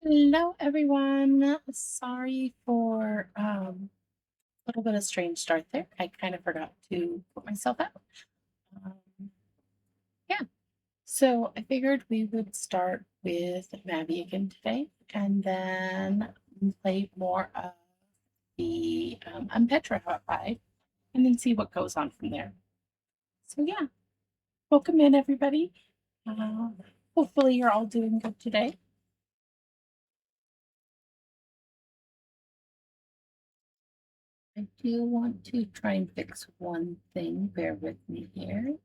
Hello, everyone. Sorry for a little bit of strange start there. I kind of forgot to put myself out. Um, yeah, so I figured we would start with Mabby again today, and then play more of the Unpetrified, and then see what goes on from there. So yeah, welcome in, everybody. Uh, Hopefully, you're all doing good today. I do want to try and fix one thing. Bear with me here.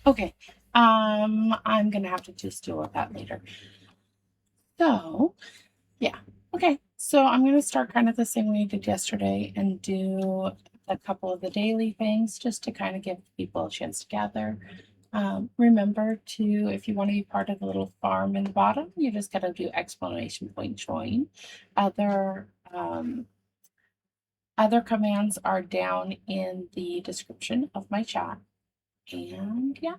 Okay. I'm gonna have to just deal with that later. So, yeah. Okay. So I'm gonna start kind of the same way I did yesterday and do a couple of the daily things just to kind of give people a chance to gather. Remember to, if you want to be part of the little farm in the bottom, you just gotta do exclamation point join. Other other commands are down in the description of my chat. And yeah.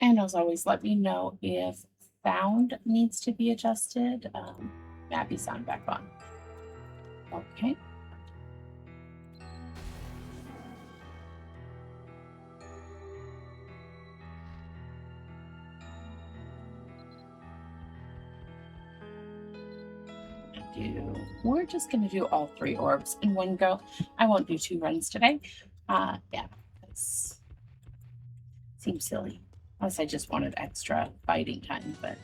And as always, let me know if sound needs to be adjusted. Abby sound back on. Okay. We're just gonna do all three orbs in one go. I won't do two runs today. Yeah, this seems silly. Unless I just wanted extra fighting time, but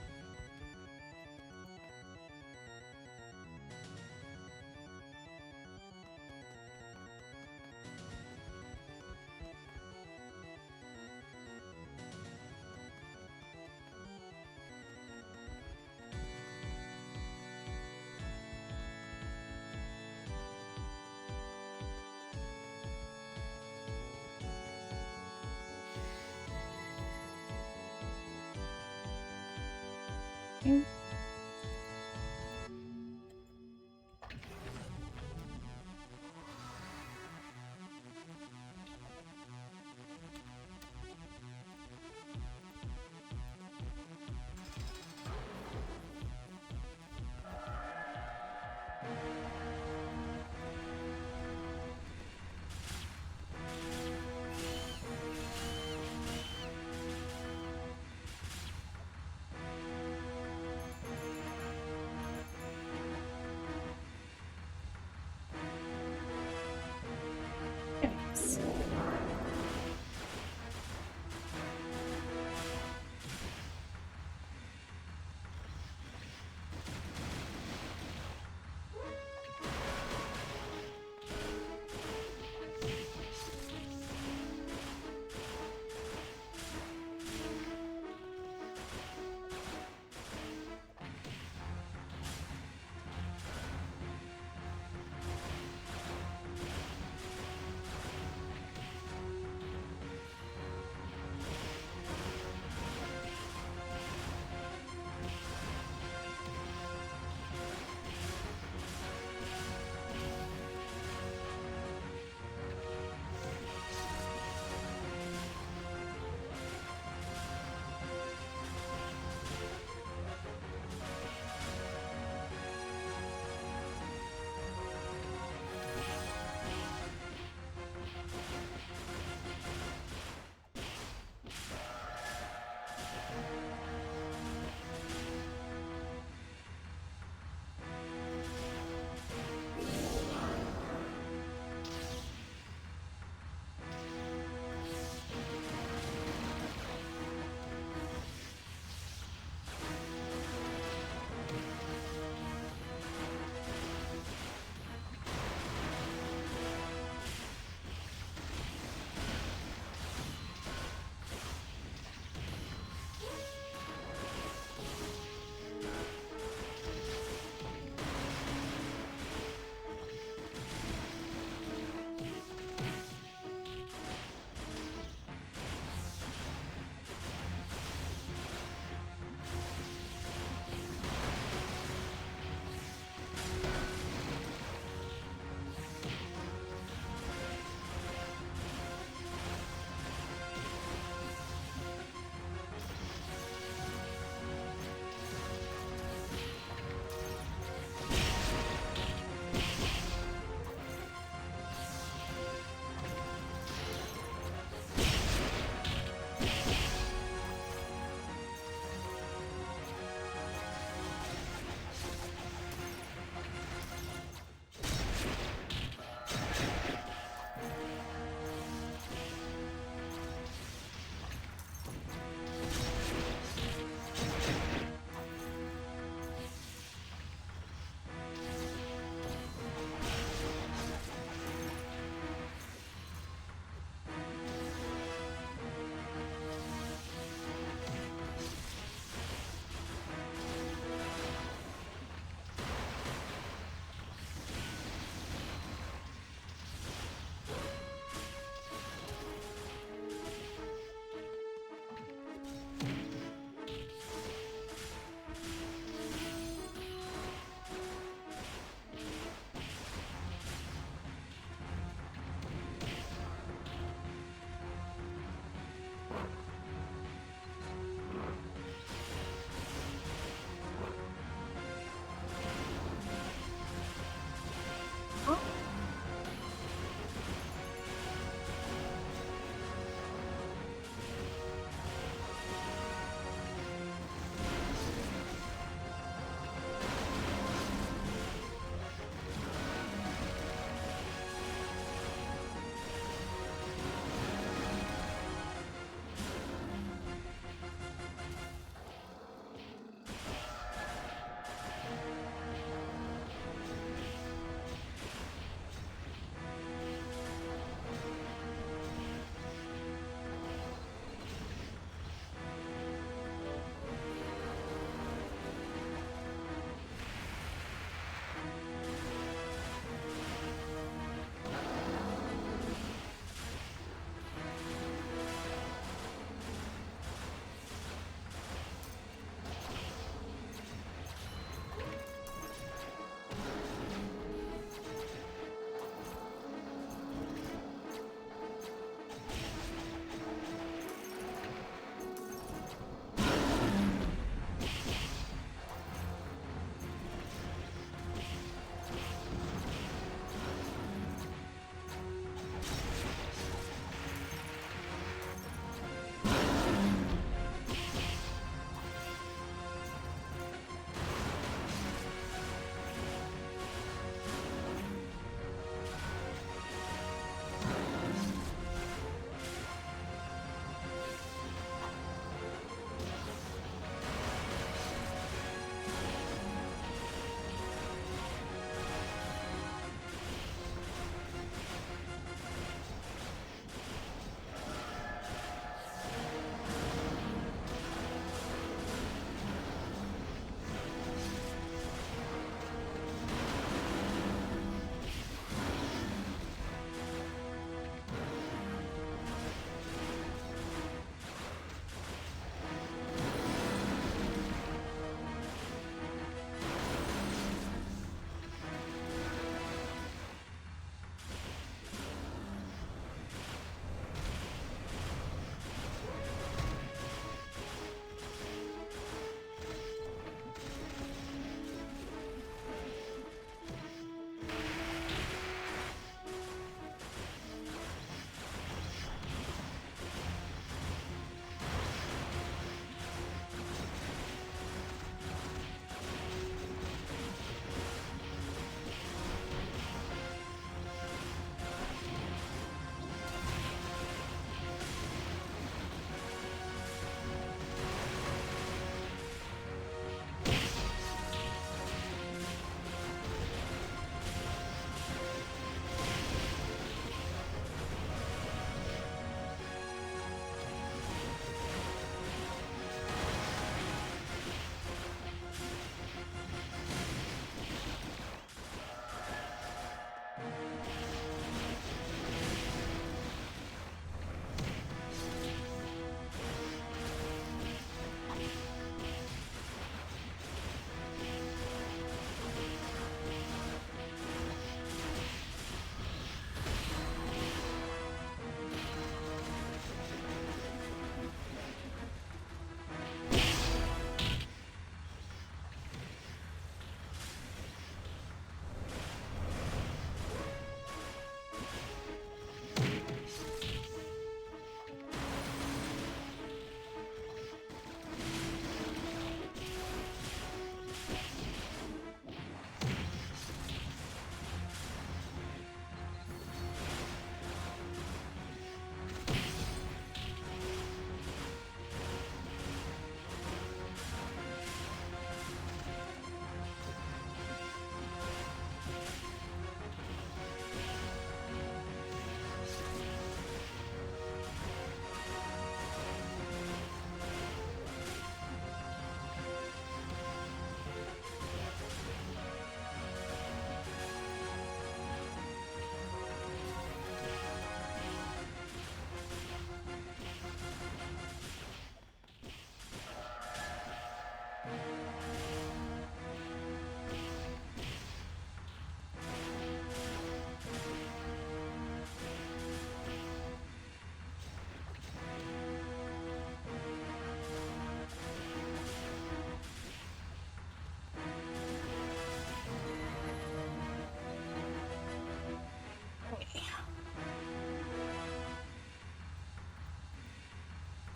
mm,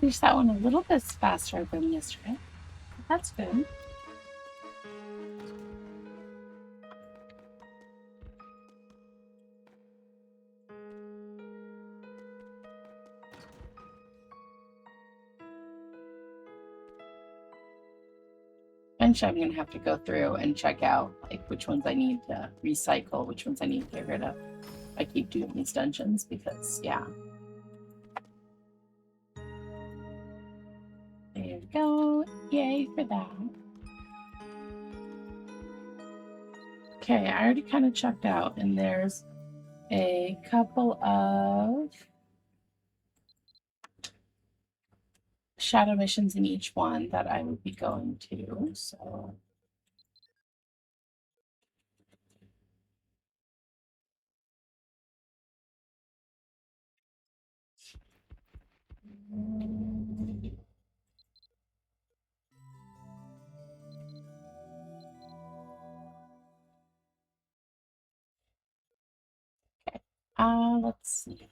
Finished that one a little bit faster than yesterday. That's good. Eventually, I'm gonna have to go through and check out like which ones I need to recycle, which ones I need to get rid of. I keep doing these dungeons because, yeah. There we go. Yay for that. Okay, I already kind of checked out, and there's a couple of shadow missions in each one that I would be going to. So let's see.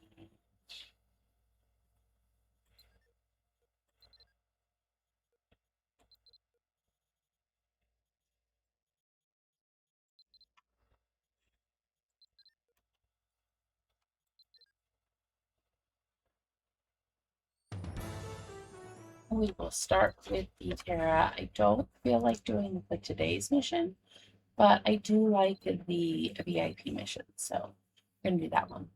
We will start with the Terra. I don't feel like doing the today's mission, but I do like the VIP mission, so I'm gonna do that one.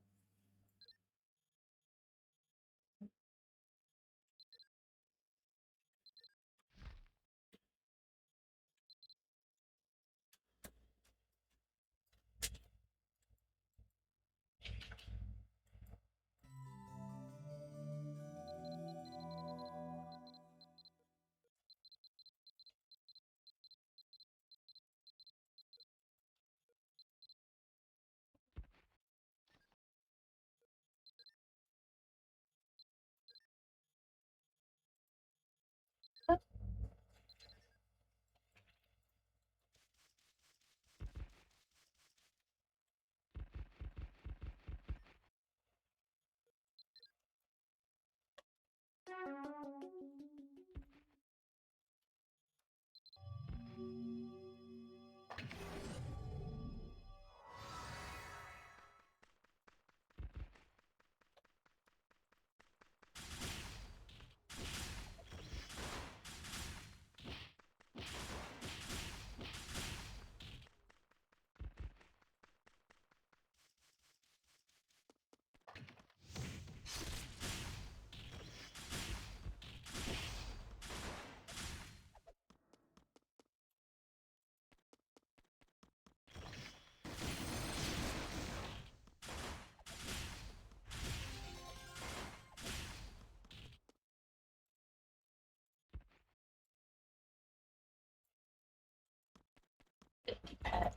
Pet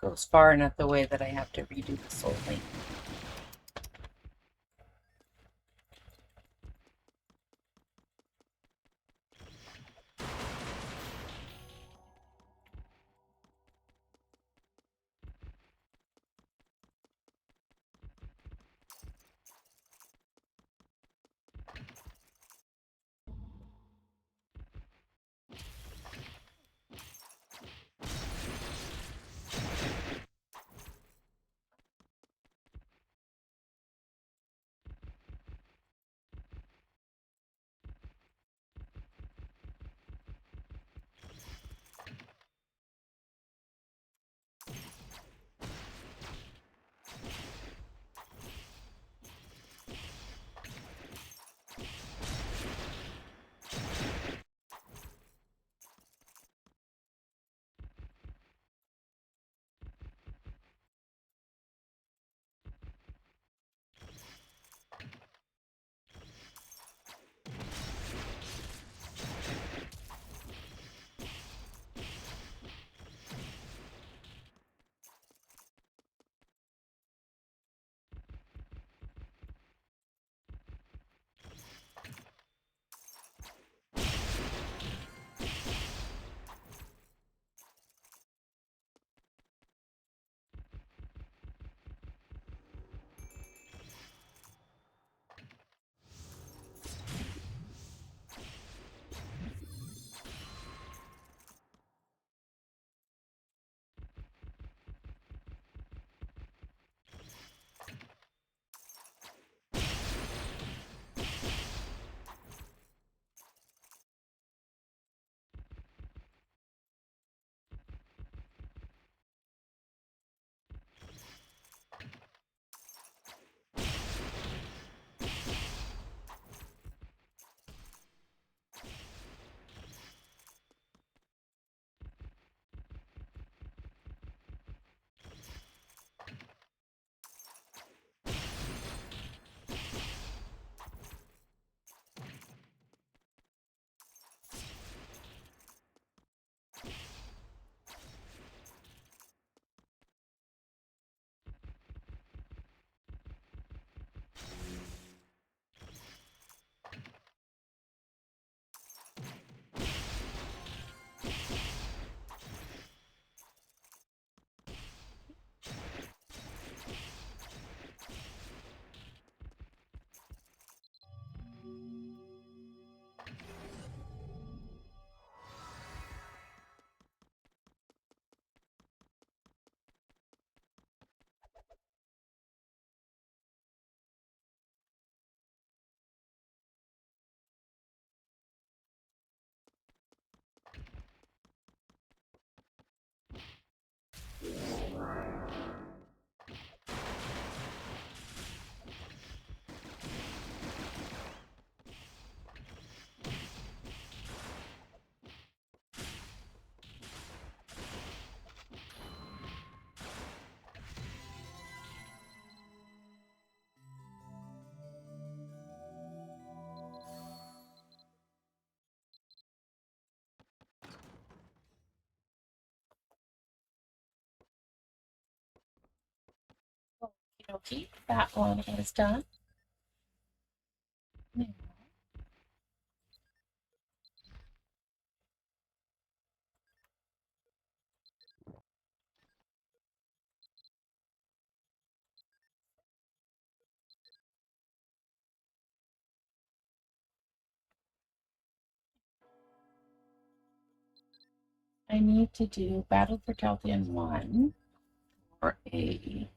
goes far enough the way that I have to redo the soul link. Okay, that one is done. Now, I need to do Battle for Chaldean 1 for a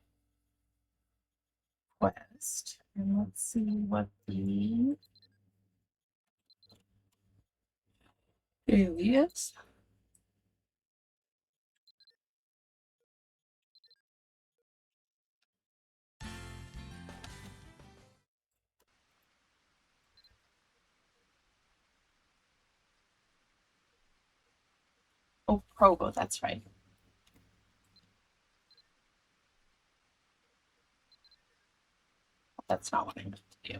quest. And let's see what the daily is. Oh, Provo, that's right. That's not what I meant to do.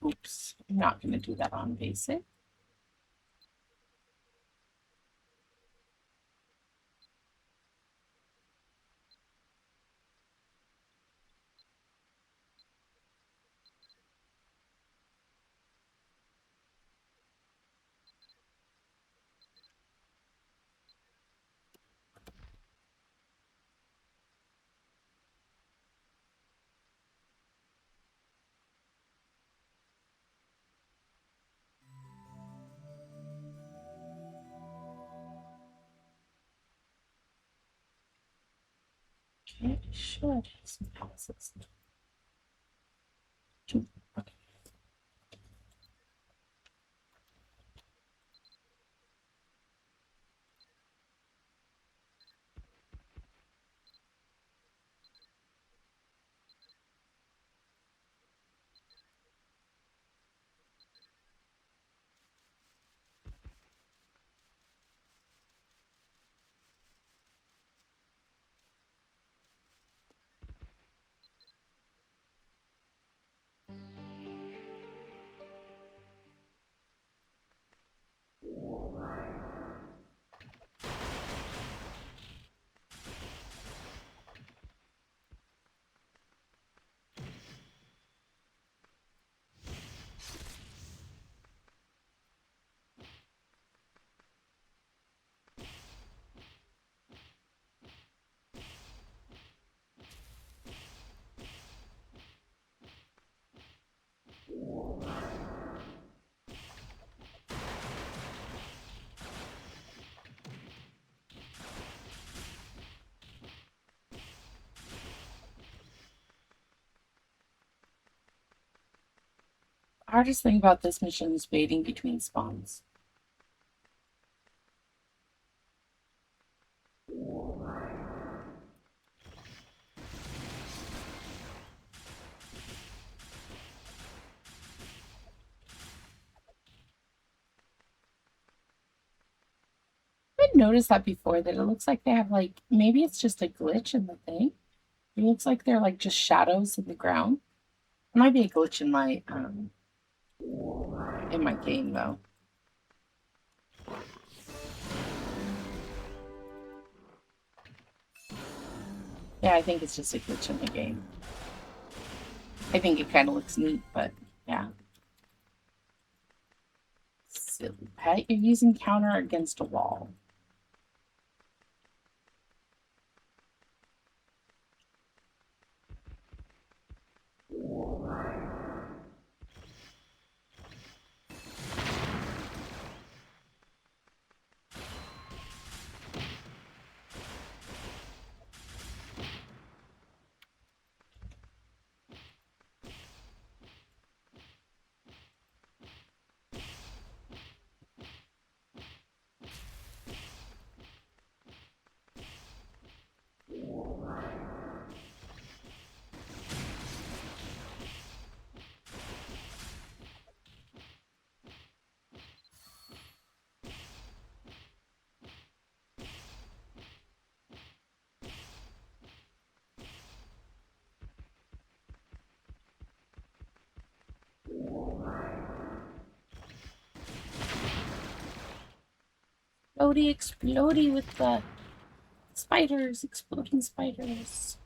Oops, I'm not going to do that on basic. Okay, I should have some houses. Okay. Hardest thing about this mission is waiting between spawns. I noticed that before, that it looks like they have like, maybe it's just a glitch in the thing. It looks like they're like just shadows in the ground. It might be a glitch in my game though. Yeah, I think it's just a glitch in the game. I think it kind of looks neat, but yeah. Silly pet, you're using counter against a wall. Explodey, explodey with the spiders, exploding spiders.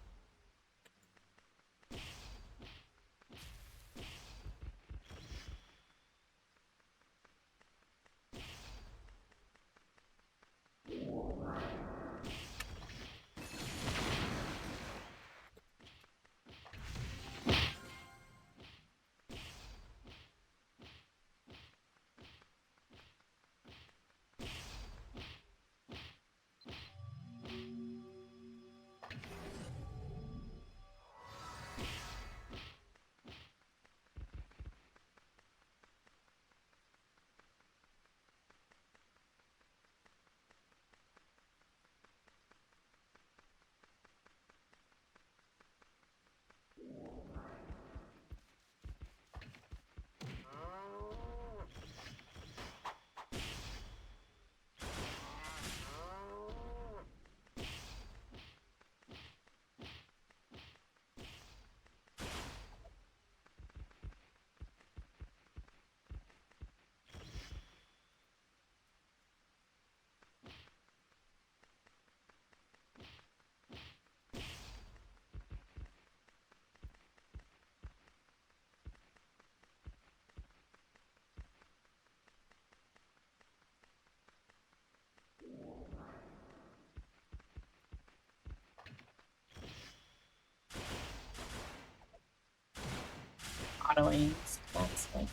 auto-aim, so that's like,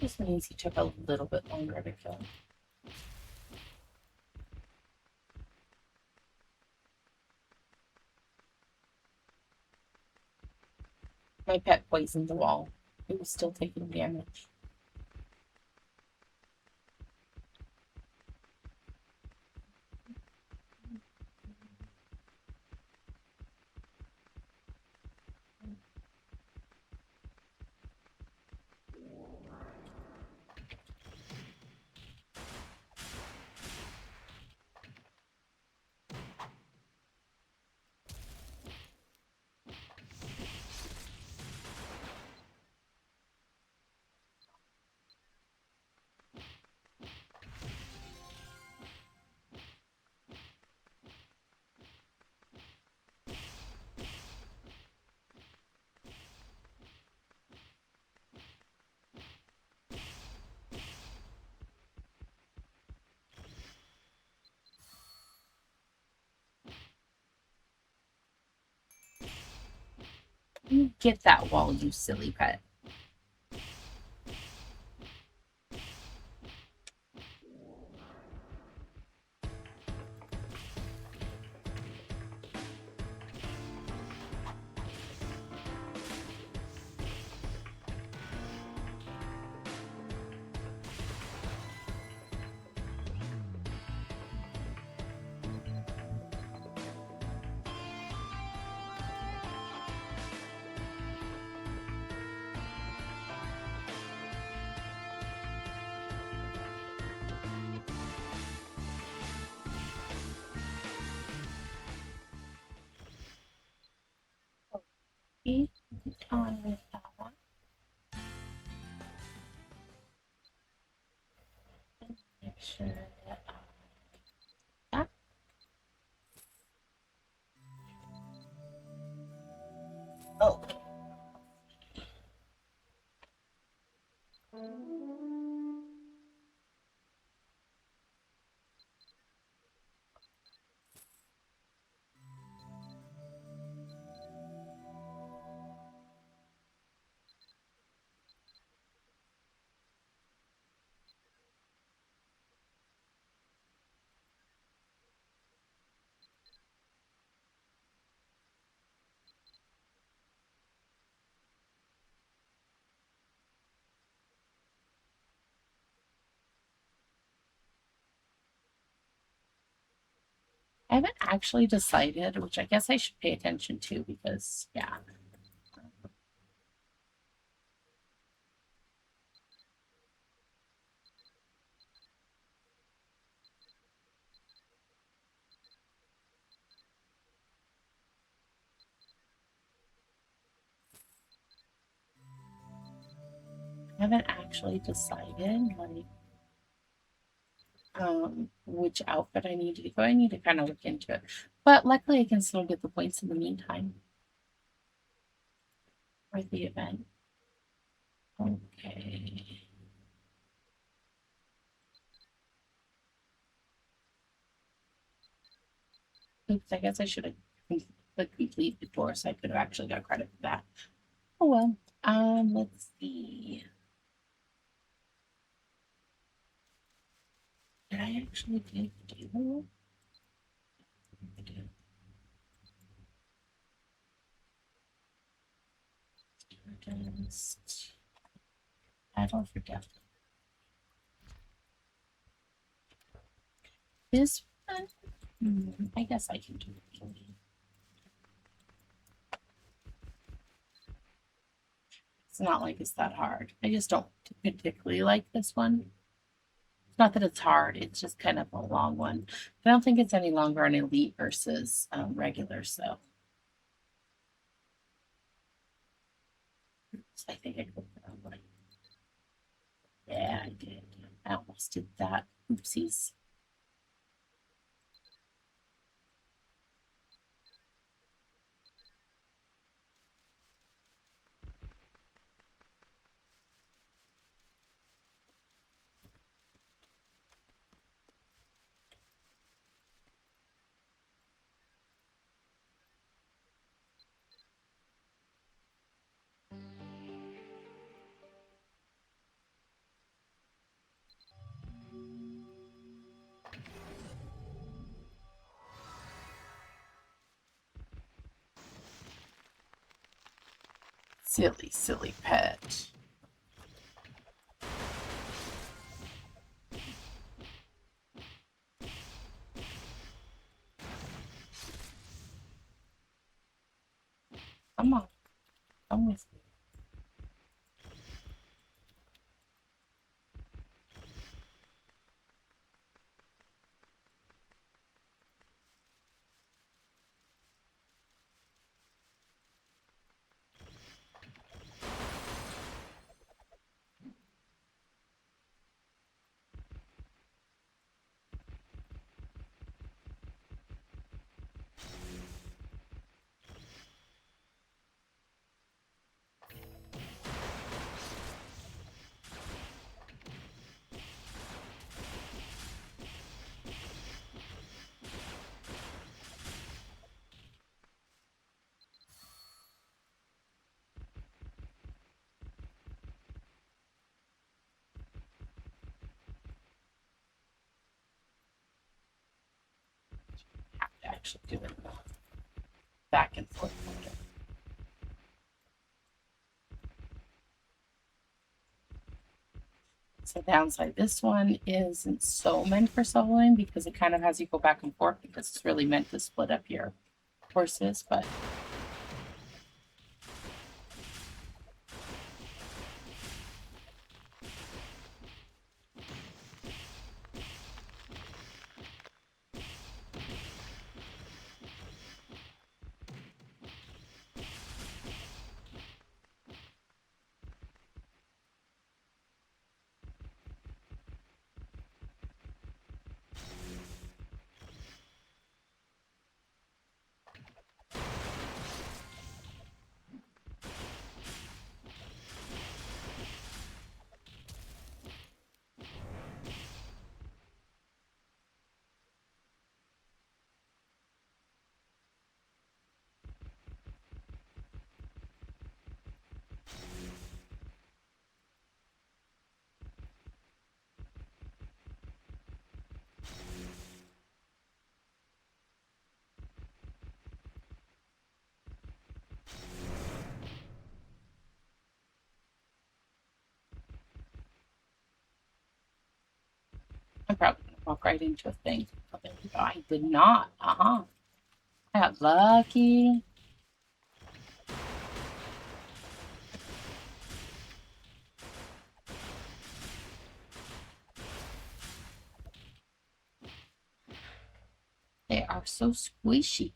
just means he took a little bit longer to kill. My pet poisoned the wall. It was still taking damage. You get that wall, you silly pet. Okay, on with that one. Make sure that that. Oh. I haven't actually decided, which I guess I should pay attention to because, yeah. I haven't actually decided, like, which outfit I need to go. I need to kind of look into it. But luckily, I can still get the points in the meantime for the event. Okay. Oops, I guess I should have clicked complete before, so I could have actually got credit for that. Oh well. Let's see. Did I actually do? I did. Against battle for death. This one, I guess I can do it. It's not like it's that hard. I just don't particularly like this one. It's not that it's hard, it's just kind of a long one. I don't think it's any longer on elite versus regular, so. I think I clicked the wrong one. Yeah, I did. I almost did that. Oopsies. Silly, silly pet. Come on, come with me. Have to actually do it back and forth motion. So downside, this one isn't so meant for soloing because it kind of has you go back and forth because it's really meant to split up your horses, but I'm probably going to walk right into a thing. Oh, there we go. I did not. I got lucky. They are so squishy.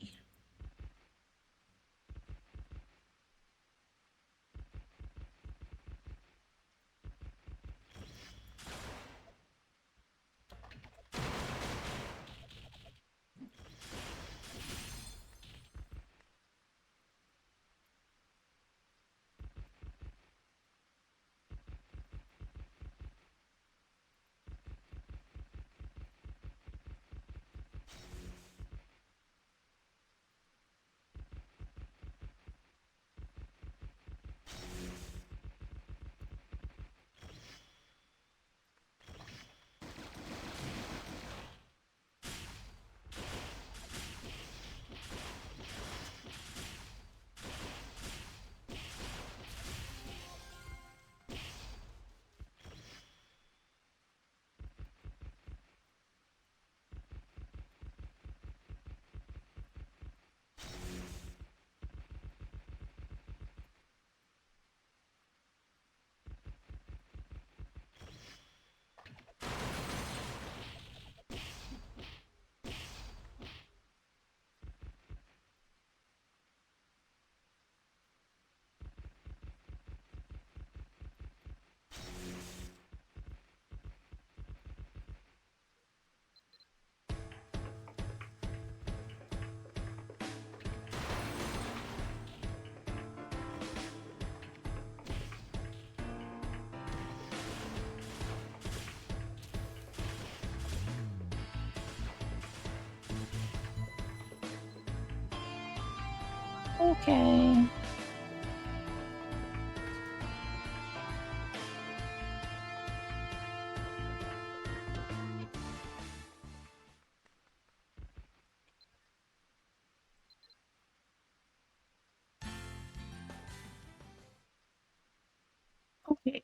Okay.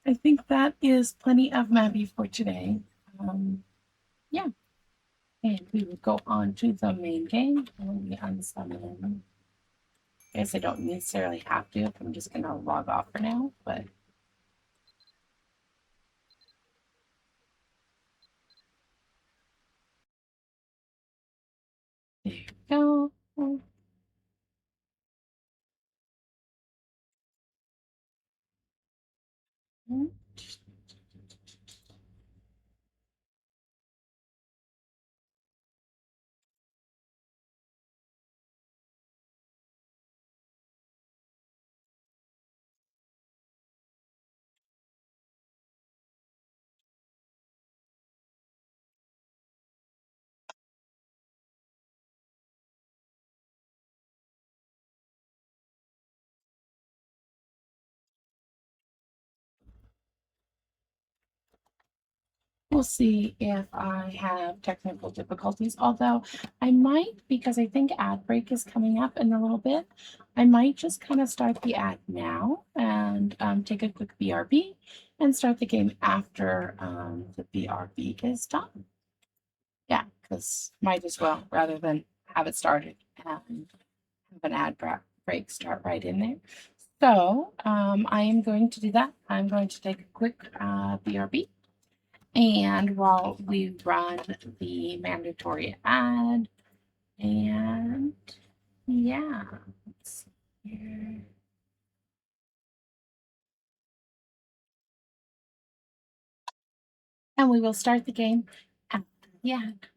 right, I think that is plenty of Mabby for today. Yeah, and we will go on to the main game. Let me unsummon. I guess I don't necessarily have to if I'm just going to log off for now, but there you go. We'll see if I have technical difficulties, although I might, because I think ad break is coming up in a little bit, I might just kind of start the ad now and take a quick BRB and start the game after the BRB is done. Yeah, because might as well, rather than have it started and have an ad break start right in there. So I am going to do that. I'm going to take a quick BRB. And while we run the mandatory ad, and yeah, let's see here. And we will start the game after the ad.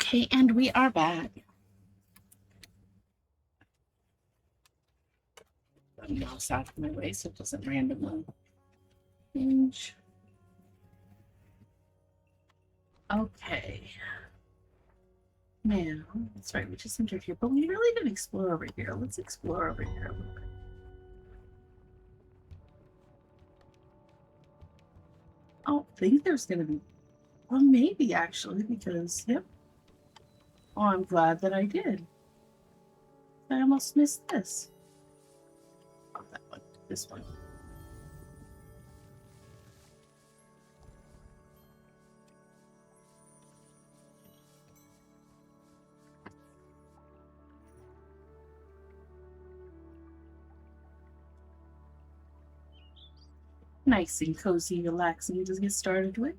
Okay, and we are back. Let me mouse out of my way so it doesn't randomly change. Okay. Now, that's right, we just entered here, but we really didn't explore over here. Let's explore over here a little bit. I don't think there's going to be, well, maybe actually, because, yep. Oh, I'm glad that I did. I almost missed this. Oh, that one. This one. Nice and cozy, relaxing to get started with.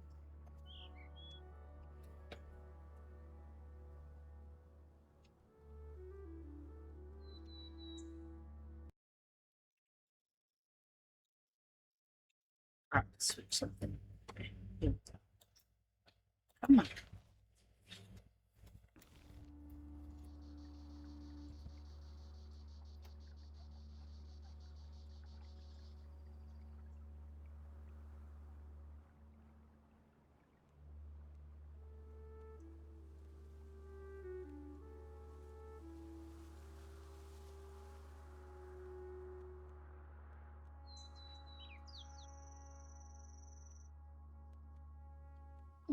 All right, switch something. Okay, here we go. Come on.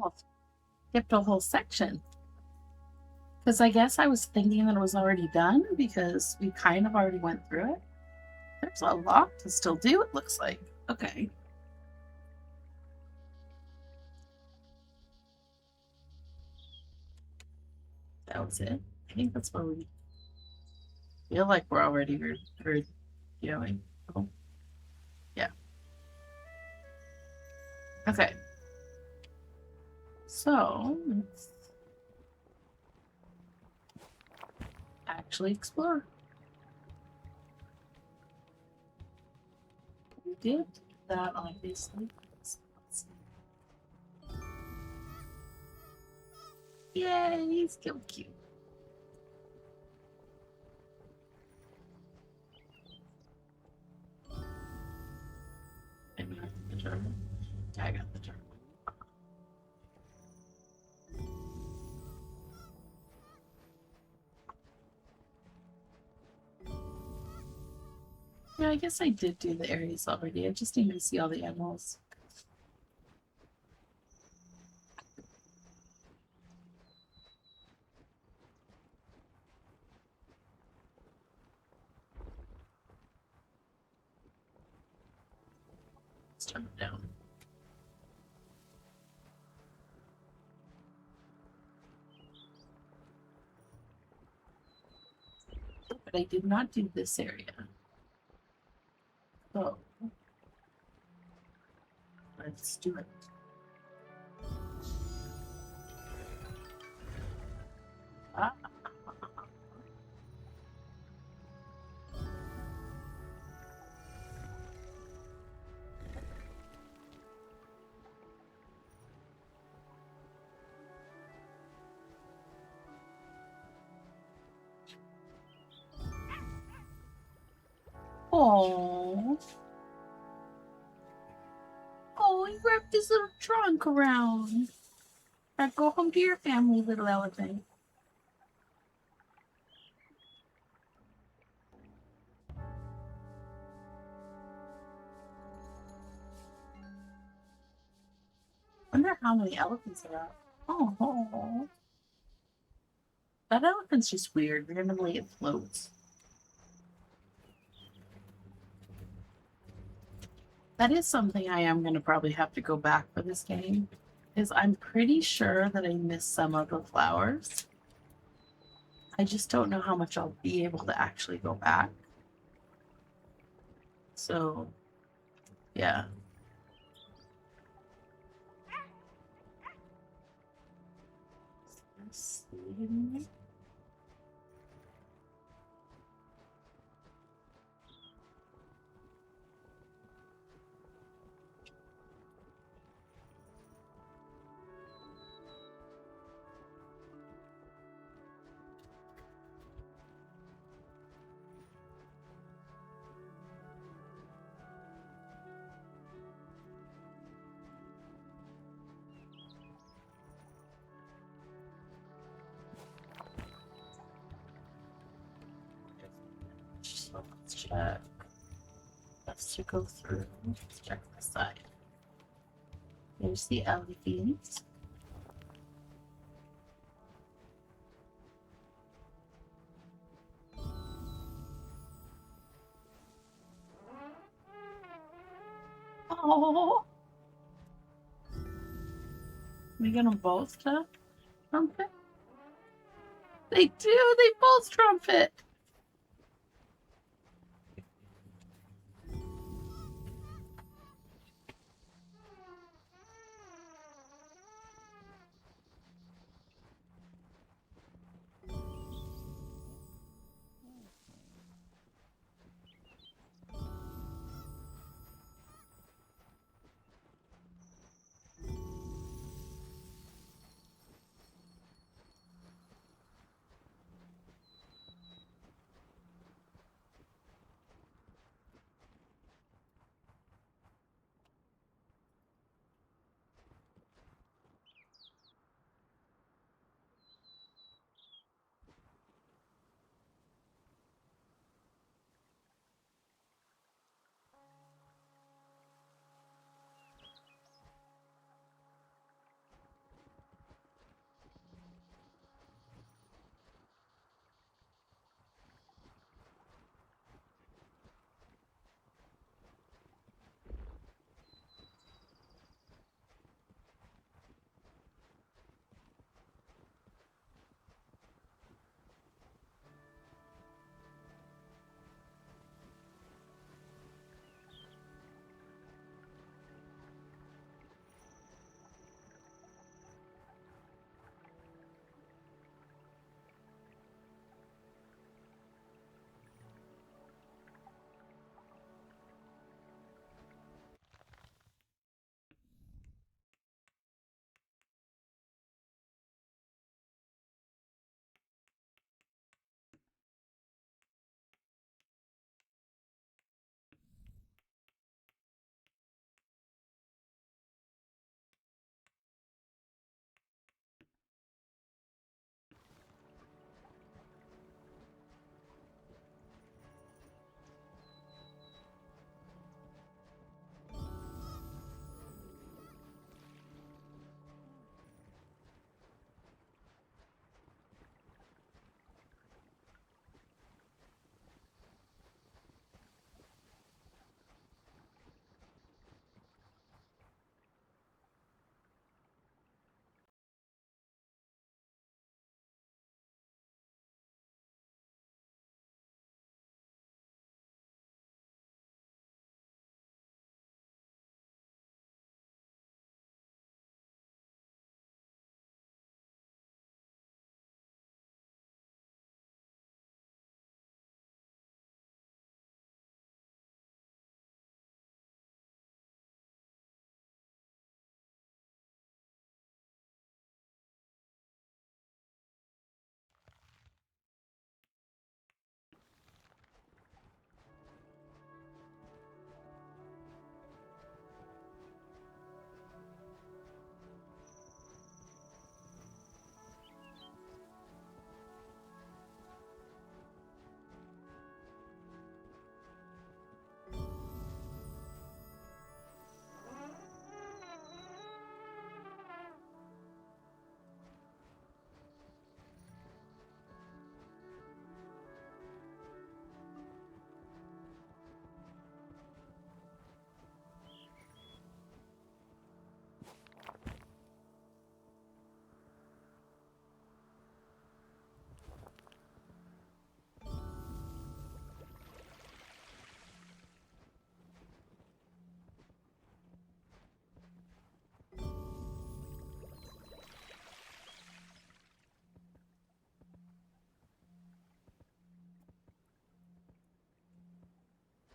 Oh, skipped a whole section. Because I guess I was thinking that it was already done because we kind of already went through it. There's a lot to still do, it looks like. Okay. That was it. I think that's where we feel like we're already going. Oh, yeah. Okay. So let's actually explore. We did that, obviously. Let's see. Yay, he's so cute. Maybe the turtle. I got the turtle. Yeah, I guess I did do the areas already. I just need to see all the animals. Let's turn it down. But I did not do this area. So let's do it. Ah. Oh. Oh, he wrapped his little trunk around. Now go home to your family, little elephant. Wonder how many elephants are out. Oh. That elephant's just weird. Randomly it floats. That is something I am going to probably have to go back for this game. Is I'm pretty sure that I missed some of the flowers. I just don't know how much I'll be able to actually go back. So, yeah. Let's see. So let's check. Let's go through. Let's check this side. There's the elephants. Oh, we get them both to trumpet? They do. They both trumpet.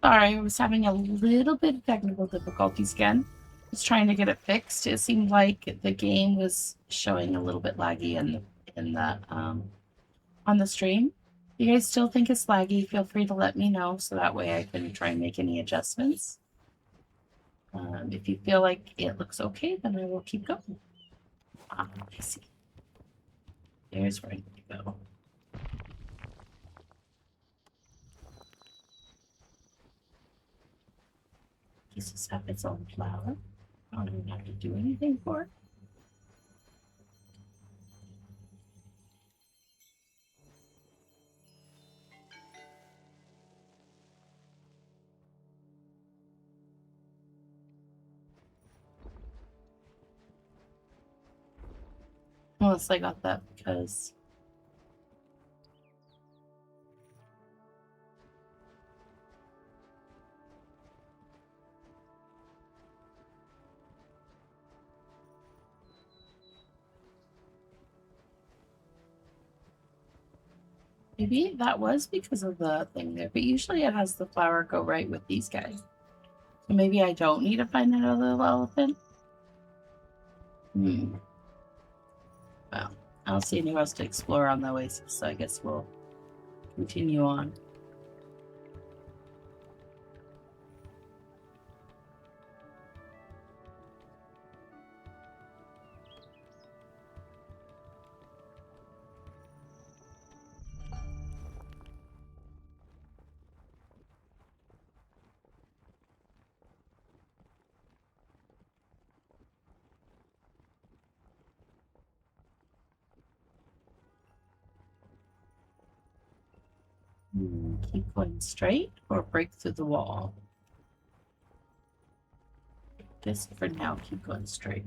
Sorry, I was having a little bit of technical difficulties again. Was trying to get it fixed. It seemed like the game was showing a little bit laggy in the on the stream. If you guys still think it's laggy, feel free to let me know so that way I can try and make any adjustments. If you feel like it looks okay, then I will keep going. I see. There's where I need to go. Does this have its own flower? I don't even have to do anything for it. Unless I got that because maybe that was because of the thing there, but usually it has the flower go right with these guys. So maybe I don't need to find another little elephant. Well, I don't see anywhere else to explore on the oasis, so I guess we'll continue on. Keep going straight or break through the wall. Just for now, keep going straight.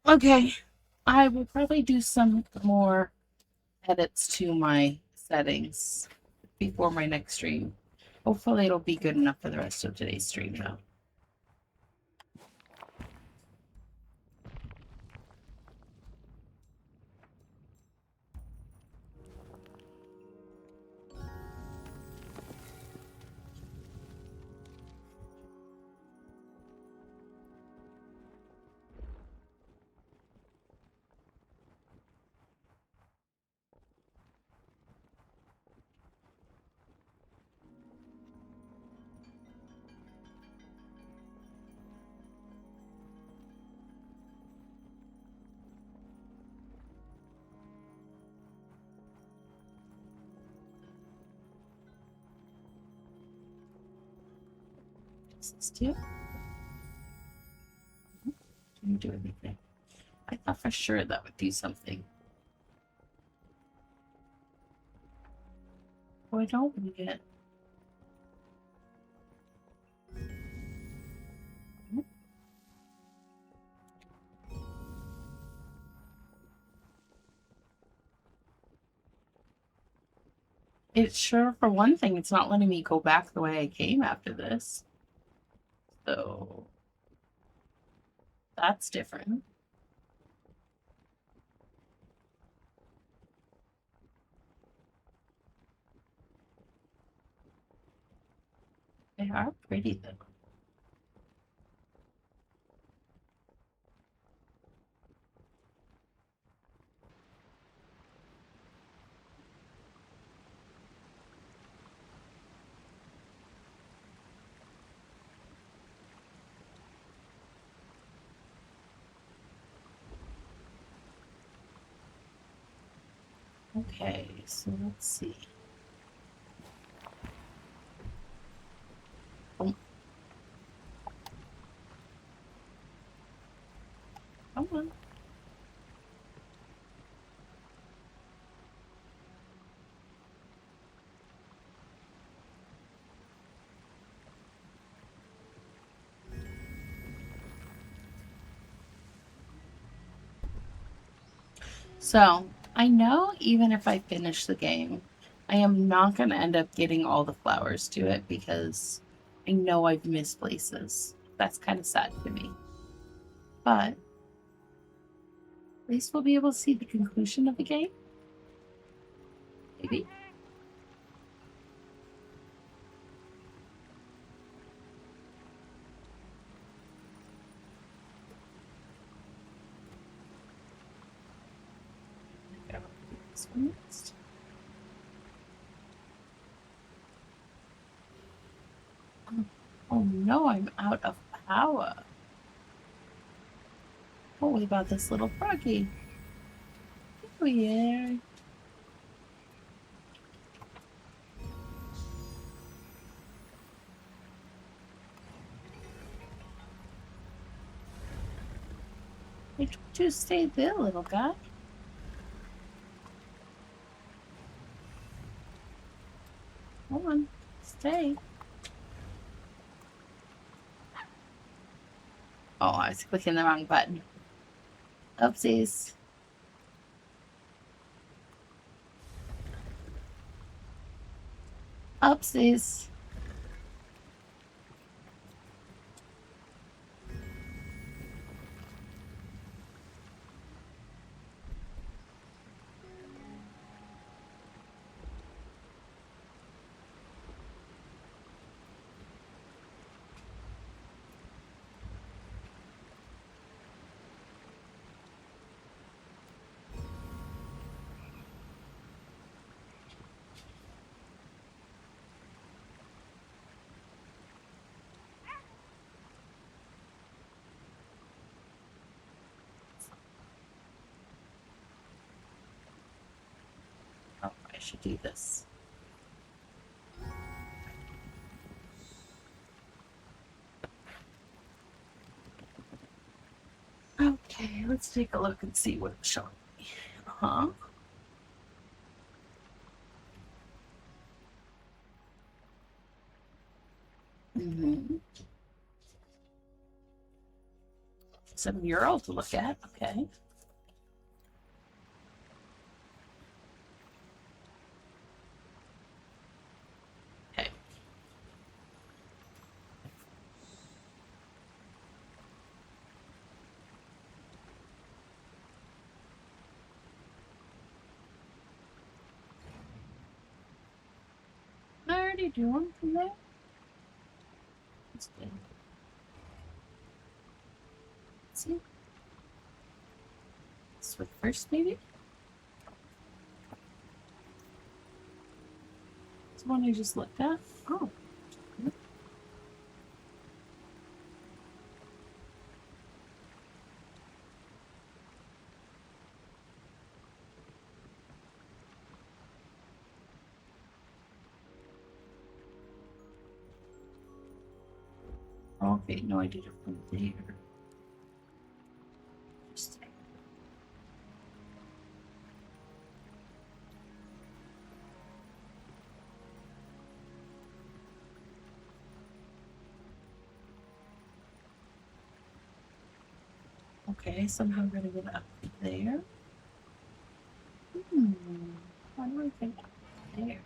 Okay, I will probably do some more edits to my settings before my next stream. Hopefully it'll be good enough for the rest of today's stream though. This too. Didn't do anything. I thought for sure that would do something. Why don't we get? It's sure, for one thing, it's not letting me go back the way I came after this. So that's different. They are pretty though. Okay, so let's see. Oh. Come on. So I know even if I finish the game, I am not going to end up getting all the flowers to it because I know I've missed places. That's kind of sad to me. But at least we'll be able to see the conclusion of the game. Maybe. This one next. Oh no, I'm out of power. Oh, what about this little froggy? Oh yeah. I told you to stay there, little guy. Come on, stay. Oh, I was clicking the wrong button. Oopsies. Oopsies. Oh, I should do this. Okay, let's take a look and see what it's showing me. Huh? Mm-hmm. 7-year-old to look at. Okay. Okay. I already doing from there. That's good. Let's see. Switch first, maybe. It's the one I just looked at. Oh. Okay, no, I did it from there. Just okay, somehow I'm gonna get up there. Why do I think up there?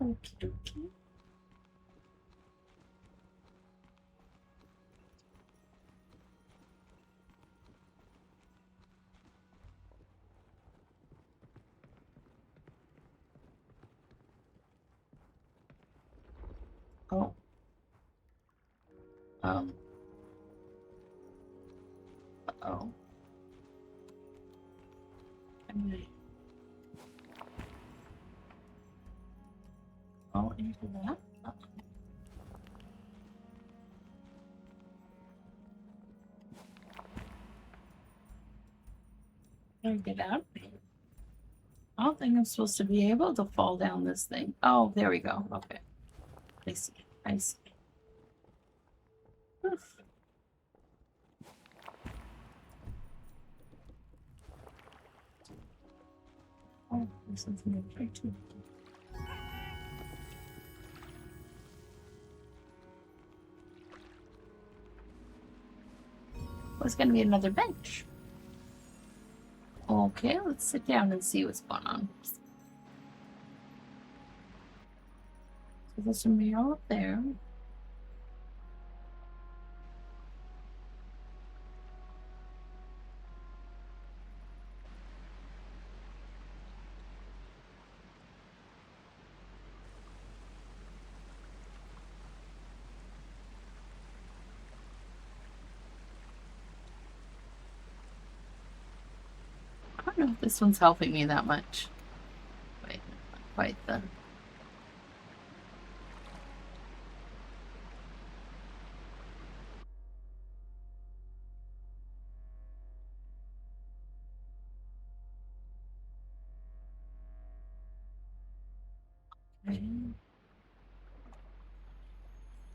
Okie dokie. Oh. Um. Uh-oh. I'm gonna into that. Can I get out? I don't think I'm supposed to be able to fall down this thing. Oh, there we go. Okay. I see. I see. Oof. Oh, there's something up here too. There's going to be another bench. Okay, let's sit down and see what's going on. So there's some mail up there. I don't know if this one's helping me that much. Wait, not quite the... Okay.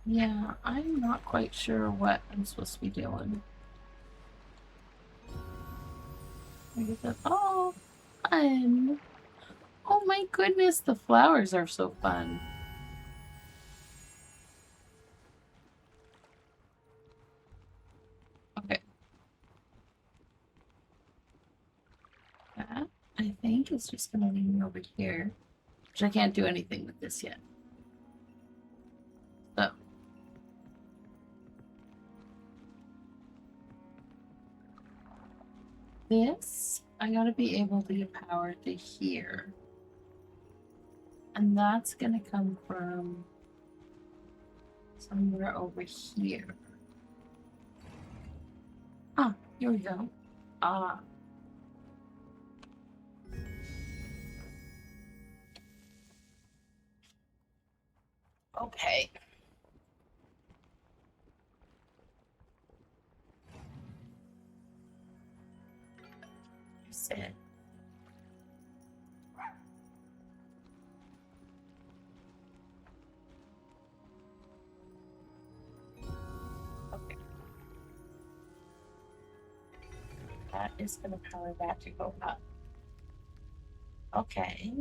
Yeah, I'm not quite sure what I'm supposed to be doing. Oh, fun. Oh my goodness, the flowers are so fun. Okay. That, I think, is just going to leave me over here. Which I can't do anything with this yet. So. This, I gotta be able to get power to here. And that's gonna come from somewhere over here. Ah, here we go. Ah. Okay. That's it. Okay. That is gonna power that to go up. Okay.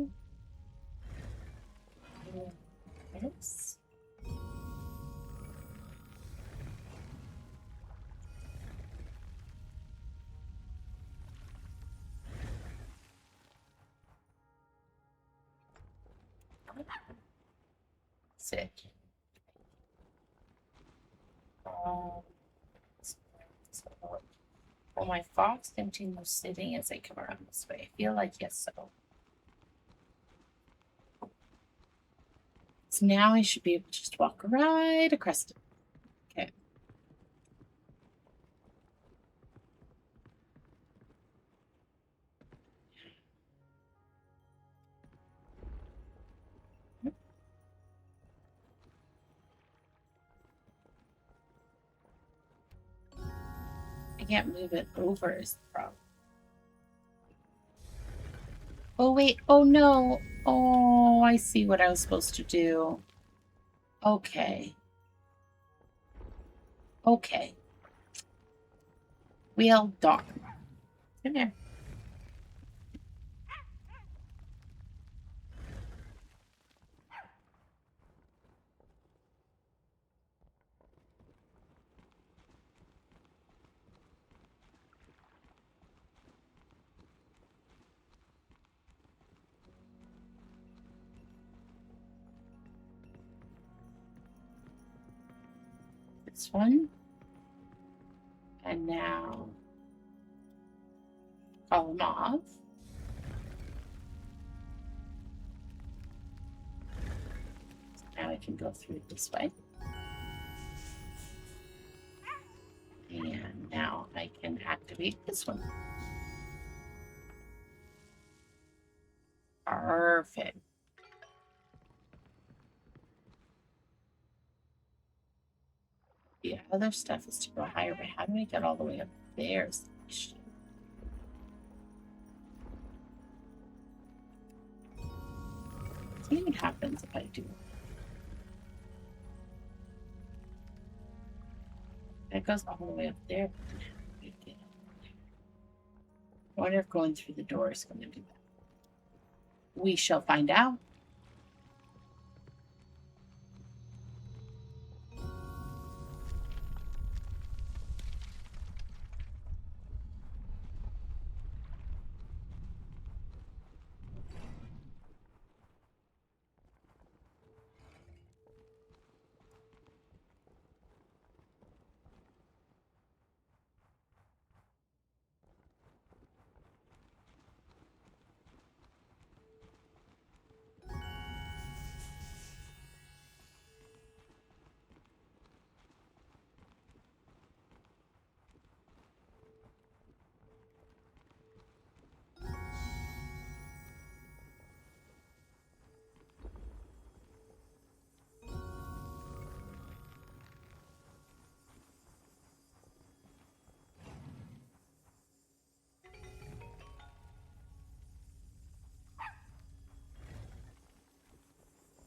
This. Sick. Um, will my fox continue sitting as I come around this way? I feel like yes, so. So now I should be able to just walk right across it. Okay. I can't move it over is the problem. Oh, wait. Oh, no. Oh, I see what I was supposed to do. Okay. Okay. Well done. In there. This one. And now call them off. So now I can go through this way. And now I can activate this one. Perfect. Other stuff is to go higher, but how do we get all the way up there is the issue. See what happens if I do. That goes all the way up there. I wonder if going through the door is going to do that. We shall find out.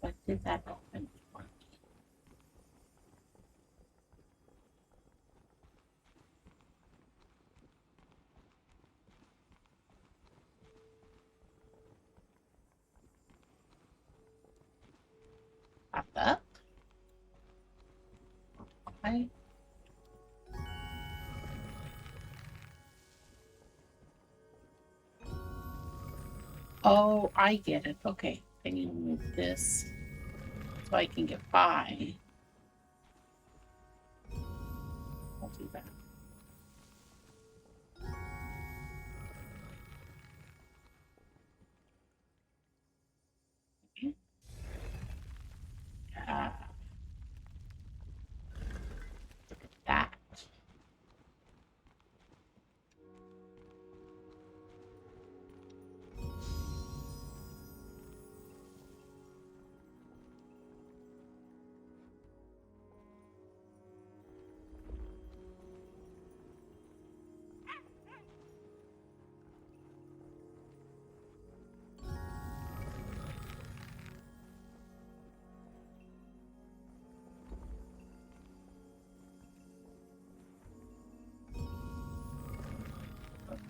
What did that open for? Pop up. Okay. Oh, I get it. Okay. I need to move this so I can get by. I'll do that. Okay. Look at that.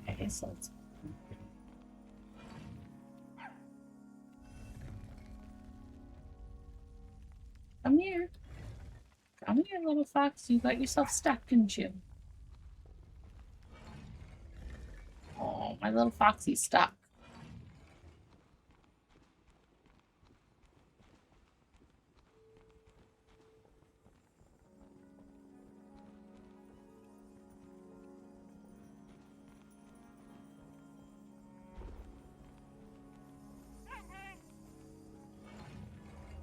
Okay, so let's come here. Come here, little fox. You got yourself stuck, didn't you? Oh, my little foxy's stuck.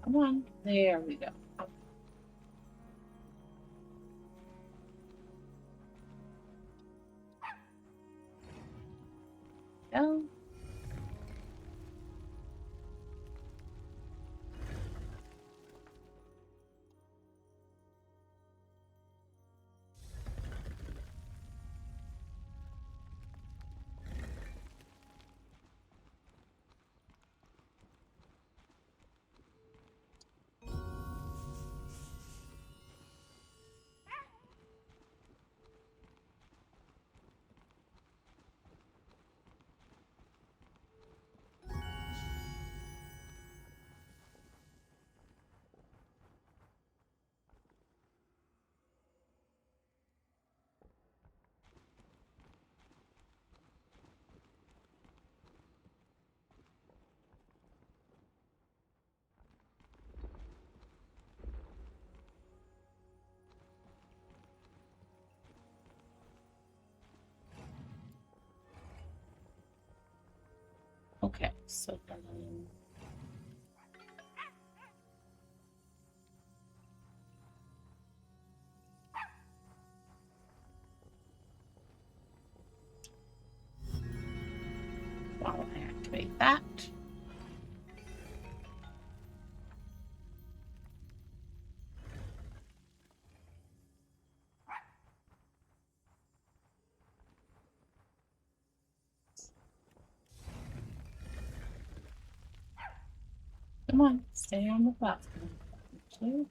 Come on. There we go. Go. Okay, so while I activate that. Come on, stay on the platform. Thank you.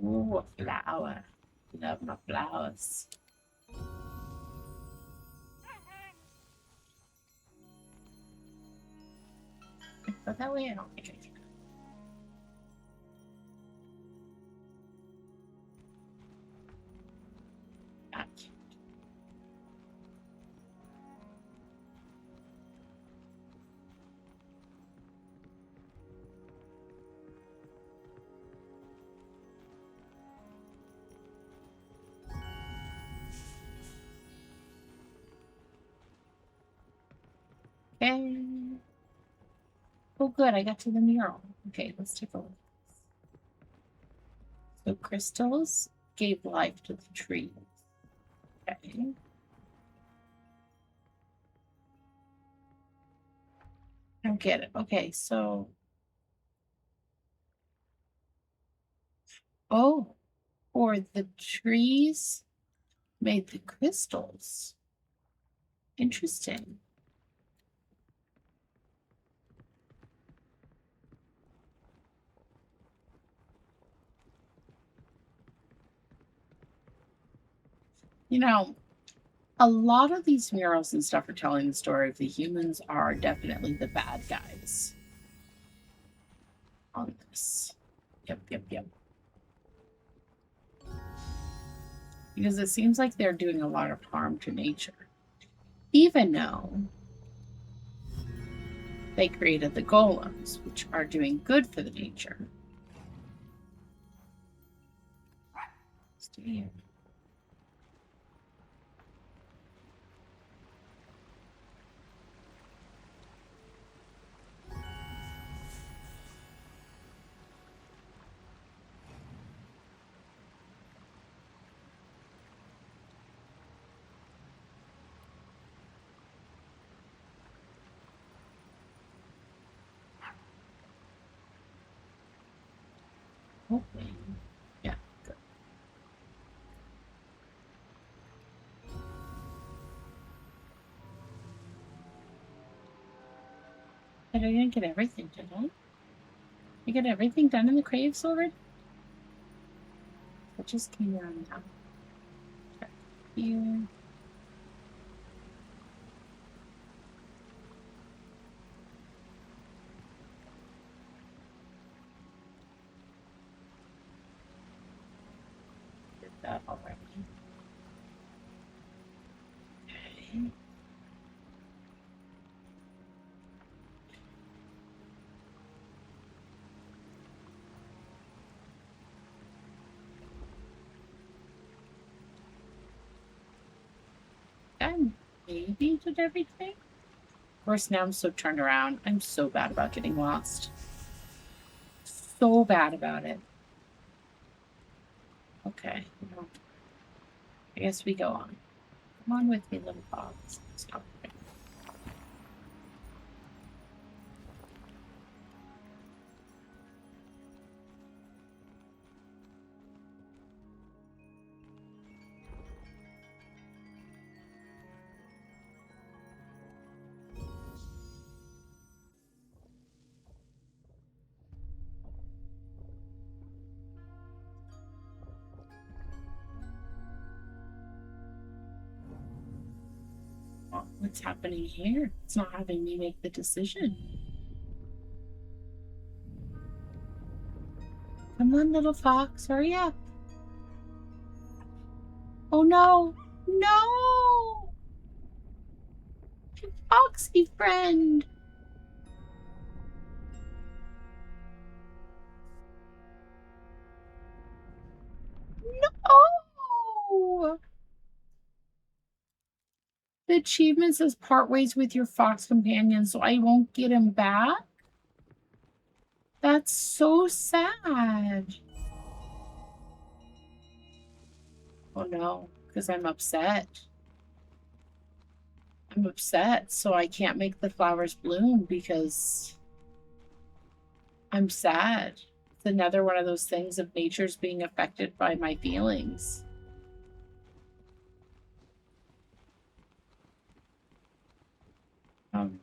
Ooh, a flower. Love my flowers. But that way I don't think I can. Gotcha. Okay. Oh, good. I got to the mural. Okay, let's take a look. So crystals gave life to the trees. Okay. I don't get it. Okay, so. Oh, or the trees made the crystals. Interesting. You know, a lot of these murals and stuff are telling the story of the humans are definitely the bad guys on this. Yep. Because it seems like they're doing a lot of harm to nature. Even though they created the golems, which are doing good for the nature. Stay here. Okay. Yeah, good. But I didn't get everything, did I? I get everything done in the caves already? I just came around now. Check here. Did that already. Okay. I maybe did everything. Of course, now I'm so turned around. I'm so bad about getting lost. So bad about it. Okay. Well, I guess we go on. Come on with me, little fox. Stop. Well, what's happening here? It's not having me make the decision. Come on, little fox, hurry up. Oh no! No! Foxy friend! No! The achievement says part ways with your fox companion, so I won't get him back? That's so sad. Oh no, because I'm upset. I'm upset, so I can't make the flowers bloom because I'm sad. It's another one of those things of nature's being affected by my feelings. Um,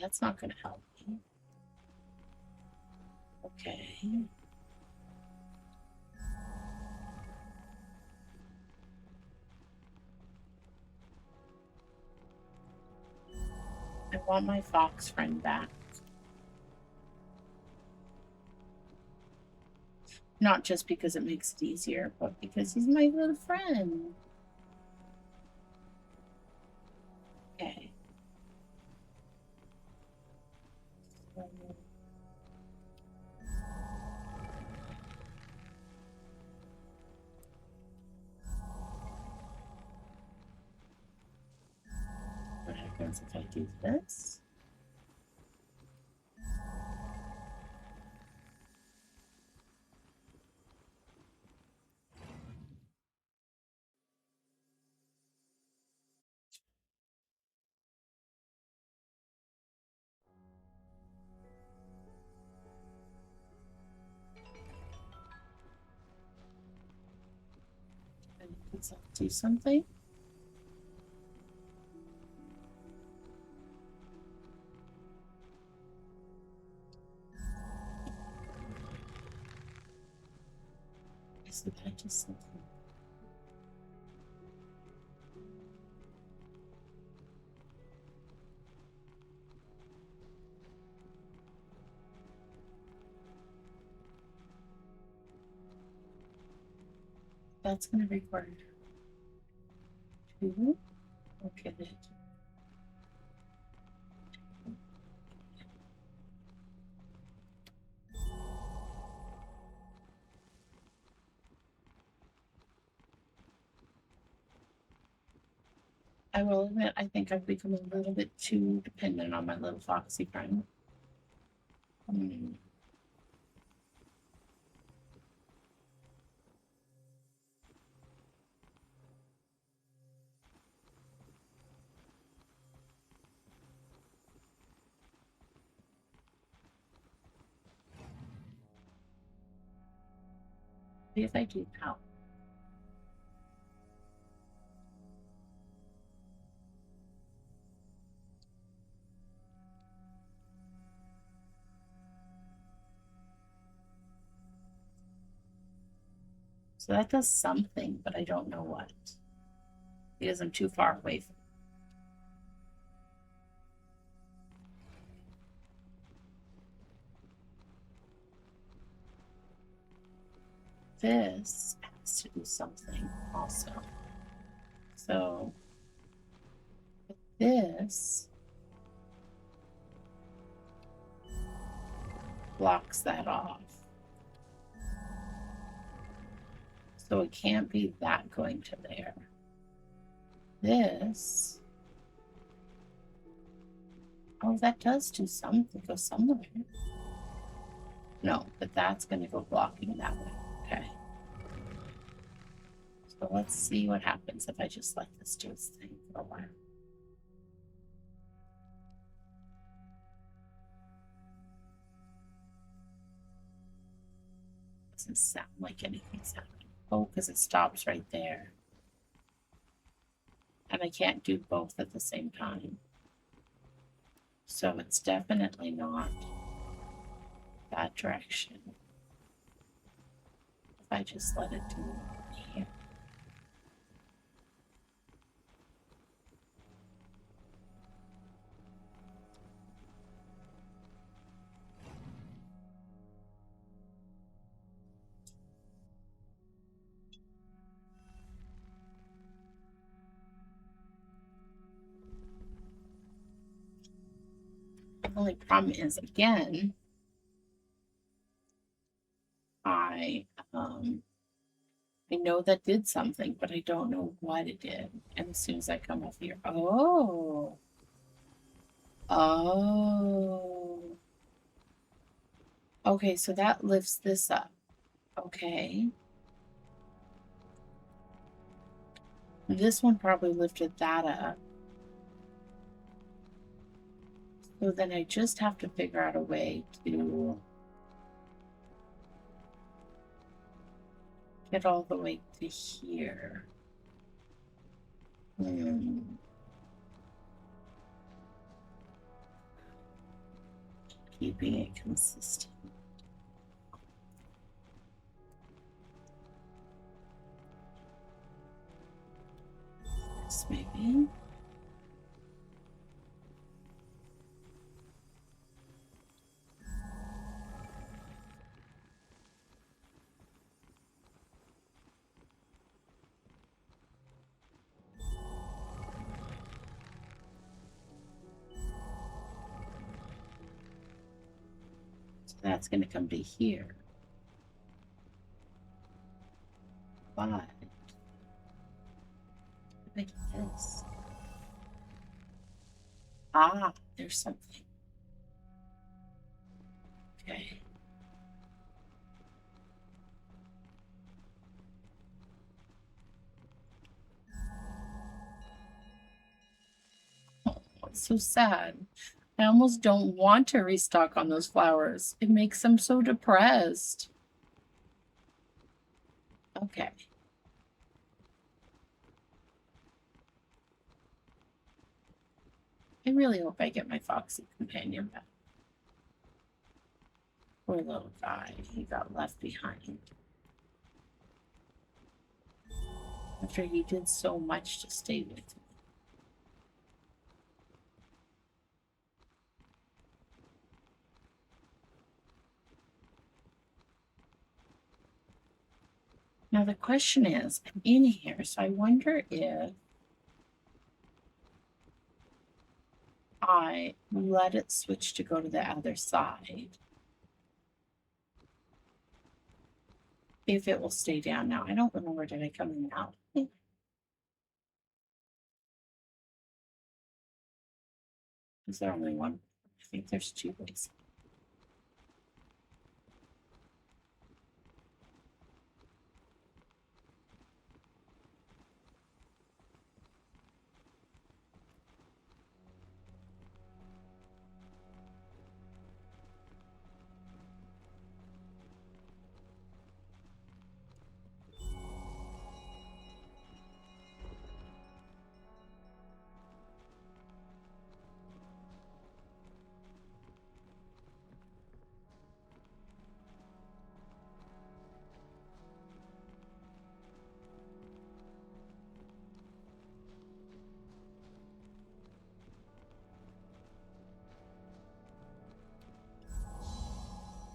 that's not going to help me. Okay. I want my fox friend back. Not just because it makes it easier, but because he's my little friend. Okay. What happens if I do this? Does that do something? So that just something. That's going to require 2. Okay, then. I will admit, I think I've become a little bit too dependent on my little foxy friend. Maybe if I do now. So that does something, but I don't know what. Because I'm too far away from this has to do something also. So this blocks that off. So it can't be that going to there. This, oh, that does do something, go somewhere. No, but that's going to go blocking that way. Okay. So let's see what happens if I just let this do its thing for a while. Doesn't sound like anything's happening. Oh, because it stops right there. And I can't do both at the same time. So it's definitely not that direction. If I just let it do here. The only problem is, again, I know that did something, but I don't know what it did. And as soon as I come up here, oh, okay, so that lifts this up. Okay. This one probably lifted that up. So then I just have to figure out a way to get all the way to here. Keeping it consistent. This maybe. So that's going to come to here. But make this. Ah, there's something. Okay. Oh, it's so sad. I almost don't want to restock on those flowers. It makes them so depressed. Okay. I really hope I get my foxy companion back. Poor little guy. He got left behind. After he did so much to stay with me. Now the question is, I'm in here, so I wonder if I let it switch to go to the other side. If it will stay down now. I don't remember, did I come in out? Is there only one? I think there's two ways.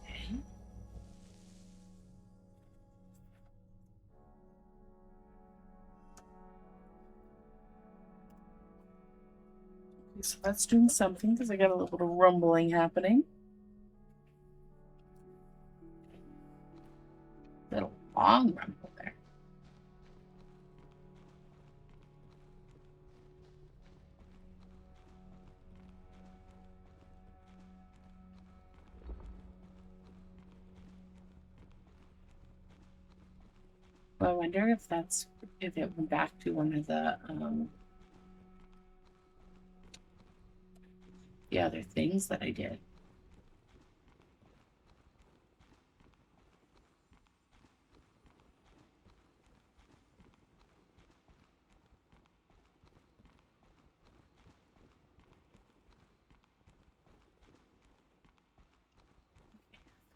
Okay. So that's doing something because I got a little rumbling happening. Little long rumble there. Well, I wonder if if it went back to one of the other things that I did.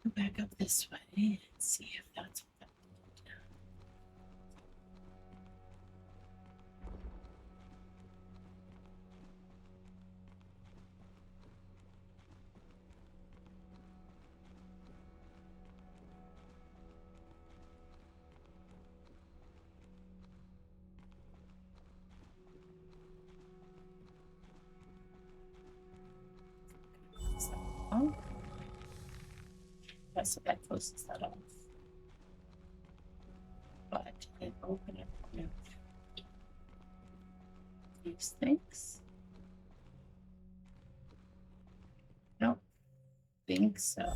Go back up this way and see if that's what that did. Oh, yeah, so that closes that off. But it open up one of these things. Don't think so.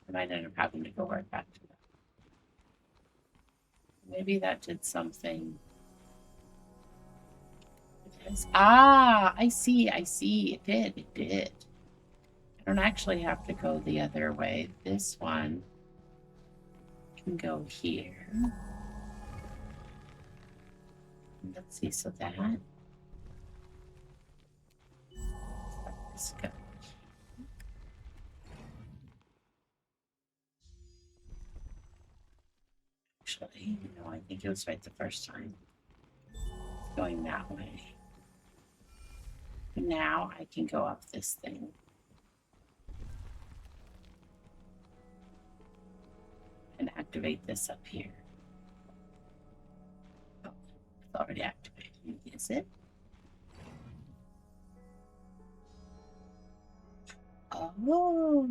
I might end up having to go right back to that. Maybe that did something. Ah, I see. It did. I don't actually have to go the other way. This one can go here. Let's see, so that let's go. Actually, no, I think it was right the first time. It's going that way. Now I can go up this thing. And activate this up here. Oh, it's already activated. Is it? Oh.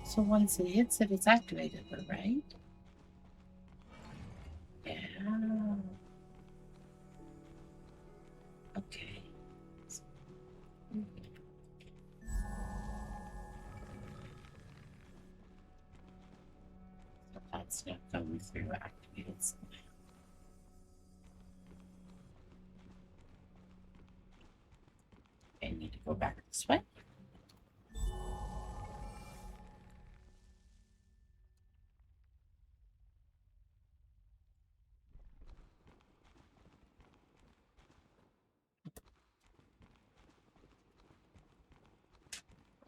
So once it hits it, it's activated, right? Yeah. Okay. So that's not going through activated somehow. I need to go back this way.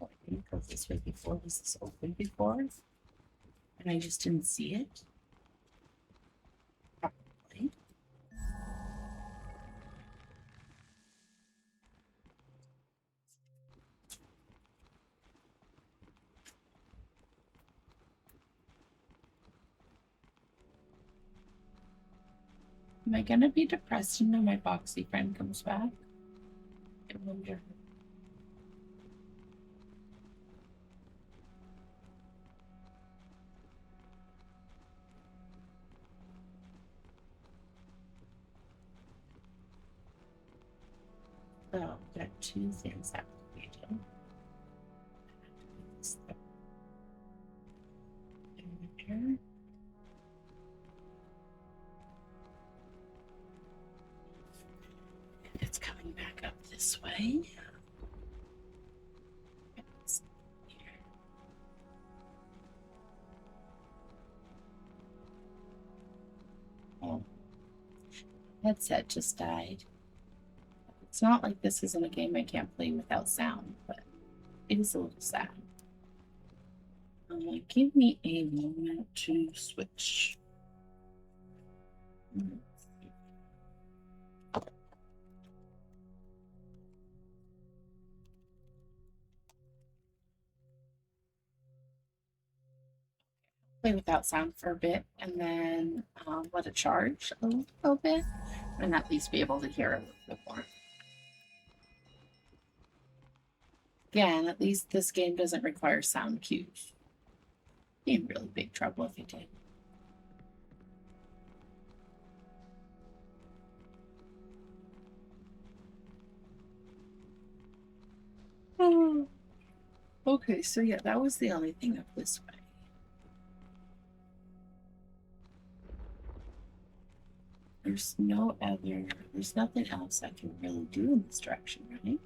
Oh, I didn't go this way before. Was this open before? And I just didn't see it? Probably. Am I gonna be depressed when my boxy friend comes back? I wonder. Oh, there are two things activated. There. It's coming back up this way. Oh, headset just died. It's not like this isn't a game I can't play without sound, but it is a little sad. Give me a moment to switch. Play without sound for a bit and then let it charge a little bit and at least be able to hear a little bit more. Again, at least this game doesn't require sound cues. Be in really big trouble if you did. Oh. Okay, so yeah, that was the only thing up this way. There's nothing else I can really do in this direction, right?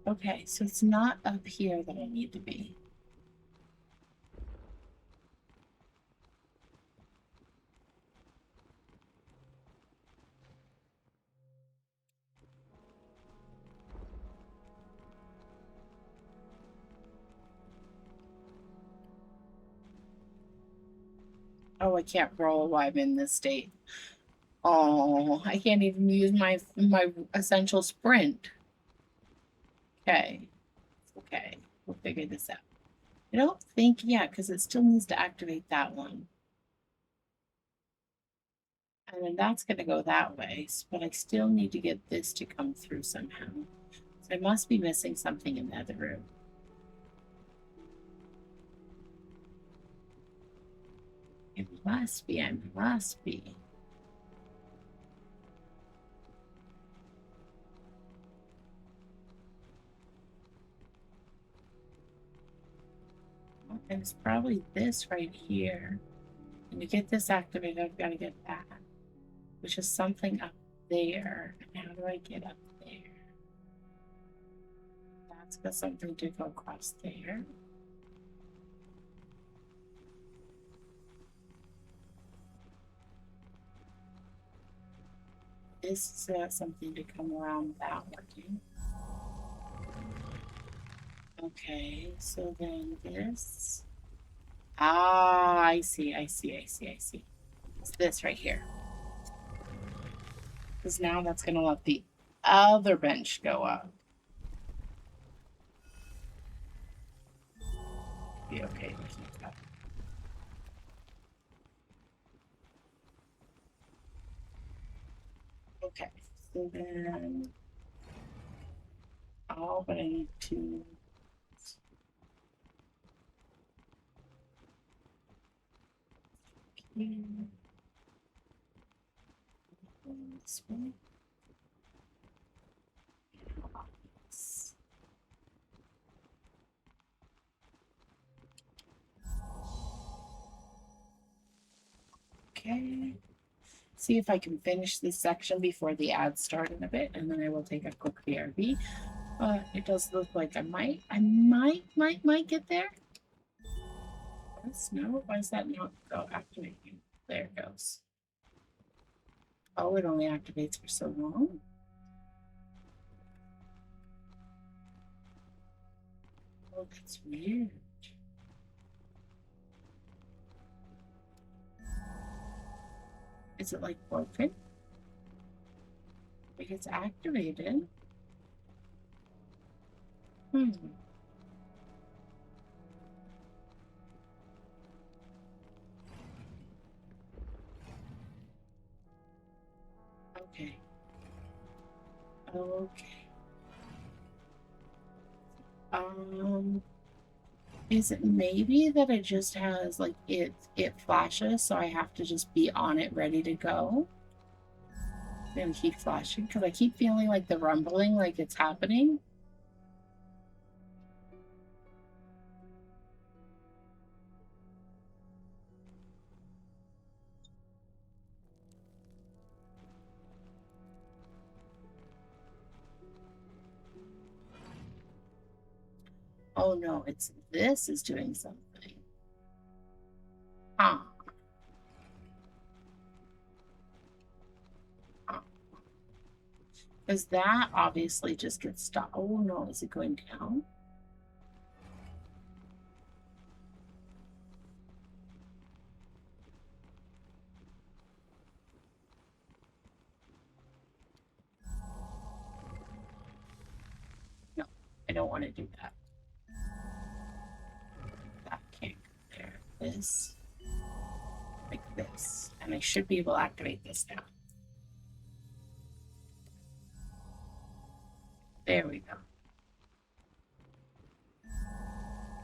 Okay, so it's not up here that I need to be. Oh, I can't roll while I'm in this state. Oh, I can't even use my essential sprint. Okay. Okay. We'll figure this out. I don't think, yeah, because it still needs to activate that one. And then that's going to go that way. But I still need to get this to come through somehow. So I must be missing something in the other room. It must be. I must be. And it's probably this right here. And to get this activated, I've got to get that, which is something up there. And how do I get up there? That's got something to go across there. This is something to come around that way. Okay, so then this. Ah, I see. It's this right here. Because now that's going to let the other bench go up. Be okay to keep that. Okay, so then. Oh, but I need to. This way. Okay. See if I can finish this section before the ads start in a bit, and then I will take a quick BRB. It does look like I might get there. No, why is that not go activating? There it goes. Oh, it only activates for so long. Oh, that's weird. Is it like broken? It gets activated. Hmm. Okay. Okay. Is it maybe that it just has like it flashes, so I have to just be on it ready to go? And keep flashing because I keep feeling like the rumbling, like it's happening. Oh no, it's this is doing something. Huh. Because that obviously just gets stopped. Oh no, is it going down? No, I don't want to do that. That can't go there. This, like this. And I should be able to activate this now. There we go.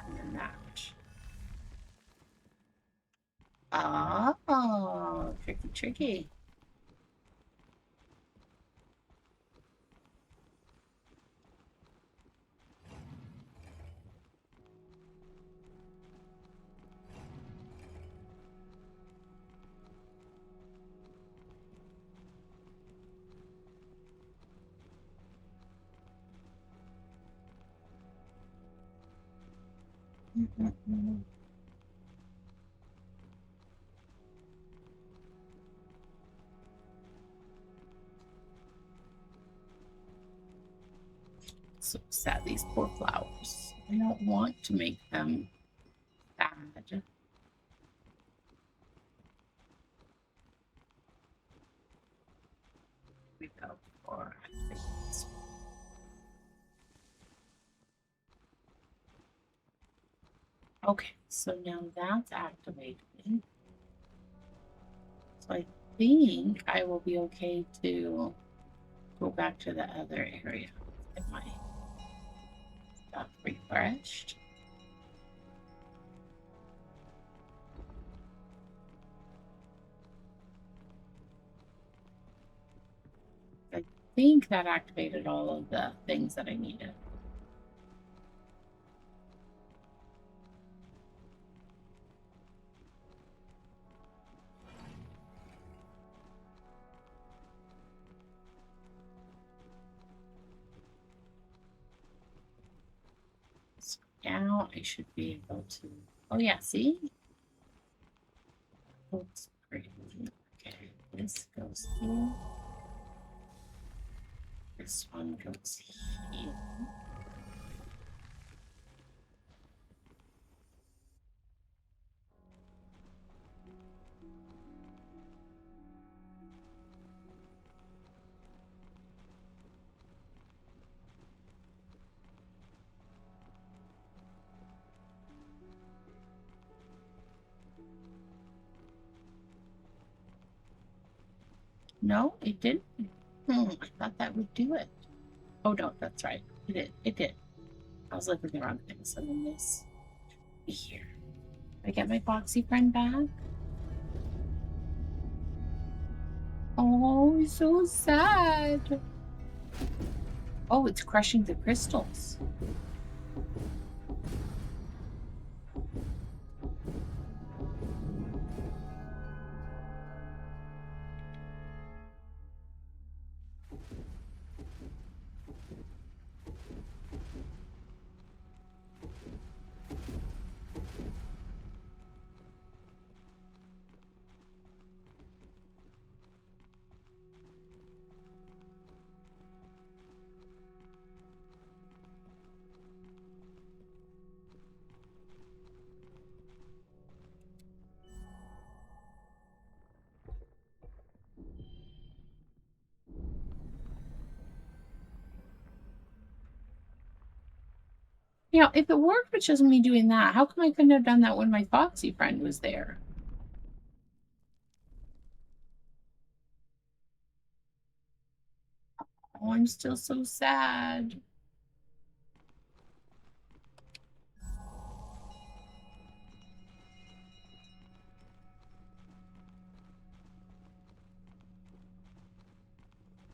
And then that. Oh, tricky, tricky. So sad, these poor flowers. I don't want to make them bad. we go for activations. Okay, so now that's activated. So I think I will be okay to go back to the other area. Get my stuff refreshed. I think that activated all of the things that I needed. So now I should be able to, oh yeah, see? Looks pretty. Okay, this goes here. This one goes here. No, it didn't. I thought that would do it. Oh no, that's right. It did. It did. I was looking at the wrong thing. So then this be here. I get my foxy friend back. Oh, so sad. Oh, it's crushing the crystals. You know, if it worked with just me doing that, how come I couldn't have done that when my foxy friend was there? Oh, I'm still so sad.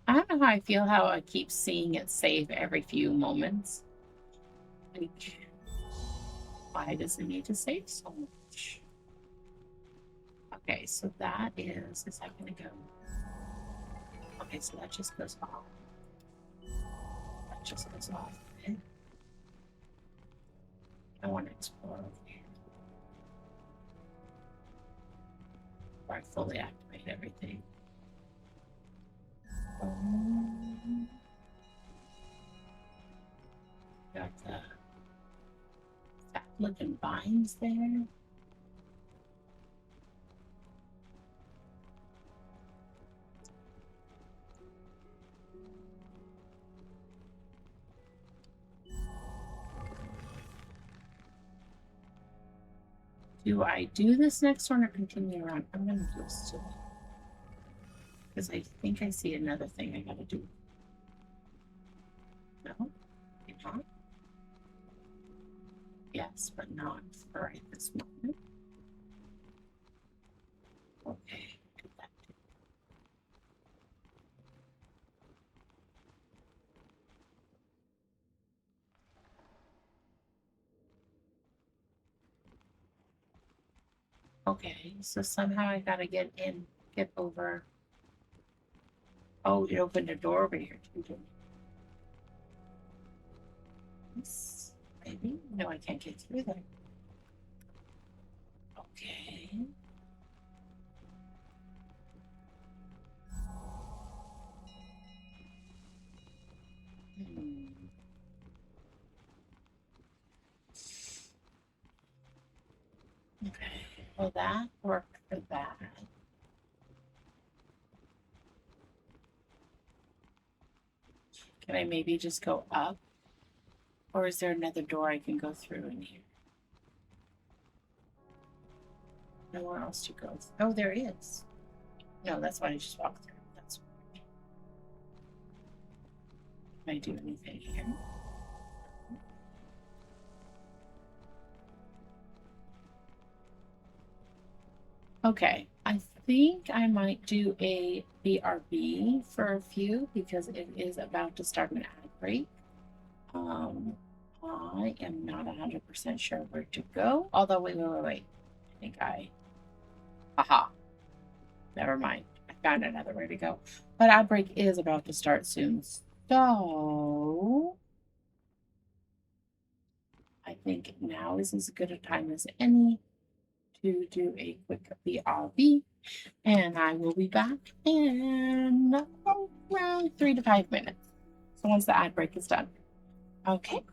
I don't know how I feel how I keep seeing it save every few moments. Like, why does it need to save so much? Okay, so that is that gonna go? Okay, so that just goes off. That just goes off. Okay. I want to explore over here. Where I fully activate everything. Got the fat looking vines there. Do I do this next one or continue around? I'm gonna do this too. Because I think I see another thing I gotta do. No? Not? Yes, but not for right this moment. Okay, do that too. Okay, so somehow I gotta get in, get over. Oh, it opened a door over here too, didn't it? Yes, maybe? No, I can't get through there. Okay. Hmm. Okay, well that worked for that. Can I maybe just go up? Or is there another door I can go through in here? Nowhere else to go. Oh, there is. No, that's why I just walked through. That's Can I do anything here? Okay, I think I might do a BRB for a few because it is about to start an ad break. I am not 100% sure where to go. Although, wait. I think aha, never mind. I found another way to go. But ad break is about to start soon. So, I think now is as good a time as any to do a quick BRB. And I will be back in around 3 to 5 minutes. So once the ad break is done. Okay.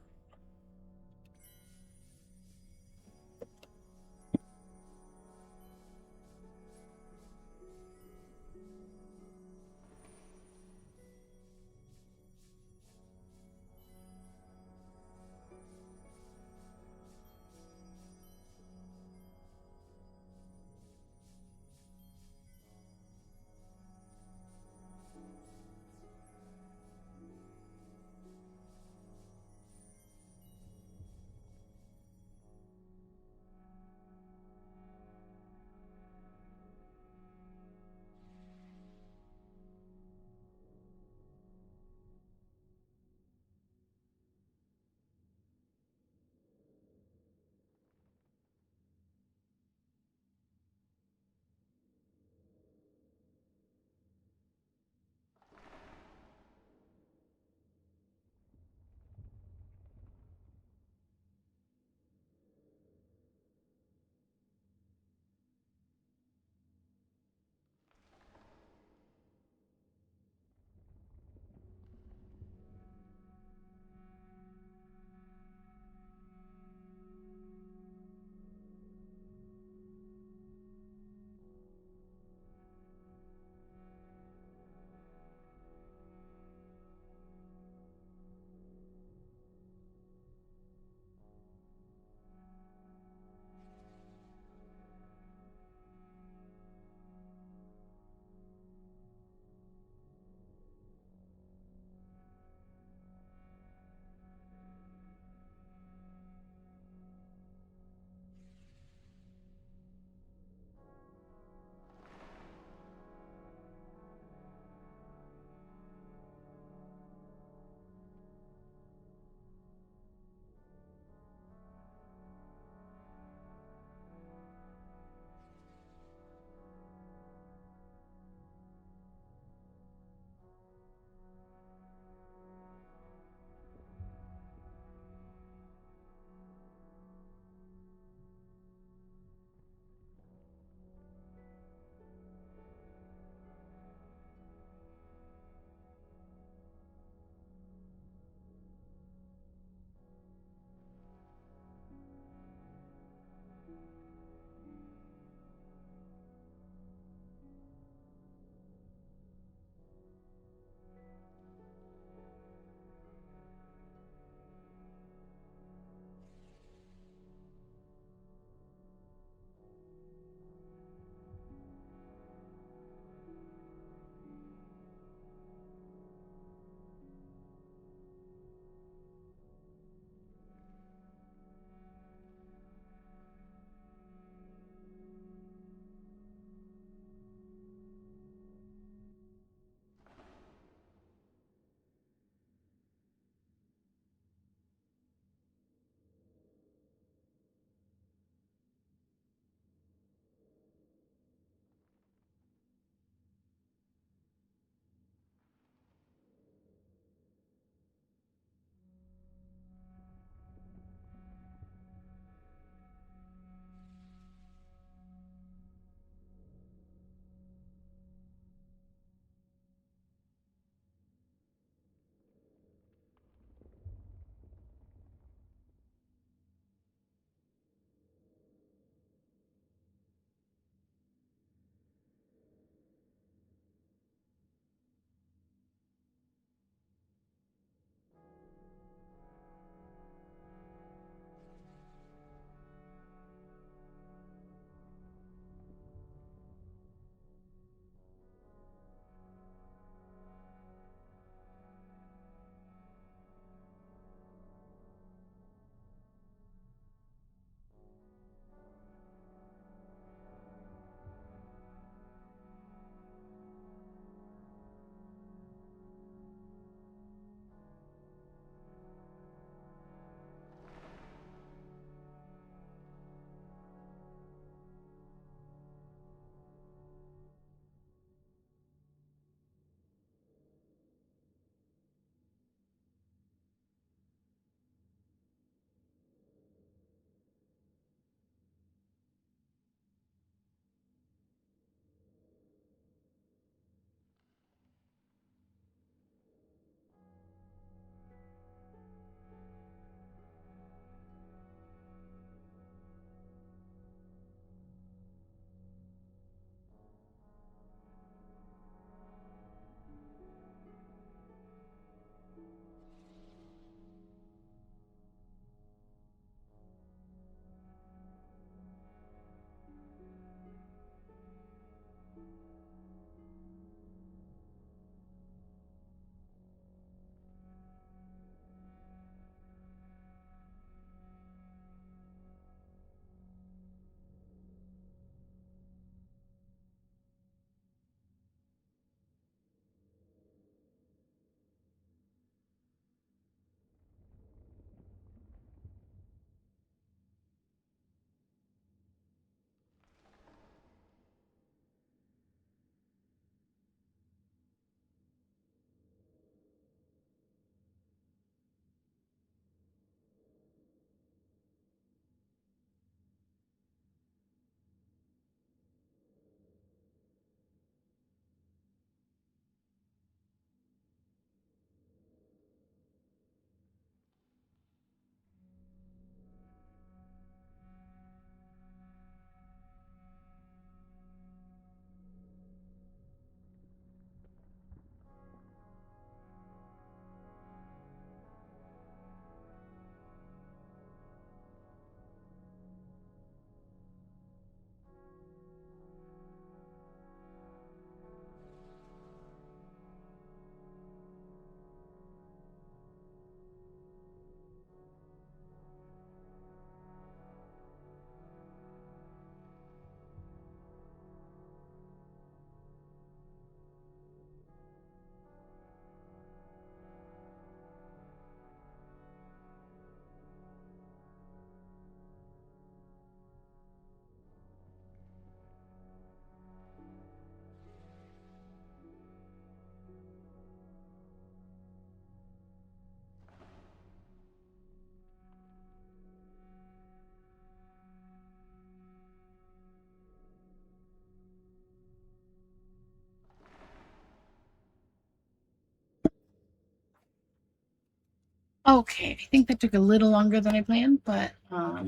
Okay, I think that took a little longer than I planned, but I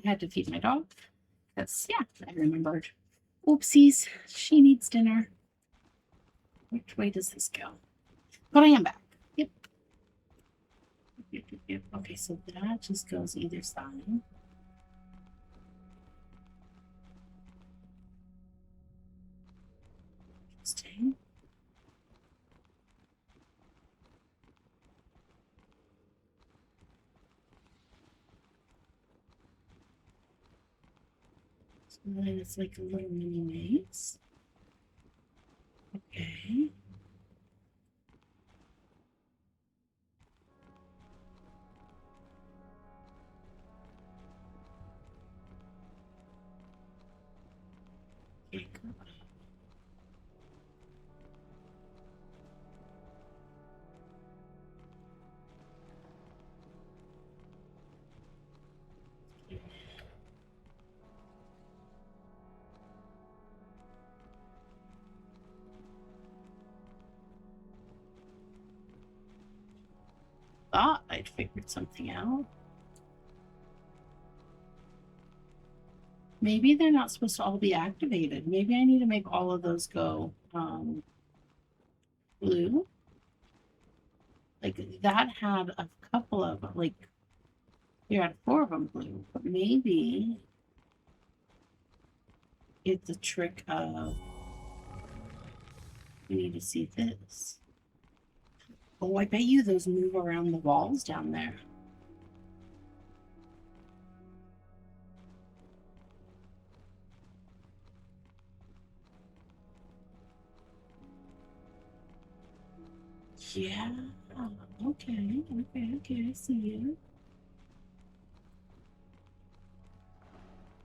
had to feed my dog. Because, yeah, I remembered. Oopsies, she needs dinner. Which way does this go? But I am back. Yep. Yep. Okay, so that just goes either side. Interesting. So then it's like a little mini maze. Okay. Okay, good. Thought I'd figured something out. Maybe they're not supposed to all be activated. Maybe I need to make all of those go blue. Like that had a couple of like you had 4 of them blue, but maybe it's a trick of you need to see this. Oh, I bet you those move around the walls down there. Yeah. Okay. I see you.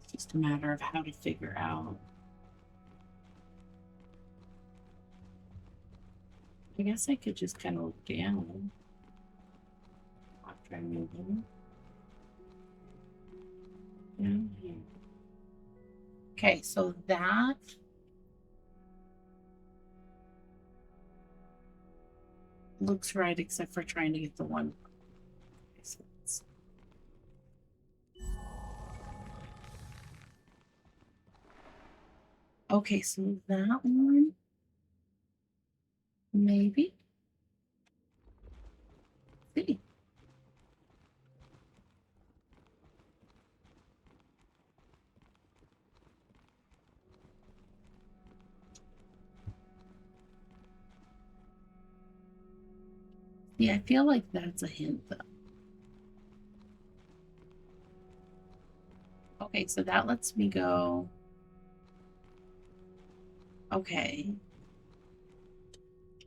It's just a matter of how to figure out. I guess I could just kind of look down after I move them down here. Okay, so that looks right, except for trying to get the one. Okay, so that one, maybe. See. Yeah, I feel like that's a hint though. Okay, so that lets me go. Okay.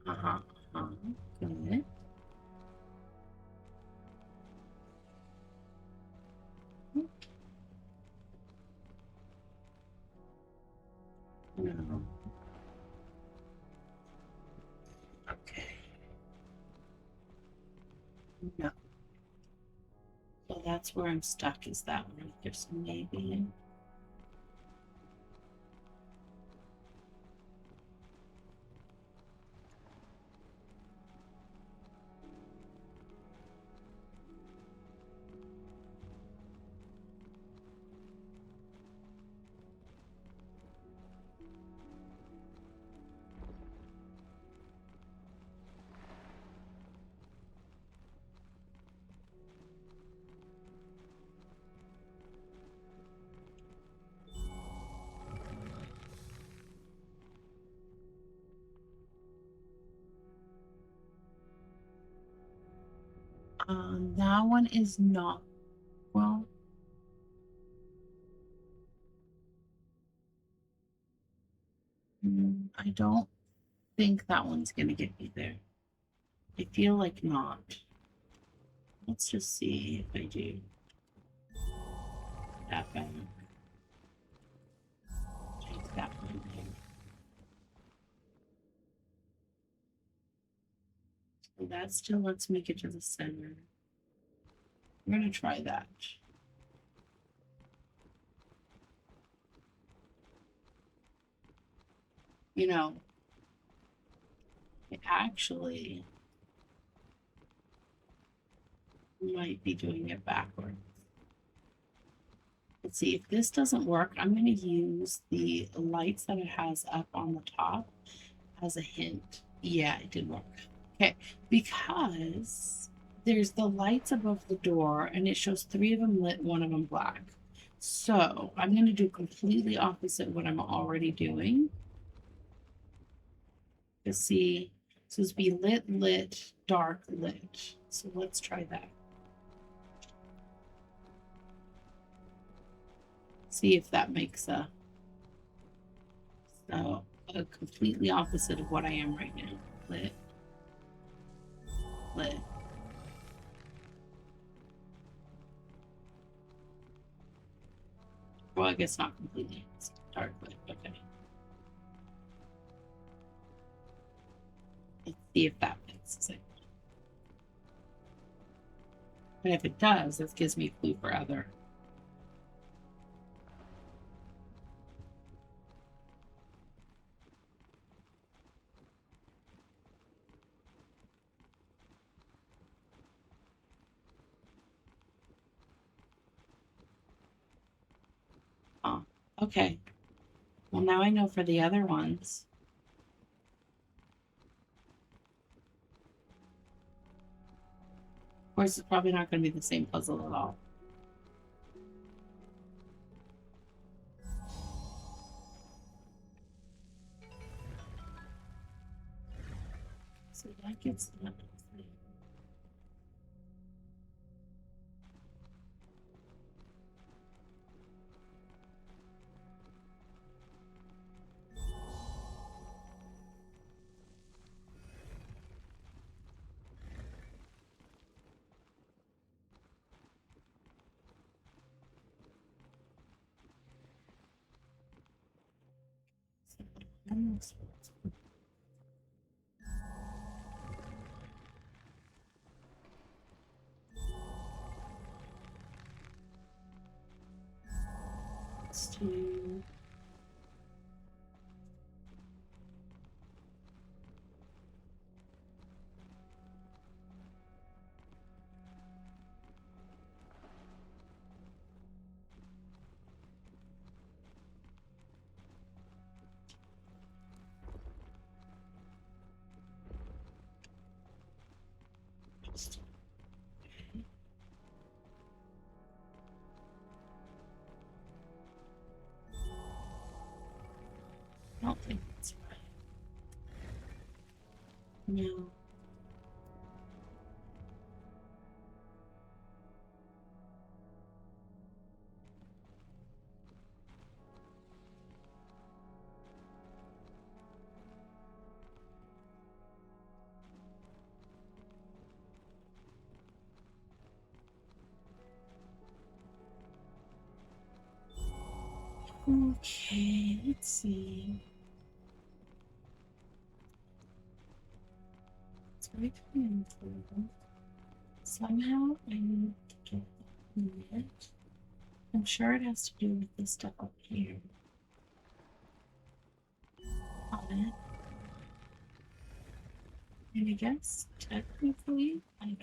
Uh-huh. Uh-huh. Good. No. Okay. No. So that's where I'm stuck, is that one. There's maybe. That one is not. Well, I don't think that one's gonna get me there. I feel like not. Let's just see if I do that back. Take that one there. So that still lets me get to the center. I'm gonna try that. You know, it actually Might be doing it backwards. Let's see if this doesn't work. I'm going to use the lights that it has up on the top as a hint. Yeah, it did work. Okay, because there's the lights above the door and it shows 3 of them lit, 1 of them black. So I'm going to do completely opposite what I'm already doing. To see, so it's be lit, lit, dark, lit. So let's try that. See if that makes a completely opposite of what I am right now. Lit, lit. Well, I guess not completely. It's dark lit. Okay. Let's see if that fixes it. And if it does, this gives me a clue for other. Oh, okay. Well, now I know for the other ones. Of course, it's probably not going to be the same puzzle at all. So that gets that. Let's do. I don't think that's right. No. Okay, let's see. It's right here. Somehow I need to get it. I'm sure it has to do with this stuff up here. On it. And I guess technically I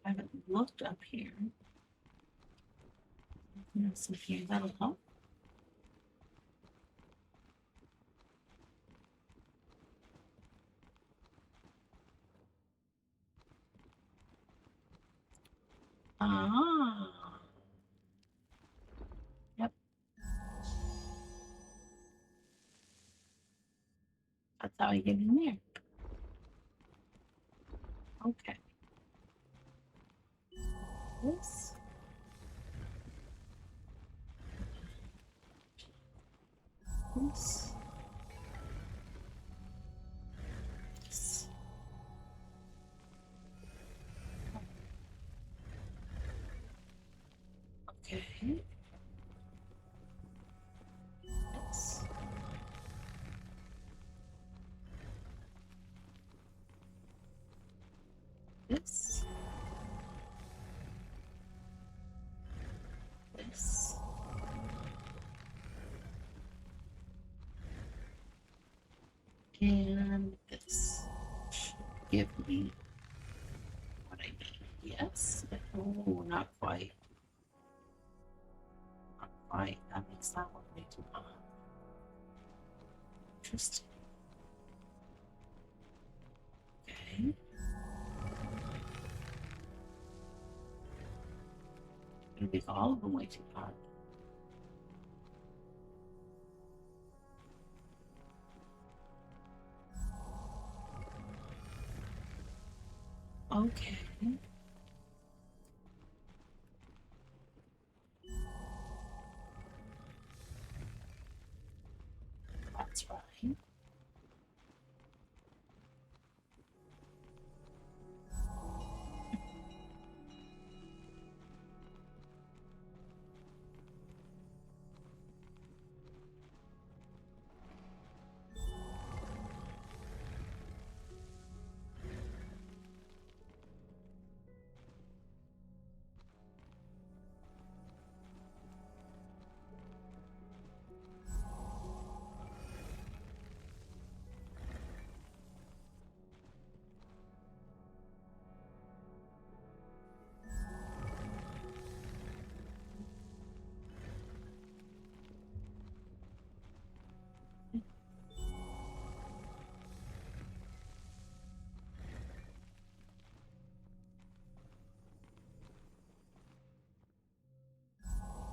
haven't looked up here. So here, that'll help. Ah. Yep. That's how I get in there. Okay. This. This. This. Okay. This. This. This. And this should give me what I need. Yeah. Yes. Oh, not quite. Not quite. That makes that one way too hot. Interesting. Okay. Gonna make all of them way too hot. Okay. That's right.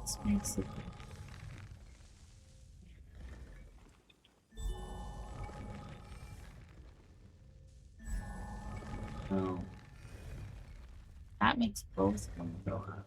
This makes it. Oh. That makes both of them go up.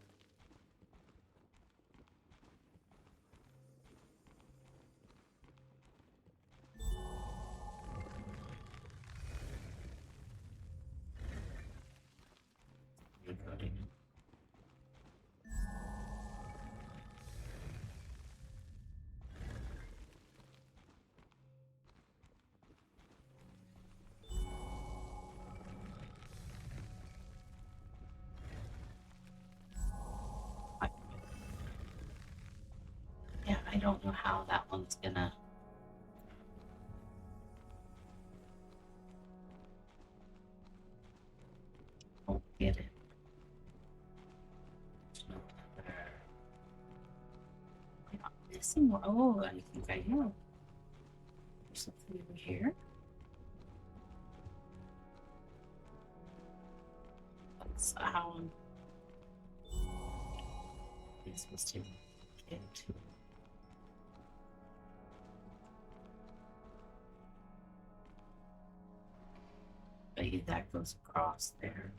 Yeah, I don't know how that one's gonna. Won't get it. There's no other. I'm not missing one. Oh, I think I know. There's something over here. That's how I'm supposed to get to. Maybe that goes across there.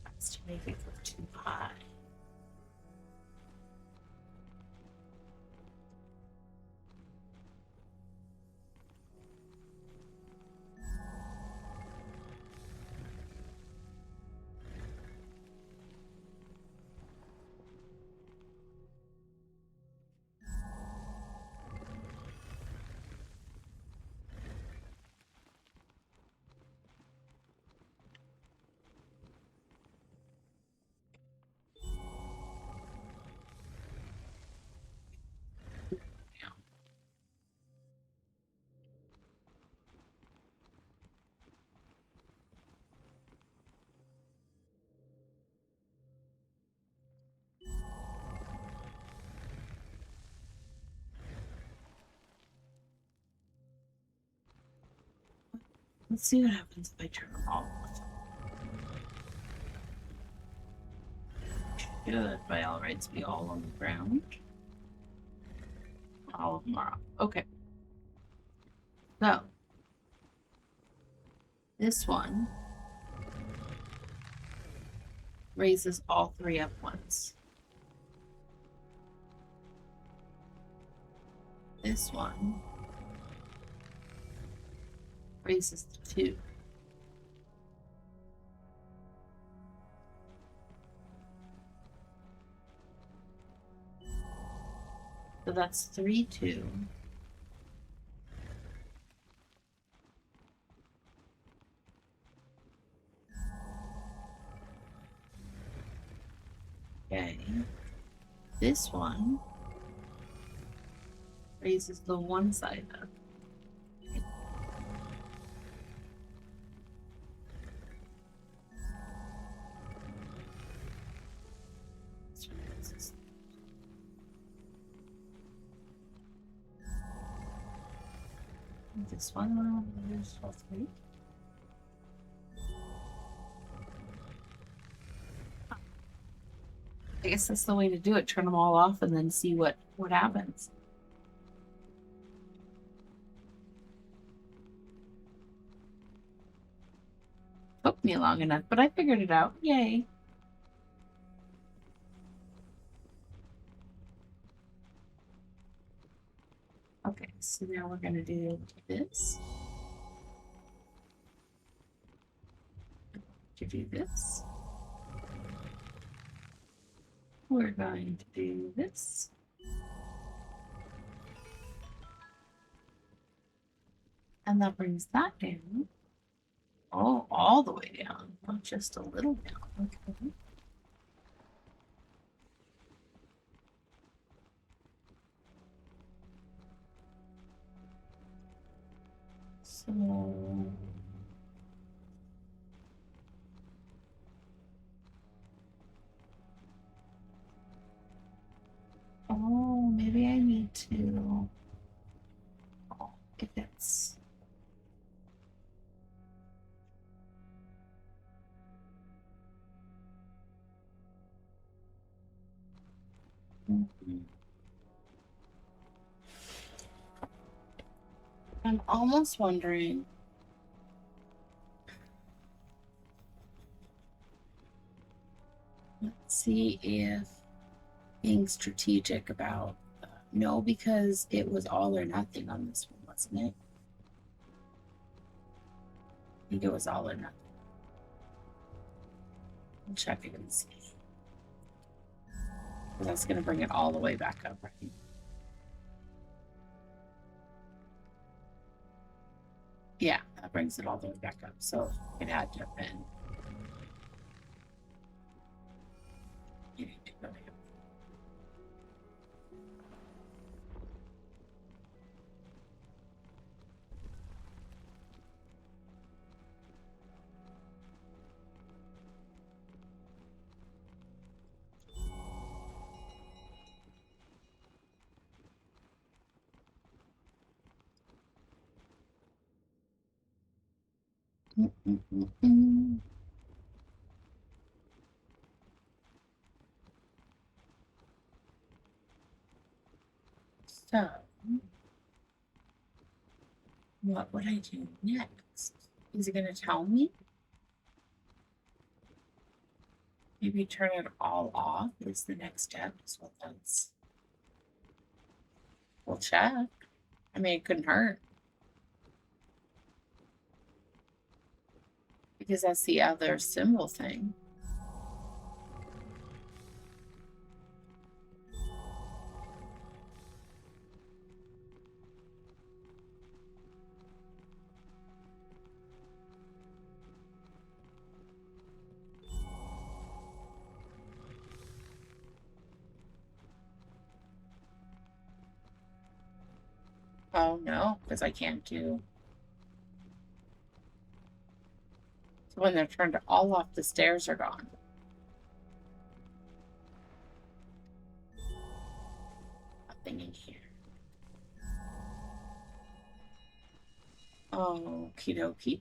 That's to make it go too high. Let's see what happens if I turn them all off. Should, by all rights, be all on the ground. All of them are off. Okay. So, this one raises all three up once. This one raises to 2. So that's 3, 2. Okay. This one raises the one side up. This one, there's all three. I guess that's the way to do it. Turn them all off and then see what happens. Took me long enough, but I figured it out. Yay. Okay, so now we're going to do this. To do this. We're going to do this. And that brings that down. Oh, all the way down, not just a little down. Okay. So oh, maybe I need to if it's I'm almost wondering. Let's see if being strategic about no, because it was all or nothing on this one, wasn't it? I think it was all or nothing. I'll check it and see. Because that's going to bring it all the way back up, right? Yeah, that brings it all the way back up. So it had to have been. You need to go down. So, what would I do next? Is it going to tell me? Maybe turn it all off is the next step. Is what that's. We'll check. I mean, it couldn't hurt. Because that's the other symbol thing. Oh no, because I can't do. So when they're turned all off, the stairs are gone. Nothing in here. Okie dokie.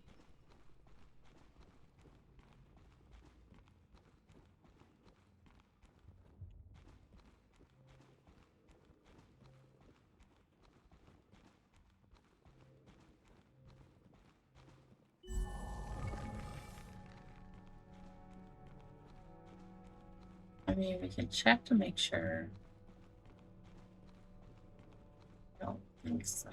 I mean, we can check to make sure. Don't think so.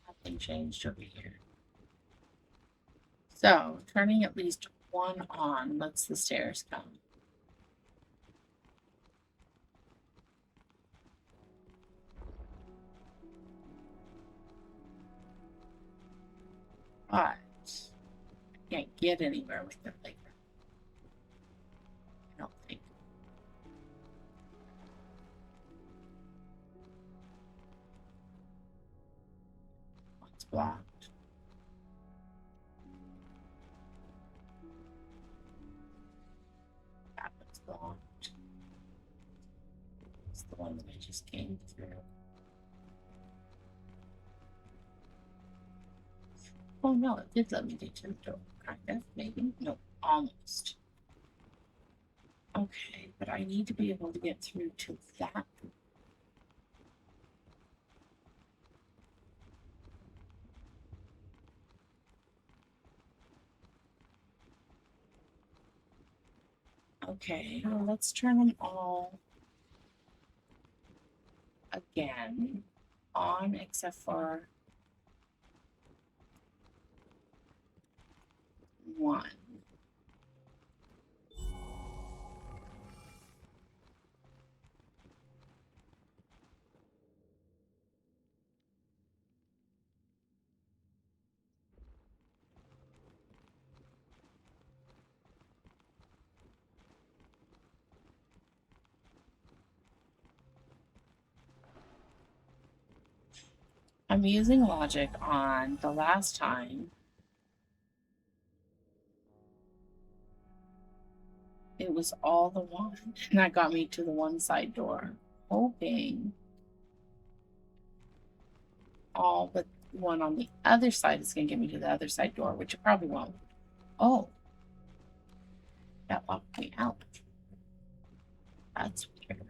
Nothing changed over here. So, turning at least one on lets the stairs come. but I can't get anywhere with it like that. I don't think. It's blocked. That one's blocked. It's the one that I just came through. Oh no, it did let me get to the door. Kind of, maybe. No, almost. Okay, but I need to be able to get through to that. Okay, well, let's turn them all again on, except for one. I'm using logic on the last time. It was all the one, and that got me to the one side door. Hoping all but one on the other side is going to get me to the other side door, which it probably won't. Oh, that locked me out. That's weird.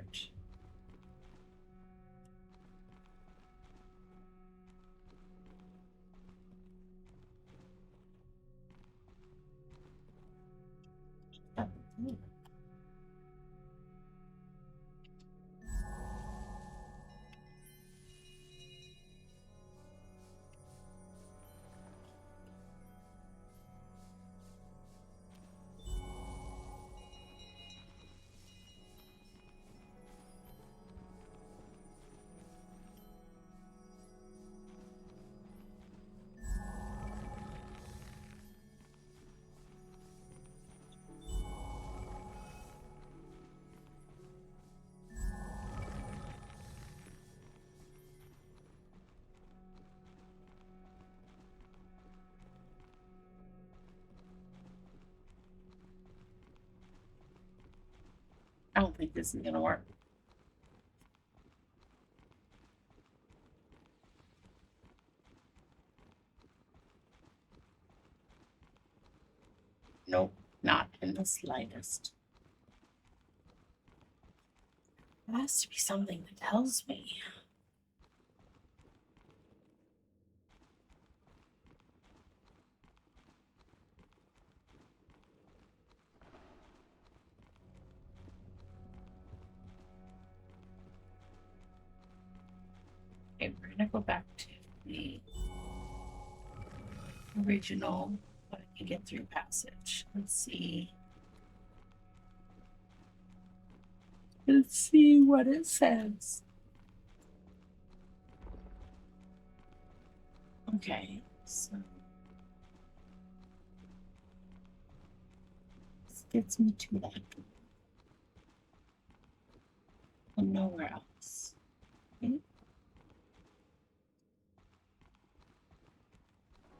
I don't think this is going to work. Nope, not in the slightest. There has to be something that tells me. Okay, we're gonna go back to the original what I can get through passage. Let's see. Let's see what it says. Okay, so this gets me to that door. And nowhere else. Okay.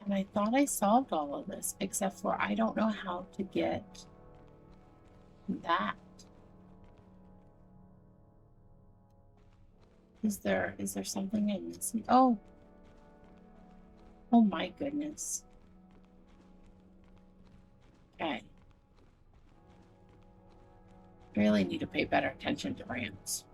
And I thought I solved all of this, except for I don't know how to get that. Is there something I'm missing? Oh. Oh my goodness. Okay. Really need to pay better attention to ramps.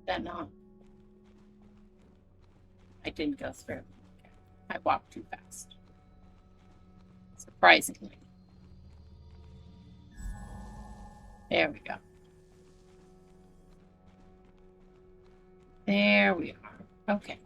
That not. I It didn't go through. I walked too fast. Surprisingly. There we go. There we are. Okay.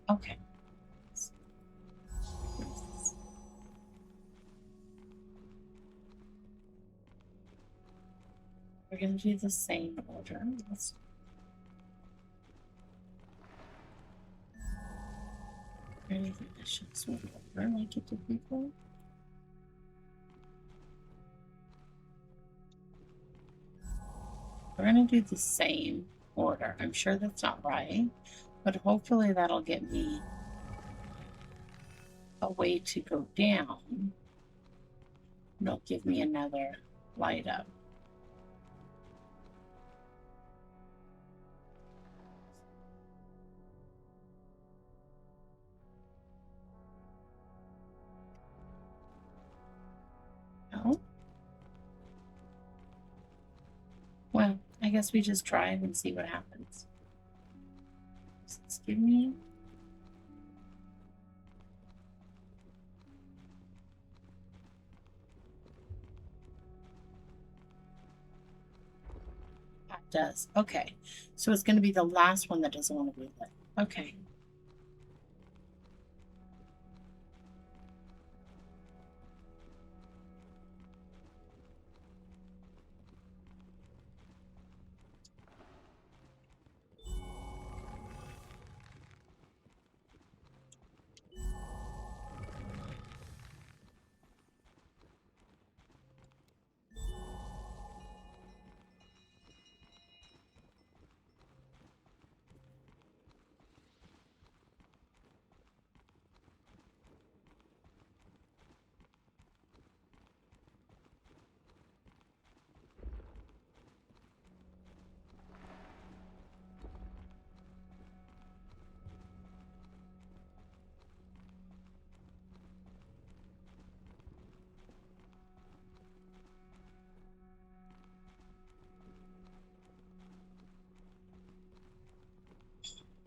Okay. We're going to do the same order. Anything that should swing over like it did before. We're going to do the same order. I'm sure that's not right, but hopefully that'll get me a way to go down. It'll give me another light up. No? Well, I guess we just try it and see what happens. Does this give me? That does. Okay. So it's going to be the last one that doesn't want to be lit. Okay.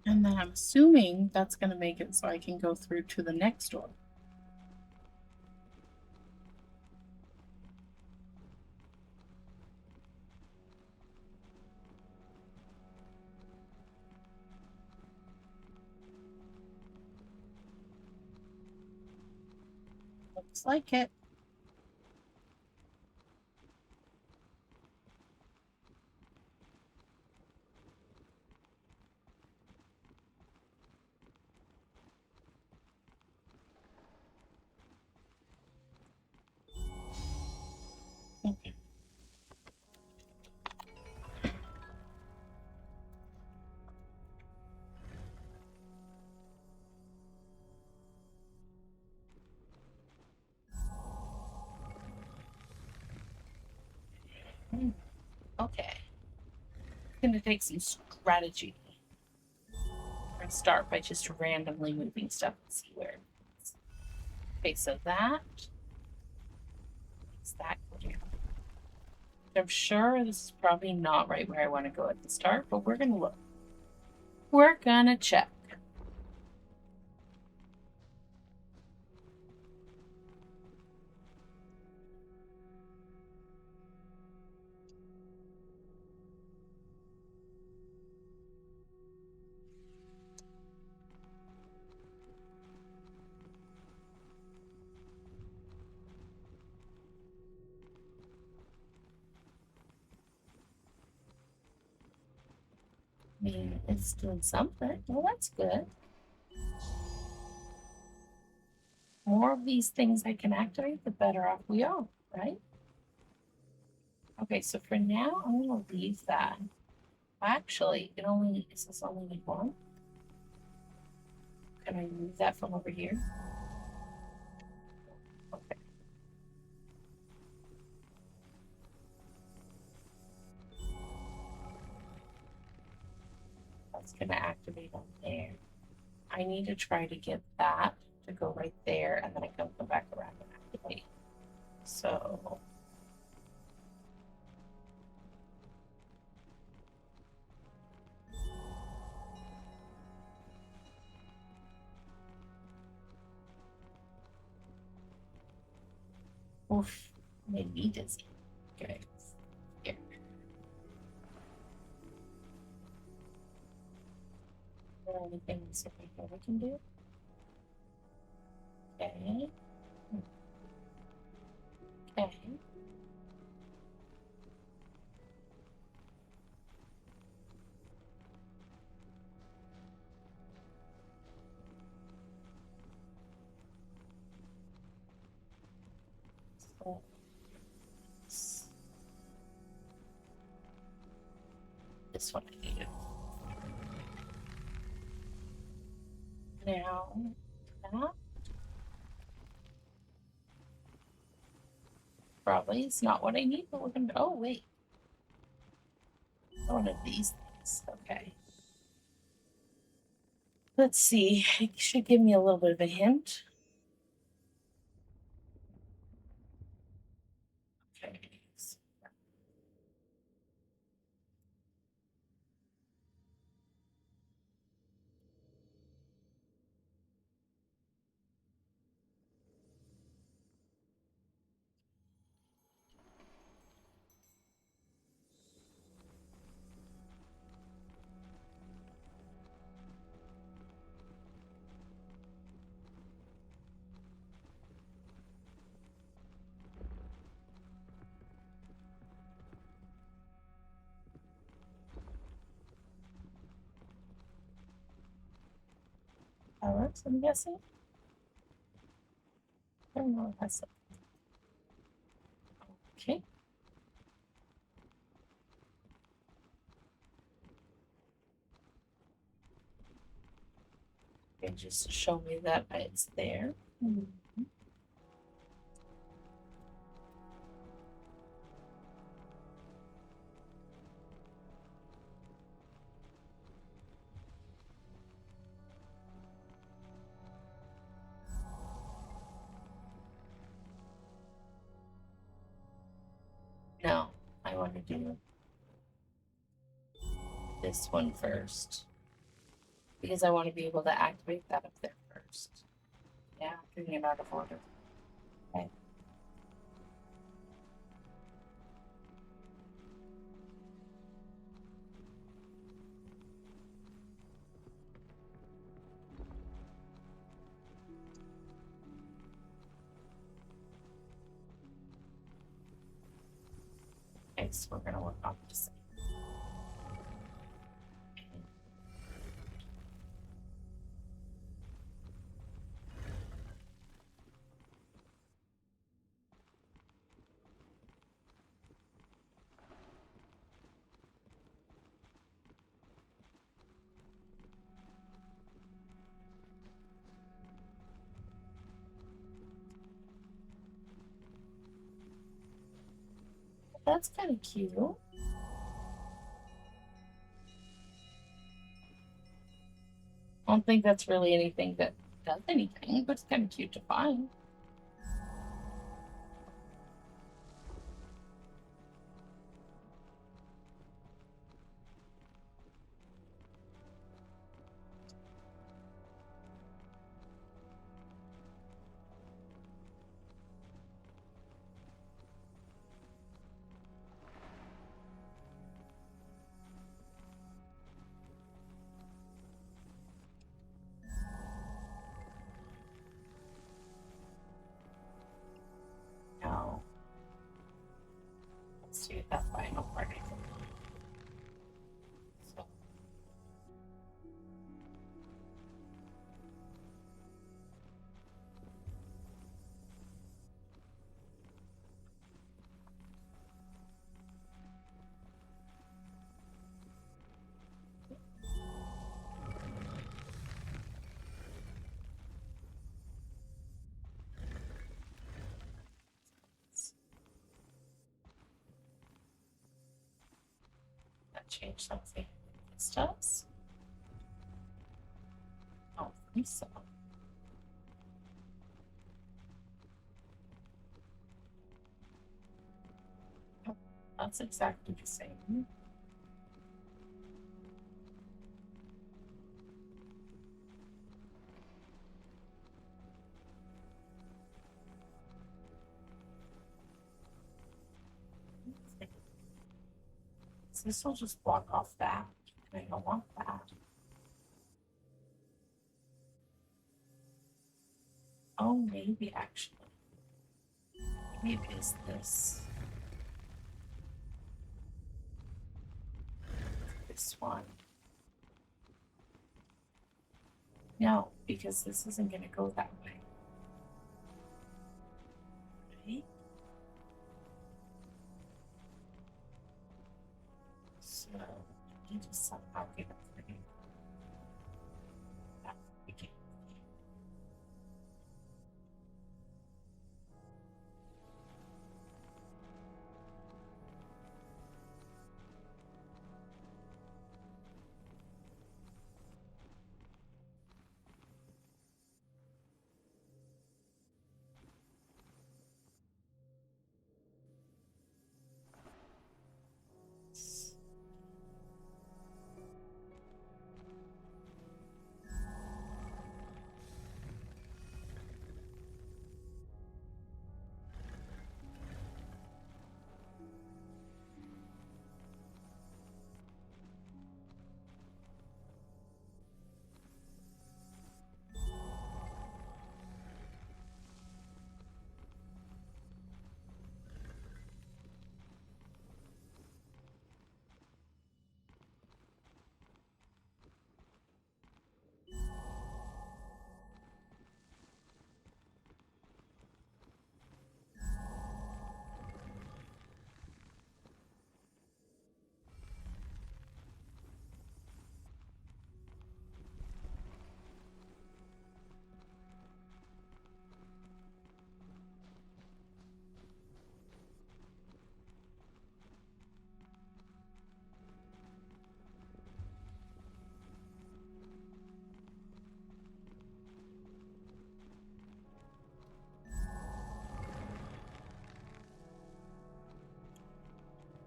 And then I'm assuming that's going to make it so I can go through to the next door. Looks like it. Okay. Okay. It's going to take some strategy. We're going to start by just randomly moving stuff and see where it is. Okay, so that makes that go down. I'm sure this is probably not right where I want to go at the start, but we're going to look. We're going to check. I mean, it's doing something. Well, that's good. More of these things I can activate, the better off we are, right? Okay, so for now, I'm going to leave that. Actually, is this only need one? Can I move that from over here? It's going to activate on there. I need to try to get that to go right there, and then I can come back around and activate. So oof, made me dizzy. Okay. Here. Is there anything specific that we can do? Okay. Okay. So this one I need. Now that probably is not what I need, but we're gonna. Oh wait, one of these things. Okay. Let's see. It should give me a little bit of a hint. Okay. Alex, I'm guessing. I don't know if that's okay. And just show me that it's there. Mm-hmm. No, I want to do this one first because I want to be able to activate that up there first. Yeah, doing it out of order. Okay. Okay, so we're gonna work on this. That's kind of cute. I don't think that's really anything that does anything, but it's kind of cute to find. Now, let's do that final part. So, that changed something. This does. So that's exactly the same. So this will just block off that. I don't want that. Oh, maybe actually. Maybe it is this. This one. No, because this isn't going to go that way. Right? So, you just somehow get it through. That's the beginning.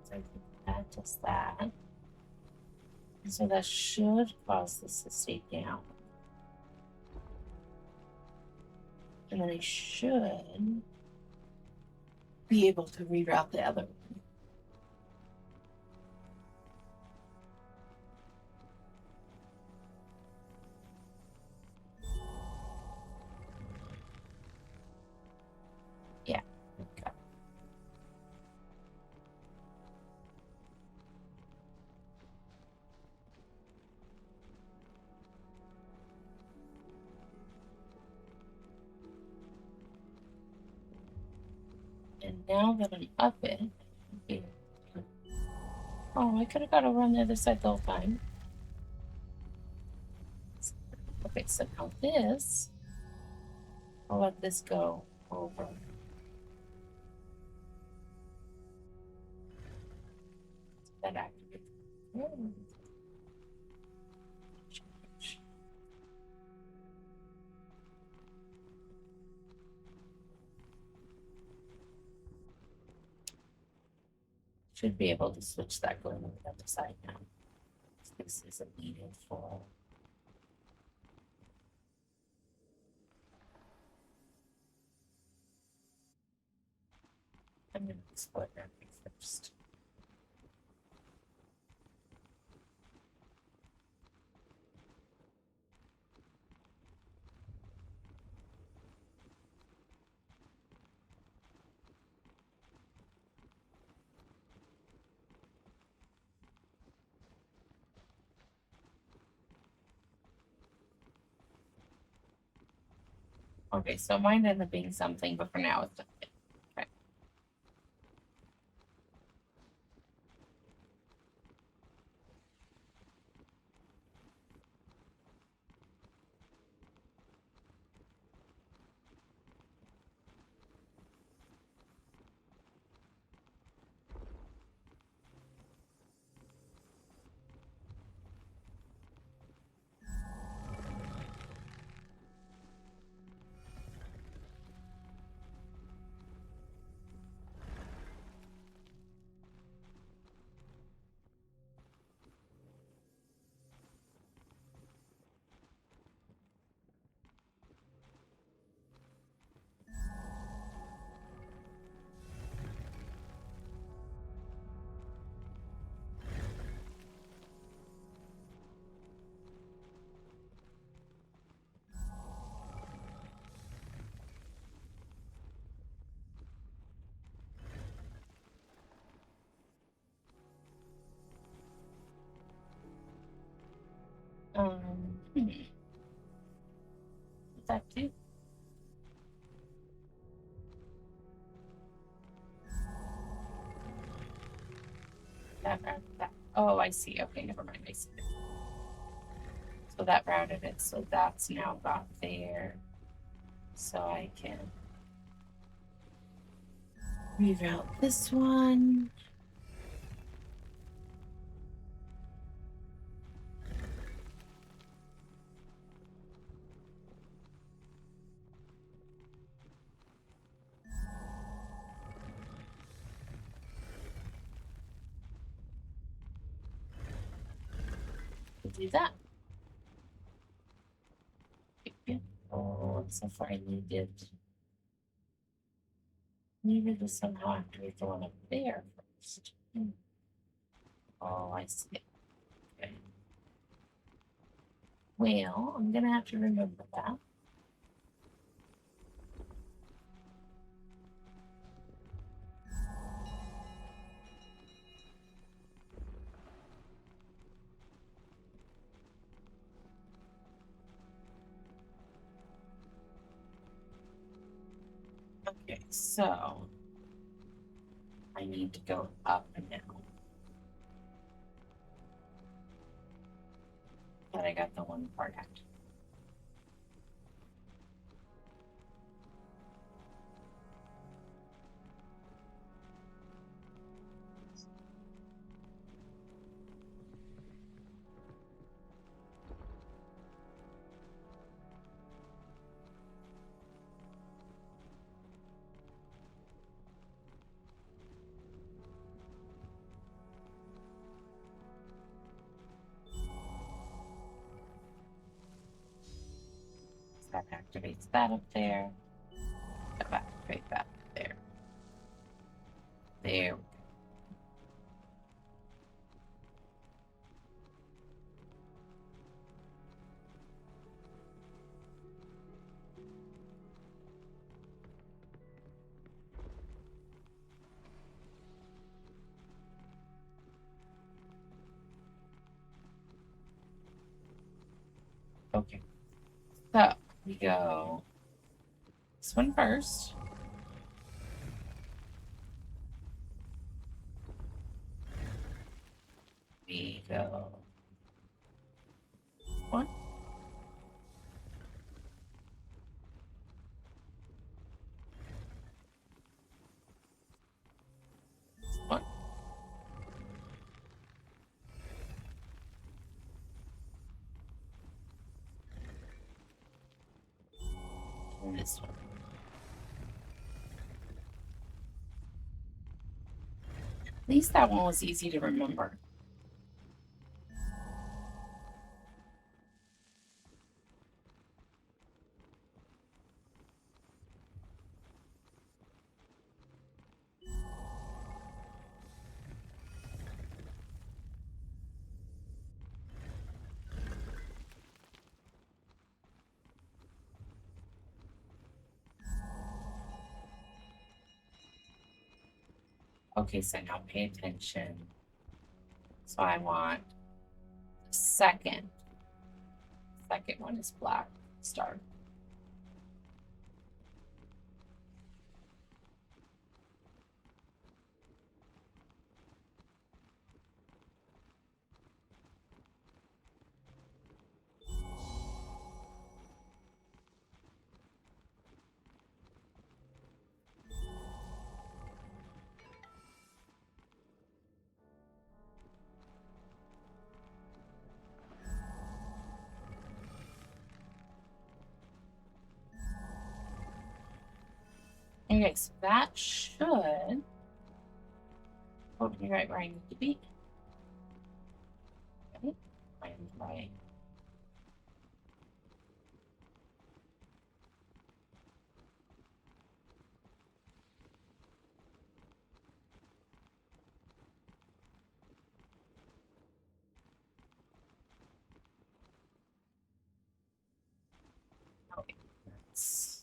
So I think that does that. So that should cause this to stay down. And then I should be able to reroute the other one. Yeah. Okay. And now that I'm up it, oh, I could have got over on the other side the whole time. Okay, so now this, I'll let this go over. That activates. Should be able to switch that going on the other side now. This isn't needed for. I'm going to export that first. Okay, so mine ended up being something, but for now it's okay. that too. That. Oh, I see. Okay, never mind. I see it. So that routed it. So that's now got there. So I can reroute this one. Do that. Oh, so far I needed to somehow activate the one up there first. Oh, I see it. Okay. Well, I'm gonna have to remember that. Okay, so I need to go up now. But I got the one part out. That activates that up there. Activate that there. There. Okay. So we go this one first. We go one. One. And this one. At least that one was easy to remember. Okay, so now pay attention. So I want the second. Second one is black. Start. Okay, so that should put me right where I need to be. Okay, right. Okay, that's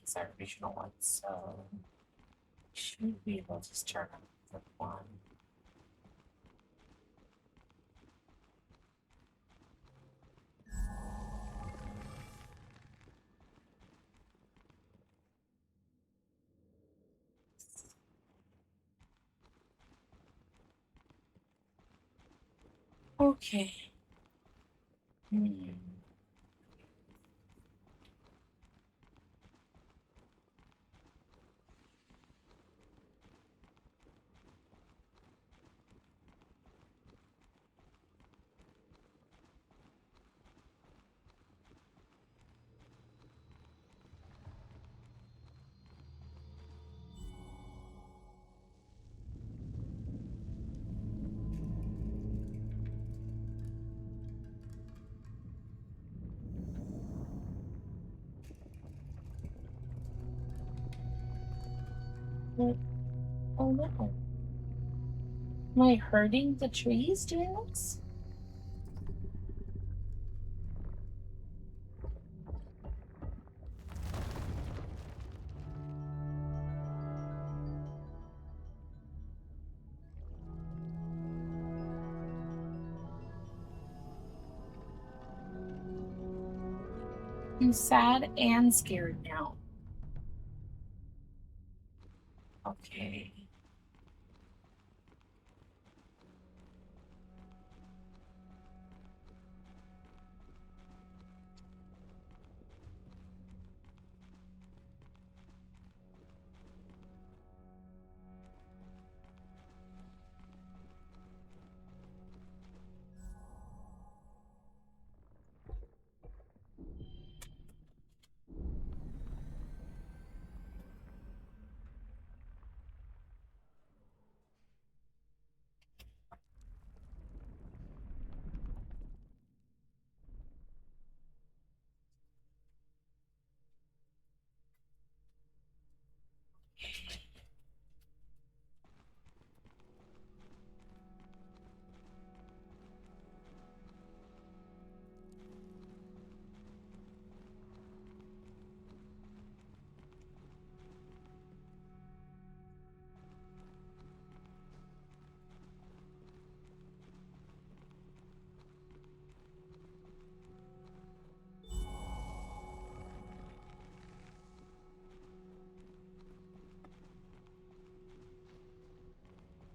These are regional ones, so should be able to just turn on the one. Okay. What? Oh no. Am I hurting the trees doing this? I'm sad and scared now. Okay.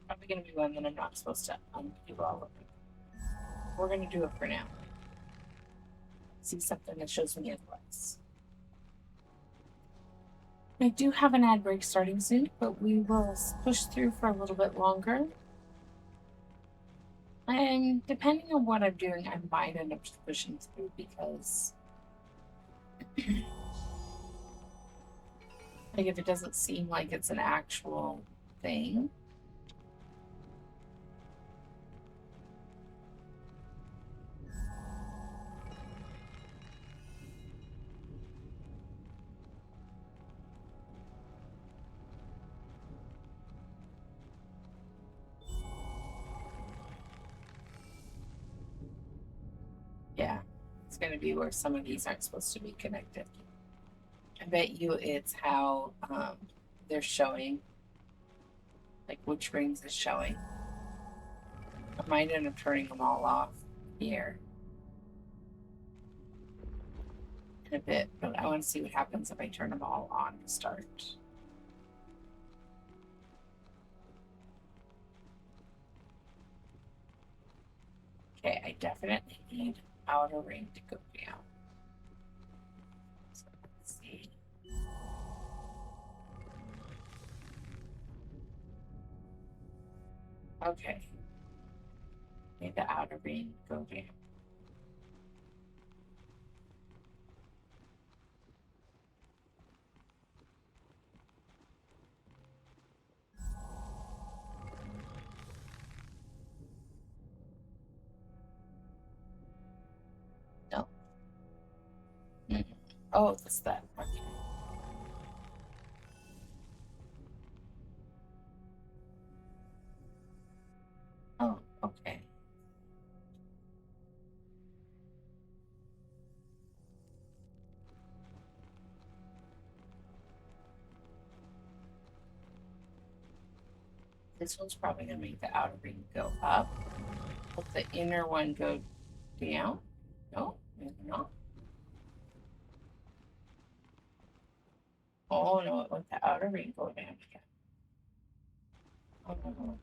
Probably gonna be one that I'm not supposed to undo all of it. We're gonna do it for now. See something that shows me otherwise. I do have an ad break starting soon, but we will push through for a little bit longer. And depending on what I'm doing, I might end up pushing through because like if it doesn't seem like it's an actual thing. Yeah, it's going to be where some of these aren't supposed to be connected. I bet you it's how they're showing, like which rings is showing. I might end up turning them all off here in a bit, but I want to see what happens if I turn them all on to start. Okay, I definitely need outer ring to go down. So let's see. Okay. Need the outer ring go down. No. Oh, it's that. Okay. Oh, okay. This one's probably going to make the outer ring go up. Let the inner one go down. No, maybe not. Oh no, it let the outer ring go down again. Oh no.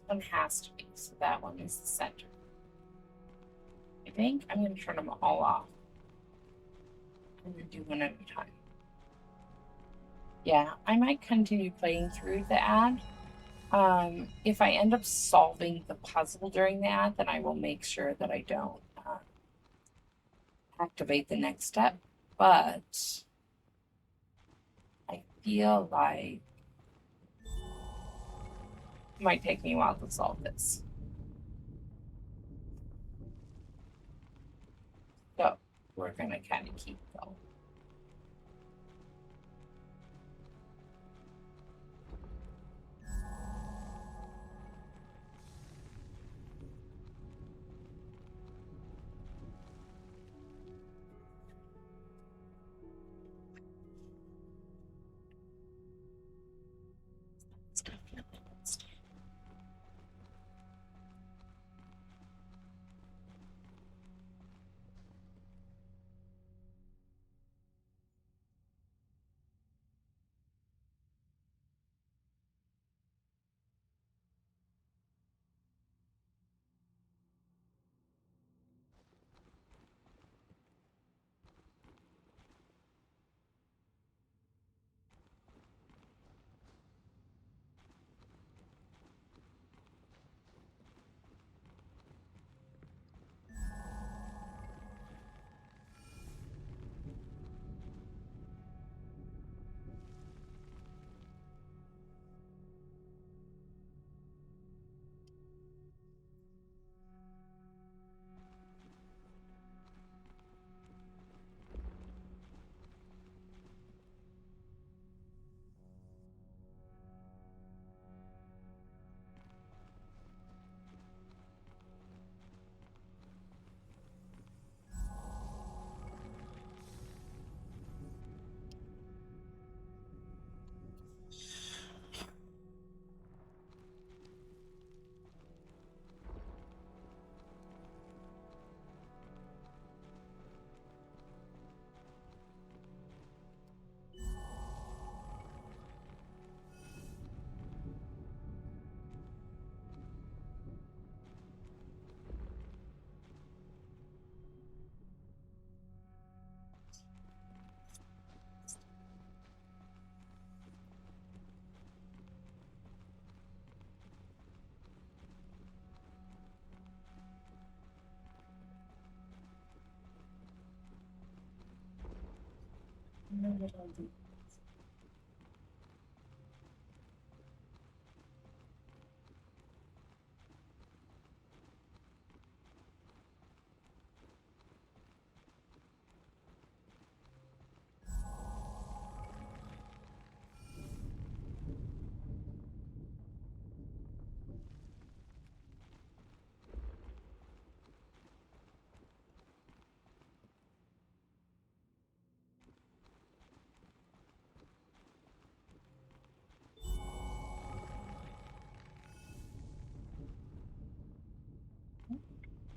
One has to be, so that one is the center. I think I'm going to turn them all off. I'm going to do one at a time. Yeah, I might continue playing through the ad. If I end up solving the puzzle during the ad, then I will make sure that I don't activate the next step. But I feel like it might take me a while to solve this. So we're going to kind of keep going.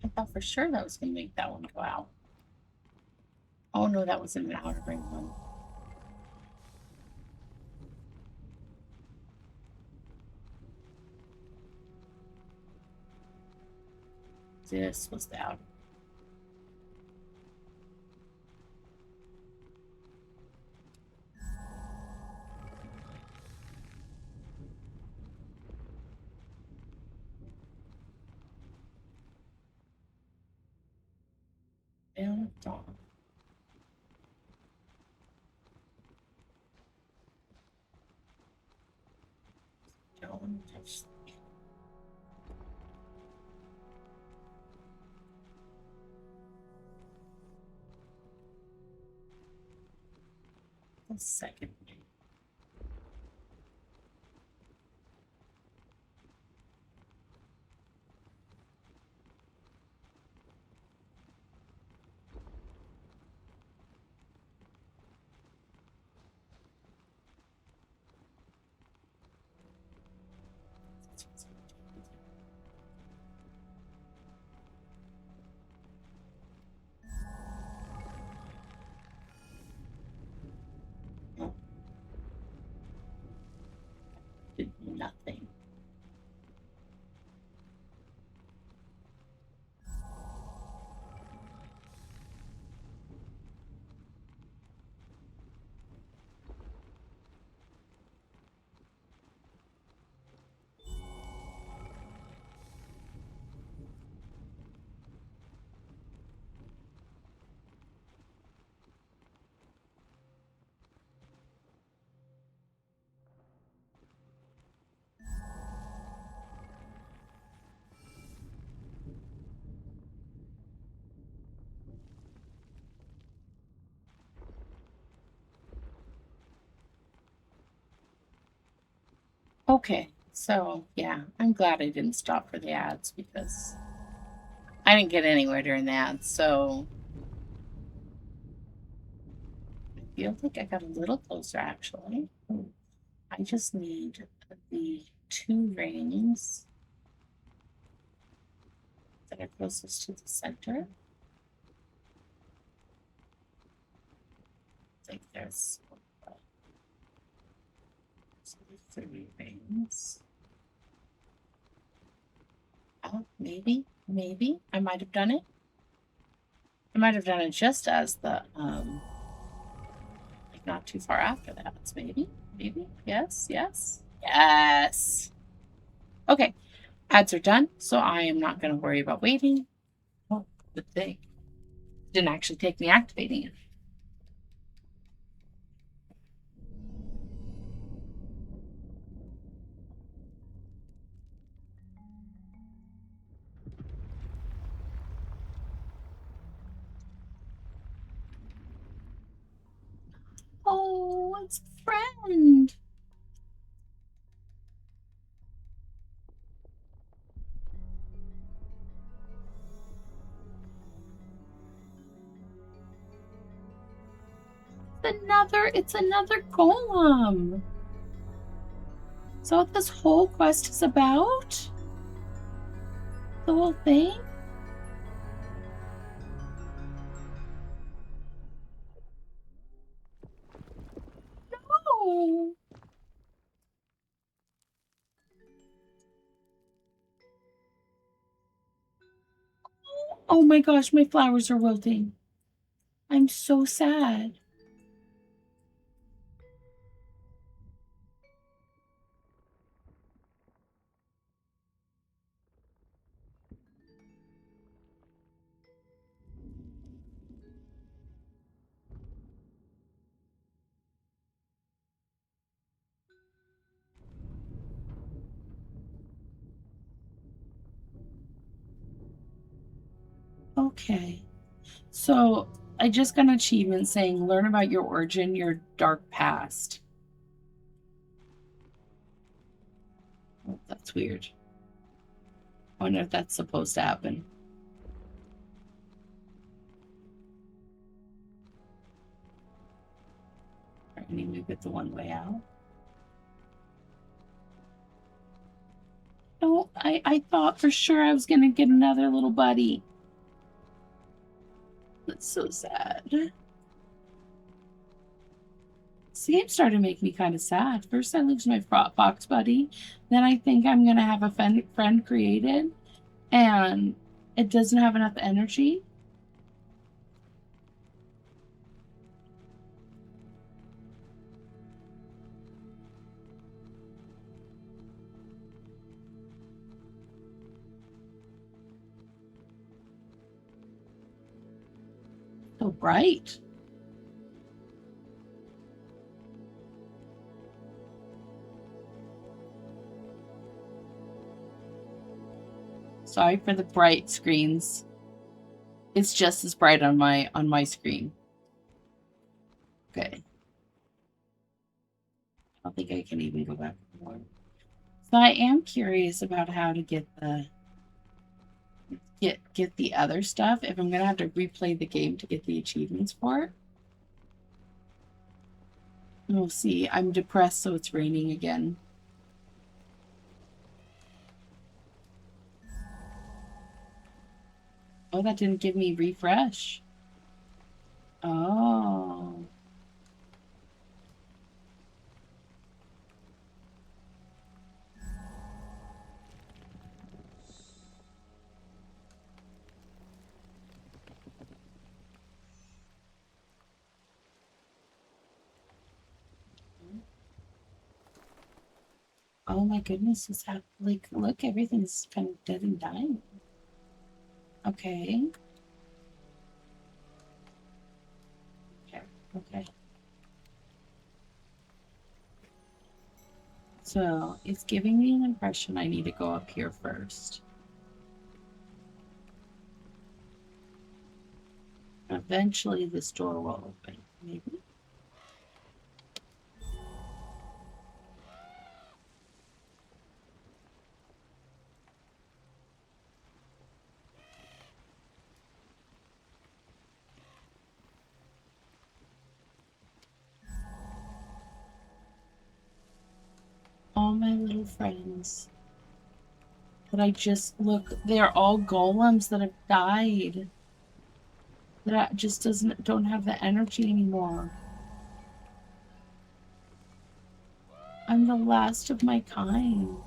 I thought for sure that was going to make that one go out. Oh no, that was an outer ring one. This was the outer. And dawn. Don't touch the second. Okay, so yeah, I'm glad I didn't stop for the ads because I didn't get anywhere during the ads. So I feel like I got a little closer actually. I just need the 2 rings that are closest to the center. I think there's 3 rings. Oh, maybe I might have done it. I might have done it just as the like not too far after that. Maybe. Yes. Okay, ads are done, so I am not going to worry about waiting. Oh, good thing. Didn't actually take me activating it. Oh, it's a friend. It's another golem. So what this whole quest is about? The whole thing? No. Oh my gosh, my flowers are wilting. I'm so sad. Okay. So I just got an achievement saying learn about your origin, your dark past. Oh, that's weird. I wonder if that's supposed to happen. All right, I need to get the one way out. No, I thought for sure I was going to get another little buddy. That's so sad. This game started to make me kind of sad. First I lose my fox buddy. Then I think I'm going to have a friend created. And it doesn't have enough energy. So bright. Sorry for the bright screens. It's just as bright on my screen. Okay. I don't think I can even go back more. So I am curious about how to get the other stuff. If I'm gonna have to replay the game to get the achievements for it. We'll see. I'm depressed, so it's raining again. Oh, that didn't give me refresh. Oh. Oh my goodness, is that like look, everything's kind of dead and dying. Okay. Okay. So it's giving me an impression I need to go up here first. Eventually this door will open, maybe. friends. But I just look, they're all golems that have died. That just don't have the energy anymore. I'm the last of my kind.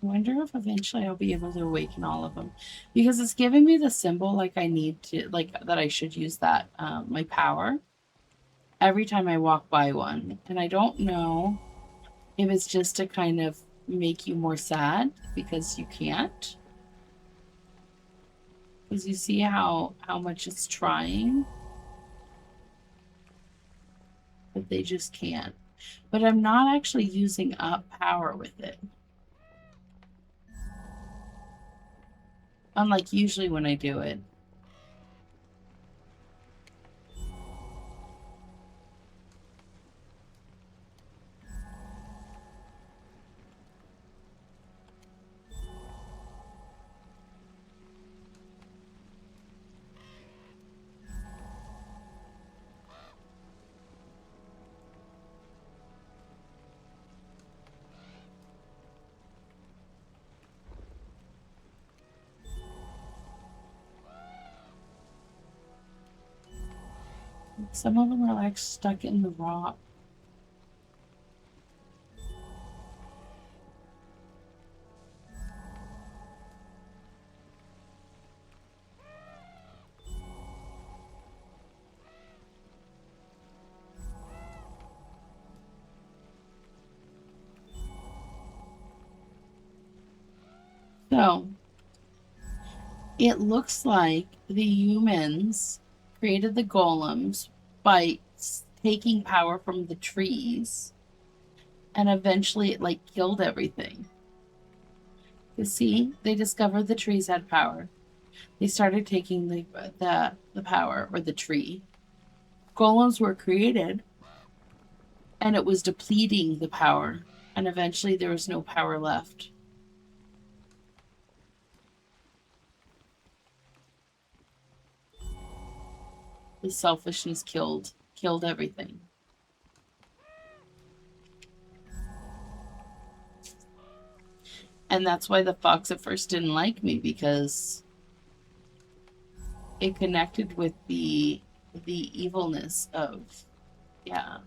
I wonder if eventually I'll be able to awaken all of them, because it's giving me the symbol like I need to, like that I should use that my power every time I walk by one, and I don't know if it's just to kind of make you more sad because you can't, because you see how much it's trying, but they just can't. But I'm not actually using up power with it. Unlike usually when I do it. Some of them are like stuck in the rock. So it looks like the humans created the golems by taking power from the trees, and eventually it like killed everything. You see, they discovered the trees had power. They started taking the power, or the tree. Golems were created, and it was depleting the power, and eventually there was no power left. The selfishness killed everything. And that's why the fox at first didn't like me, because it connected with the evilness of, yeah.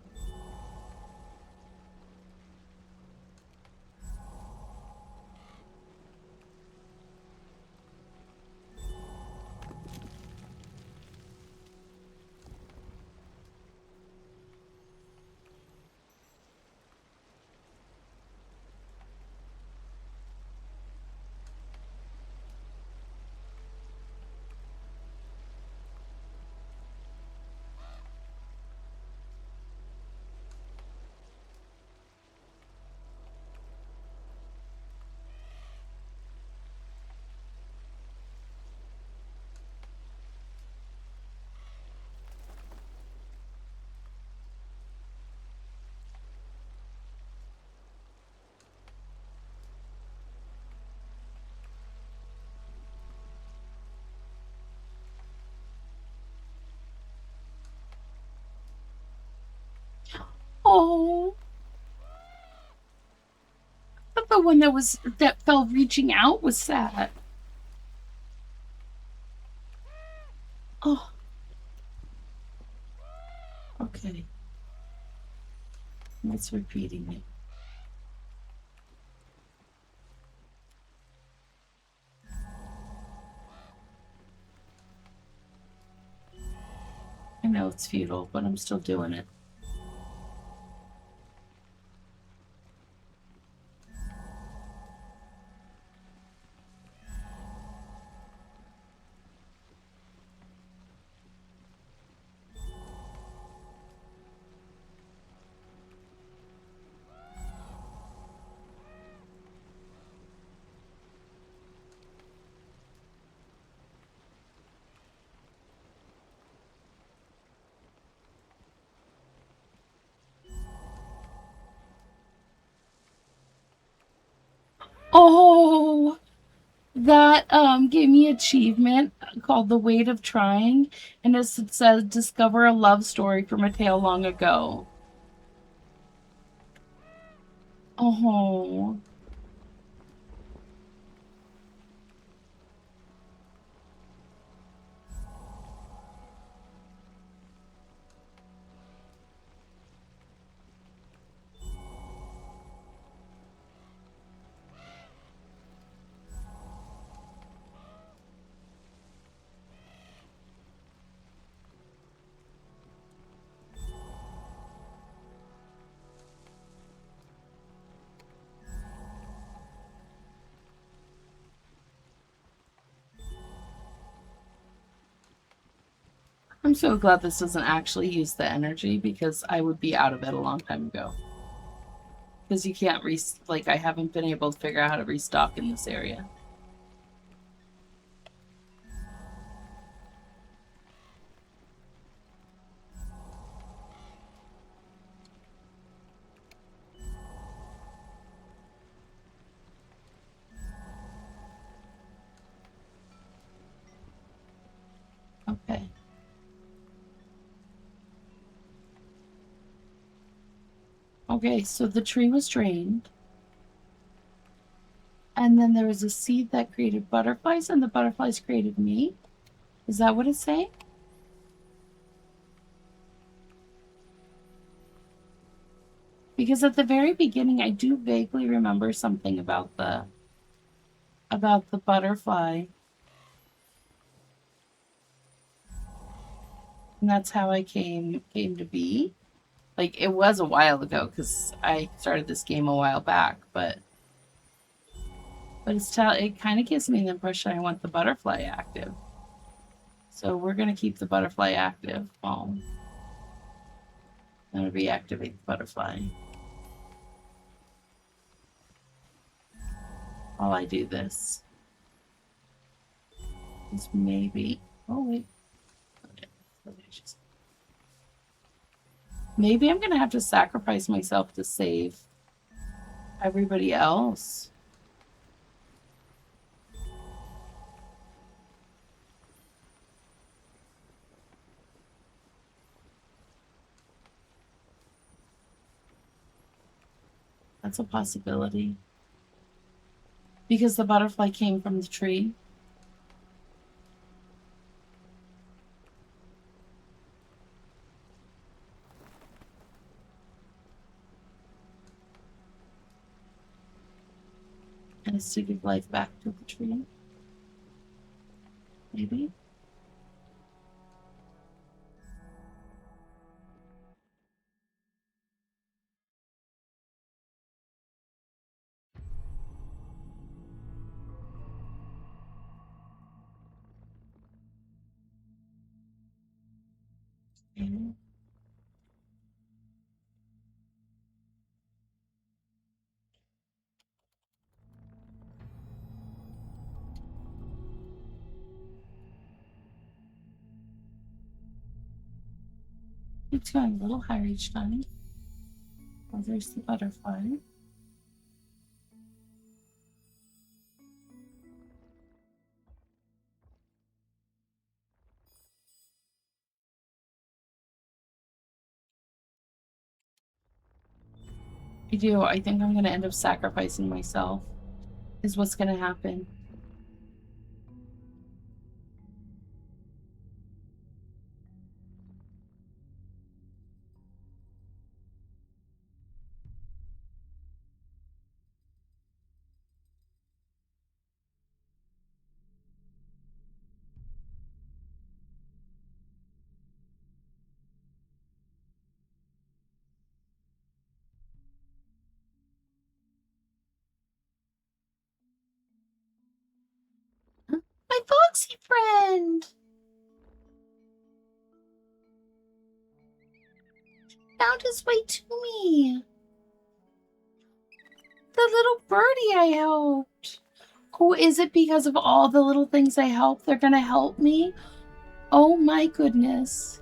Oh, but the one that fell reaching out was sad. Oh, okay. It's repeating it. I know it's futile, but I'm still doing it. Oh, that gave me achievement called The Weight of Trying, and it says discover a love story from a tale long ago. Oh, I'm so glad this doesn't actually use the energy, because I would be out of it a long time ago. Because you can't like, I haven't been able to figure out how to restock in this area. Okay. Okay, so the tree was drained. And then there was a seed that created butterflies, and the butterflies created me. Is that what it's saying? Because at the very beginning, I do vaguely remember something about the butterfly, and that's how I came to be. Like, it was a while ago, because I started this game a while back, but it kind of gives me the impression I want the butterfly active. So we're gonna keep the butterfly active. I'm gonna reactivate the butterfly while I do this. This maybe. Oh wait. Maybe I'm gonna have to sacrifice myself to save everybody else. That's a possibility. Because the butterfly came from the tree. And it's to give life back to the tree. Maybe. Maybe. Keeps going a little higher each time. Oh, there's the butterfly. I do. I think I'm going to end up sacrificing myself, is what's going to happen. My foxy friend! Found his way to me. The little birdie I helped. Oh, is it because of all the little things I help, they're going to help me? Oh my goodness.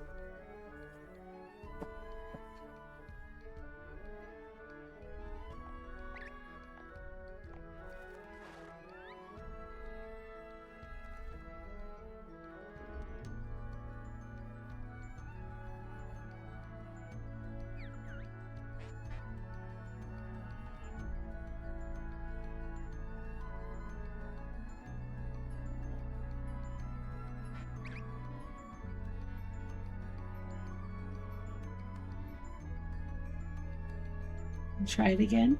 Try it again.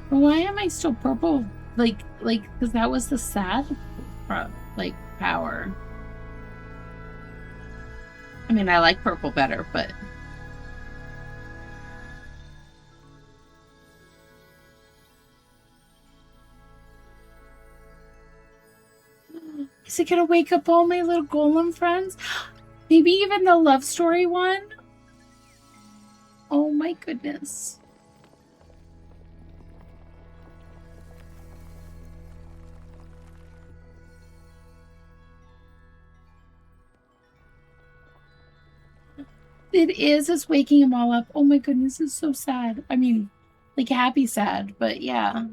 Why am I still purple? Like, because that was the sad, like, power. I mean, I like purple better, but... Is it gonna wake up all my little golem friends? Maybe even the love story one? Oh my goodness. It is. It's waking them all up. Oh my goodness, it's so sad. I mean, like happy sad, but yeah.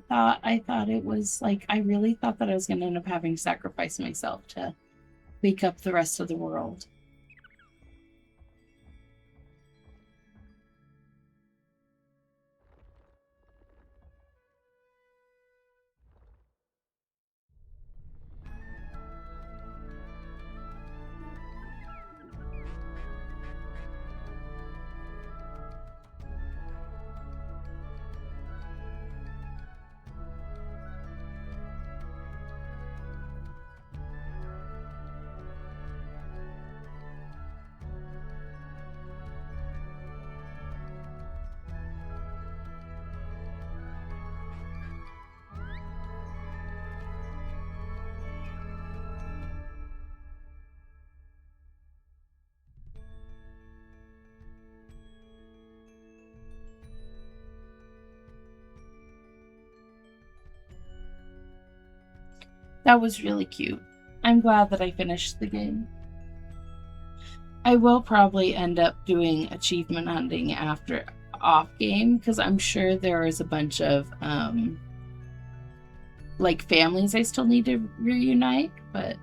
I thought it was like I really thought that I was gonna end up having to sacrifice myself to wake up the rest of the world. That was really cute. I'm glad that I finished the game. I will probably end up doing achievement hunting after off game because I'm sure there is a bunch of like families I still need to reunite, but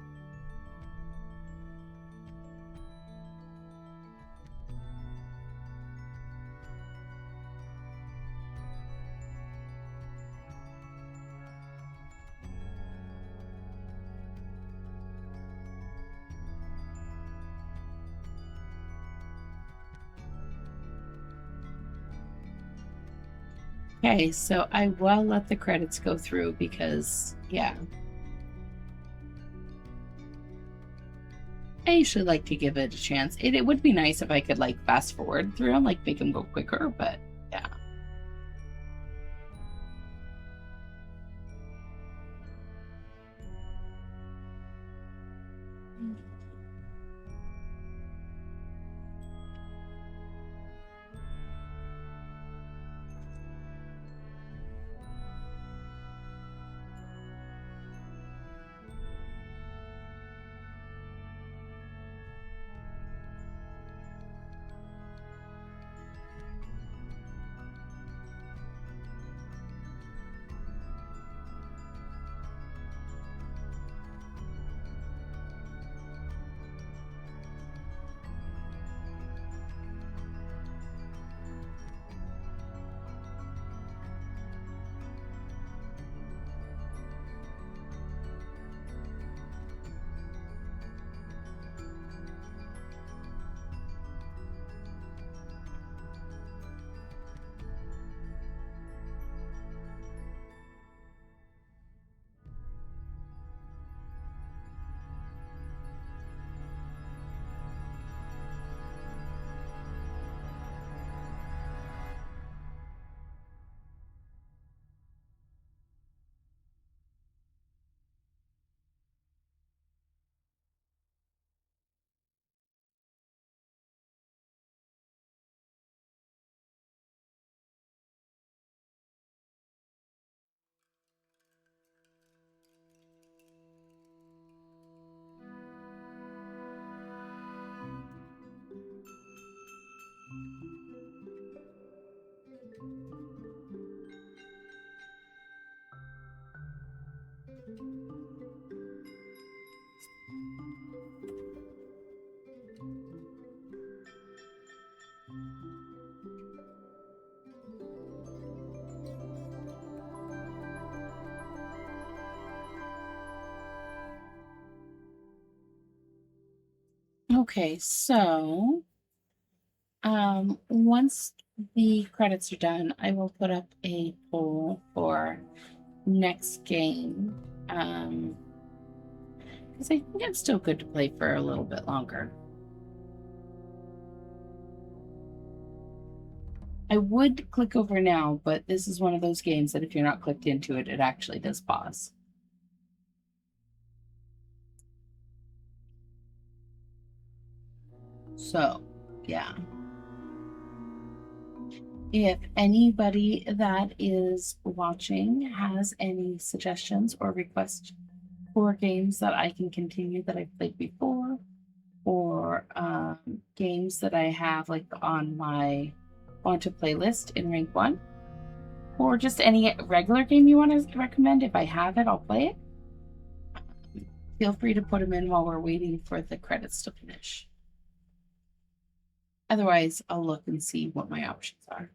okay, so I will let the credits go through because, yeah. I usually like to give it a chance. It would be nice if I could, like, fast forward through them, like, make them go quicker, but yeah. Okay, so once the credits are done, I will put up a poll for next game. Because I think it's still good to play for a little bit longer. I would click over now, but this is one of those games that if you're not clicked into it, it actually does pause. So, yeah. If anybody that is watching has any suggestions or requests for games that I can continue that I've played before, or games that I have like on my want to playlist in rank 1, or just any regular game you want to recommend, if I have it, I'll play it. Feel free to put them in while we're waiting for the credits to finish. Otherwise, I'll look and see what my options are.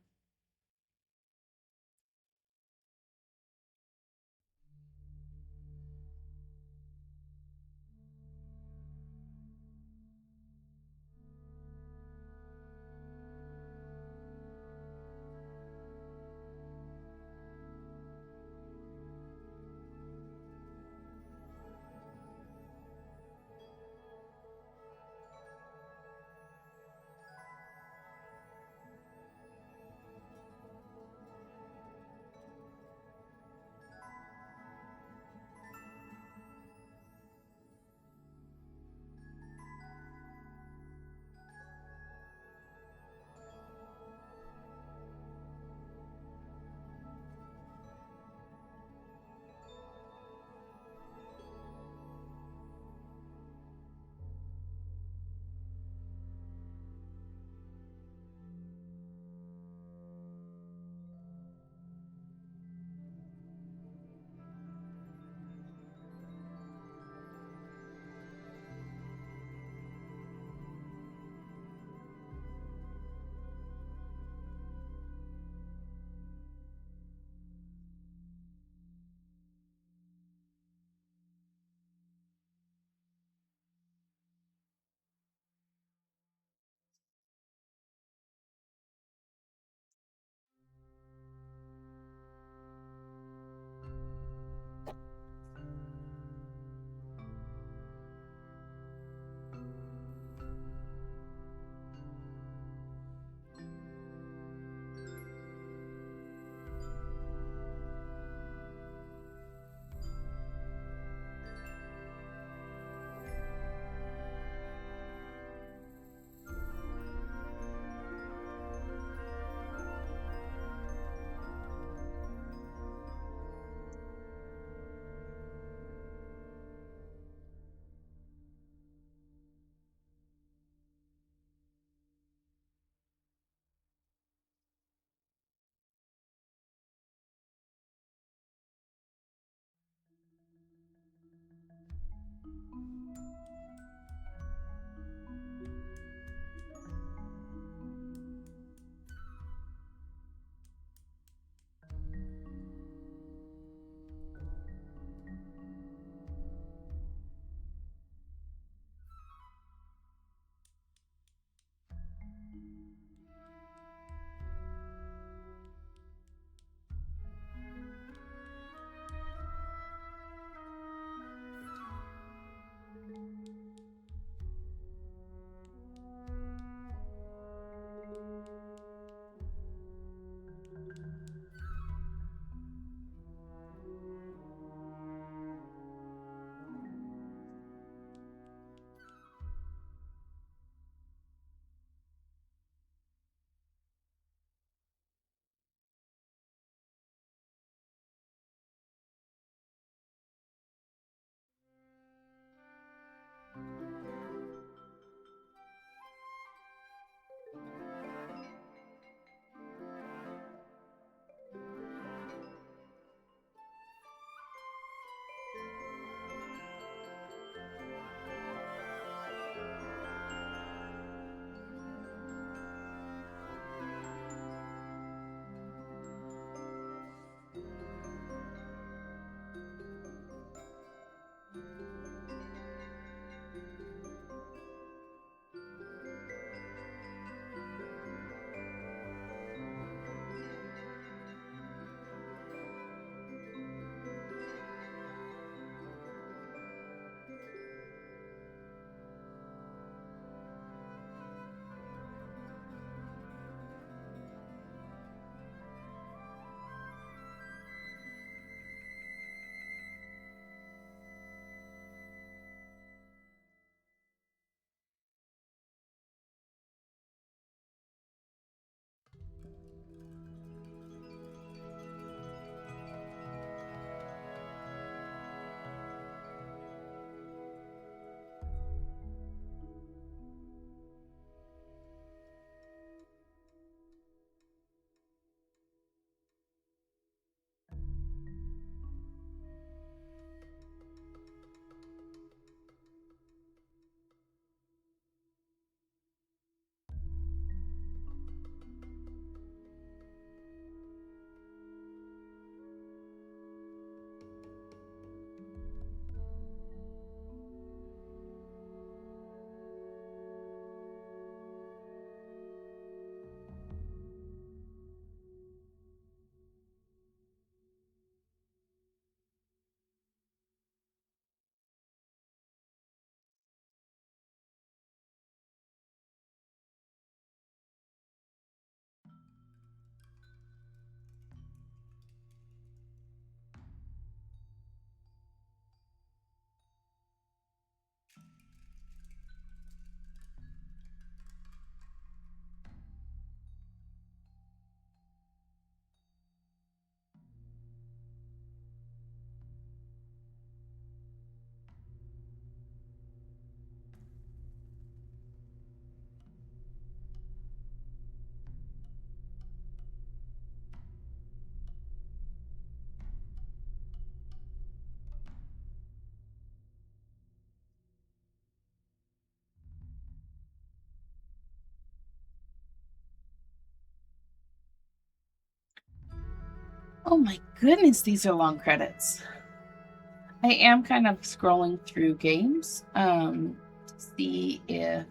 Oh my goodness, these are long credits. I am kind of scrolling through games to see if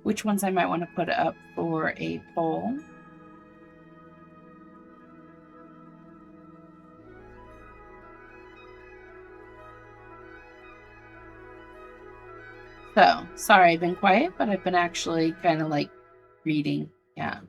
which ones I might want to put up for a poll. So, sorry I've been quiet, but I've been actually kind of like reading. Yeah.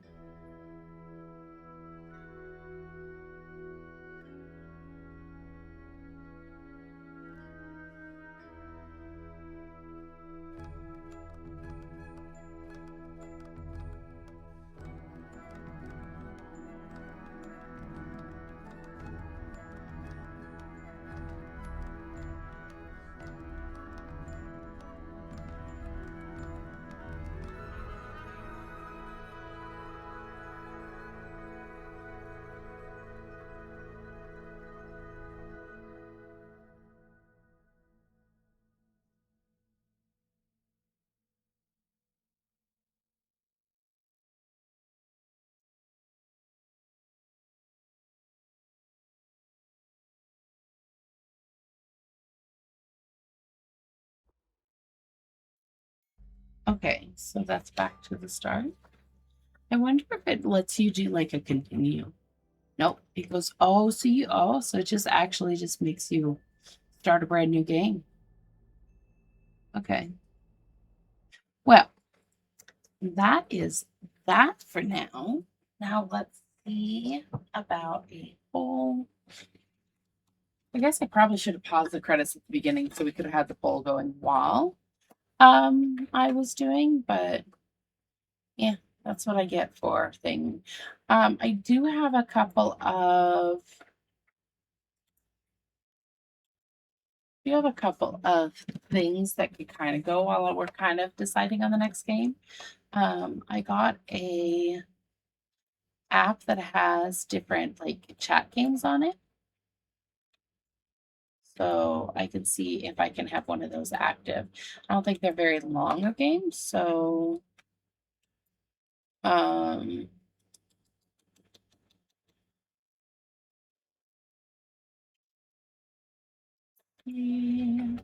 Okay, so that's back to the start. I wonder if it lets you do like a continue. Nope, it goes, oh, see, oh, so it just actually just makes you start a brand new game. Okay. Well, that is that for now. Now let's see about a poll. I guess I probably should have paused the credits at the beginning so we could have had the poll going while I was doing, but yeah, that's what I get for thing. I do have a couple of things that could kind of go while we're kind of deciding on the next game. I got a app that has different like chat games on it. So I can see if I can have one of those active. I don't think they're very long of games, so um yeah.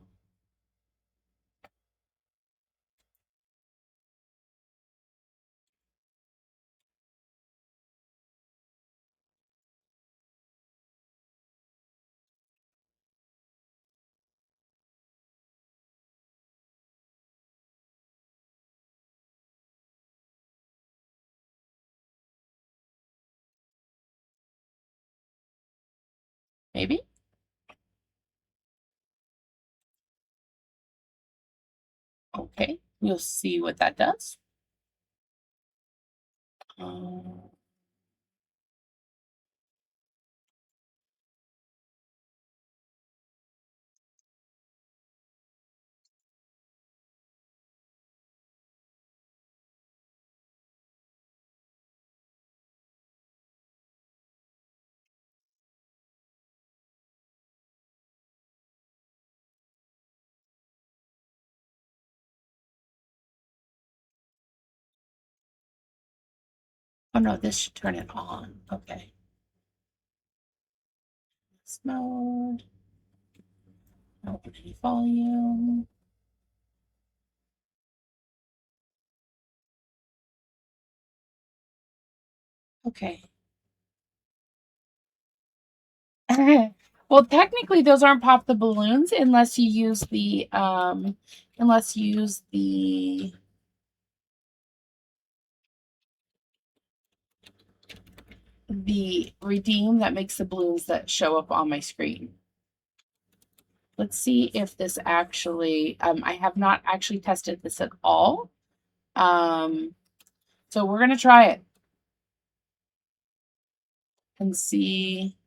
Maybe. Okay, we'll see what that does. Um, oh no, this should turn it on. Okay. This mode. Open any volume. Okay. Well, technically those aren't pop the balloons unless you use the redeem that makes the balloons that show up on my screen. Let's see if this actually I have not actually tested this at all. So we're gonna try it and see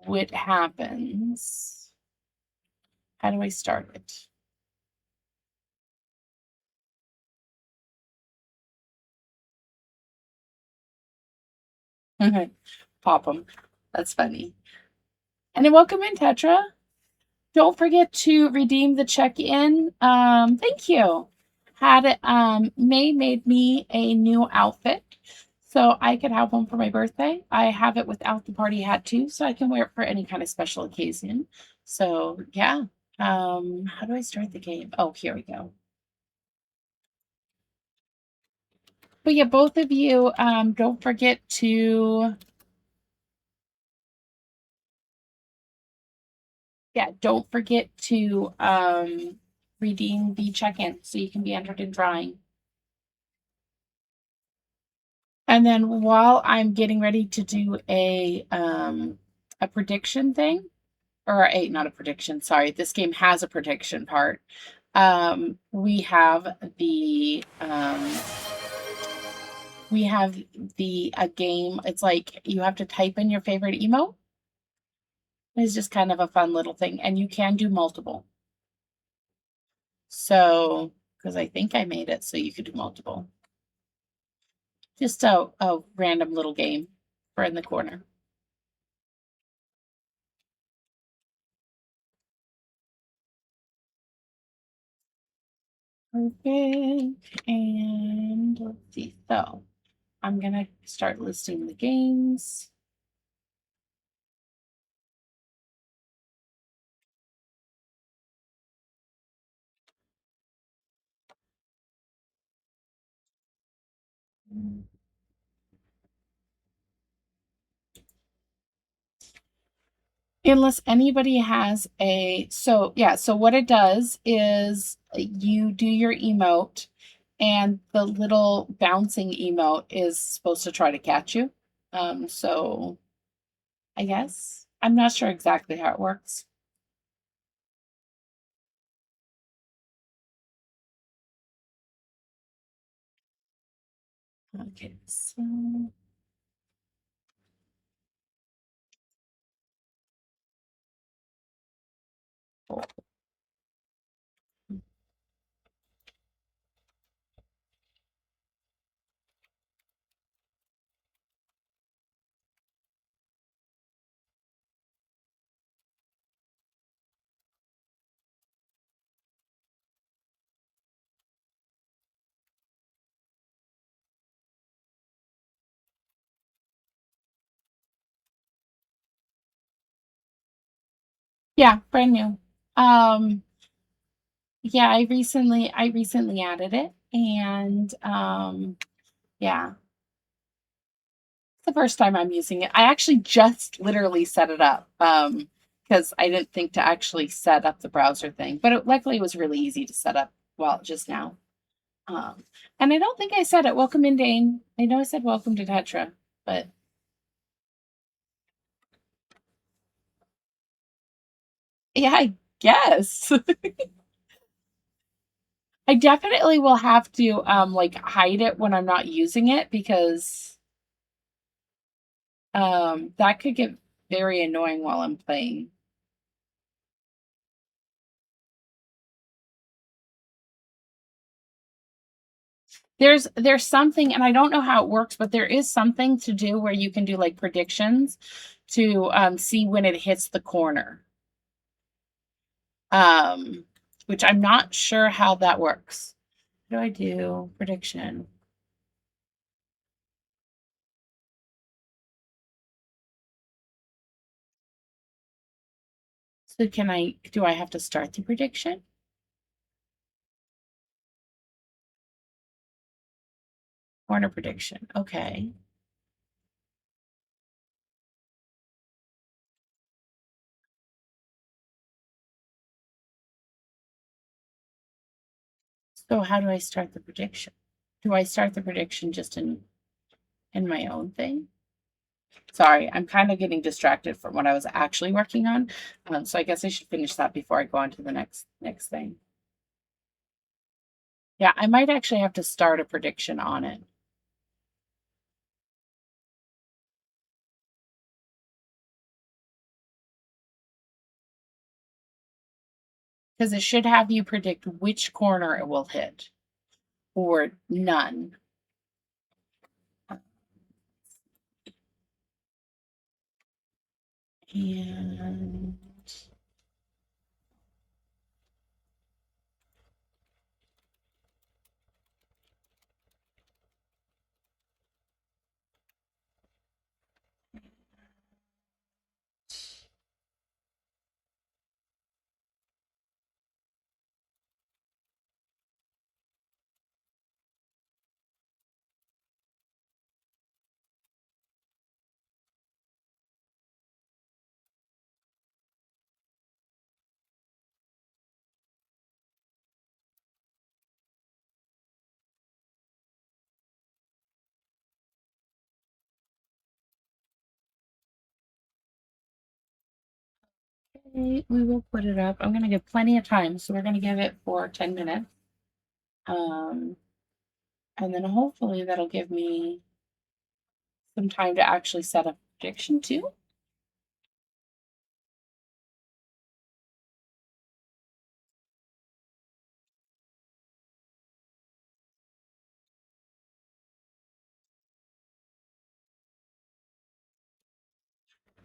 what happens. How do I start it? Pop them. That's funny. And then welcome in, Tetra. Don't forget to redeem the check-in. Thank you. Had May made me a new outfit. So I could have one for my birthday. I have it without the party hat too, so I can wear it for any kind of special occasion. So yeah. How do I start the game? Oh, here we go. But yeah, both of you, don't forget to, yeah, don't forget to redeem the check-in so you can be entered in drawing. And then while I'm getting ready to do a prediction thing, or a not a prediction, sorry, this game has a prediction part. We have the a game. It's like you have to type in your favorite emote. It's just kind of a fun little thing, and you can do multiple. So, because I think I made it so you could do multiple. Just a random little game for in the corner. Okay, and let's see. So I'm gonna start listing the games. Unless anybody has so yeah, so what it does is you do your emote and the little bouncing emote is supposed to try to catch you. So I guess I'm not sure exactly how it works. Okay, so yeah, brand new. Um, yeah, I recently added it and yeah, it's the first time I'm using it. I actually just literally set it up because I didn't think to actually set up the browser thing, but luckily it was really easy to set up well just now. Um, and I don't think I said it. Welcome in, Dane. I know I said welcome to Tetra, but yeah, I guess. I definitely will have to like hide it when I'm not using it because that could get very annoying while I'm playing. There's something, and I don't know how it works, but there is something to do where you can do like predictions to see when it hits the corner. Um, which I'm not sure how that works. What do I do? Prediction. So do I have to start the prediction? Corner prediction. Okay. So how do I start the prediction? Do I start the prediction just in my own thing? Sorry, I'm kind of getting distracted from what I was actually working on. So I guess I should finish that before I go on to the next thing. Yeah, I might actually have to start a prediction on it because it should have you predict which corner it will hit or none. And Okay, we will put it up. I'm going to give plenty of time, so we're going to give it for 10 minutes. Um, and then hopefully that'll give me some time to actually set a prediction too.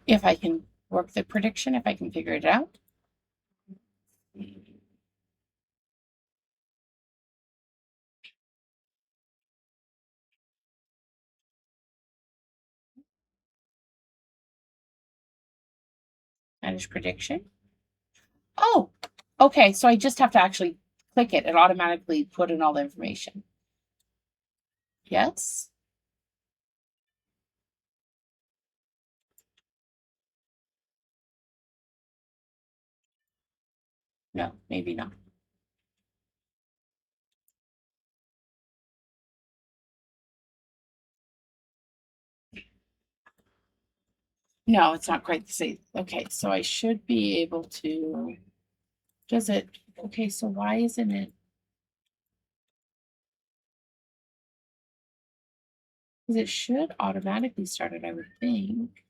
If I can work the prediction, if I can figure it out. Manage prediction. Oh, okay. So I just have to actually click it. It automatically put in all the information. Yes. No, maybe not. No, it's not quite the same. Okay, so I should be able to. Does it? Okay, so why isn't it? Because it should automatically start it, I would think.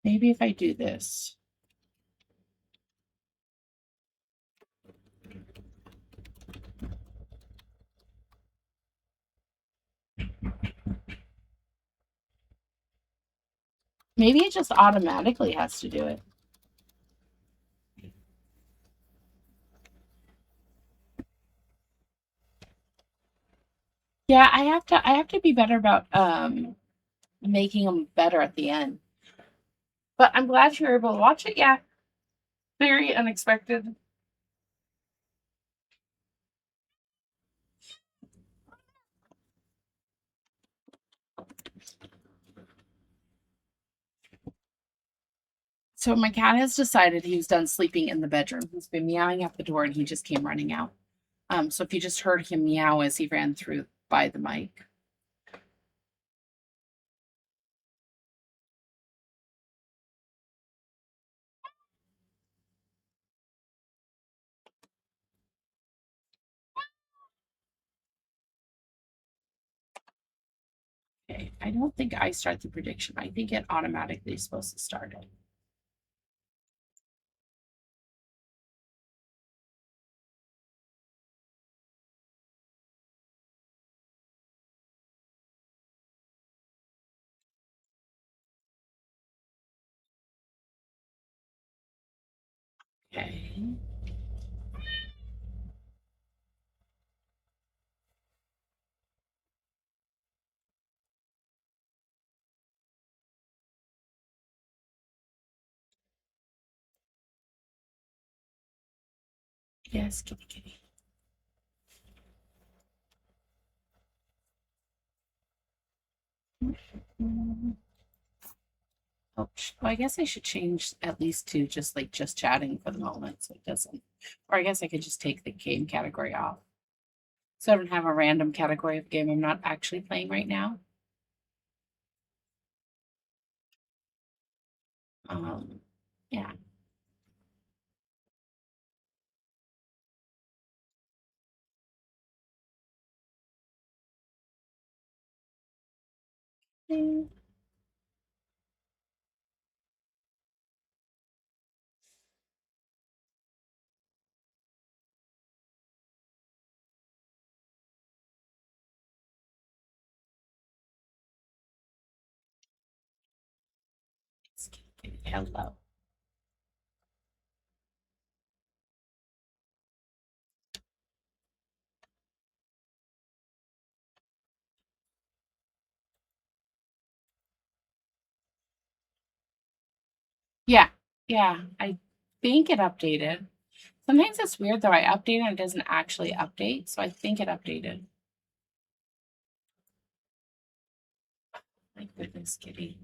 Maybe if I do this. Maybe it just automatically has to do it. Yeah, I have to be better about making them better at the end. But I'm glad you were able to watch it. Yeah, very unexpected. So my cat has decided he's done sleeping in the bedroom. He's been meowing at the door and he just came running out. So if you just heard him meow as he ran through by the mic. Okay, I don't think I start the prediction. I think it automatically is supposed to start it. Okay. Yes, kitty kitty. Mm. Oh, I guess I should change at least to just chatting for the moment so it doesn't. Or I guess I could just take the game category off. So I don't have a random category of game I'm not actually playing right now. Yeah. Mm. Hello. Yeah. Yeah. I think it updated. Sometimes it's weird though. I update and it doesn't actually update. So I think it updated. My goodness, kitty.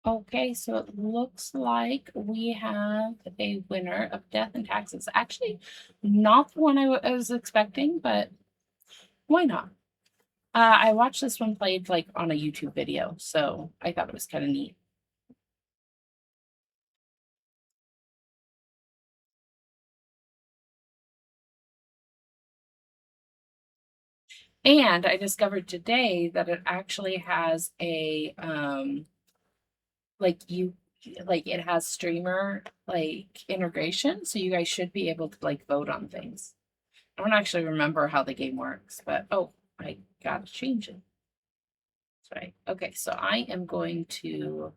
Okay, so it looks like we have a winner of Death and Taxes. Actually, not the one I was expecting, but why not? I watched this one played like on a YouTube video, so I thought it was kind of neat. And I discovered today that it actually has a like you like it has streamer like integration, so you guys should be able to like vote on things. I don't actually remember how the game works, but oh, I gotta change it. That's right. Okay, so I am going to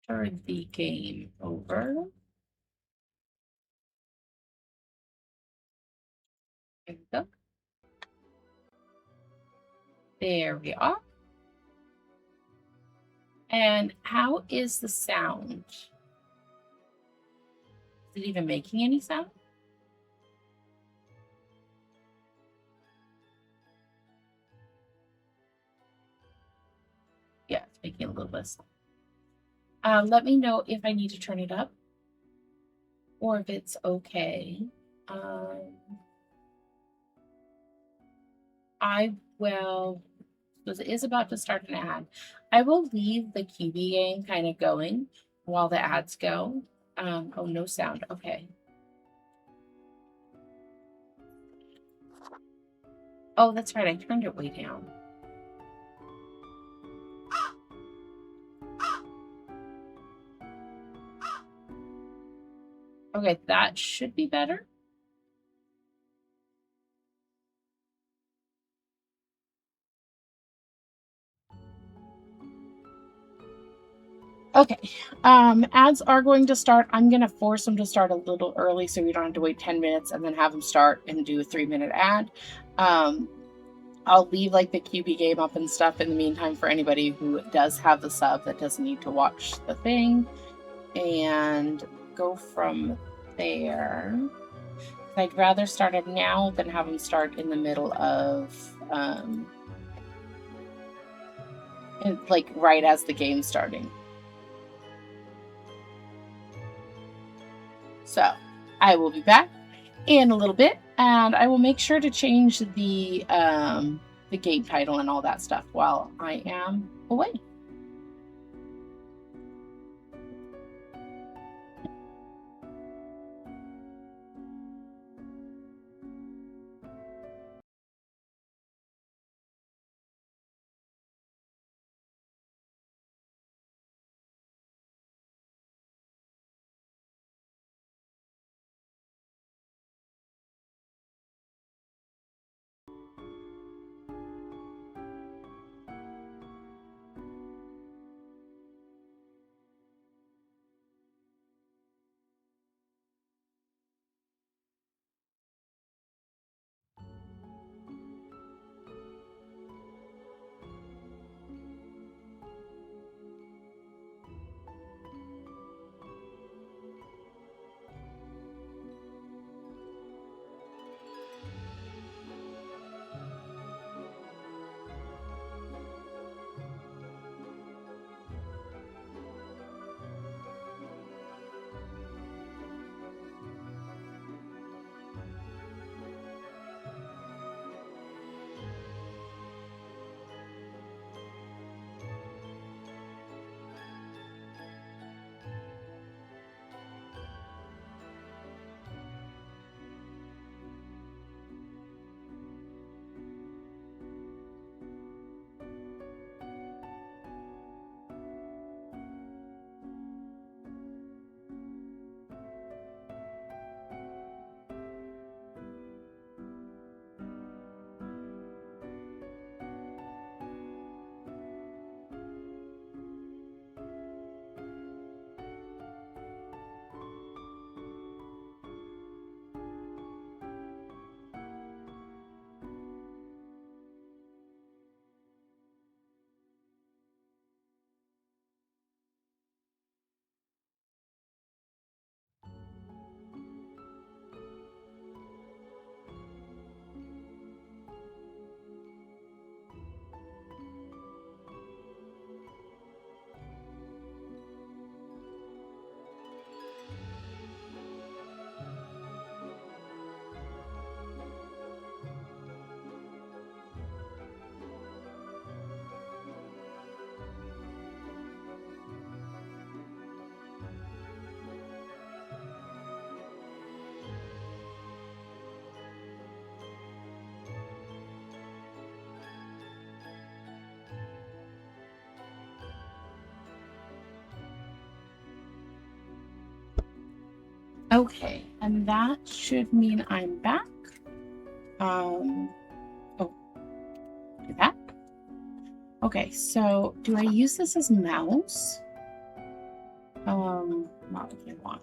turn the game over. There we go. There we are. And how is the sound? Is it even making any sound? Yeah, it's making a little bit of sound. Let me know if I need to turn it up or if it's okay. Um, I will, because it is about to start an ad. I will leave the QB game kind of going while the ads go. Oh, no sound. Okay. Oh, that's right. I turned it way down. Okay, that should be better. Okay, ads are going to start. I'm going to force them to start a little early so we don't have to wait 10 minutes and then have them start and do a 3-minute ad. I'll leave like the QB game up and stuff in the meantime for anybody who does have the sub that doesn't need to watch the thing, and go from there. I'd rather start it now than have them start in the middle of like right as the game's starting. So I will be back in a little bit, and I will make sure to change the game title and all that stuff while I am away. Okay, and that should mean I'm back. Oh, do that. Okay, so do I use this as mouse? Not what I want.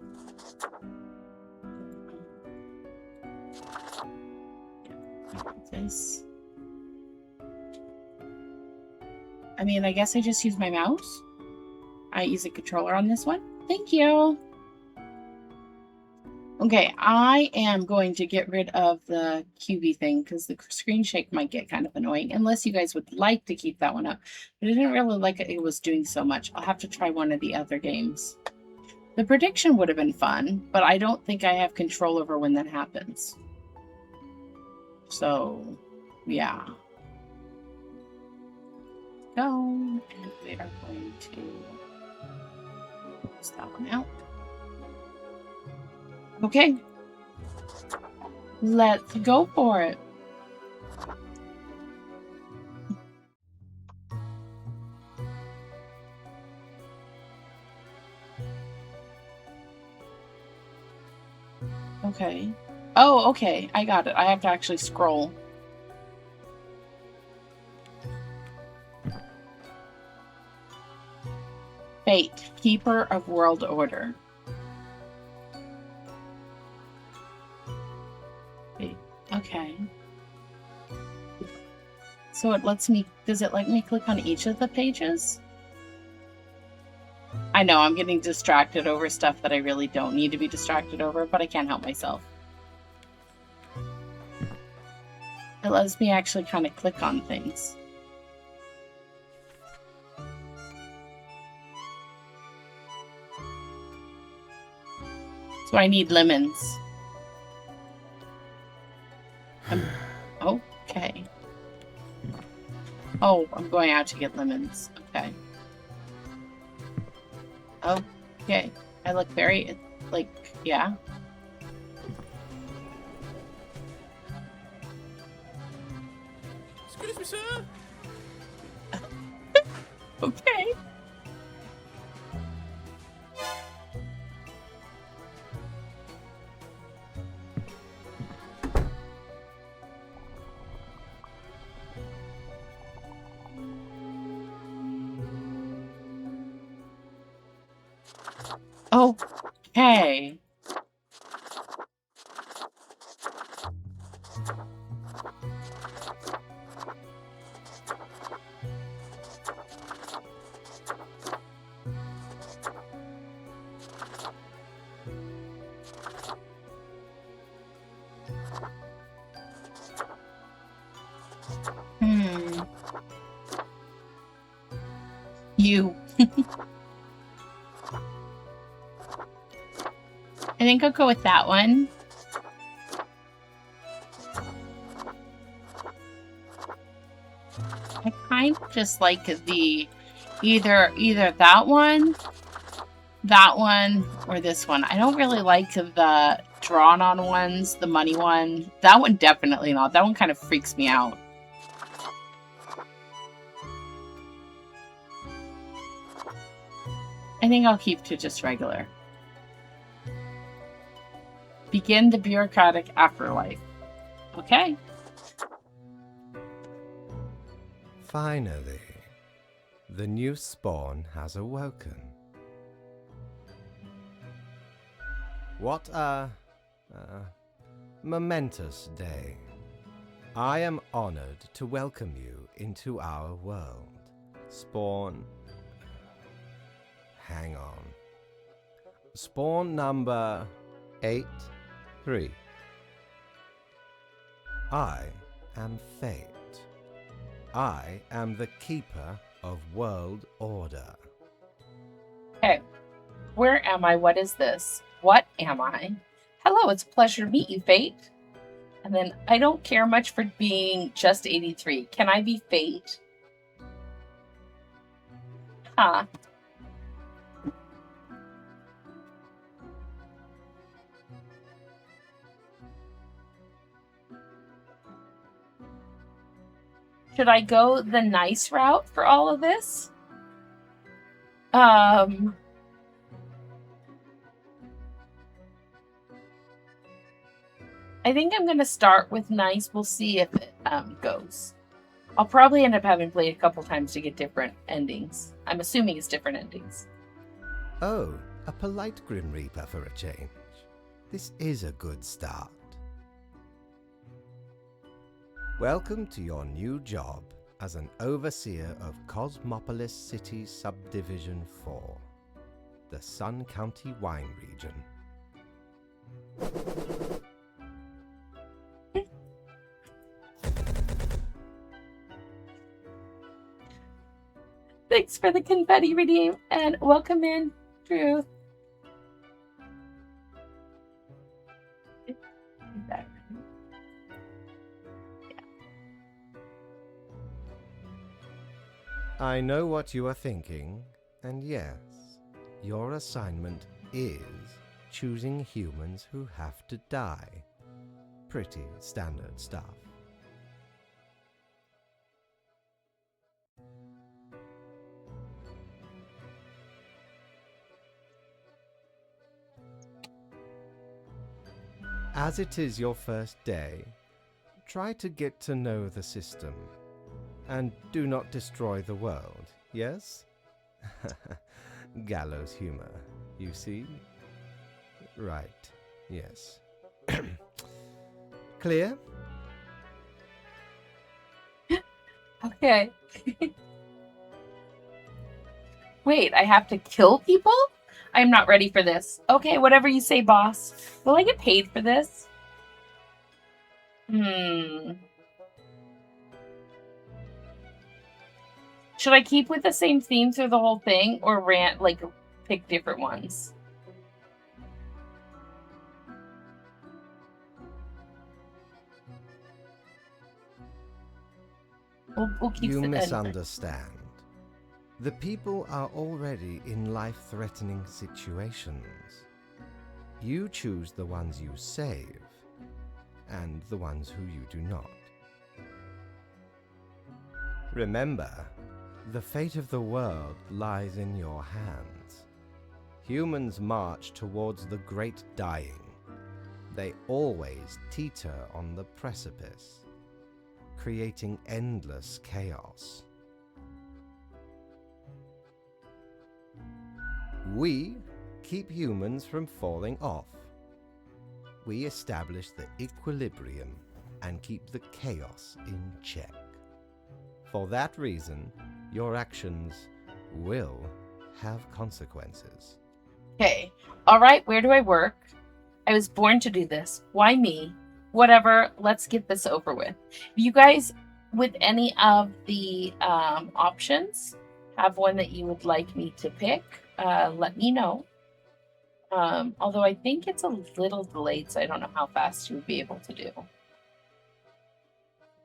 This. I mean, I guess I just use my mouse. I use a controller on this one. Thank you. Okay, I am going to get rid of the QB thing because the screen shake might get kind of annoying, unless you guys would like to keep that one up. But I didn't really like it was doing so much. I'll have to try one of the other games. The prediction would have been fun, but I don't think I have control over when that happens. So, yeah. Go, and we are going to close that one out. Okay. Let's go for it. Okay. Oh, okay. I got it. I have to actually scroll. Fate, Keeper of World Order. Okay. So it lets me, does it let me click on each of the pages? I know I'm getting distracted over stuff that I really don't need to be distracted over, but I can't help myself. It lets me actually kind of click on things. So I need lemons. Okay. Oh, I'm going out to get lemons. Okay. Okay. I look very, like, yeah. Excuse me, sir. Okay. Okay. You. I think I'll go with that one. I kind of just like the either that one, or this one. I don't really like the drawn on ones, the money one. That one definitely not. That one kind of freaks me out. I think I'll keep to just regular. Begin the bureaucratic afterlife. Okay. Finally, the new spawn has awoken. What a momentous day. I am honored to welcome you into our world. Spawn... Hang on. Spawn number 8-3. I am Fate. I am the Keeper of World Order. Okay. Where am I? What is this? What am I? Hello, it's a pleasure to meet you, Fate. And then, I don't care much for being just 83. Can I be Fate? Huh. Should I go the nice route for all of this? I think I'm going to start with nice. We'll see if it goes. I'll probably end up having played a couple times to get different endings. I'm assuming it's different endings. Oh, a polite Grim Reaper for a change. This is a good start. Welcome to your new job as an overseer of Cosmopolis City Subdivision 4, the Sun County Wine Region. Thanks for the confetti redeem and welcome in, Drew. I know what you are thinking, and yes, your assignment is choosing humans who have to die. Pretty standard stuff. As it is your first day, try to get to know the system. And do not destroy the world, yes? Gallows humor, you see? Right, yes. Clear? Okay. Wait, I have to kill people? I'm not ready for this. Okay, whatever you say, boss. Will I get paid for this? Should I keep with the same theme through the whole thing or pick different ones? We'll keep You misunderstand. The people are already in life-threatening situations. You choose the ones you save, and the ones who you do not. Remember, the fate of the world lies in your hands. Humans march towards the great dying. They always teeter on the precipice, creating endless chaos. We keep humans from falling off. We establish the equilibrium and keep the chaos in check. For that reason, your actions will have consequences. Okay. All right, where do I work? I was born to do this. Why me? Whatever, let's get this over with. You guys, with any of the options, have one that you would like me to pick, let me know. Although I think it's a little delayed, so I don't know how fast you would be able to do.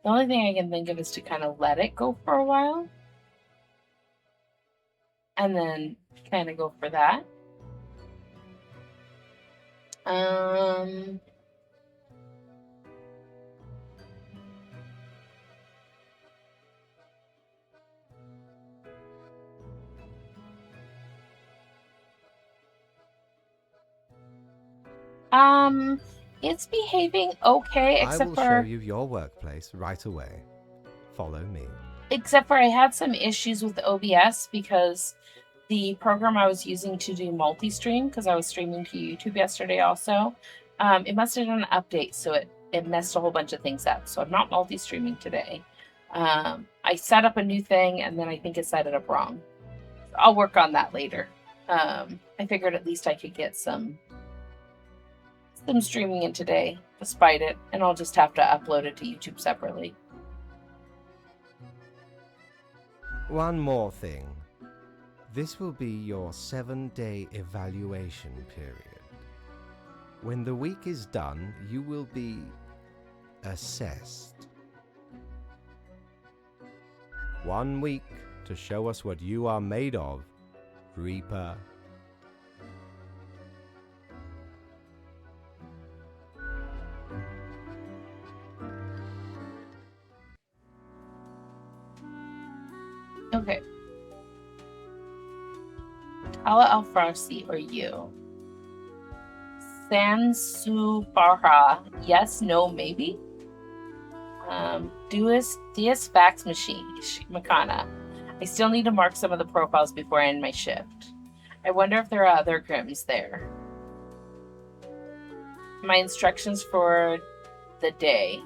The only thing I can think of is to kind of let it go for a while. And then kind of go for that. It's behaving okay, I will show you your workplace right away. Follow me. Except for I had some issues with OBS because the program I was using to do multi-stream, because I was streaming to YouTube yesterday also, it must have done an update, so it messed a whole bunch of things up. So I'm not multi-streaming today. I set up a new thing, and then I think it set it up wrong. So I'll work on that later. I figured at least I could get some streaming in today, despite it, and I'll just have to upload it to YouTube separately. One more thing. This will be your 7-day evaluation period. When the week is done, you will be assessed. 1 week to show us what you are made of, Reaper. Okay. Tala Alfarsi or you? Sansufara. Yes, no, maybe. Deus fax machine. Makana. I still need to mark some of the profiles before I end my shift. I wonder if there are other Grims there. My instructions for the day.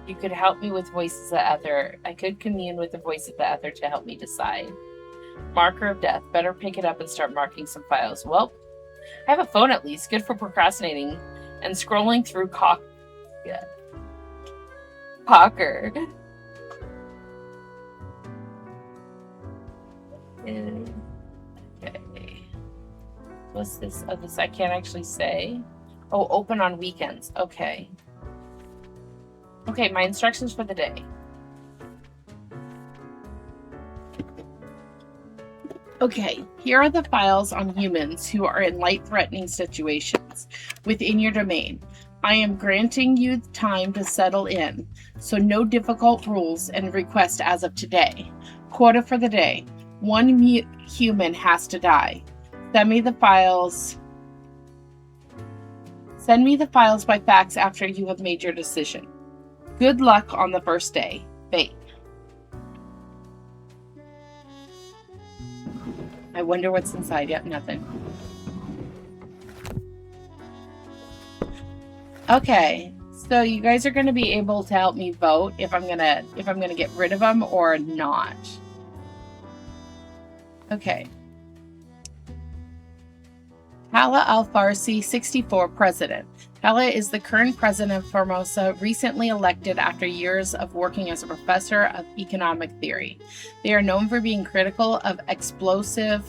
You could help me with voices of the ether. I could commune with the voice of the ether to help me decide. Marker of death. Better pick it up and start marking some files. Well, I have a phone at least. Good for procrastinating and scrolling through Cocker. Okay. What's this? Oh, this I can't actually say. Oh, open on weekends. Okay. Okay, my instructions for the day. Okay, here are the files on humans who are in life-threatening situations within your domain. I am granting you time to settle in, so no difficult rules and requests as of today. Quota for the day. 1 human has to die. Send me the files by fax after you have made your decision. Good luck on the first day. Fate. I wonder what's inside. Yep, nothing. Okay, so you guys are going to be able to help me vote if I'm gonna get rid of them or not. Okay. Hala Al-Farsi, 64, president. Hala is the current president of Formosa, recently elected after years of working as a professor of economic theory. They are known for being critical of exploitive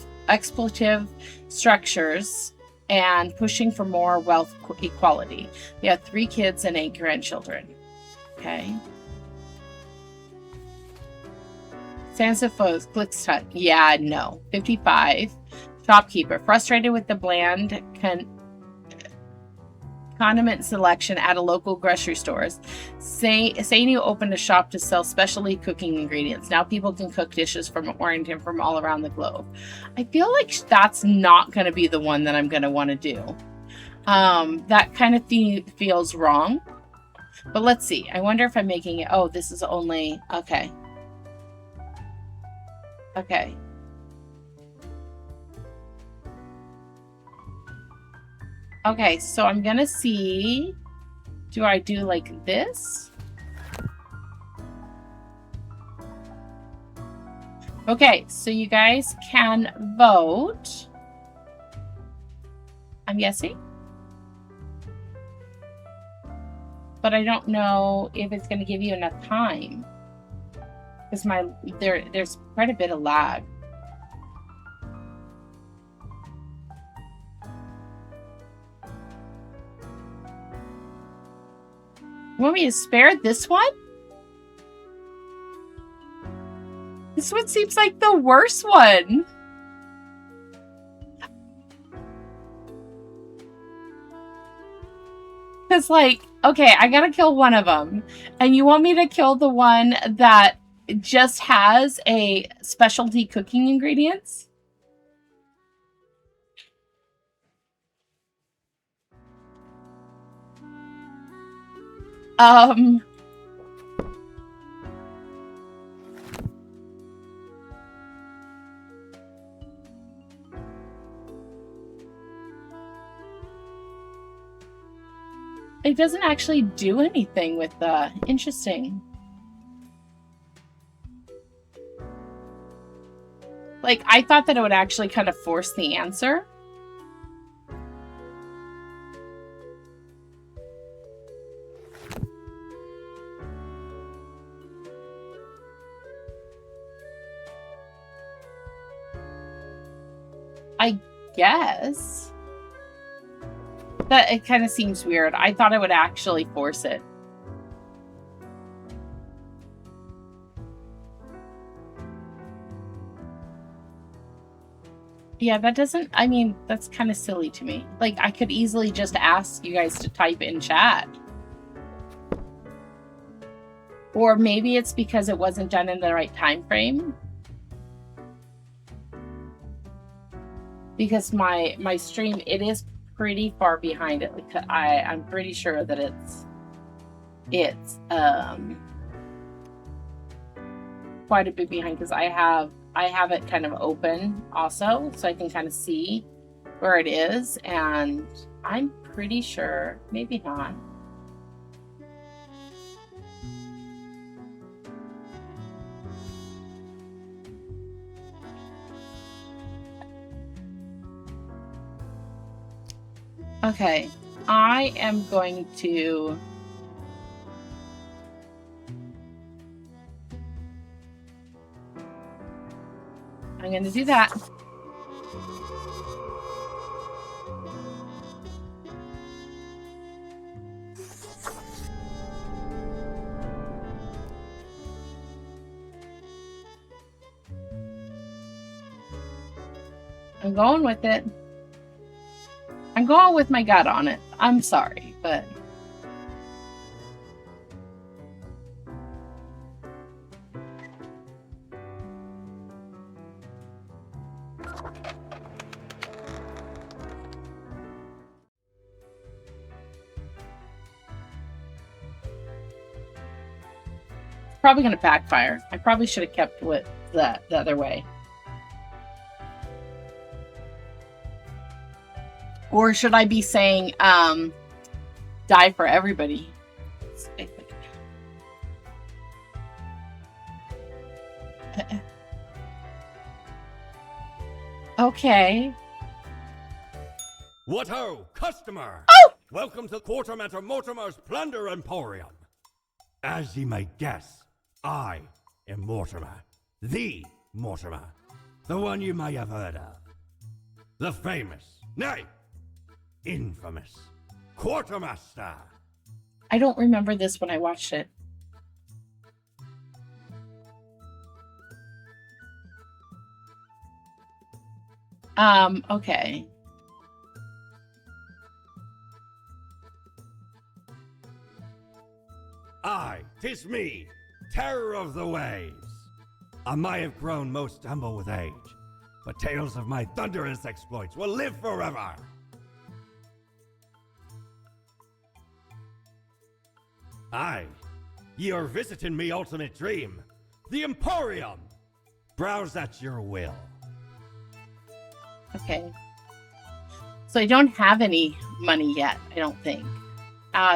structures and pushing for more wealth equality. They have 3 kids and 8 grandchildren. Okay. Sansifos, Glixtut. Yeah, no. 55. Shopkeeper, frustrated with the bland condiment selection at a local grocery stores. Sainu opened a shop to sell specialty cooking ingredients. Now people can cook dishes from Orrington from all around the globe. I feel like that's not going to be the one that I'm going to want to do. That kind of feels wrong. But let's see. I wonder if I'm making it. Oh, this is only. Okay. Okay. Okay, so I'm gonna see, do I do like this? Okay, so you guys can vote. I'm guessing. But I don't know if it's gonna give you enough time. Because there's quite a bit of lag. You want me to spare this one? This one seems like the worst one. Because, like, okay, I gotta kill one of them. And you want me to kill the one that just has a specialty cooking ingredients? It doesn't actually do anything with the interesting. Like, I thought that it would actually kind of force the answer. I guess. That it kind of seems weird. I thought it would actually force it. Yeah, that doesn't, I mean, that's kind of silly to me. Like, I could easily just ask you guys to type in chat. Or maybe it's because it wasn't done in the right time frame. Because my stream, it is pretty far behind it. Like, I'm pretty sure that it's quite a bit behind because I have it kind of open also, so I can kind of see where it is, and I'm pretty sure, maybe not. Okay, I am going to do that. I'm going with it. I'm going with my gut on it. I'm sorry, but it's probably going to backfire. I probably should have kept with the other way. Or should I be saying, die for everybody? Okay. What ho, customer! Oh! Welcome to Quartermaster Mortimer's Plunder Emporium. As ye may guess, I am Mortimer. The Mortimer. The one you may have heard of. The famous, nay, infamous Quartermaster. I don't remember this when I watched it. Okay. Aye, 'tis me, terror of the waves. I may have grown most humble with age, but tales of my thunderous exploits will live forever. Aye, ye are visiting me ultimate dream, the Emporium. Browse at your will. Okay. So I don't have any money yet, I don't think.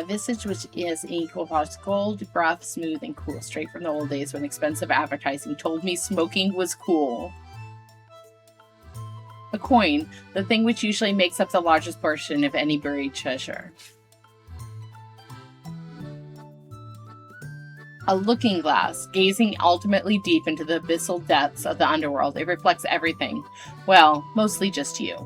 Visage, which is equal parts gold, rough, smooth, and cool, straight from the old days when expensive advertising told me smoking was cool. A coin, the thing which usually makes up the largest portion of any buried treasure. A looking glass, gazing ultimately deep into the abyssal depths of the underworld. It reflects everything. Well, mostly just you.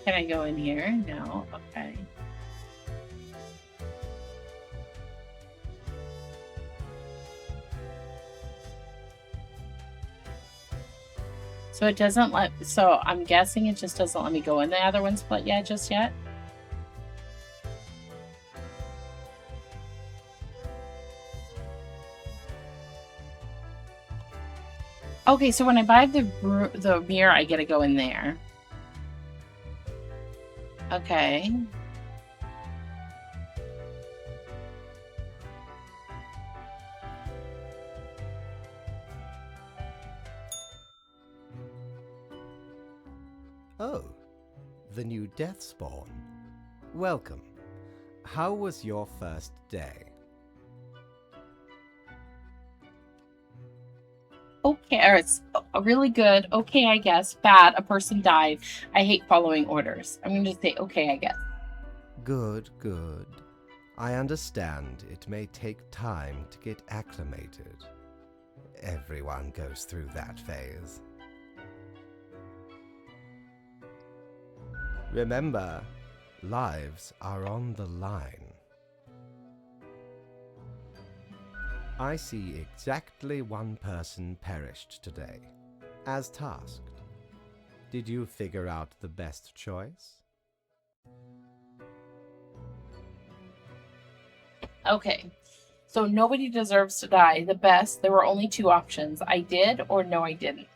Can I go in here? No. Okay. So it doesn't let, so I'm guessing it just doesn't let me go in the other ones, but yeah, just yet. Okay, so when I buy the mirror, I get to go in there. Okay. Oh, the new death spawn. Welcome. How was your first day? Okay, or it's really good. Okay, I guess. Bad, a person died. I hate following orders. I'm going to say okay, I guess. Good, good. I understand it may take time to get acclimated. Everyone goes through that phase. Remember, lives are on the line. I see exactly one person perished today, as tasked. Did you figure out the best choice? Okay, So nobody deserves to die. The best, there were only two options. I did or no, I didn't.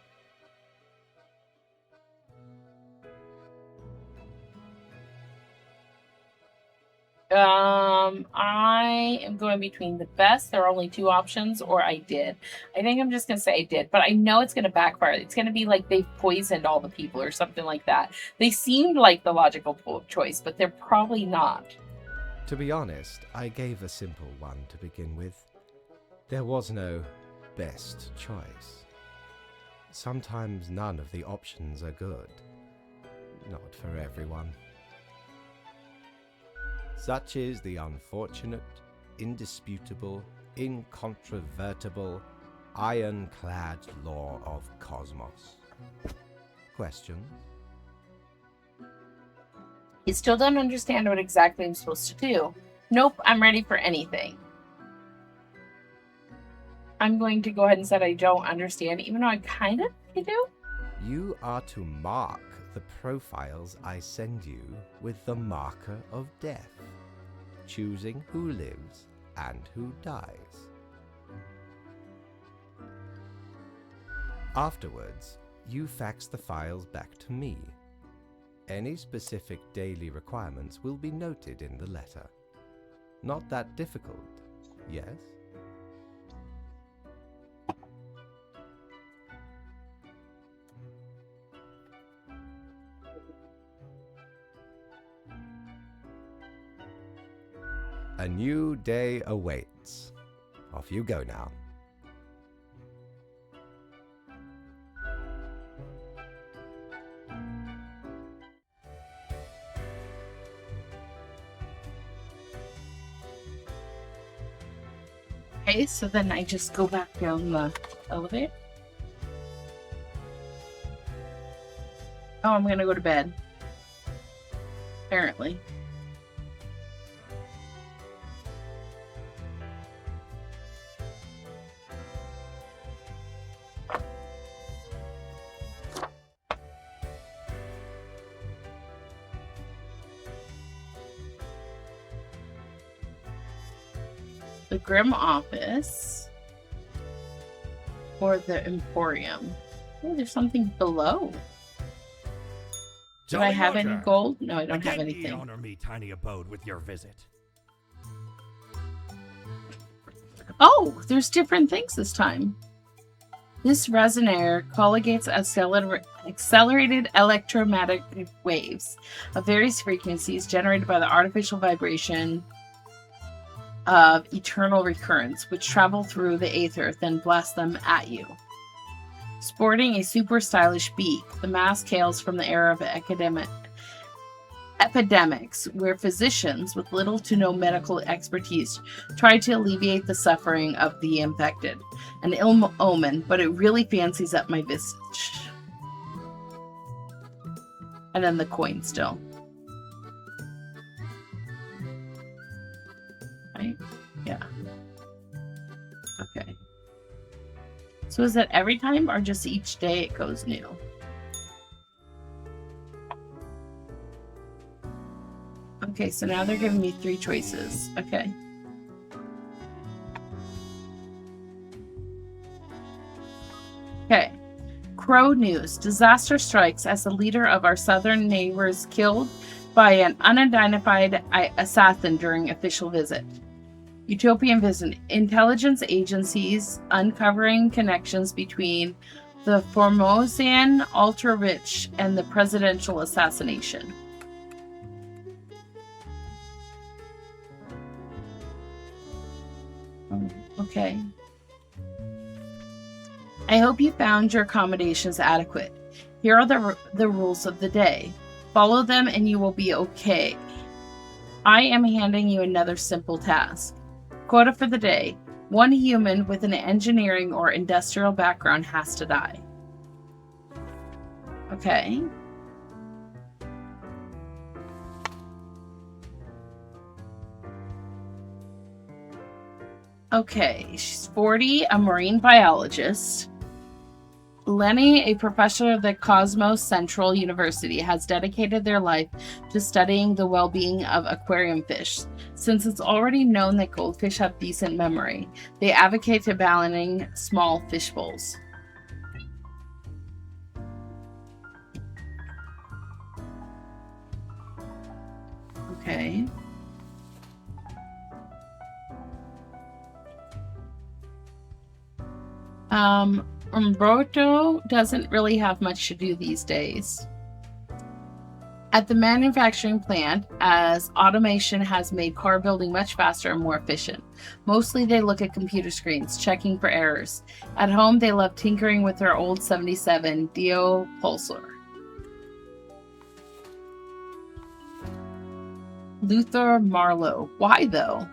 I am going between the best, there are only two options, or I did. I think I'm just gonna say I did, but I know it's gonna backfire. It's gonna be like they've poisoned all the people or something like that. They seemed like the logical choice, but they're probably not. To be honest, I gave a simple one to begin with. There was no best choice. Sometimes none of the options are good. Not for everyone. Such is the unfortunate, indisputable, incontrovertible, ironclad law of cosmos. Questions? I still don't understand what exactly I'm supposed to do. Nope, I'm ready for anything. I'm going to go ahead and say I don't understand, even though I kind of do. You are to mark the profiles I send you with the marker of death, choosing who lives and who dies. Afterwards, you fax the files back to me. Any specific daily requirements will be noted in the letter. Not that difficult, yes? A new day awaits. Off you go now. Okay, so then I just go back down the elevator. Oh, I'm gonna go to bed. Apparently. The Grim Office or the Emporium. Oh, there's something below. Do I have any gold? No, I don't have anything. Honor me, tiny abode, with your visit. Oh, there's different things this time. This resonator colligates accelerated electromagnetic waves of various frequencies generated by the artificial vibration of eternal recurrence, which travel through the aether, then blast them at you. Sporting a super stylish beak, the mask hails from the era of epidemics, where physicians with little to no medical expertise try to alleviate the suffering of the infected. An ill omen, but it really fancies up my visage. And then the coin still. Right? Yeah. Okay. So is that every time or just each day it goes new? Okay, so now they're giving me 3 choices. Okay. Okay. Crow News. Disaster strikes as the leader of our southern neighbors killed by an unidentified assassin during official visit. Utopian Vision. Intelligence agencies uncovering connections between the Formosan ultra-rich and the presidential assassination. Okay. I hope you found your accommodations adequate. Here are the rules of the day. Follow them and you will be okay. I am handing you another simple task. Quota for the day. 1 human with an engineering or industrial background has to die. Okay. Okay, she's 40, a marine biologist. Lenny, a professor of the Cosmos Central University, has dedicated their life to studying the well-being of aquarium fish. Since it's already known that goldfish have decent memory, they advocate to banning small fish bowls. Okay. Umberto doesn't really have much to do these days. At the manufacturing plant, as automation has made car building much faster and more efficient. Mostly they look at computer screens, checking for errors. At home, they love tinkering with their old 77 Dio Pulsar. Luther Marlowe. Why though?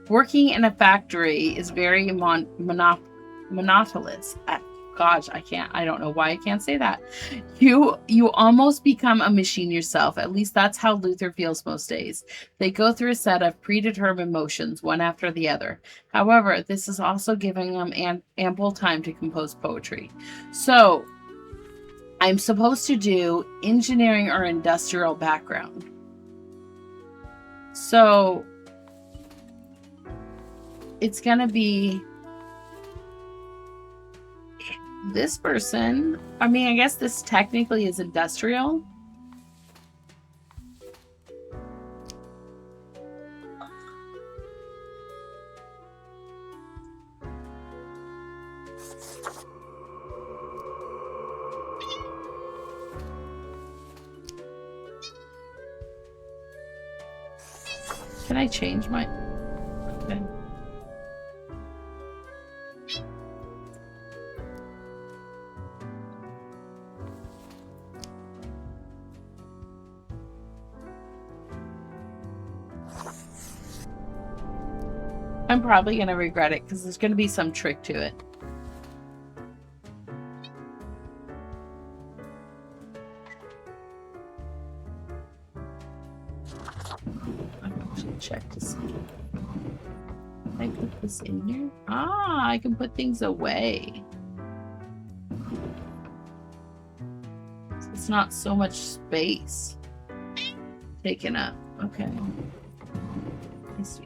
Working in a factory is very monotonous. Gosh, I don't know why I can't say that. You almost become a machine yourself. At least that's how Luther feels most days. They go through a set of predetermined motions, one after the other. However, this is also giving them ample time to compose poetry. So, I'm supposed to do engineering or industrial background. So, it's going to be this person. I mean, I guess this technically is industrial. Can I change my... Okay. I'm probably going to regret it because there's going to be some trick to it. I should check to see. Can I put this in here? Ah, I can put things away. So it's not so much space taken up. Okay. I see.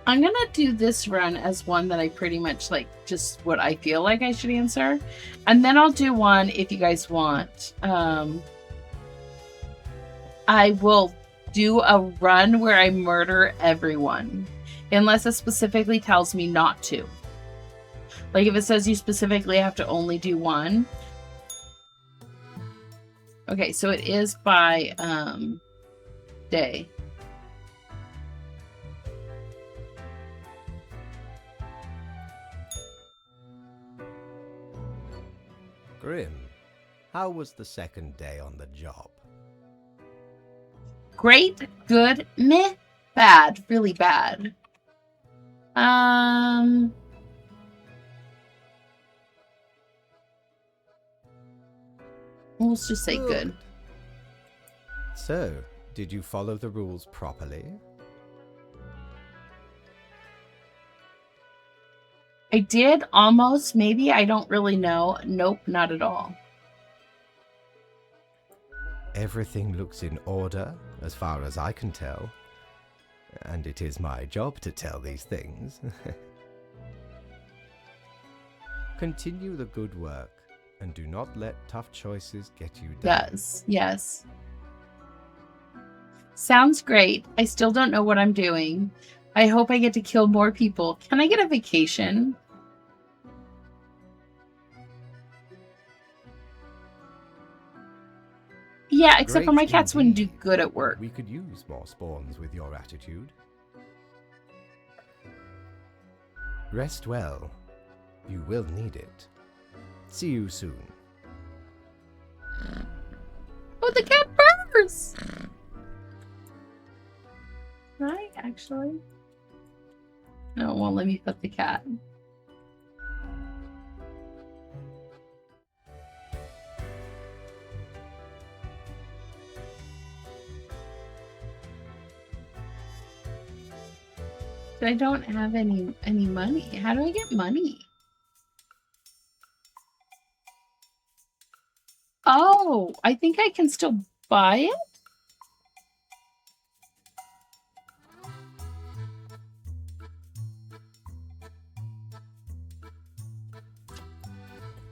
I'm gonna do this run as one that I pretty much like, just what I feel like I should answer, and then I'll do one if you guys want. I will do a run where I murder everyone, unless it specifically tells me not to. Like if it says you specifically have to only do one. Okay, so it is by day. Grim, how was the second day on the job? Great, good, meh, bad, really bad. Let's just say good. So, did you follow the rules properly? I did almost, maybe, I don't really know. Nope, not at all. Everything looks in order, as far as I can tell. And it is my job to tell these things. Continue the good work, and do not let tough choices get you down. Does, yes. Sounds great. I still don't know what I'm doing. I hope I get to kill more people. Can I get a vacation? Yeah, except for my cats wouldn't do good at work. We could use more spawns with your attitude. Rest well. You will need it. See you soon. Oh, the cat purrs! Right, actually. No, it won't let me pet the cat. I don't have any money. How do I get money? Oh, I think I can still buy it?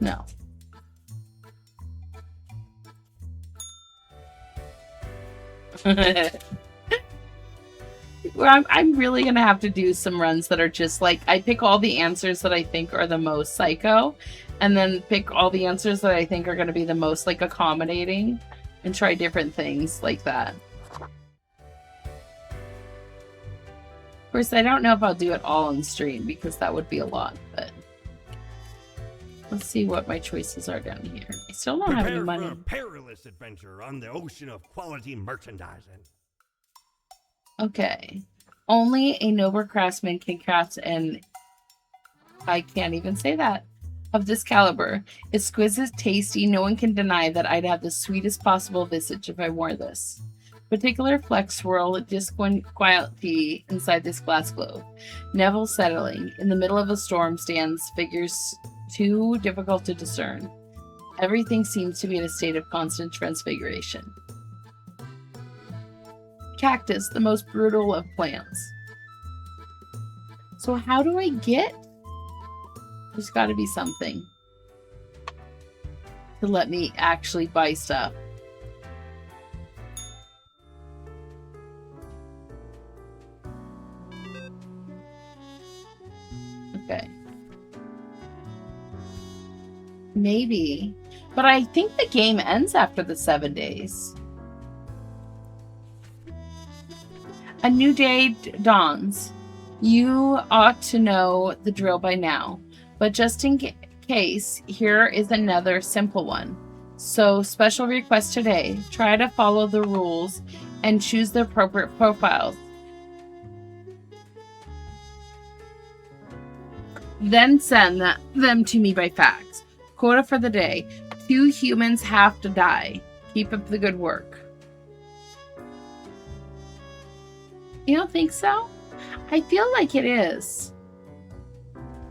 No. Well, I'm really gonna have to do some runs that are just like, I pick all the answers that I think are the most psycho, and then pick all the answers that I think are gonna be the most like accommodating, and try different things like that. Of course, I don't know if I'll do it all on stream because that would be a lot, but let's see what my choices are down here. I still don't have any money. For a perilous adventure on the ocean of quality merchandising. Okay. Only a noble craftsman can craft an... I can't even say that. Of this caliber. Exquisite, tasty, no one can deny that I'd have the sweetest possible visage if I wore this. Particular flex swirl disquality inside this glass globe. Neville settling. In the middle of a storm stands figures too difficult to discern. Everything seems to be in a state of constant transfiguration. Cactus, the most brutal of plants. So how do I get? There's got to be something to let me actually buy stuff. Okay. Maybe. But I think the game ends after the 7 days. A new day dawns. You ought to know the drill by now. But just in case, here is another simple one. So, special request today. Try to follow the rules and choose the appropriate profiles. Then send them to me by fax. Quota for the day. 2 humans have to die. Keep up the good work. You don't think so? I feel like it is.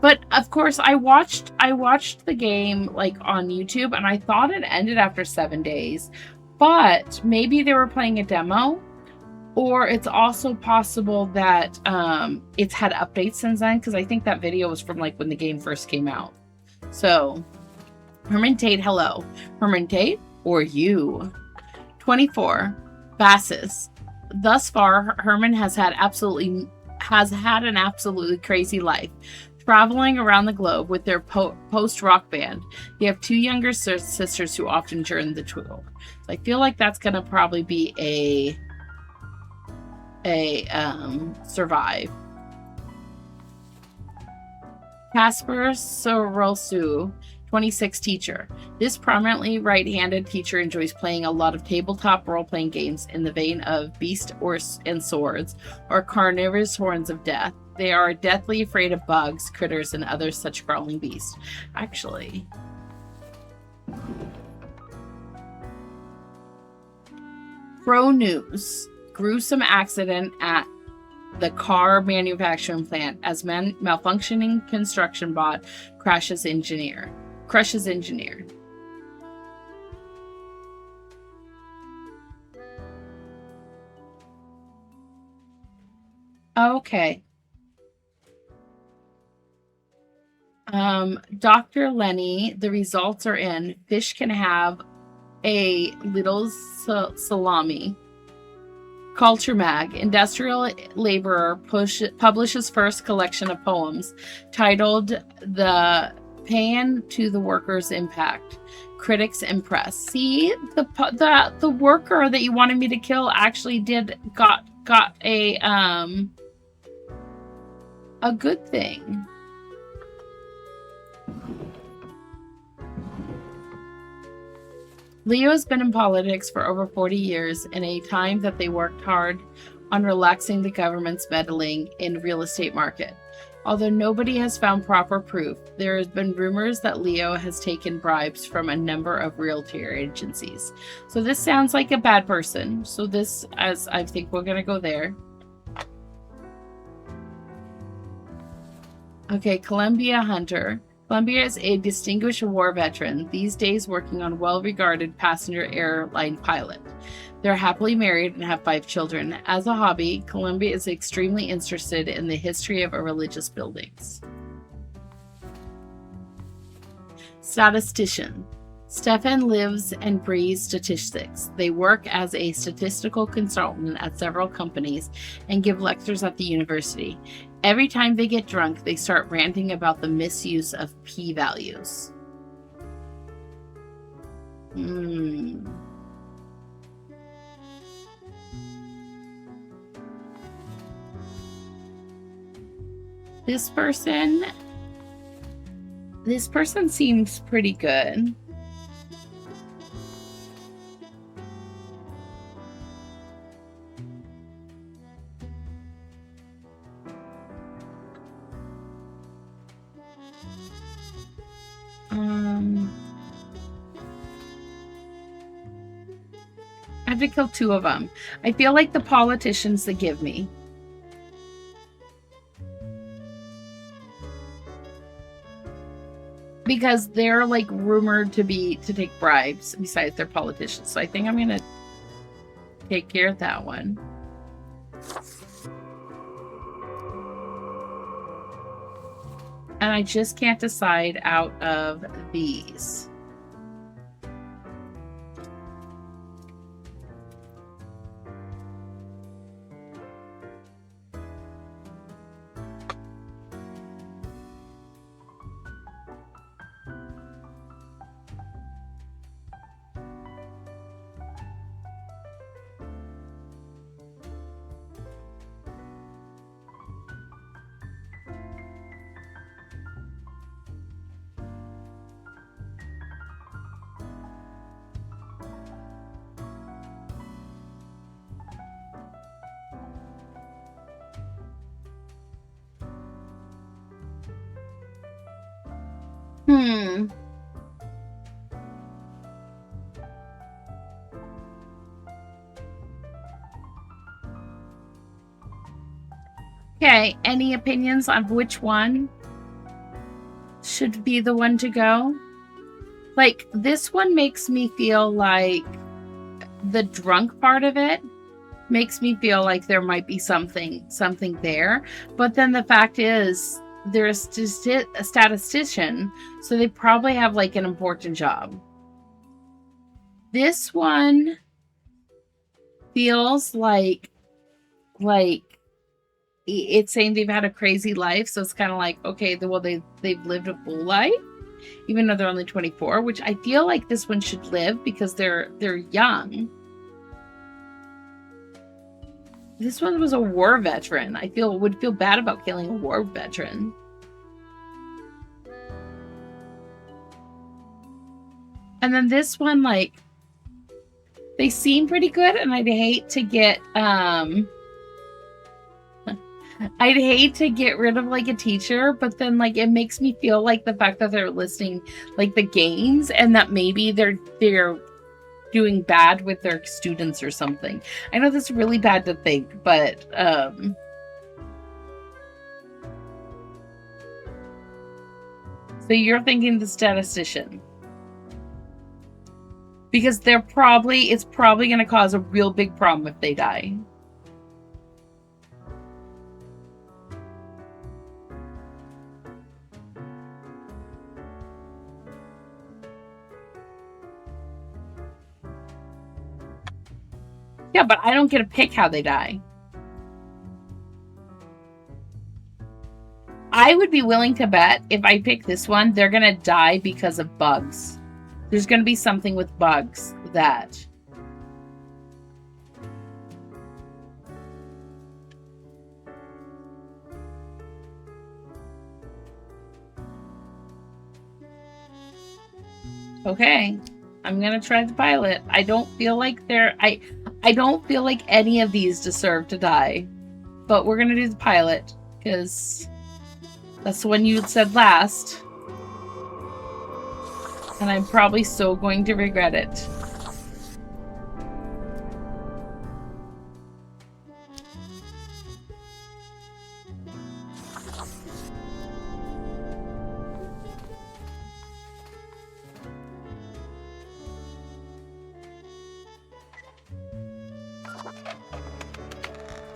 But of course, I watched the game like on YouTube, and I thought it ended after 7 days. But maybe they were playing a demo, or it's also possible that it's had updates since then, because I think that video was from like when the game first came out. So, Herman Tate, hello. Herman Tate, or you? 24. Bassus. Thus far, Herman has had an absolutely crazy life, traveling around the globe with their post-rock band. They have 2 younger sisters who often join the tour. So I feel like that's gonna probably be a survive. Casper Sorosu, 26 teacher. This prominently right-handed teacher enjoys playing a lot of tabletop role-playing games in the vein of Beast and Swords or Carnivorous Horns of Death. They are deathly afraid of bugs, critters, and other such crawling beasts. Actually, Pro News. Gruesome accident at the car manufacturing plant as malfunctioning construction bot crushes engineer. Okay. Dr. Lenny, the results are in. Fish can have a little salami. Culture Mag, industrial laborer publishes first collection of poems titled The Paean to the Worker's Impact. Critics impressed. See, the worker that you wanted me to kill actually got a good thing. Leo has been in politics for over 40 years, in a time that they worked hard on relaxing the government's meddling in real estate market. Although nobody has found proper proof, there has been rumors that Leo has taken bribes from a number of realtor agencies. So this sounds like a bad person. So this, as I think we're going to go there. Okay, Columbia Hunter. Columbia is a distinguished war veteran, these days working on well-regarded passenger airline pilot. They're happily married and have 5 children. As a hobby, Columbia is extremely interested in the history of religious buildings. Statistician. Stefan lives and breathes statistics. They work as a statistical consultant at several companies and give lectures at the university. Every time they get drunk, they start ranting about the misuse of p-values. This person seems pretty good. I have to kill 2 of them. I feel like the politicians that give me. Because they're like rumored to take bribes besides their politicians. So I think I'm going to take care of that one. And I just can't decide out of these. Okay, any opinions on which one should be the one to go? Like, this one makes me feel like the drunk part of it makes me feel like there might be something there. But then the fact is, they're a statistician, so they probably have like an important job. This one feels like it's saying they've had a crazy life, so it's kind of like, okay, well, they've lived a full life, even though they're only 24, which I feel like this one should live because they're young. This one was a war veteran. I would feel bad about killing a war veteran. And then this one, like, they seem pretty good, and I'd hate to get rid of like a teacher, but then like it makes me feel like the fact that they're listing like the gains and that maybe they're doing bad with their students or something. I know that's really bad to think, but so you're thinking the statistician. Because it's probably going to cause a real big problem if they die. Yeah, but I don't get to pick how they die. I would be willing to bet if I pick this one, they're going to die because of bugs. There's going to be something with bugs that... Okay, I'm going to try the pilot. I don't feel like I don't feel like any of these deserve to die. But we're going to do the pilot because that's the one you said last. And I'm probably so going to regret it.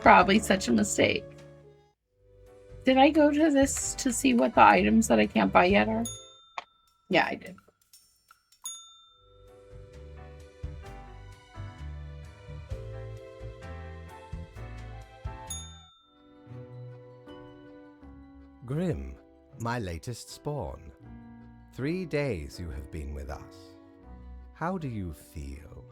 Probably such a mistake. Did I go to this to see what the items that I can't buy yet are? Yeah, I did. Grim, my latest spawn. 3 days you have been with us. How do you feel?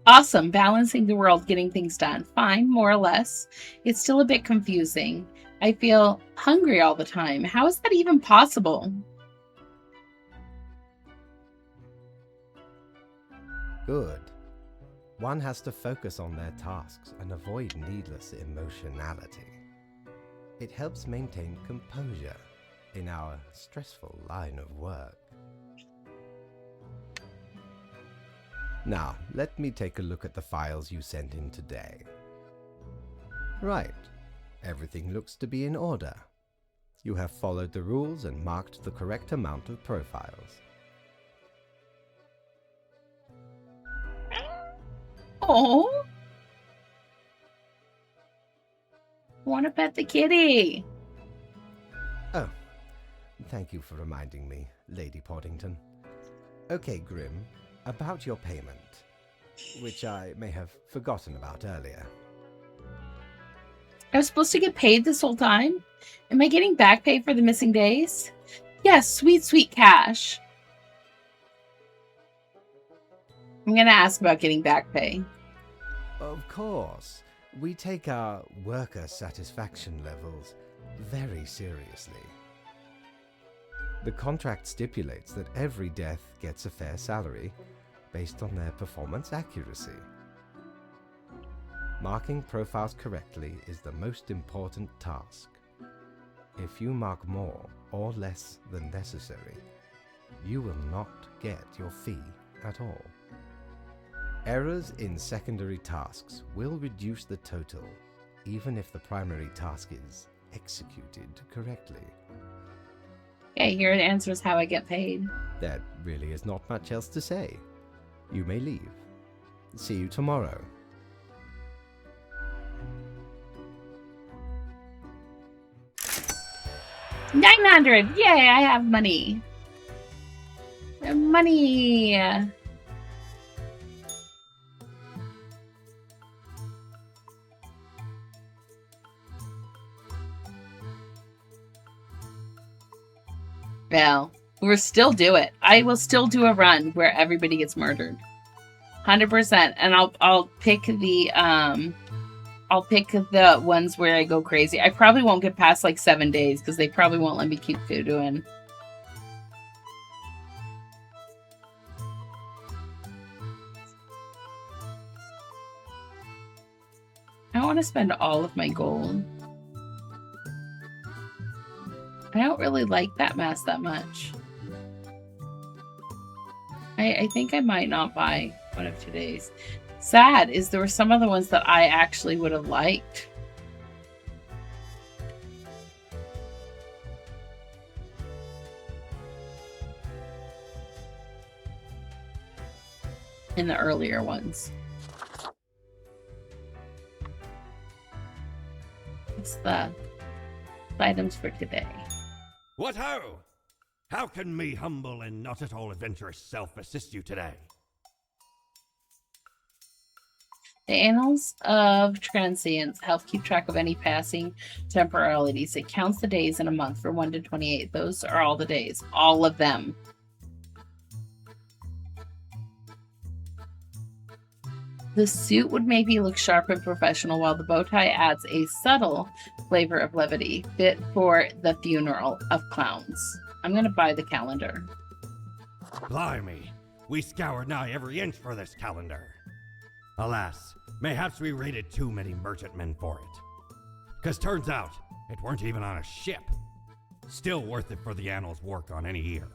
Awesome. Balancing the world, getting things done. Fine, more or less. It's still a bit confusing. I feel hungry all the time. How is that even possible? Good. One has to focus on their tasks and avoid needless emotionality. It helps maintain composure in our stressful line of work. Now, let me take a look at the files you sent in today. Right. Everything looks to be in order. You have followed the rules and marked the correct amount of profiles. Oh, want to pet the kitty. Oh, thank you for reminding me, Lady Poddington. Okay, Grim, about your payment, which I may have forgotten about earlier. I was supposed to get paid this whole time? Am I getting back pay for the missing days? Yes, sweet, sweet cash. I'm going to ask about getting back pay. Of course, we take our worker satisfaction levels very seriously. The contract stipulates that every death gets a fair salary based on their performance accuracy. Marking profiles correctly is the most important task. If you mark more or less than necessary, you will not get your fee at all. Errors in secondary tasks will reduce the total, even if the primary task is executed correctly. Okay, here it answers how I get paid. There really is not much else to say. You may leave. See you tomorrow. $900! Yay, I have money. Money! Well, we'll still do it. I will still do a run where everybody gets murdered. 100%. And I'll pick the ones where I go crazy. I probably won't get past like 7 days because they probably won't let me keep doing. I don't want to spend all of my gold. I don't really like that mask that much. I think I might not buy one of today's. Sad is there were some other ones that I actually would have liked. In the earlier ones. What's the items for today? What ho! How can me humble and not at all adventurous self assist you today? The Annals of Transience help keep track of any passing temporalities. It counts the days in a month from 1 to 28. Those are all the days. All of them. The suit would make me look sharp and professional, while the bow tie adds a subtle flavor of levity, fit for the funeral of clowns. I'm going to buy the calendar. Blimey, we scoured nigh every inch for this calendar. Alas, mayhaps we raided too many merchantmen for it. 'Cause turns out, it weren't even on a ship. Still worth it for the annals' work on any year.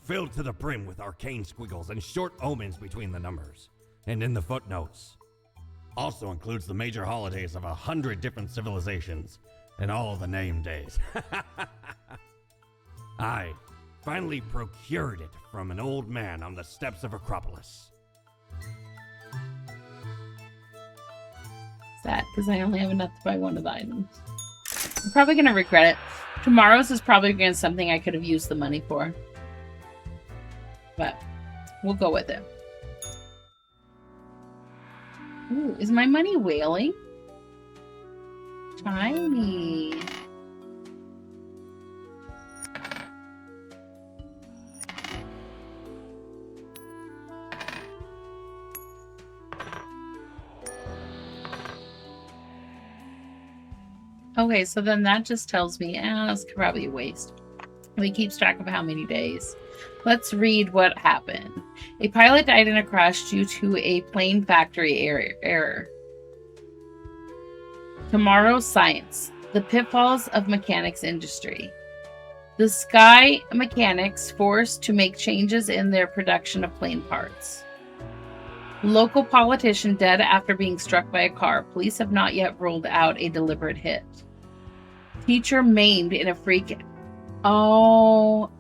Filled to the brim with arcane squiggles and short omens between the numbers. And in the footnotes. Also includes the major holidays of 100 different civilizations and all the name days. I finally procured it from an old man on the steps of Acropolis. Sad, because I only have enough to buy one of the items. I'm probably going to regret it. Tomorrow's is probably going to be something I could have used the money for. But we'll go with it. Ooh, is my money wailing? Tiny. Okay, so then that just tells me, this could probably waste. And it keeps track of how many days. Let's read what happened. A pilot died in a crash due to a plane factory error. Tomorrow's science. The pitfalls of mechanics industry. The Sky Mechanics forced to make changes in their production of plane parts. Local politician dead after being struck by a car. Police have not yet ruled out a deliberate hit. Teacher maimed in a freak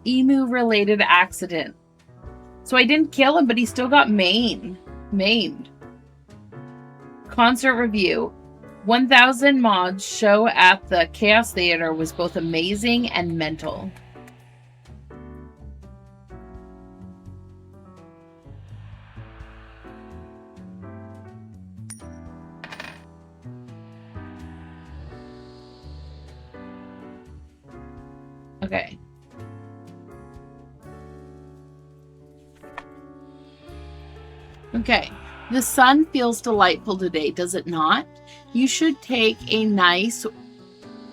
emu-related accident. So I didn't kill him, but he still got maimed. Concert review. 1000 Mods show at the Chaos Theater was both amazing and mental. Okay. Okay. The sun feels delightful today, does it not? You should take a nice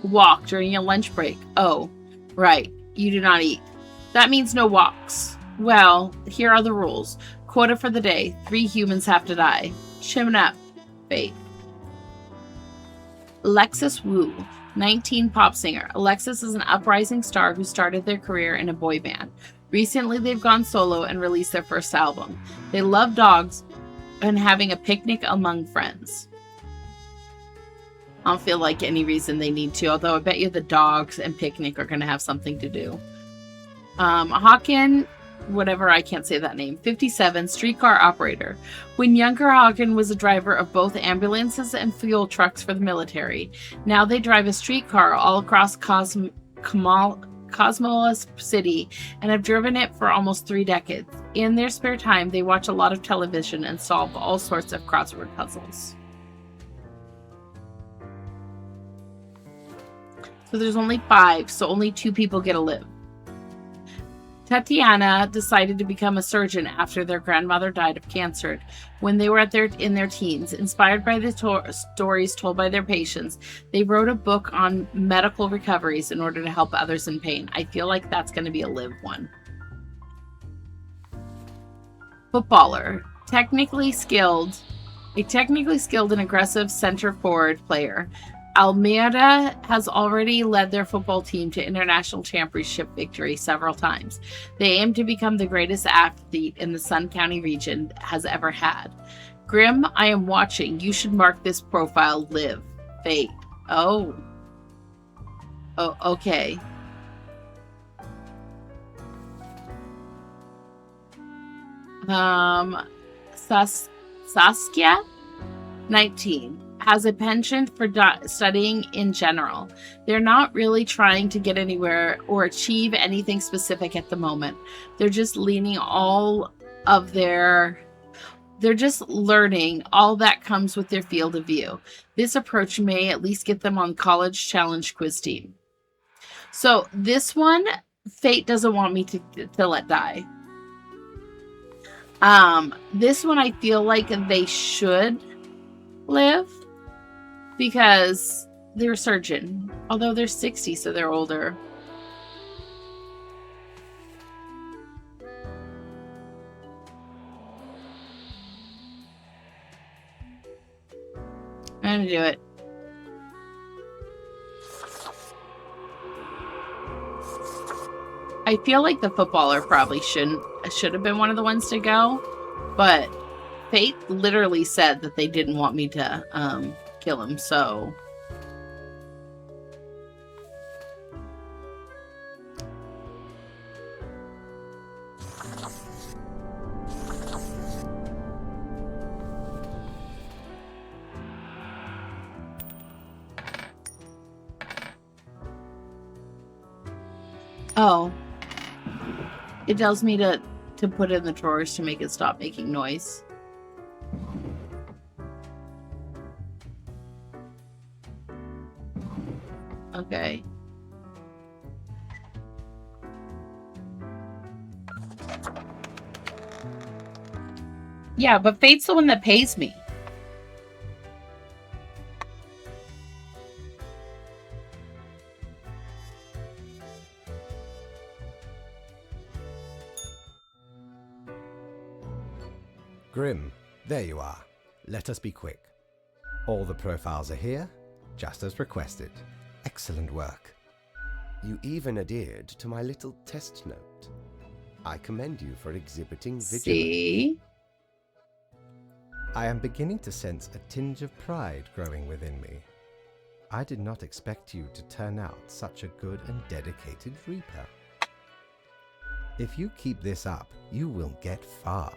walk during your lunch break. Oh, right. You do not eat. That means no walks. Well, here are the rules. Quota for the day. 3 humans have to die. Chim up. Fate. Alexis Wu, 19 pop singer. Alexis is an uprising star who started their career in a boy band. Recently, they've gone solo and released their first album. They love dogs and having a picnic among friends. I don't feel like any reason they need to, although I bet you the dogs and picnic are going to have something to do. Hawken, whatever, I can't say that name, 57, streetcar operator. When younger, Hawken was a driver of both ambulances and fuel trucks for the military. Now they drive a streetcar all across Cosmos City and have driven it for almost 3 decades. In their spare time, they watch a lot of television and solve all sorts of crossword puzzles. So there's only 5, so only 2 people get to live. Tatiana decided to become a surgeon after their grandmother died of cancer when they were in their teens. Inspired by the stories told by their patients, they wrote a book on medical recoveries in order to help others in pain. I feel like that's going to be a live one. Footballer. Technically skilled and aggressive center forward player. Almeida has already led their football team to international championship victory several times. They aim to become the greatest athlete in the Sun County region has ever had. Grim, I am watching. You should mark this profile. Live. Fate. Oh, okay. Saskia, 19. Has a penchant for studying in general. They're not really trying to get anywhere or achieve anything specific at the moment. They're just learning all that comes with their field of view. This approach may at least get them on college challenge quiz team. So this one, fate doesn't want me to let die. This one I feel like they should live. Because they're a surgeon. Although they're 60, so they're older. I'm gonna do it. I feel like the footballer probably should have been one of the ones to go. But fate literally said that they didn't want me to, kill him, so Oh. It tells me to put it in the drawers to make it stop making noise. Okay. Yeah, but Fate's the one that pays me. Grim, there you are. Let us be quick. All the profiles are here, just as requested. Excellent work. You even adhered to my little test note. I commend you for exhibiting vigilance. See? I am beginning to sense a tinge of pride growing within me. I did not expect you to turn out such a good and dedicated Reaper. If you keep this up, you will get far.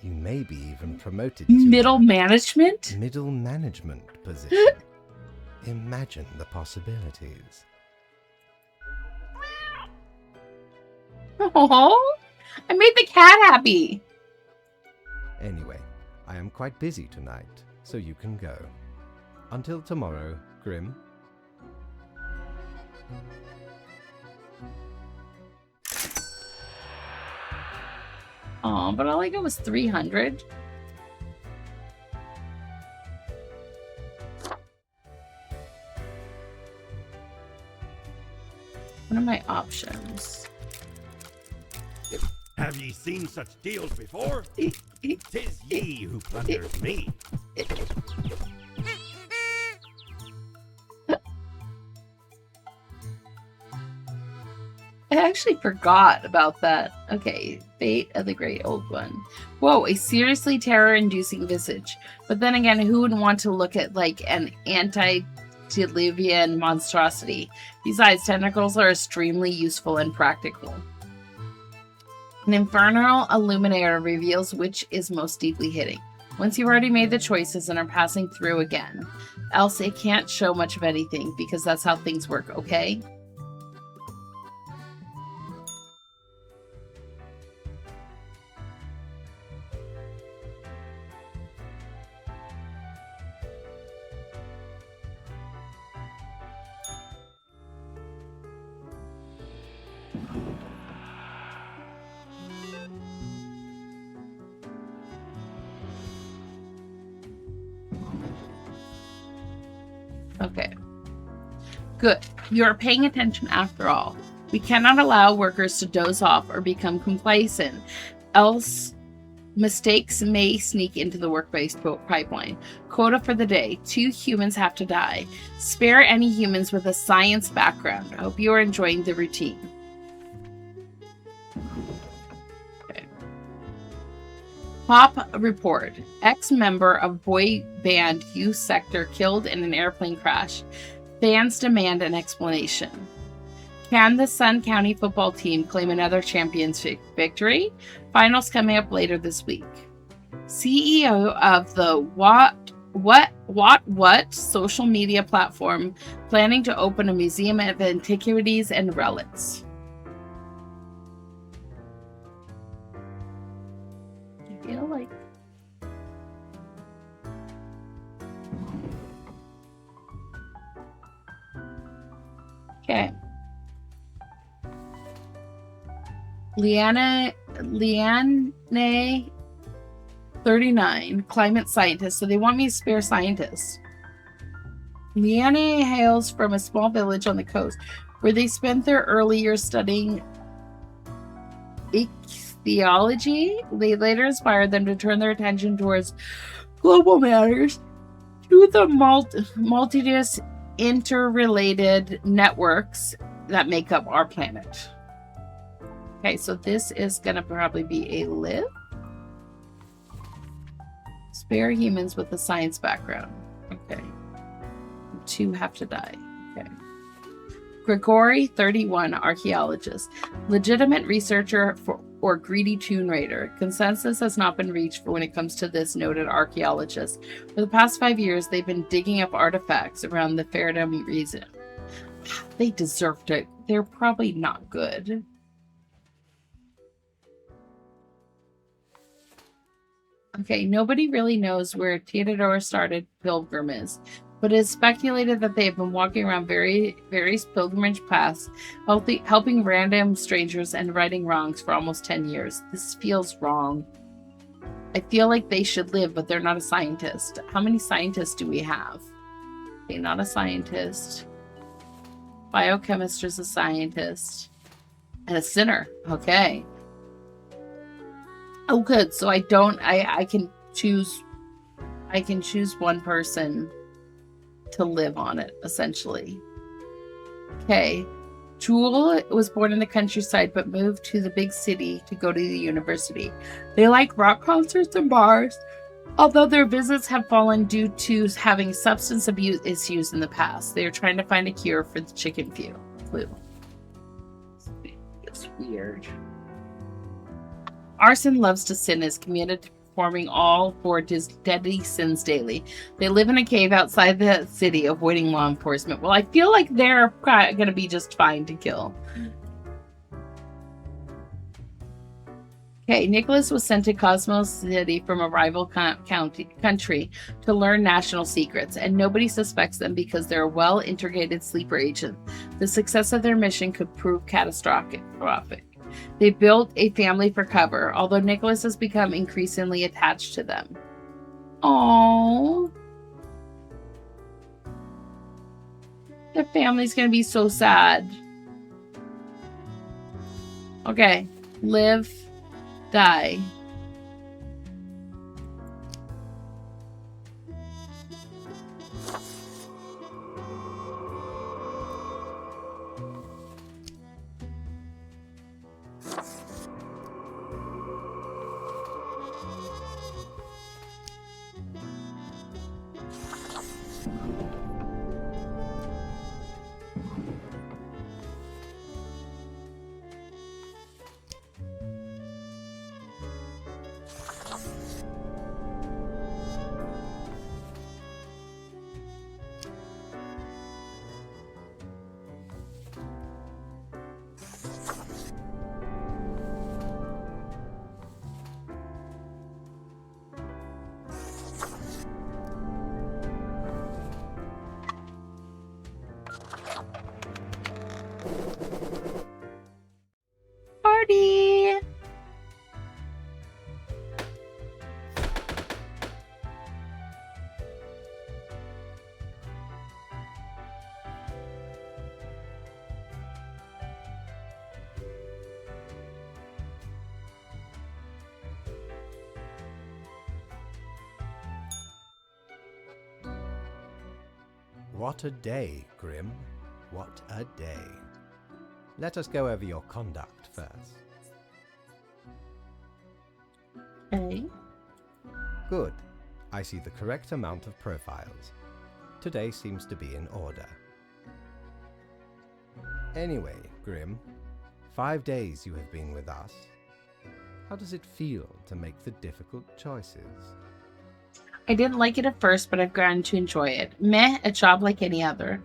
You may be even promoted to Middle management? middle management position. Imagine the possibilities. Oh, I made the cat happy. Anyway, I am quite busy tonight, so you can go. Until tomorrow, Grim. Oh, but all I got was 300. What are my options? Have ye seen such deals before? 'Tis ye who plunders me. I actually forgot about that. Okay, Fate of the Great Old One. Whoa, a seriously terror-inducing visage. But then again, who would want to look at, like, an antediluvian monstrosity? Besides, tentacles are extremely useful and practical. An infernal illuminator reveals which is most deeply hitting. Once you've already made the choices and are passing through again. Else it can't show much of anything, because that's how things work, okay? Okay. Good. You are paying attention after all. We cannot allow workers to doze off or become complacent, else mistakes may sneak into the workplace pipeline. Quota for the day. 2 humans have to die. Spare any humans with a science background. I hope you are enjoying the routine. Okay. Pop report. Ex-member of boy band Youth Sector killed in an airplane crash. Fans demand an explanation. Can the Sun County football team claim another championship victory? Finals coming up later this week. CEO of the What social media platform planning to open a museum of antiquities and relics. I feel like okay. Leanne 39, climate scientist. So they want me to spare scientists. Leanne hails from a small village on the coast where they spent their early years studying ichthyology. They later inspired them to turn their attention towards global matters through the multitudinous interrelated networks that make up our planet. Okay, so this is going to probably be a live. Spare humans with a science background. Okay. 2 have to die. Okay. Grigori, 31, archaeologist. Legitimate researcher or greedy Tomb Raider. Consensus has not been reached for when it comes to this noted archaeologist. For the past 5 years, they've been digging up artifacts around the Faradam region. They deserved it. They're probably not good. Okay, nobody really knows where Theodore started pilgrim is, but it is speculated that they have been walking around various pilgrimage paths, helping random strangers and righting wrongs for almost 10 years. This feels wrong. I feel like they should live, but they're not a scientist. How many scientists do we have? Okay, not a scientist. Biochemist is a scientist. And a sinner. Okay. Oh, good. So I can choose one person to live on it, essentially. Okay. Jewel was born in the countryside but moved to the big city to go to the university. They like rock concerts and bars, although their visits have fallen due to having substance abuse issues in the past. They are trying to find a cure for the chicken flu. It's weird. Arson loves to sin, is committed to performing all four deadly sins daily. They live in a cave outside the city, avoiding law enforcement. Well, I feel like they're going to be just fine to kill. Okay, Nicholas was sent to Cosmos City from a rival country to learn national secrets, and nobody suspects them because they're a well-integrated sleeper agent. The success of their mission could prove catastrophic. They built a family for cover, although Nicholas has become increasingly attached to them. Aww. Their family's gonna be so sad. Okay. Live, die. Party! What a day, Grim. What a day. Let us go over your conduct first. Okay. Good. I see the correct amount of profiles. Today seems to be in order. Anyway, Grim, 5 days you have been with us. How does it feel to make the difficult choices? I didn't like it at first, but I've grown to enjoy it. Meh, a job like any other.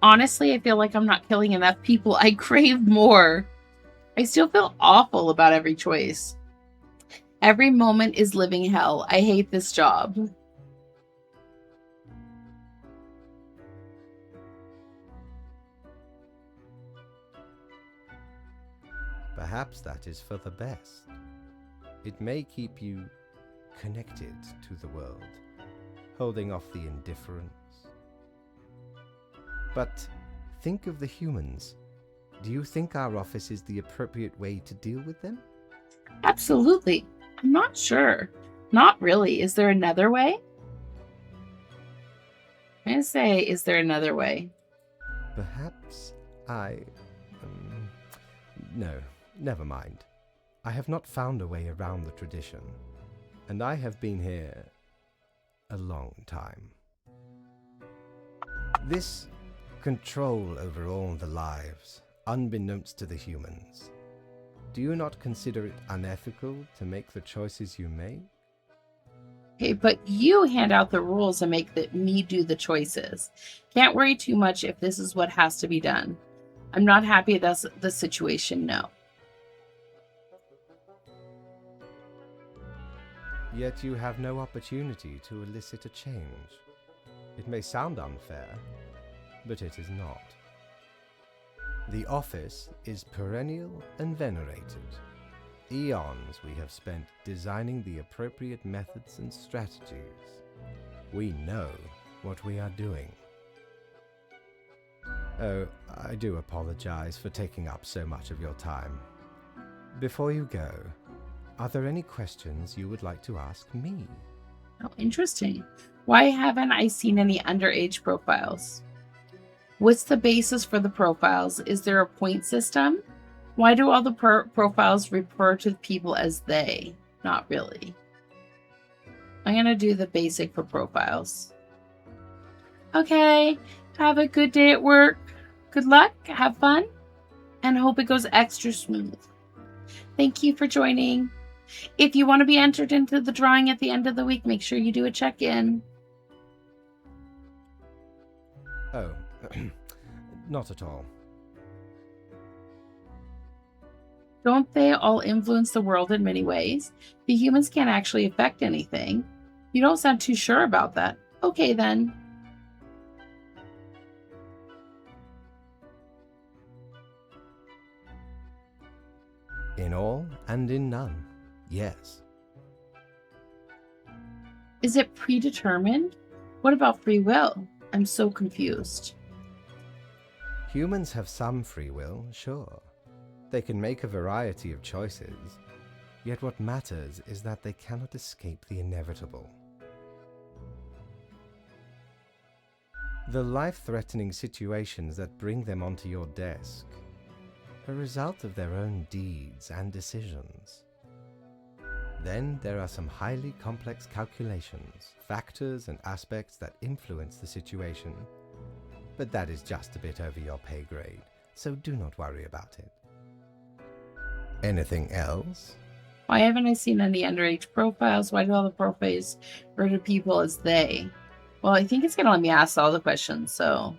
Honestly, I feel like I'm not killing enough people. I crave more. I still feel awful about every choice. Every moment is living hell. I hate this job. Perhaps that is for the best. It may keep you connected to the world, holding off the indifference. But think of the humans. Do you think our office is the appropriate way to deal with them? Absolutely. I'm not sure. Not really. Is there another way? I'm going to say, is there another way? Perhaps No, never mind. I have not found a way around the tradition, and I have been here a long time. This control over all the lives, unbeknownst to the humans. Do you not consider it unethical to make the choices you make? Okay, but you hand out the rules and make me do the choices. Can't worry too much if this is what has to be done. I'm not happy that's the situation, no. Yet you have no opportunity to elicit a change. It may sound unfair, but it is not. The office is perennial and venerated. Eons we have spent designing the appropriate methods and strategies. We know what we are doing. Oh, I do apologize for taking up so much of your time. Before you go, are there any questions you would like to ask me? Oh, interesting. Why haven't I seen any underage profiles? What's the basis for the profiles? Is there a point system? Why do all the profiles refer to people as they? Not really. I'm going to do the basic for profiles. Okay. Have a good day at work. Good luck. Have fun. And hope it goes extra smooth. Thank you for joining. If you want to be entered into the drawing at the end of the week, make sure you do a check-in. Oh, not at all. Don't they all influence the world in many ways? The humans can't actually affect anything. You don't sound too sure about that. Okay, then. In all and in none, yes. Is it predetermined? What about free will? I'm so confused. Humans have some free will, sure. They can make a variety of choices, yet what matters is that they cannot escape the inevitable. The life-threatening situations that bring them onto your desk are a result of their own deeds and decisions. Then there are some highly complex calculations, factors and aspects that influence the situation, but that is just a bit over your pay grade, so do not worry about it. Anything else? Why haven't I seen any underage profiles? Why do all the profiles refer to people as they? Well, I think it's going to let me ask all the questions, so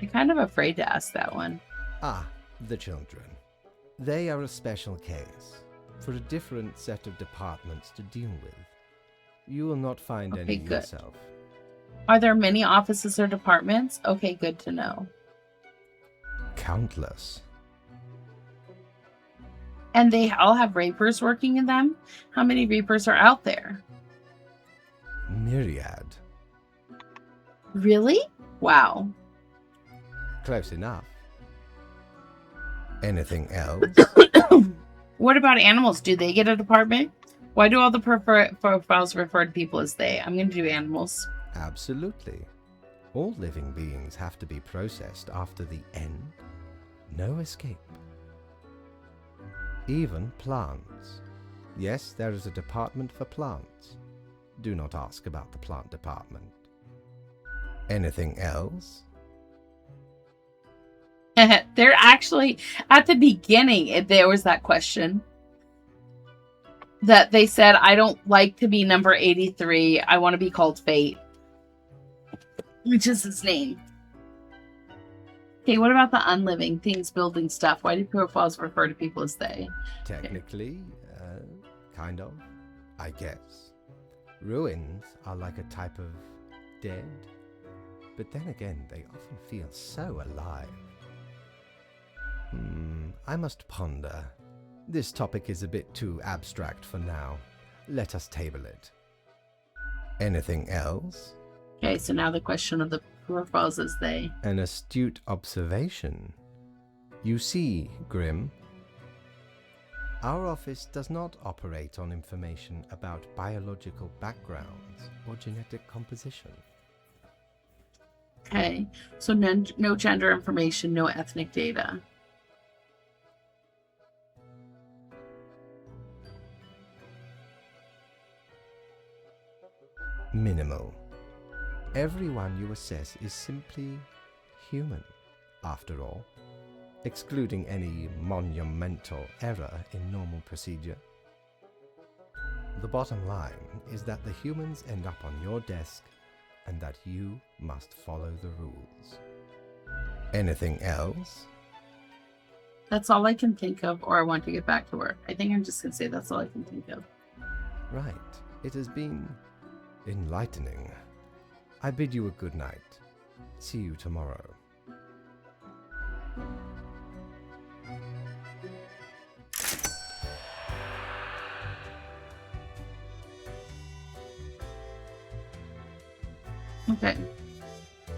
I'm kind of afraid to ask that one. Ah, the children. They are a special case, for a different set of departments to deal with. You will not find any good. yourself. Are there many offices or departments? Okay, good to know. Countless. And they all have Reapers working in them? How many Reapers are out there? Myriad. Really? Wow. Close enough. Anything else? What about animals? Do they get a department? Why do all the profiles refer to people as they? I'm going to do animals. Absolutely. All living beings have to be processed after the end. No escape. Even plants. Yes, there is a department for plants. Do not ask about the plant department. Anything else? They're actually, at the beginning, there was that question that they said, I don't like to be number 83. I want to be called Fate, which is his name. Okay, what about the unliving things, building stuff? Why do profiles refer to people as they? Technically, kind of, I guess. Ruins are like a type of dead, but then again, they often feel so alive. I must ponder. This topic is a bit too abstract for now. Let us table it. Anything else? Okay, so now the question of the profiles as they. An astute observation. You see, Grimm, our office does not operate on information about biological backgrounds or genetic composition. Okay, so no gender information, no ethnic data. Minimal. Everyone you assess is simply human, after all, excluding any monumental error in normal procedure. The bottom line is that the humans end up on your desk and that you must follow the rules. Anything else? That's all I can think of, or I want to get back to work. I think I'm just going to say that's all I can think of. Right. It has been enlightening. I bid you a good night. See you tomorrow. Okay.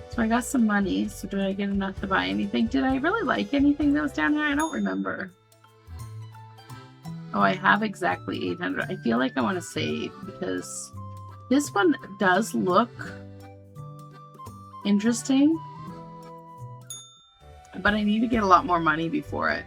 So I got some money. So did I get enough to buy anything? Did I really like anything that was down there? I don't remember. Oh, I have exactly 800. I feel like I want to save because this one does look interesting. But I need to get a lot more money before it.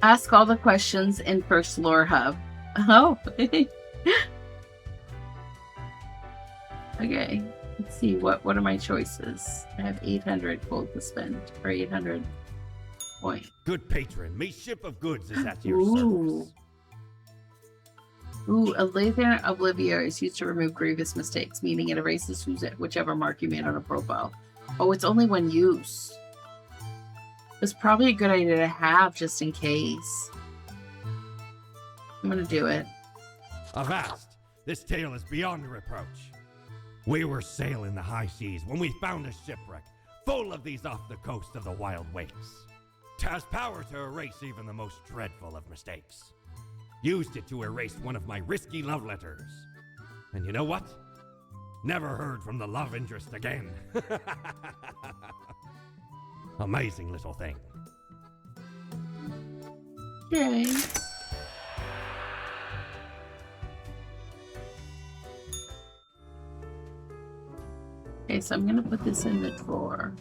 Ask all the questions in First Lore Hub. Oh. Okay. Let's see. What are my choices? I have 800 gold to spend. Or 800 points. Good patron, me ship of goods is at your Ooh. service. Ooh, a Lather Oblivia is used to remove grievous mistakes, meaning it erases whichever mark you made on a profile. Oh, it's only one use. It's probably a good idea to have just in case. I'm gonna do it. Avast! This tale is beyond reproach. We were sailing the high seas when we found a shipwreck full of these off the coast of the wild wastes. 'Twas power to erase even the most dreadful of mistakes. Used it to erase one of my risky love letters. And you know what? Never heard from the love interest again. Amazing little thing. Okay. Okay, so I'm gonna put this in the drawer.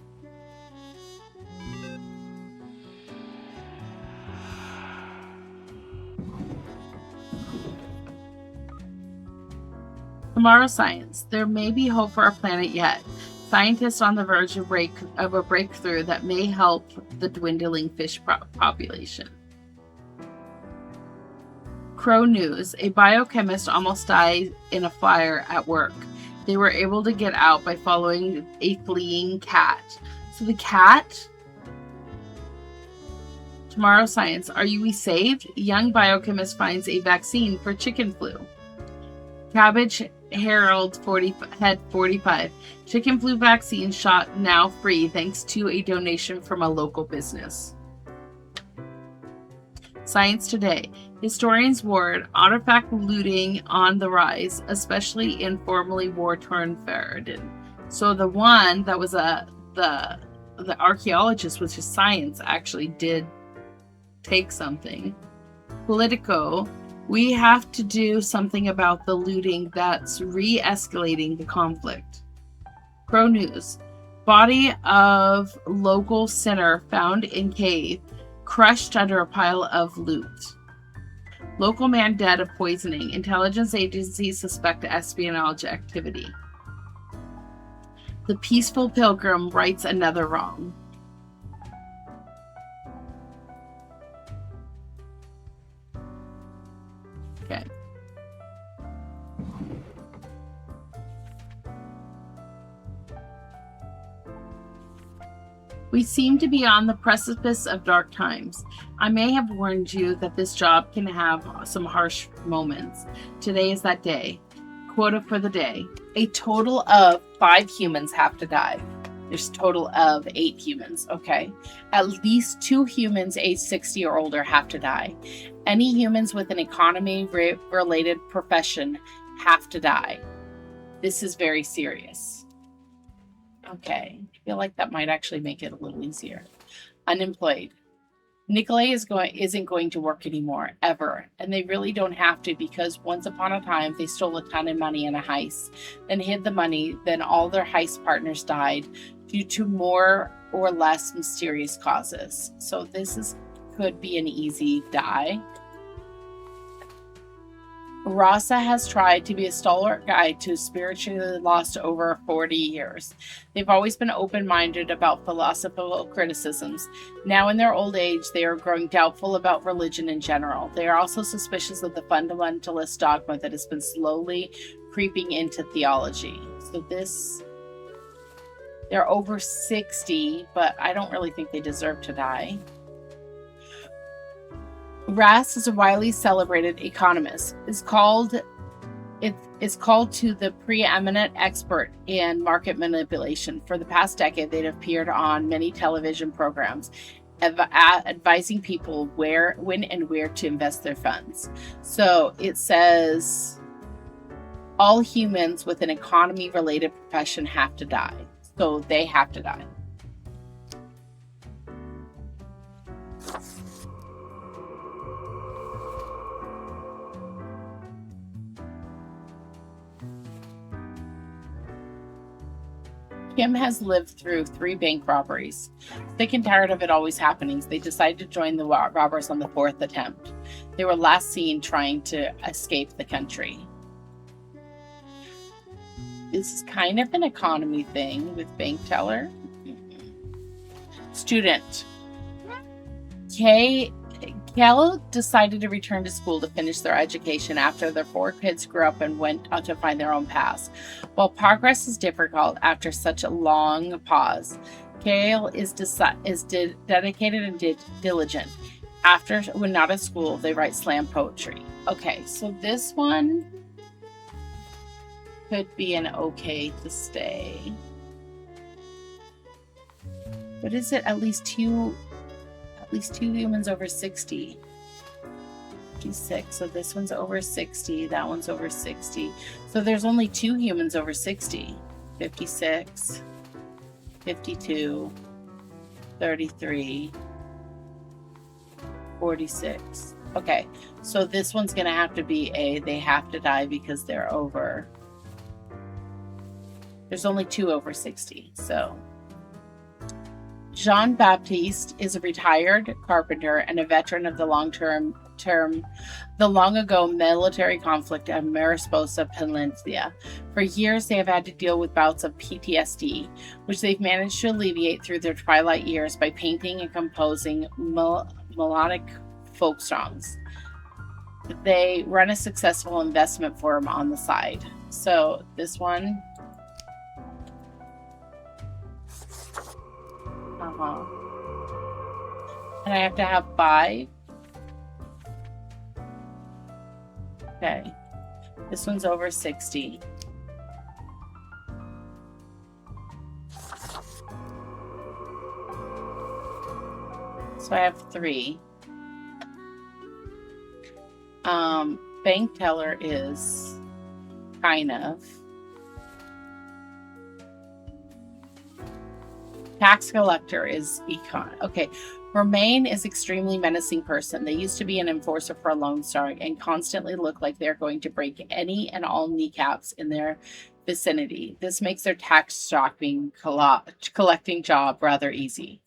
Tomorrow science. There may be hope for our planet yet. Scientists on the verge of a breakthrough that may help the dwindling fish population. Crow News. A biochemist almost died in a fire at work. They were able to get out by following a fleeing cat. So the cat... Tomorrow Science. Are we saved? Young biochemist finds a vaccine for chicken flu. Cabbage Herald Head 45. Chicken flu vaccine shot now free thanks to a donation from a local business. Science Today. Historians warn artifact looting on the rise, especially in formerly war-torn Faradin. So the one that was the archaeologist, which is Science, actually did take something. Politico. We have to do something about the looting that's re-escalating the conflict. Crow News. Body of local sinner found in cave, crushed under a pile of loot. Local man dead of poisoning. Intelligence agencies suspect espionage activity. The Peaceful Pilgrim rights another wrong. Okay. We seem to be on the precipice of dark times. I may have warned you that this job can have some harsh moments. Today is that day. Quota for the day. A total of 5 humans have to die. There's a total of 8 humans, okay? At least 2 humans aged 60 or older have to die. Any humans with an economy-related profession have to die. This is very serious. Okay, I feel like that might actually make it a little easier. Unemployed. Nikolai isn't going to work anymore, ever. And they really don't have to, because once upon a time, they stole a ton of money in a heist, then hid the money, then all their heist partners died due to more or less mysterious causes. So this could be an easy die. Rasa has tried to be a stalwart guide to spiritually lost over 40 years. They've always been open-minded about philosophical criticisms. Now in their old age, they are growing doubtful about religion in general. They are also suspicious of the fundamentalist dogma that has been slowly creeping into theology. So they're over 60, but I don't really think they deserve to die. Ras is a widely celebrated economist. It is called to the preeminent expert in market manipulation. For the past decade, they've appeared on many television programs, advising people when and where to invest their funds. So it says all humans with an economy-related profession have to die. So they have to die. Kim has lived through 3 bank robberies. Sick and tired of it always happening, they decided to join the robbers on the 4th attempt. They were last seen trying to escape the country. This is kind of an economy thing with bank teller. Student. Kel decided to return to school to finish their education after their 4 kids grew up and went on to find their own paths. While progress is difficult after such a long pause, Kale is dedicated and diligent. When not at school, they write slam poetry. Okay, so this one could be an okay to stay. But is it at least two humans over 60? 56. So this one's over 60. That one's over 60. So there's only 2 humans over 60. 56, 52, 33, 46. Okay, so this one's going to have to be they have to die because they're over. There's only 2 over 60, so. Jean-Baptiste is a retired carpenter and a veteran of the long ago military conflict at Mariposa Peninsula. For years, they have had to deal with bouts of PTSD, which they've managed to alleviate through their twilight years by painting and composing melodic folk songs. They run a successful investment firm on the side. So this one. And I have to have 5. Okay. This one's over 60. So I have 3. Bank teller is kind of. Tax collector is econ. Okay. Romaine is extremely menacing person. They used to be an enforcer for a Lone Star and constantly look like they're going to break any and all kneecaps in their vicinity. This makes their tax stalking collecting job rather easy.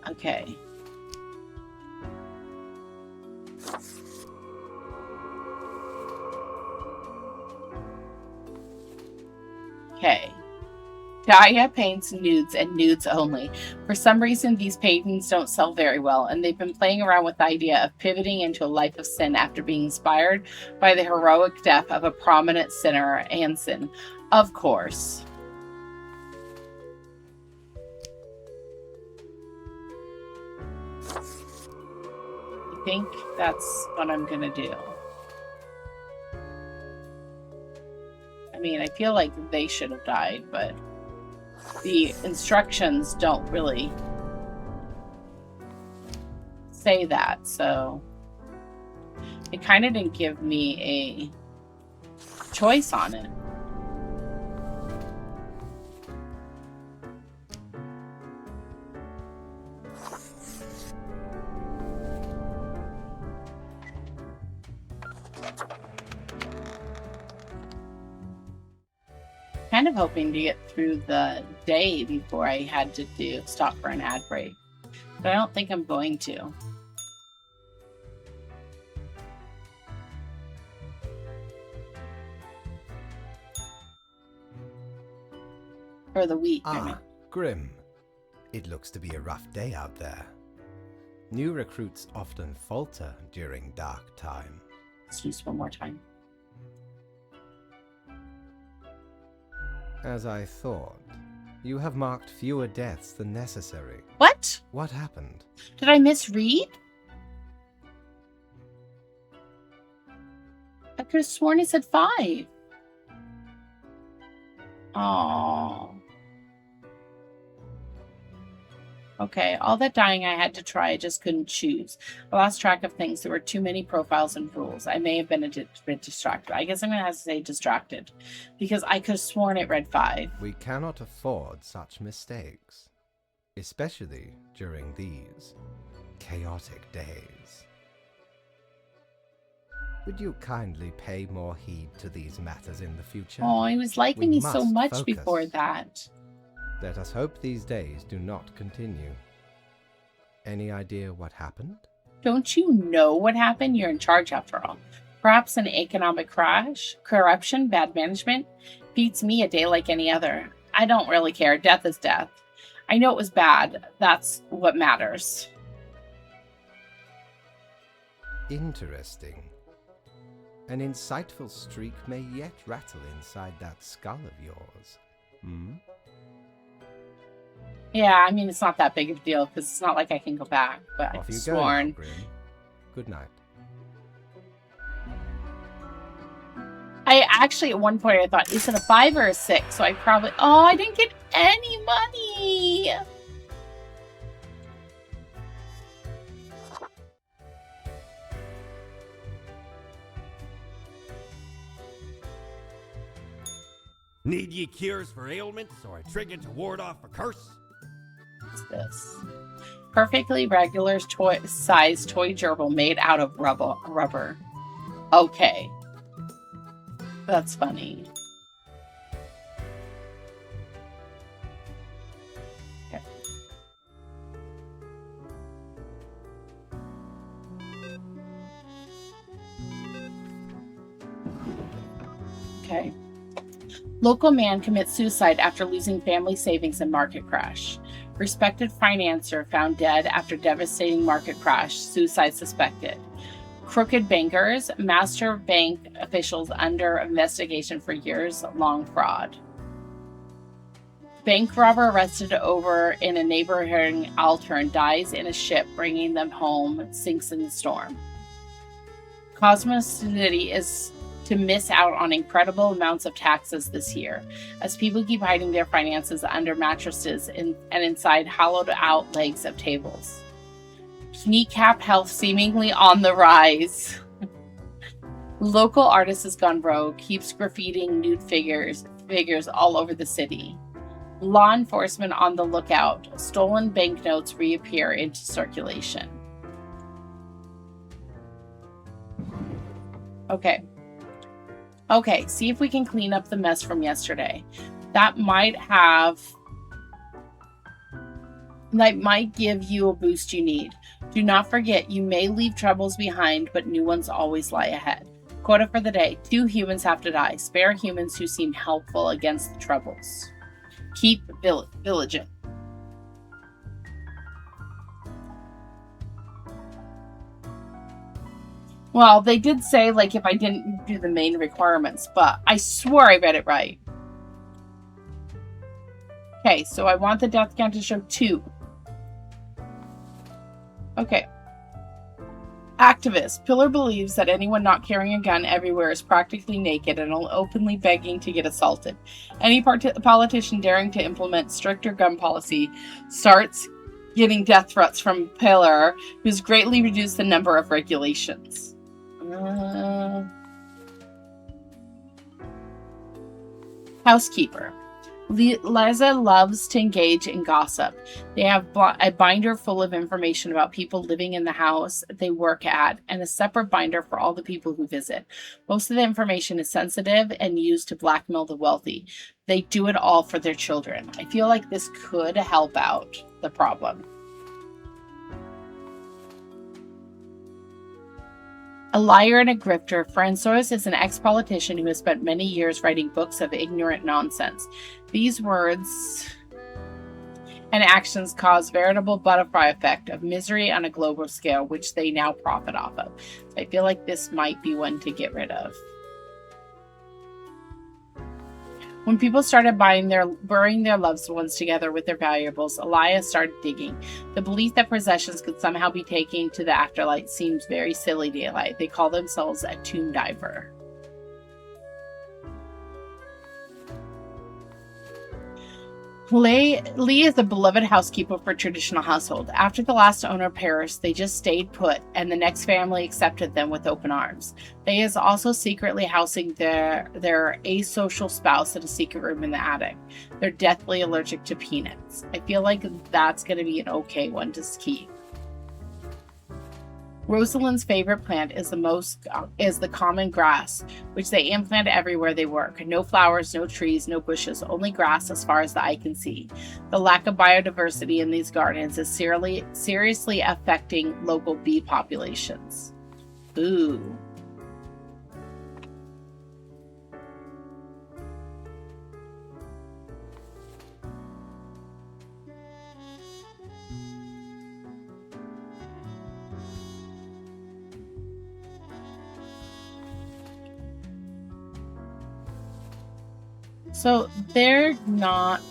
Okay. Okay. Gaia paints nudes and nudes only. For some reason, these paintings don't sell very well, and they've been playing around with the idea of pivoting into a life of sin after being inspired by the heroic death of a prominent sinner, Anson. Of course. I think that's what I'm gonna do. I mean, I feel like they should have died, but the instructions don't really say that, so it kind of didn't give me a choice on it. Kind of hoping to get through the day before I had to stop for an ad break, but I don't think I'm going to. Or the week, I mean. Ah, Grim. It looks to be a rough day out there. New recruits often falter during dark time. Let's use one more time. As I thought, you have marked fewer deaths than necessary. What? What happened? Did I misread? I could have sworn it said 5. Oh. Okay, all that dying I had to try, I just couldn't choose. I lost track of things. There were too many profiles and rules. I may have been a bit distracted. I guess I'm going to have to say distracted. Because I could have sworn it read 5. We cannot afford such mistakes, especially during these chaotic days. Would you kindly pay more heed to these matters in the future? Oh, he was liking We me so must much focus. before that. Let us hope these days do not continue. Any idea what happened? Don't you know what happened? You're in charge after all. Perhaps an economic crash, corruption, bad management. Beats me a day like any other. I don't really care. Death is death. I know it was bad. That's what matters. Interesting. An insightful streak may yet rattle inside that skull of yours. Hmm? Yeah, I mean, it's not that big of a deal because it's not like I can go back, but Off I've you go now, sworn. Grim. Good night. I actually, at one point, I thought, is it a 5 or a 6? So I probably, oh, I didn't get any money. Need ye cures for ailments or a trinket to ward off a curse? What's this? Perfectly regular size toy gerbil made out of rubber. Okay. That's funny. Okay. Okay. Local man commits suicide after losing family savings in market crash. Respected financier found dead after devastating market crash. Suicide suspected. Crooked bankers, master bank officials under investigation for years-long fraud. Bank robber arrested over in a neighboring Altern dies in a ship bringing them home, sinks in the storm. Cosmos City is to miss out on incredible amounts of taxes this year, as people keep hiding their finances under mattresses and inside hollowed-out legs of tables. Kneecap health seemingly on the rise. Local artist has gone rogue, keeps graffitiing nude figures all over the city. Law enforcement on the lookout. Stolen banknotes reappear into circulation. Okay, see if we can clean up the mess from yesterday. That might give you a boost you need. Do not forget, you may leave troubles behind, but new ones always lie ahead. Quota for the day: 2 humans have to die. Spare humans who seem helpful against the troubles. Keep vigilant. Well, they did say, like, if I didn't do the main requirements, but I swore I read it right. Okay, so I want the death count to show 2. Okay. Activist. Pillar believes that anyone not carrying a gun everywhere is practically naked and openly begging to get assaulted. Any politician daring to implement stricter gun policy starts getting death threats from Pillar, who's greatly reduced the number of regulations. Housekeeper. Liza loves to engage in gossip. They have a binder full of information about people living in the house they work at and a separate binder for all the people who visit. Most of the information is sensitive and used to blackmail the wealthy. They do it all for their children. I feel like this could help out the problem. A liar and a grifter, François is an ex-politician who has spent many years writing books of ignorant nonsense. These words and actions cause veritable butterfly effect of misery on a global scale, which they now profit off of. So I feel like this might be one to get rid of. When people started burying their loved ones together with their valuables, Elias started digging. The belief that possessions could somehow be taken to the afterlife seems very silly to Eli. They call themselves a tomb diver. Lee is a beloved housekeeper for a traditional household. After the last owner perished, they just stayed put, and the next family accepted them with open arms. They is also secretly housing their asocial spouse in a secret room in the attic. They're deathly allergic to peanuts. I feel like that's going to be an okay one to keep. Rosalind's favorite plant is the common grass, which they implant everywhere they work. No flowers, no trees, no bushes, only grass as far as the eye can see. The lack of biodiversity in these gardens is seriously affecting local bee populations. Ooh. So they're not.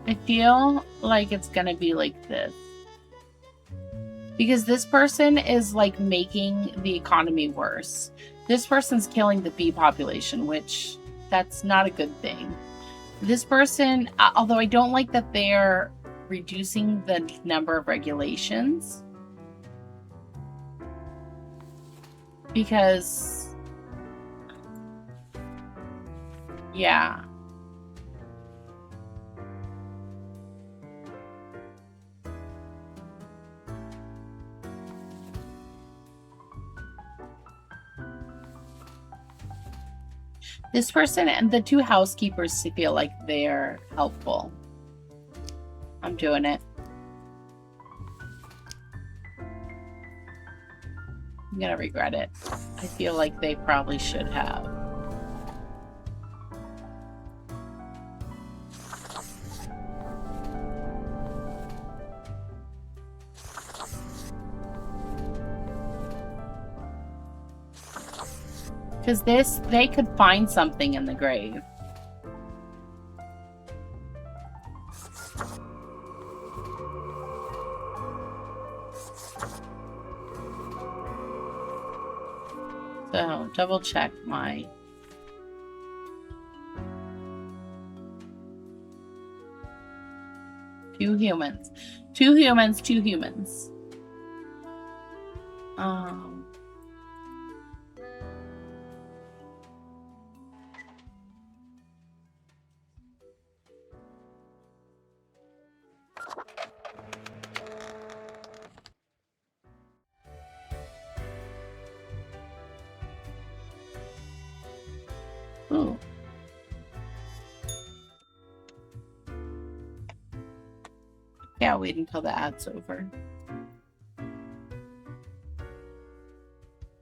I feel like it's gonna be like this. Because this person is like making the economy worse. This person's killing the bee population, which that's not a good thing. This person, although I don't like that they're reducing the number of regulations, because, yeah. This person and the two housekeepers feel like they're helpful. I'm doing it. I'm gonna regret it. I feel like they probably should have. Because they could find something in the grave. So, double check my... Two humans. Two humans, two humans. Ooh. Yeah, wait until the ad's over.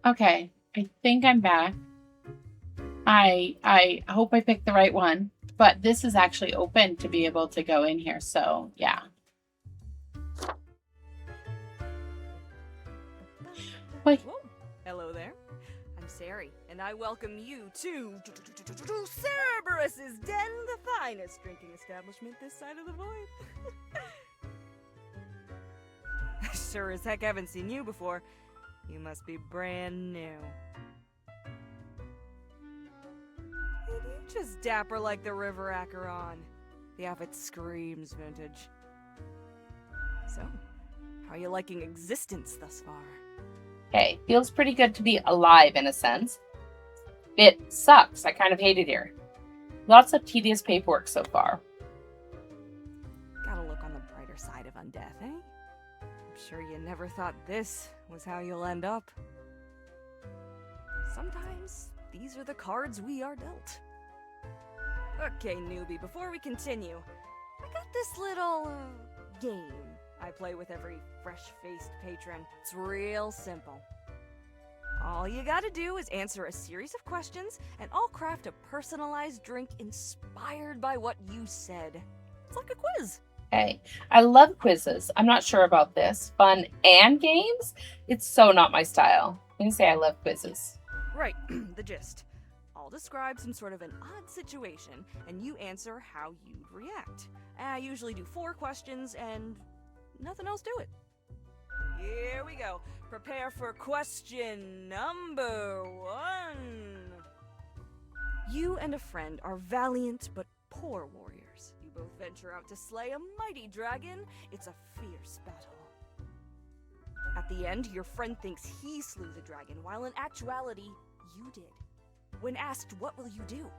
Okay, I think I'm back. I hope I picked the right one, but this is actually open to be able to go in here, so yeah. Wait. Whoa. Hello there. I'm Sari, and I welcome you to Cerberus's Den, the finest drinking establishment this side of the void. Sure as heck haven't seen you before. You must be brand new. And you just dapper like the river Acheron. The outfit screams vintage. So, how are you liking existence thus far? Okay, feels pretty good to be alive in a sense. It sucks. I kind of hate it here. Lots of tedious paperwork so far. Gotta look on the brighter side of undeath, eh? I'm Sure you never thought this was how you'll end up. Sometimes these are the cards we are dealt. Okay, newbie, before we continue, I got this little game I play with every fresh-faced patron. It's real simple. All you gotta do is answer a series of questions, and I'll craft a personalized drink inspired by what you said. It's like a quiz. Hey, I love quizzes. I'm not sure about this. Fun and games? It's so not my style. I'm gonna say I love quizzes. Right, the gist. I'll describe some sort of an odd situation, and you answer how you'd react. I usually do 4 questions, and nothing else to it. Here we go. Prepare for question number 1. You and a friend are valiant but poor warriors. You both venture out to slay a mighty dragon. It's a fierce battle. At the end, your friend thinks he slew the dragon, while in actuality, you did. When asked, what will you do?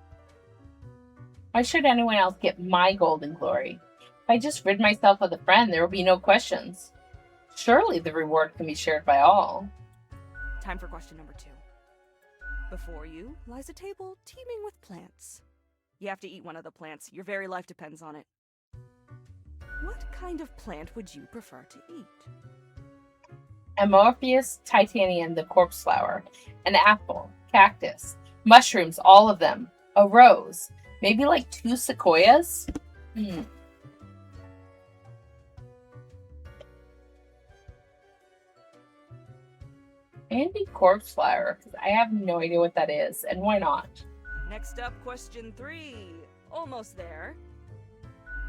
Why should anyone else get my golden glory? If I just rid myself of the friend, there will be no questions. Surely the reward can be shared by all. Time for question number 2. Before you lies a table teeming with plants. You have to eat one of the plants. Your very life depends on it. What kind of plant would you prefer to eat? Amorphous titanium, the corpse flower, an apple, cactus, mushrooms, all of them, a rose, maybe like 2 sequoias. Maybe corpse flower, because I have no idea what that is, and why not? Next up, question 3. Almost there.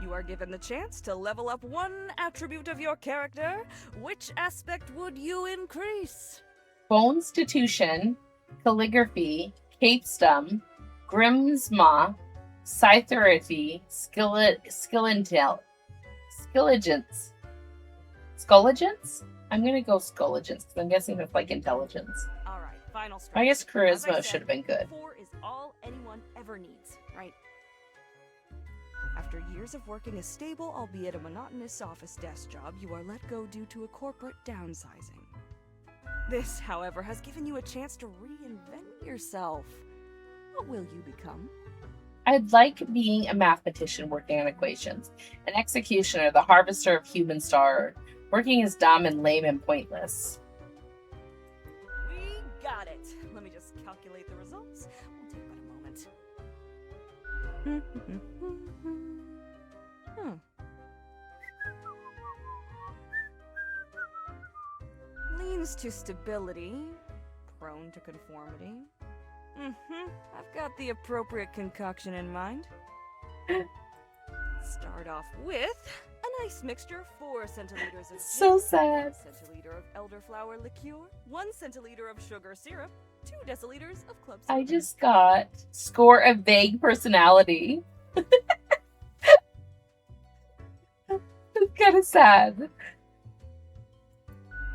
You are given the chance to level up one attribute of your character. Which aspect would you increase? Bonstitution, calligraphy, capestum, grimsma, scytherity, skilligence. Skulligence? I'm gonna go skulligence because I'm guessing that's like intelligence. All right, final strike. I guess As I charisma said, should have been good. 4 is all anyone ever needs, right? After years of working a stable, albeit a monotonous office desk job, you are let go due to a corporate downsizing. This, however, has given you a chance to reinvent yourself. What will you become? I'd like being a mathematician working on equations, an executioner, the harvester of human star. Working is dumb and lame and pointless. We got it. Let me just calculate the results. We'll take but a moment. Leans to stability, prone to conformity. I've got the appropriate concoction in mind. Start off with a nice mixture: 4 centiliters of So juice, sad. 1 centiliter of elderflower liqueur, 1 centiliter of sugar syrup, 2 deciliters of club soda. I just got score a vague personality. It's kind of sad.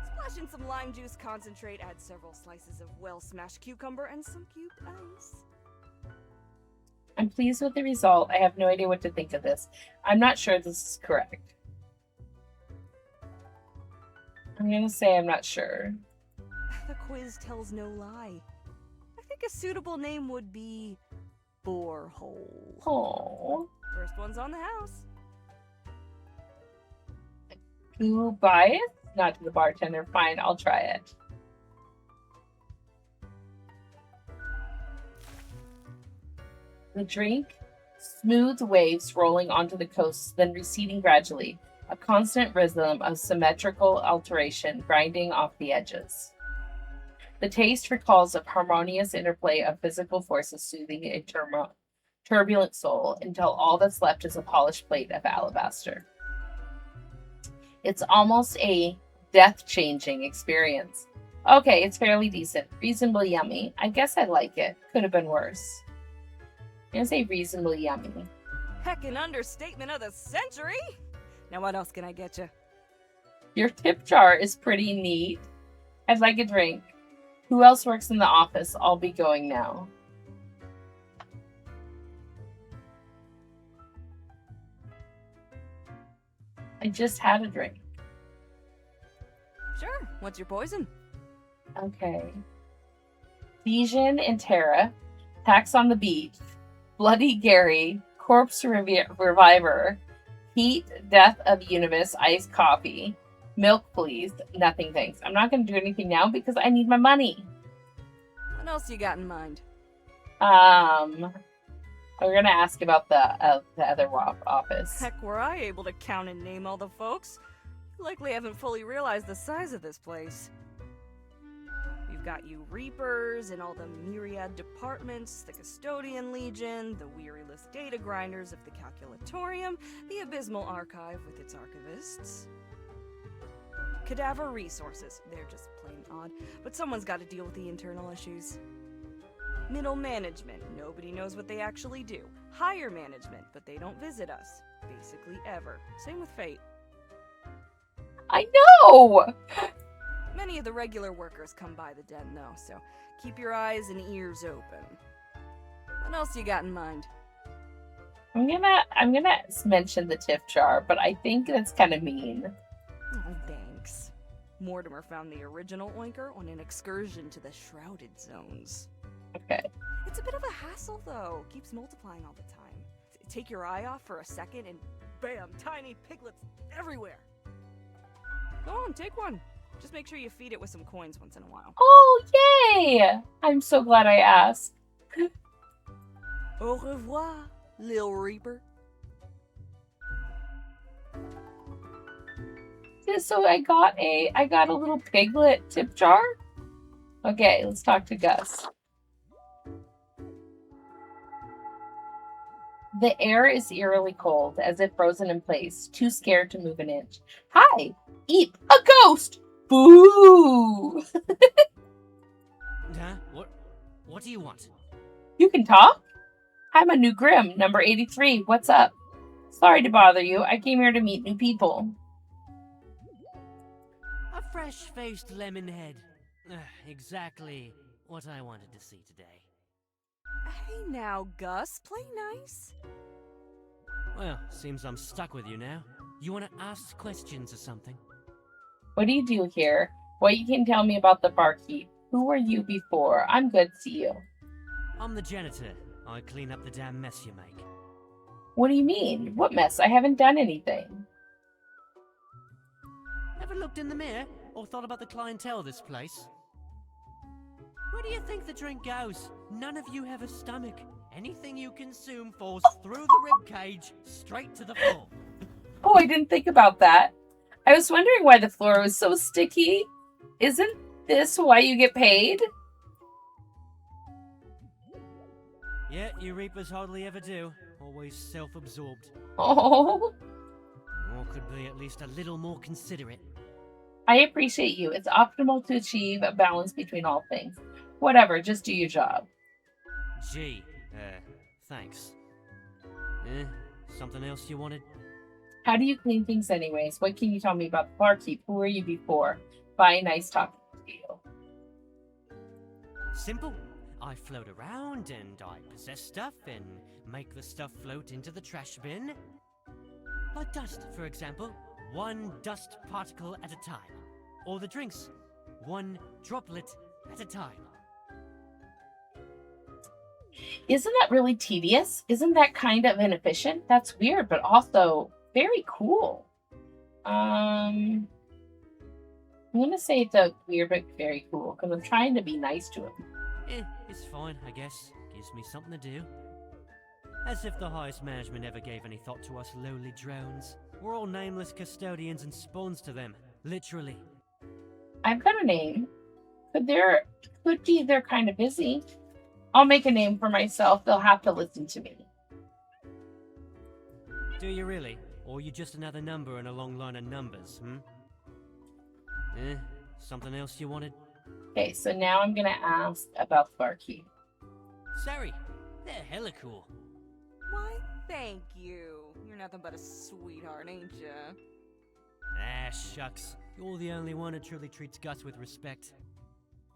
Splash in some lime juice concentrate, add several slices of well-smashed cucumber and some cubed ice. I'm pleased with the result. I have no idea what to think of this. I'm not sure this is correct. I'm gonna say I'm not sure. The quiz tells no lie. I think a suitable name would be Borehole. Oh, First one's on the house. who buy it? Not to the bartender. Fine, I'll try it. The drink, smooth waves rolling onto the coast, then receding gradually, a constant rhythm of symmetrical alteration grinding off the edges. The taste recalls a harmonious interplay of physical forces soothing a turbulent soul until all that's left is a polished plate of alabaster. It's almost a death-changing experience. Okay, it's fairly decent. Reasonably yummy. I guess I like it. Could have been worse. I'm gonna say reasonably yummy. Heck, an understatement of the century! Now what else can I get you? Your tip jar is pretty neat. I'd like a drink. Who else works in the office? I'll be going now. I just had a drink. What's your poison? Okay. Lesion and Terra, Tax on the Beach, Bloody Gary, Corpse Reviver, Heat, Death of Univis, Iced Coffee, Milk Please, Nothing Thanks. I'm not going to do anything now because I need my money. What else you got in mind? We're going to ask about the other office. Heck, were I able to count and name all the folks? You likely haven't fully realized the size of this place. We've got you Reapers and all the myriad departments, the Custodian Legion, the weariless data grinders of the Calculatorium, the Abysmal Archive with its archivists. Cadaver Resources, they're just plain odd, but someone's got to deal with the internal issues. Middle Management, nobody knows what they actually do. Higher Management, but they don't visit us. Basically ever. Same with Fate. I know! Many of the regular workers come by the den, though, so keep your eyes and ears open. What else you got in mind? I'm gonna mention the tip jar, but I think that's kind of mean. Oh, thanks. Mortimer found the original Oinker on an excursion to the Shrouded Zones. Okay. It's a bit of a hassle, though. Keeps multiplying all the time. Take your eye off for a second and bam, tiny piglets everywhere. Go on, take one. Just make sure you feed it with some coins once in a while. Oh, yay! I'm so glad I asked. Au revoir, Lil Reaper. Yeah, so I got a little piglet tip jar. Okay, let's talk to Gus. The air is eerily cold, as if frozen in place, too scared to move an inch. Hi! Eep! A ghost! Boo! Huh? What do you want? You can talk? I'm a new Grim, number 83. What's up? Sorry to bother you. I came here to meet new people. A fresh-faced lemon head. Exactly what I wanted to see today. Hey now, Gus, play nice. Well, seems I'm stuck with you now. You want to ask questions or something? What do you do here? What you can tell me about the barkeep? Who were you before? I'm good, see you. I'm the janitor. I clean up the damn mess you make. What do you mean? What mess? I haven't done anything. Ever looked in the mirror or thought about the clientele of this place? Where do you think the drink goes? None of you have a stomach. Anything you consume falls through the rib cage straight to the floor. Oh, I didn't think about that. I was wondering why the floor was so sticky. Isn't this why you get paid? Yeah, you Reapers hardly ever do. Always self-absorbed. Oh, Or could be at least a little more considerate. I appreciate you. It's optimal to achieve a balance between all things. Whatever, just do your job. Gee, thanks. Something else you wanted? How do you clean things anyways? What can you tell me about the barkeep? Who were you before? Bye, nice talking to you. Simple. I float around and I possess stuff and make the stuff float into the trash bin. Like dust, for example. One dust particle at a time. Or the drinks. One droplet at a time. Isn't that really tedious? Isn't that kind of inefficient? That's weird, but also very cool. I'm gonna say it's a weird but very cool because I'm trying to be nice to him. It's fine, I guess. Gives me something to do. As if the highest management ever gave any thought to us lowly drones. We're all nameless custodians and spawns to them, literally. I've got a name, but could be they're kind of busy. I'll make a name for myself. They'll have to listen to me. Do you really? Or are you just another number in a long line of numbers, Something else you wanted? Okay, so now I'm gonna ask about the barkeep. Sorry, they're hella cool. Why, thank you. You're nothing but a sweetheart, ain't ya? Ah, shucks. You're the only one who truly treats Gus with respect.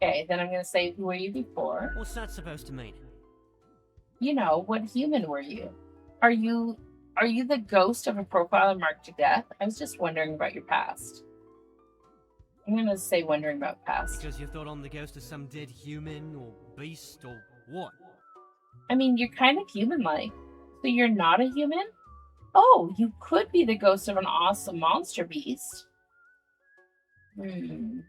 Okay, then I'm gonna say, who were you before? What's that supposed to mean? You know, what human were you? Are you the ghost of a profiler marked to death? I was just wondering about your past. I'm gonna say wondering about past. Because you thought I'm the ghost of some dead human or beast or what? I mean, you're kind of human-like. So you're not a human? Oh, you could be the ghost of an awesome monster beast. I'm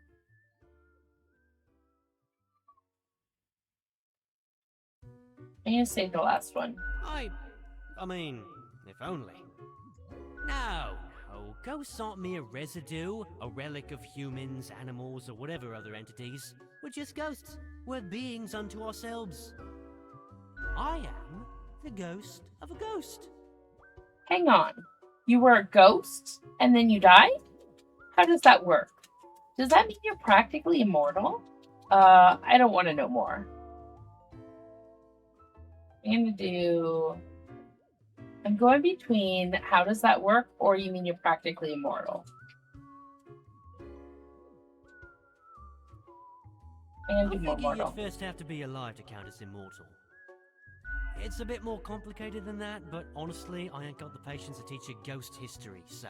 gonna say the last one. I mean, if only. No, ghosts aren't mere residue, a relic of humans, animals, or whatever other entities. We're just ghosts. We're beings unto ourselves. I am the ghost of a ghost. Hang on. You were a ghost and then you died? How does that work? Does that mean you're practically immortal? I don't want to know more. I'm going between how does that work or you mean you're practically immortal. I And more figure mortal. you'd first have to be alive to count as immortal. It's a bit more complicated than that, but honestly, I ain't got the patience to teach a ghost history, so...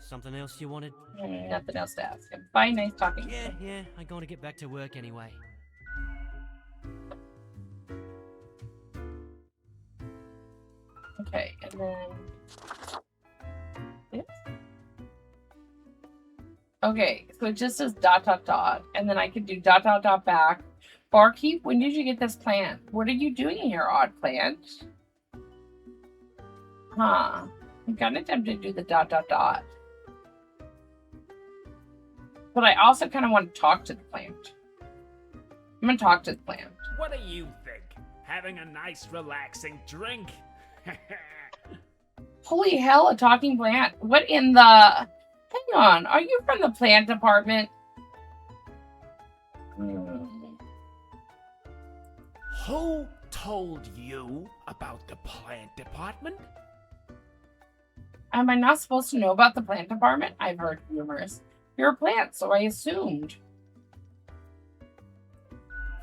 something else you wanted? Nothing else to ask him. Bye, nice talking to you. Yeah, I gotta get back to work anyway. Okay, and then... this? Okay, so it just says ... and then I can do ... back. Barkeep, when did you get this plant? What are you doing here, odd plant? Huh. I'm kind of tempted to do the ... But I also kind of want to talk to the plant. I'm going to talk to the plant. What do you think? Having a nice, relaxing drink? Holy hell, a talking plant. What in the... Hang on, are you from the plant department? Who told you about the plant department? Am I not supposed to know about the plant department? I've heard rumors. You're a plant, so I assumed.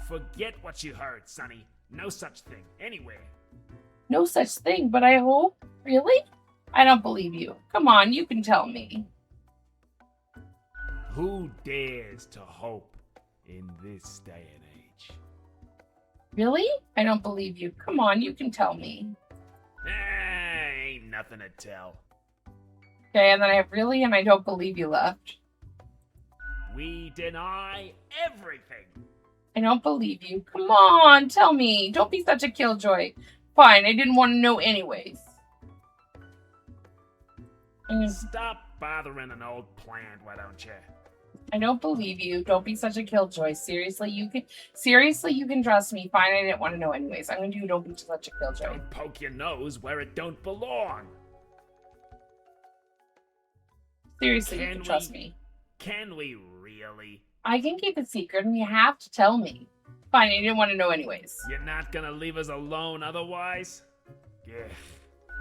Forget what you heard, Sonny. No such thing, anywhere. No such thing, but I hope. Really? I don't believe you. Come on, you can tell me. Who dares to hope in this day and age? Really? I don't believe you. Come on, you can tell me. Ain't nothing to tell. Okay, and then I have really and I don't believe you left. We deny everything. I don't believe you. Come on, tell me. Don't be such a killjoy. Fine, I didn't want to know anyways. Stop bothering an old plant, why don't you? I don't believe you. Don't be such a killjoy. Seriously, you can trust me. Fine, I didn't want to know anyways. I'm gonna do don't be such a killjoy. Don't poke your nose where it don't belong. Seriously, you can trust me. Can we really? I can keep it secret and you have to tell me. Fine, I didn't want to know anyways. You're not gonna leave us alone otherwise? Yeah.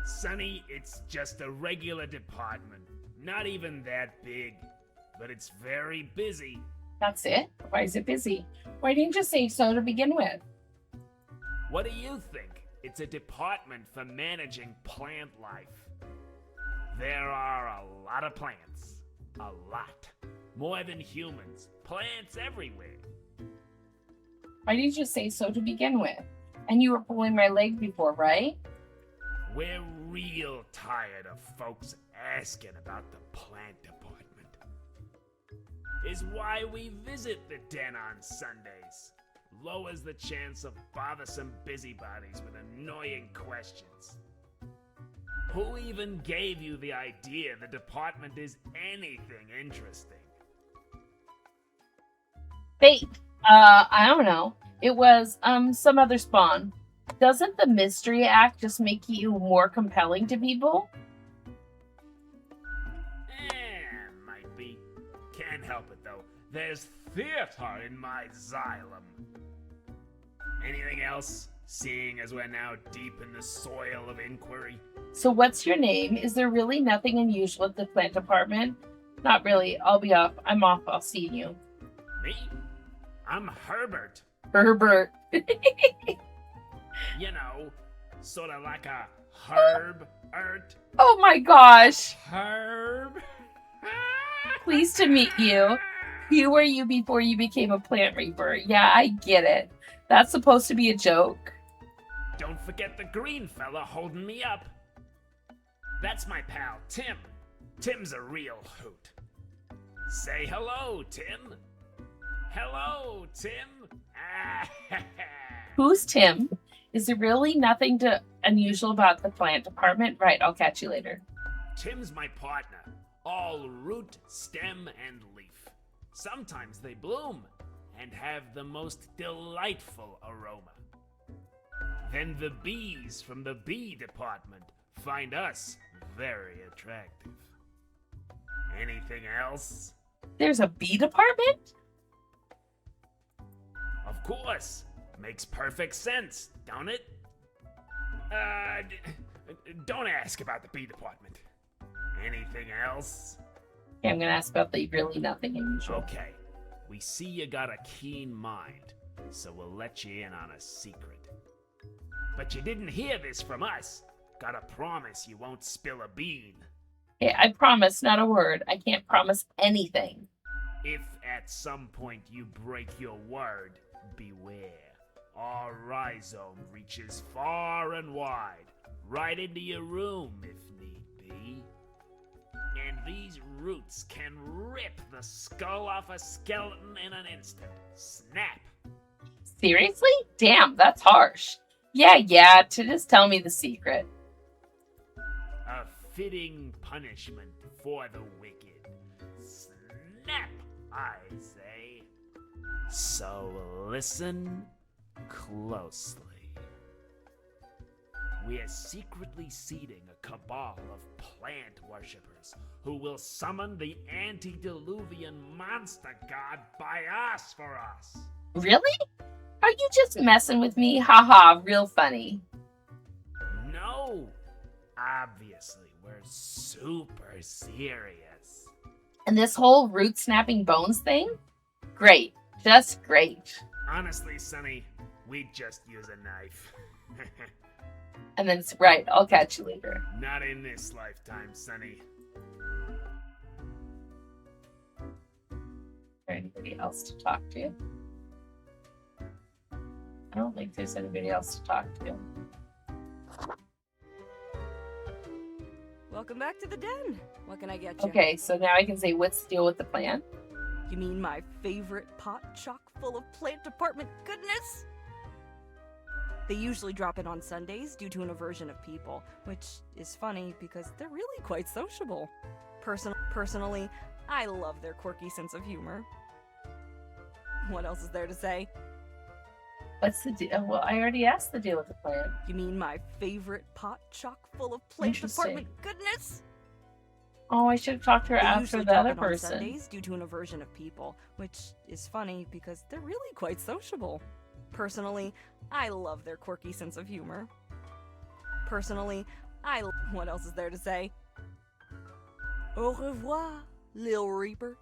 Sonny, it's just a regular department. Not even that big. But it's very busy. That's it? Why is it busy? Why didn't you say so to begin with? What do you think? It's a department for managing plant life. There are a lot of plants. A lot. More than humans. Plants everywhere. Why didn't you say so to begin with? And you were pulling my leg before, right? We're real tired of folks asking about the plant department. Is why we visit the den on Sundays. Lowers the chance of bothersome busybodies with annoying questions. Who even gave you the idea the department is anything interesting? Fate. I don't know. It was, some other spawn. Doesn't the Mystery Act just make you more compelling to people? Might be. Can't help it though. There's theater in my xylem. Anything else? Seeing as we're now deep in the soil of inquiry. So what's your name? Is there really nothing unusual at the plant department? Not really. I'll be off. I'm off. I'll see you. Me? I'm Herbert. Herbert. You know, sort of like a herb-ert. Oh my gosh. Herb? Pleased to meet you. Who were you before you became a plant reaper? Yeah, I get it. That's supposed to be a joke. Don't forget the green fella holding me up. That's my pal, Tim. Tim's a real hoot. Say hello, Tim. Hello, Tim. Who's Tim? Is there really nothing unusual about the plant department? Right, I'll catch you later. Tim's my partner. All root, stem, and leaf. Sometimes they bloom and have the most delightful aroma. Then the bees from the bee department find us very attractive. Anything else? There's a bee department? Of course. Makes perfect sense, don't it? Don't ask about the bee department. Anything else? Yeah, I'm gonna ask about the really nothing unusual. Okay. We see you got a keen mind, so we'll let you in on a secret. But you didn't hear this from us. Gotta promise you won't spill a bean. Hey, I promise, not a word. I can't promise anything. If at some point you break your word, beware. Our rhizome reaches far and wide, right into your room if need be. And these roots can rip the skull off a skeleton in an instant. Snap! Seriously? Damn, that's harsh. Yeah, to just tell me the secret. A fitting punishment for the wicked. Snap, I say. So listen closely. We're secretly seeding a cabal of plant worshippers who will summon the antediluvian monster god by us for us. Really? Are you just messing with me? Haha, real funny. No, obviously, we're super serious. And this whole root snapping bones thing? Great. Just great. Honestly, Sonny, we'd just use a knife. And then it's right, I'll catch you later. Not in this lifetime, Sonny. Is there anybody else to talk to? I don't think there's anybody else to talk to. Welcome back to the den. What can I get you? Okay, so now I can say, what's the deal with the plan? You mean my favorite pot chock full of plant department goodness? They usually drop in on Sundays due to an aversion of people, which is funny because they're really quite sociable. Personally, I love their quirky sense of humor. What else is there to say? What's the deal? Well, I already asked the deal with the plan. You mean my favorite pot chock full of plant department goodness? Oh, I should have talked to her They after usually the drop other in on person. Sundays due to an aversion of people, which is funny because they're really quite sociable. Personally, I love their quirky sense of humor. What else is there to say? Au revoir, Lil Reaper.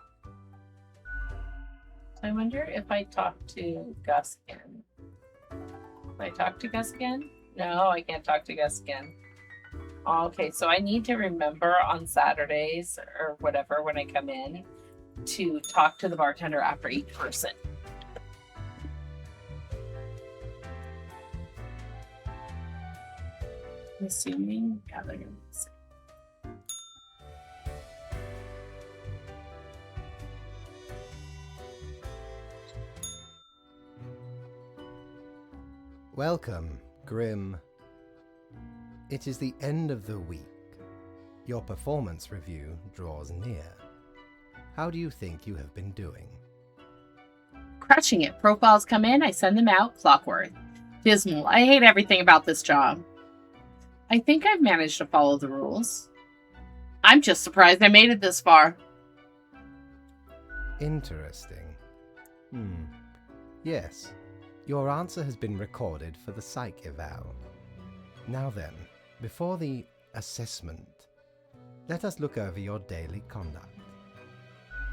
I wonder if I talk to Gus again. Can I talk to Gus again? No, I can't talk to Gus again. Okay, so I need to remember on Saturdays or whatever when I come in to talk to the bartender after each person. I'm assuming, yeah, they're gonna say. Welcome, Grim. It is the end of the week. Your performance review draws near. How do you think you have been doing? Crushing it. Profiles come in, I send them out, clockwork. Dismal. I hate everything about this job. I think I've managed to follow the rules. I'm just surprised I made it this far. Interesting. Yes, your answer has been recorded for the psych eval. Now then, before the assessment, let us look over your daily conduct.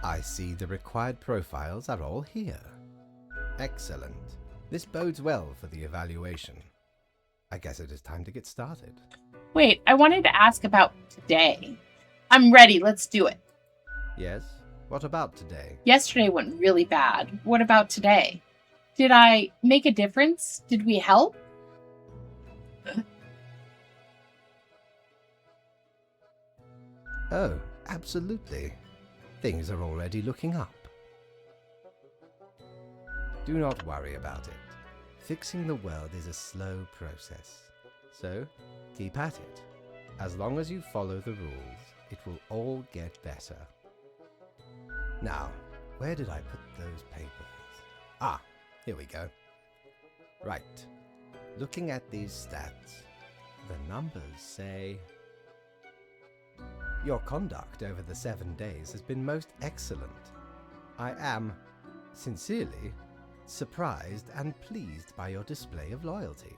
I see the required profiles are all here. Excellent. This bodes well for the evaluation. I guess it is time to get started. Wait, I wanted to ask about today. I'm ready. Let's do it. Yes? What about today? Yesterday went really bad. What about today? Did I make a difference? Did we help? Oh, absolutely. Things are already looking up. Do not worry about it. Fixing the world is a slow process. So, keep at it. As long as you follow the rules, it will all get better. Now, where did I put those papers? Ah, here we go. Right. Looking at these stats, the numbers say... Your conduct over the 7 days has been most excellent. I am, sincerely, surprised and pleased by your display of loyalty.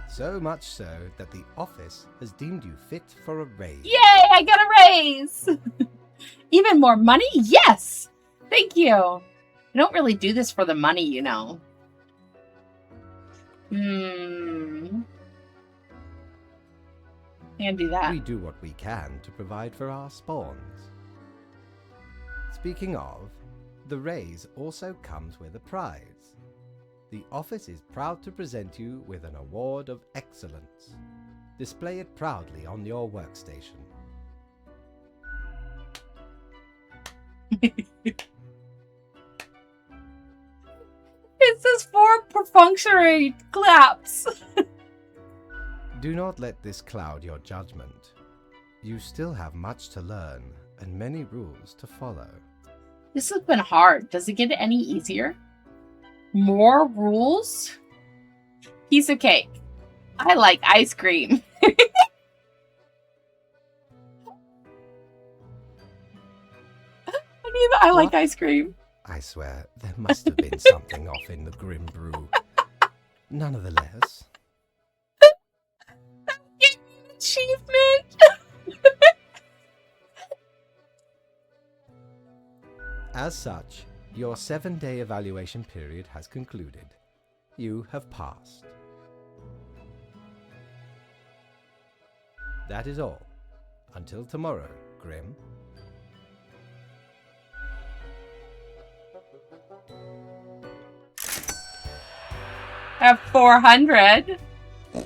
So much so that the office has deemed you fit for a raise. Yay, I got a raise! Even more money? Yes! Thank you. I don't really do this for the money, you know. Can't do that. We do what we can to provide for our spawns. Speaking of, the raise also comes with a prize. The office is proud to present you with an award of excellence. Display it proudly on your workstation. It says 4 perfunctory claps. Do not let this cloud your judgment. You still have much to learn and many rules to follow. This has been hard. Does it get any easier? More rules? Piece of cake. I like ice cream. I like What? ice cream. I swear, there must have been something off in the grim brew. Nonetheless, Give me an achievement. as such, your 7-day evaluation period has concluded. You have passed. That is all. Until tomorrow, Grim. I have 400. Does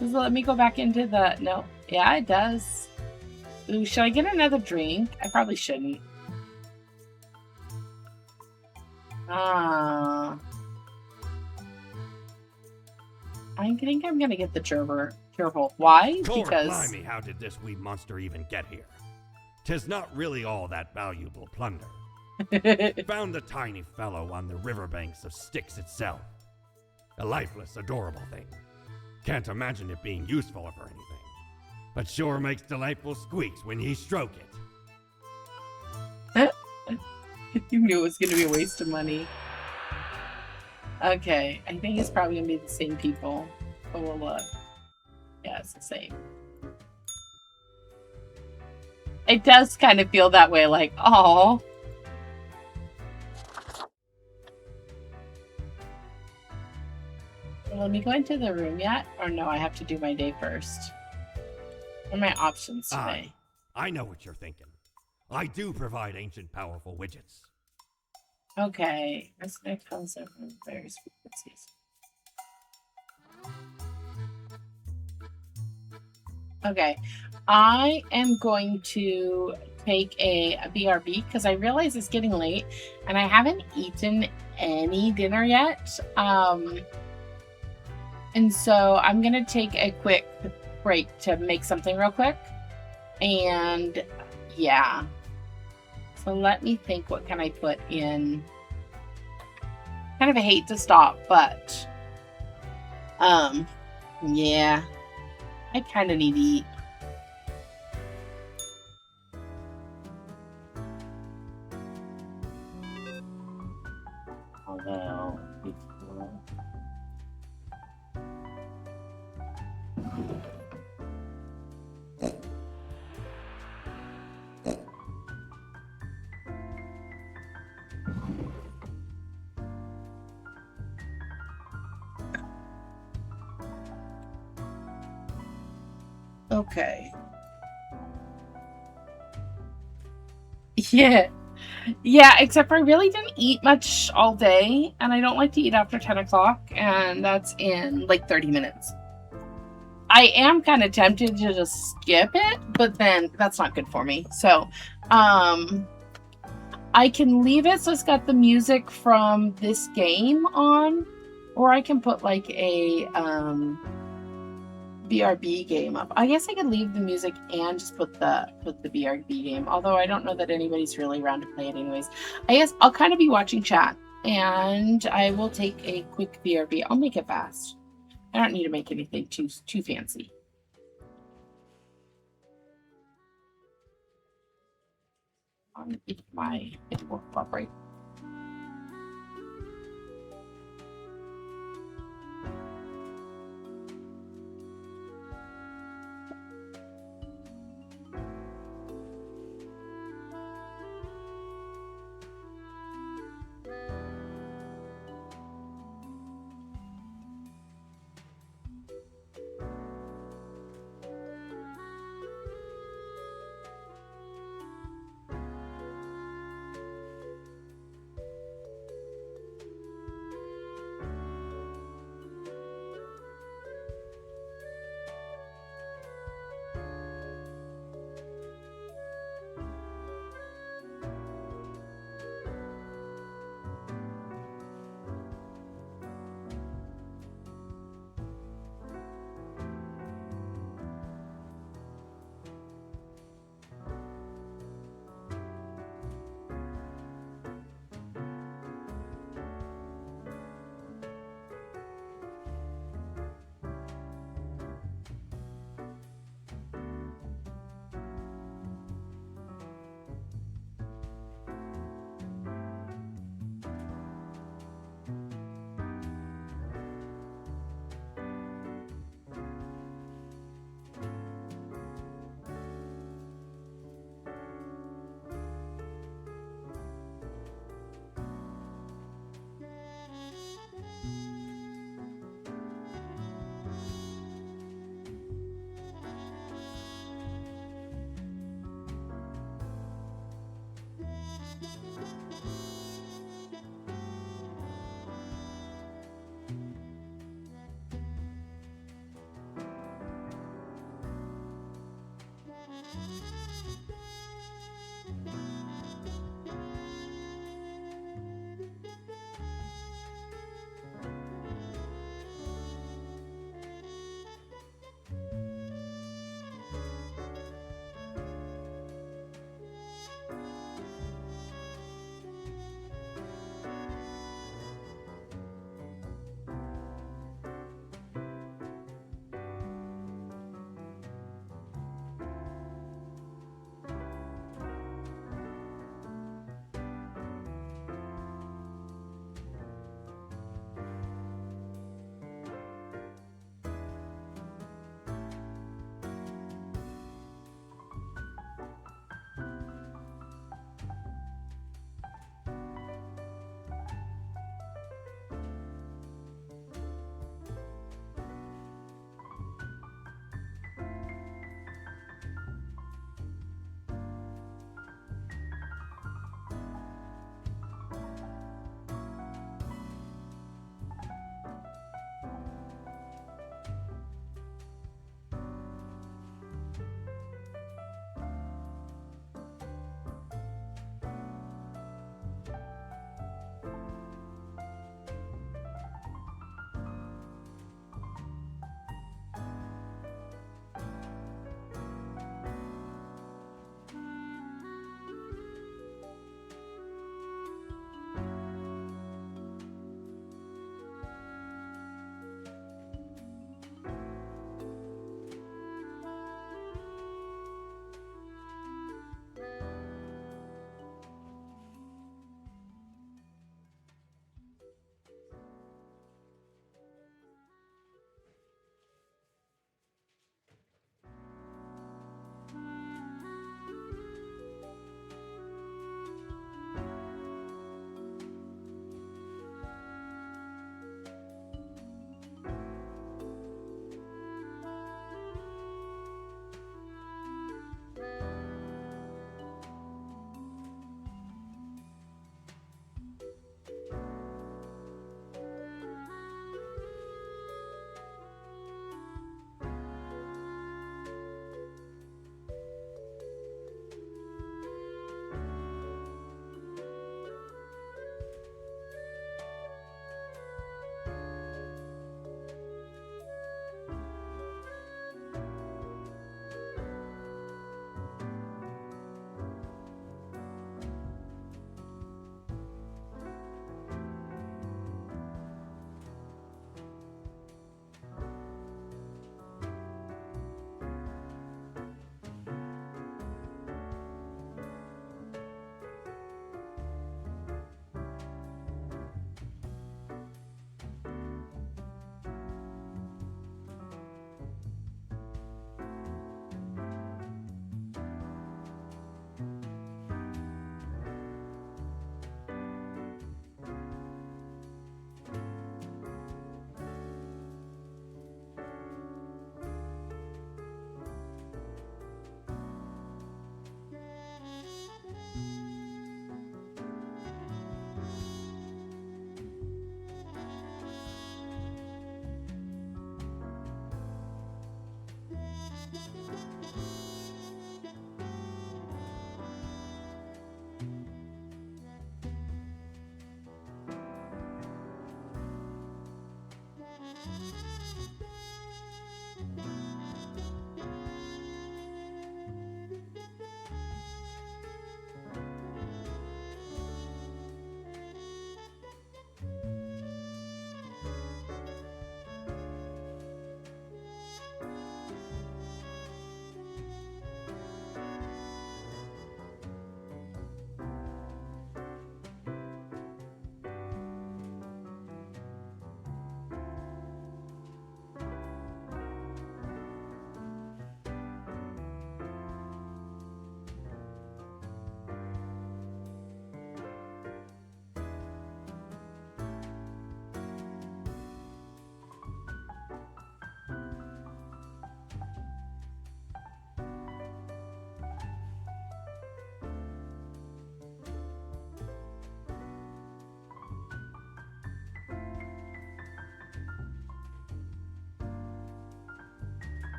it let me go back into the... No. Yeah, it does. Ooh, should I get another drink? I probably shouldn't. I think I'm gonna get the gerbil. Why? Lord Because blimey, how did this wee monster even get here? 'Tis not really all that valuable plunder. Found the tiny fellow on the riverbanks of Styx itself. A lifeless, adorable thing. Can't imagine it being useful for anything. But sure makes delightful squeaks when ye stroke it. you knew it was gonna be a waste of money. Okay, I think it's probably gonna be the same people. But we'll look. Yeah, it's the same. It does kind of feel that way, like, oh. Let me go into the room yet? Or no, I have to do my day first. What are my options today? I know what you're thinking. I do provide ancient powerful widgets. Okay. Resonate concept from various frequencies. Okay. I am going to take a BRB because I realize it's getting late and I haven't eaten any dinner yet. And so I'm going to take a quick break to make something real quick. And yeah. So let me think, what can I put in? Kind of hate to stop, but yeah. I kind of need to eat. Although okay. Yeah. Yeah, except for I really didn't eat much all day, and I don't like to eat after 10 o'clock, and that's in like 30 minutes. I am kind of tempted to just skip it, but then that's not good for me. So, I can leave it so it's got the music from this game on, or I can put like a BRB game up. I guess I could leave the music and just put the BRB game. Although I don't know that anybody's really around to play it anyways. I guess I'll kind of be watching chat, and I will take a quick BRB. I'll make it fast. I don't need to make anything too fancy. If it won't cooperate.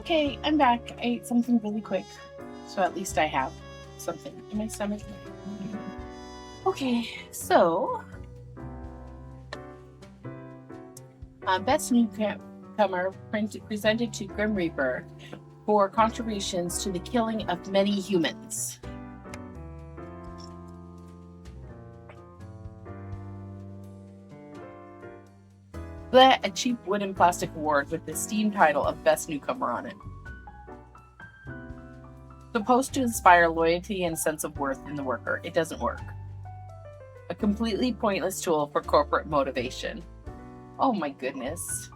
Okay, I'm back. I ate something really quick. So at least I have something in my stomach. Okay, so Best Newcomer presented to Grim Reaper for contributions to the killing of many humans. A cheap wooden plastic award with the steam title of Best Newcomer on it. Supposed to inspire loyalty and sense of worth in the worker, it doesn't work. A completely pointless tool for corporate motivation. Oh my goodness.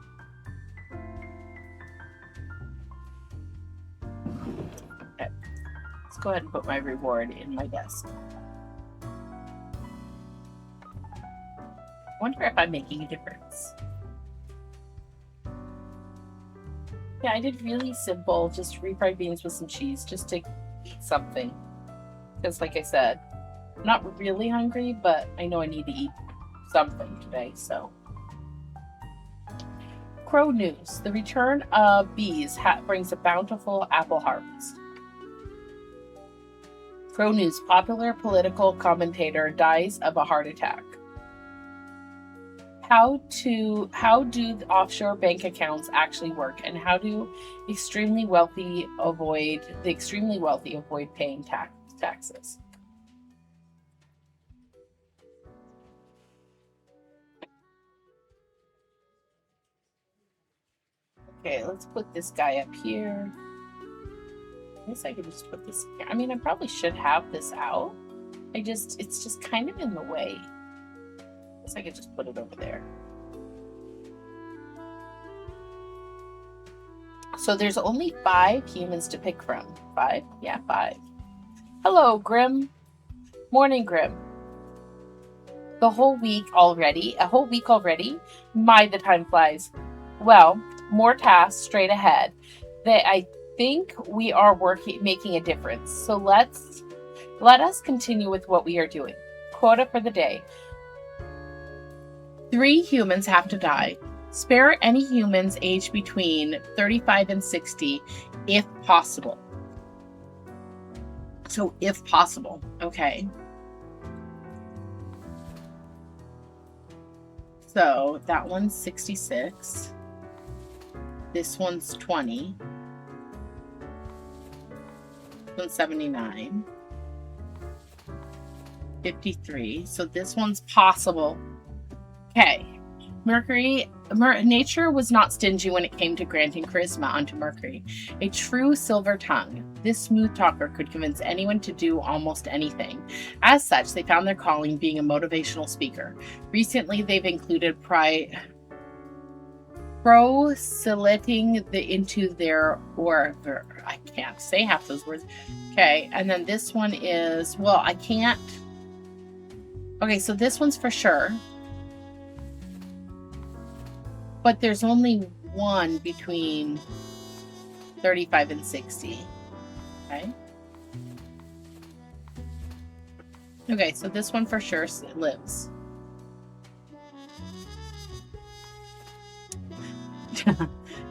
Okay. Let's go ahead and put my reward in my desk. Wonder if I'm making a difference. Yeah, I did really simple, just refried beans with some cheese, just to eat something. Because like I said, I'm not really hungry, but I know I need to eat something today, so. Crow news. The return of bees brings a bountiful apple harvest. Crow news. Popular political commentator dies of a heart attack. How do the offshore bank accounts actually work, and how do the extremely wealthy avoid paying taxes? Okay, let's put this guy up here. I guess I could just put this here. I mean, I probably should have this out. It's just kind of in the way. I guess I could just put it over there. So there's only 5 humans to pick from. 5? Yeah, 5. Hello, Grim. Morning, Grim. A whole week already? My, the time flies. Well, more tasks straight ahead. I think we are making a difference. So let us continue with what we are doing. Quota for the day. 3 humans have to die. Spare any humans aged between 35 and 60, if possible. So, if possible. Okay. So, that one's 66. This one's 20. This one's 79. 53. So, this one's possible. Okay. Nature was not stingy when it came to granting charisma onto Mercury. A true silver tongue. This smooth talker could convince anyone to do almost anything. As such, they found their calling being a motivational speaker. Recently, they've included proselyting into their orator. I can't say half those words. Okay, and then this one is, well, I can't. Okay, so this one's for sure. But there's only one between 35 and 60. Okay. Okay, so this one for sure lives.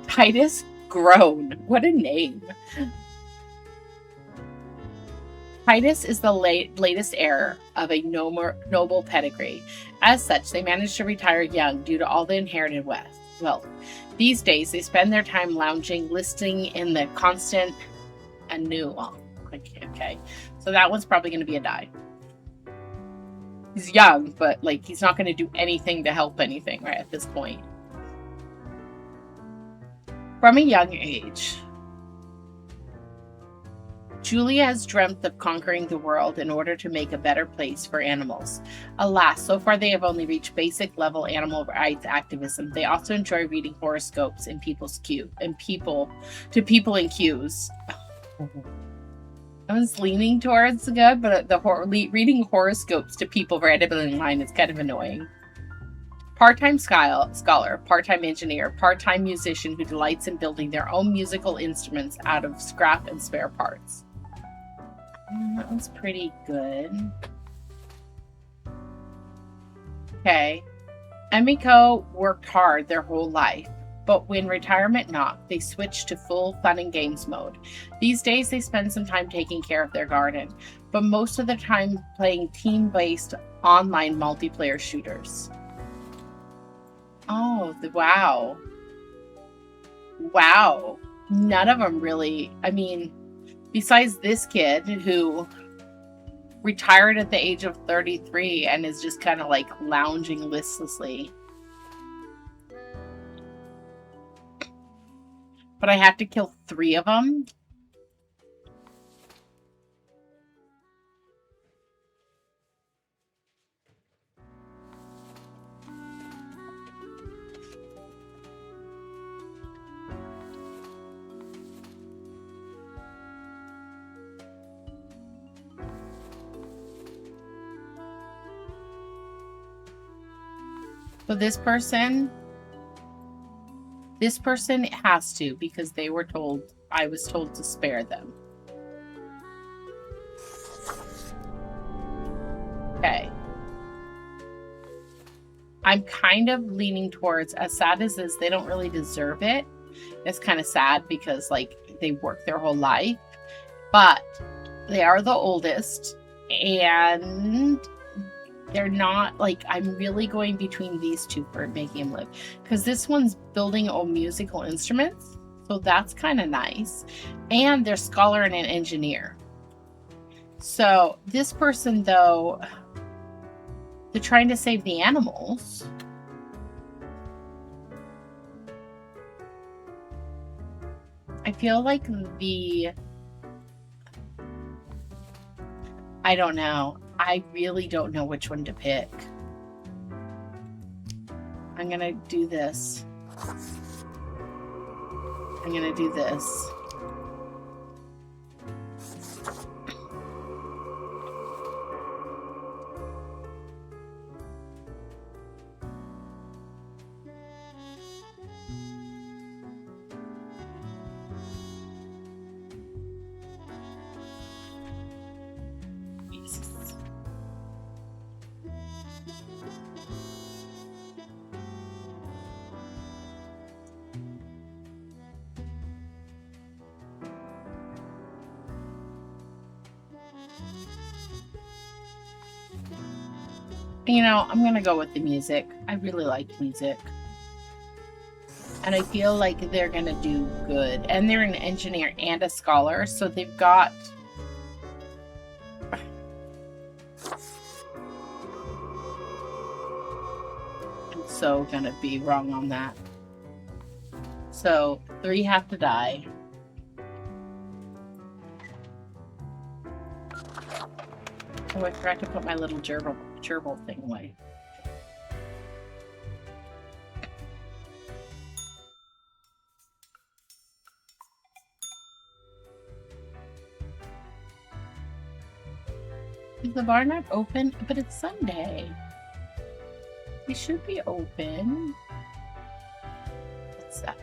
Titus Groan. What a name. Titus is the latest heir of a noble pedigree. As such, they managed to retire young due to all the inherited wealth. These days, they spend their time lounging, listening in the constant and new. Oh, okay. So that one's probably going to be a die. He's young, but he's not going to do anything to help anything right at this point. From a young age, Julia has dreamt of conquering the world in order to make a better place for animals. Alas, so far they have only reached basic level animal rights activism. They also enjoy reading horoscopes in people in queues. I was leaning towards good, but reading horoscopes to people randomly in line is kind of annoying. Part-time scholar, part-time engineer, part-time musician who delights in building their own musical instruments out of scrap and spare parts. That one's pretty good. Okay. Emiko worked hard their whole life. But when retirement knocked, they switched to full fun and games mode. These days, they spend some time taking care of their garden, but most of the time playing team-based online multiplayer shooters. Oh, wow. Wow. None of them really, I mean, besides this kid who retired at the age of 33 and is just kind of like lounging listlessly. But I have to kill 3 of them. So this person has to, because they were told, I was told to spare them. Okay. I'm kind of leaning towards, as sad as this, they don't really deserve it. It's kind of sad because, like, they worked their whole life, but they are the oldest, and they're not, like, I'm really going between these two for making them live. Because this one's building musical instruments, so that's kind of nice. And they're scholar and an engineer. So this person, though, they're trying to save the animals. I feel like I don't know. I really don't know which one to pick. I'm gonna do this. I'm gonna do this. You know, I'm gonna go with the music. I really like music. And I feel like they're gonna do good. And they're an engineer and a scholar, so they've got... I'm so gonna be wrong on that. So, 3 have to die. Oh, I forgot to put my little gerbil thing away. Is the bar not open? But it's Sunday. It should be open. What's that?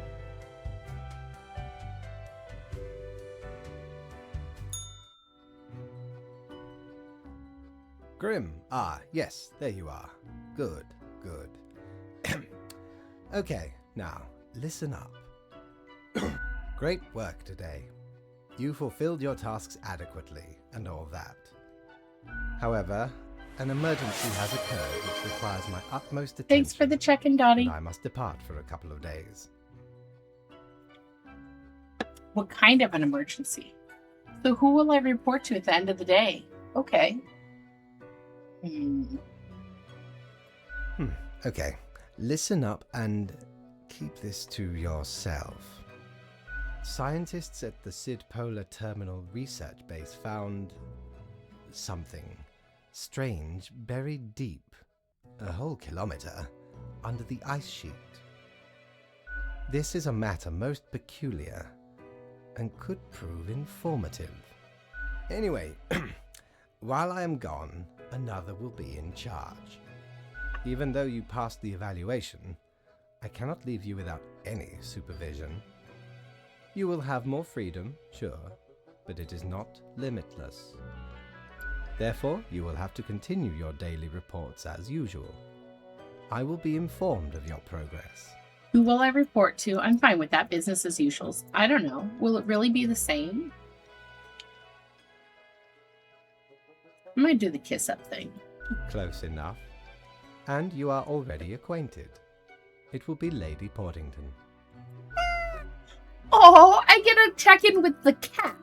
Grim. Ah, yes, there you are. Good, good. Okay, now, listen up. Great work today. You fulfilled your tasks adequately, and all that. However, an emergency has occurred which requires my utmost attention. Thanks for the check-in, Dottie. And I must depart for a couple of days. What kind of an emergency? So who will I report to at the end of the day? Okay. Okay, listen up and keep this to yourself. Scientists at the Sid Polar Terminal Research Base found something strange buried deep, a whole kilometer, under the ice sheet. This is a matter most peculiar and could prove informative. Anyway, while I am gone, another will be in charge. Even though you passed the evaluation, I cannot leave you without any supervision. You will have more freedom, sure, but it is not limitless. Therefore, you will have to continue your daily reports as usual. I will be informed of your progress. Who will I report to? I'm fine with that. Business as usual. I don't know. Will it really be the same? I might do the kiss up thing. Close enough. And you are already acquainted. It will be Lady Portington. Oh, I get to check in with the cat.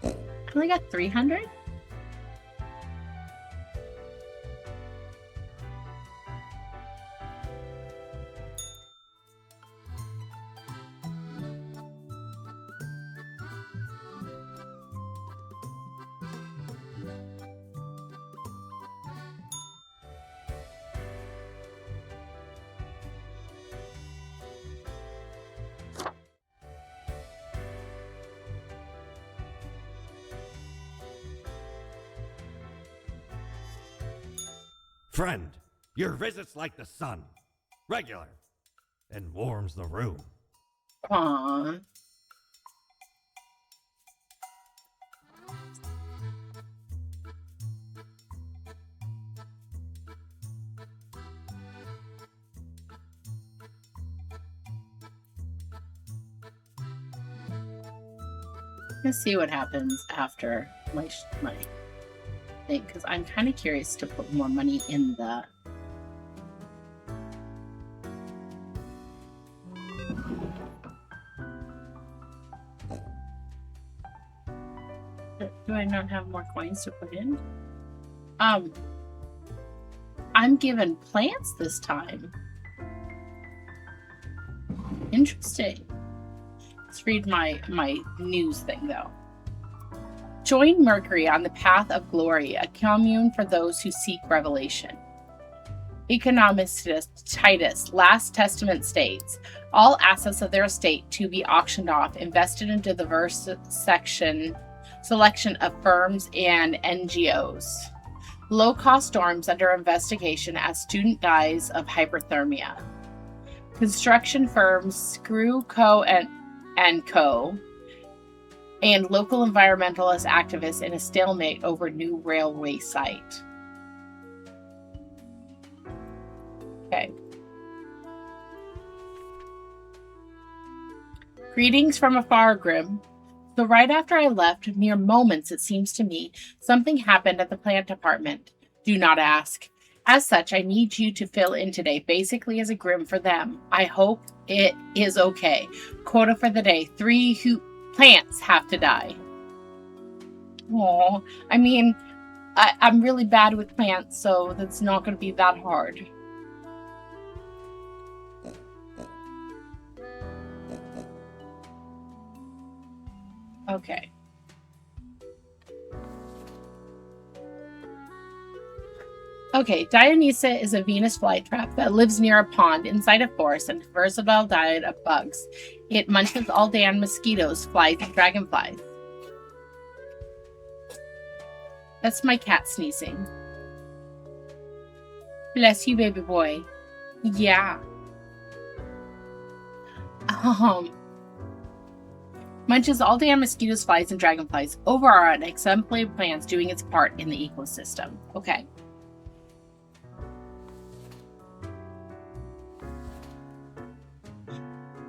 I only got 300? Friend, your visit's like the sun. Regular. And warms the room. Aww. Let's see what happens after my thing, because I'm kind of curious to put more money in the... Do I not have more coins to put in? I'm given plants this time. Interesting. Let's read my news thing, though. Join Mercury on the path of glory, a commune for those who seek revelation. Economist Titus, Last Testament states, all assets of their estate to be auctioned off, invested into the diverse selection of firms and NGOs. Low-cost dorms under investigation as student dies of hyperthermia. Construction firms Screw Co. and Co. and local environmentalist activists in a stalemate over new railway site. Okay. Greetings from afar, Grim. So right after I left, mere moments it seems to me, something happened at the plant department. Do not ask. As such, I need you to fill in today, basically as a Grim for them. I hope it is okay. Quota for the day, 3 plants have to die. Oh, I mean, I'm really bad with plants, so that's not going to be that hard. Okay. Okay, Dionysa is a Venus flytrap that lives near a pond inside a forest and a versatile diet of bugs. It munches all day on mosquitoes, flies, and dragonflies. That's my cat sneezing. Bless you, baby boy. Yeah. Munches all day on mosquitoes, flies, and dragonflies. Overall, an exemplary plant's doing its part in the ecosystem. Okay.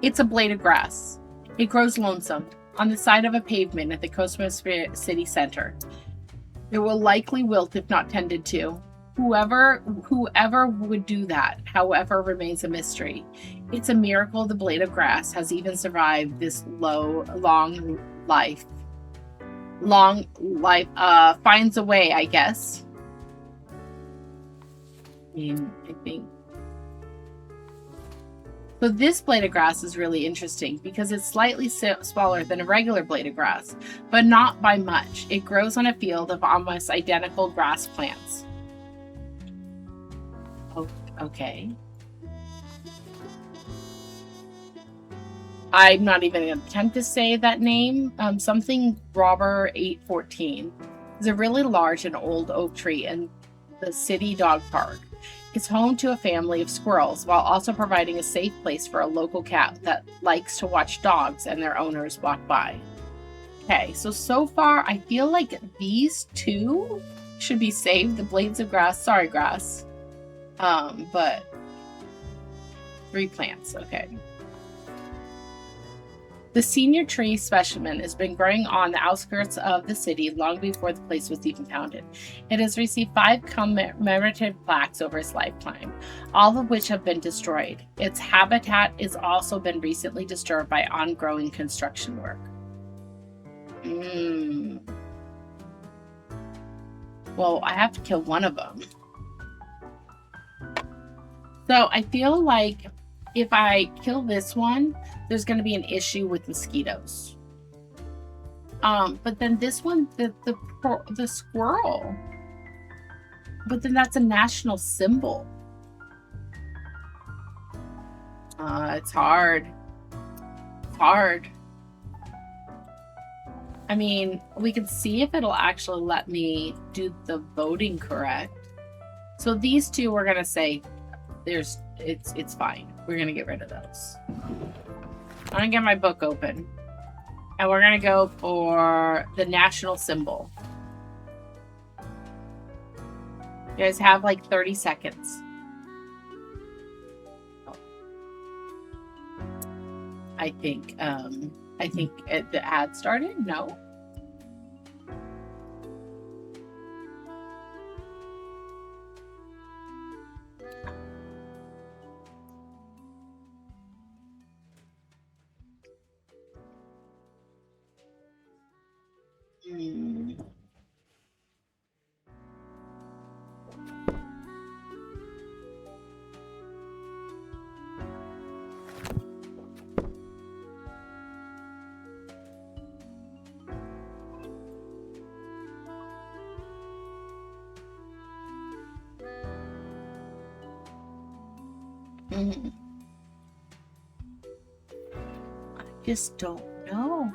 It's a blade of grass. It grows lonesome on the side of a pavement at the Cosmos City Center. It will likely wilt if not tended to. Whoever would do that, however, remains a mystery. It's a miracle the blade of grass has even survived this long life. Long life finds a way, I guess. I think. So this blade of grass is really interesting because it's slightly smaller than a regular blade of grass, but not by much. It grows on a field of almost identical grass plants. Okay. I'm not even going to attempt to say that name. Something Robber 814 is a really large and old oak tree in the city dog park. It's home to a family of squirrels while also providing a safe place for a local cat that likes to watch dogs and their owners walk by. Okay, so far I feel like these two should be saved. The blades of grass, sorry grass. But 3 plants, okay. The senior tree specimen has been growing on the outskirts of the city long before the place was even founded. It has received 5 commemorative plaques over its lifetime, all of which have been destroyed. Its habitat has also been recently disturbed by ongoing construction work. Well, I have to kill one of them. So I feel like if I kill this one, there's going to be an issue with mosquitoes. But then this one, the squirrel. But then that's a national symbol. It's hard. It's hard. I mean, we can see if it'll actually let me do the voting correct. So these two, we're gonna say it's fine. We're gonna get rid of those. I'm gonna get my book open. And we're gonna go for the national symbol. You guys have like 30 seconds. I think the ad started? No. I just don't know.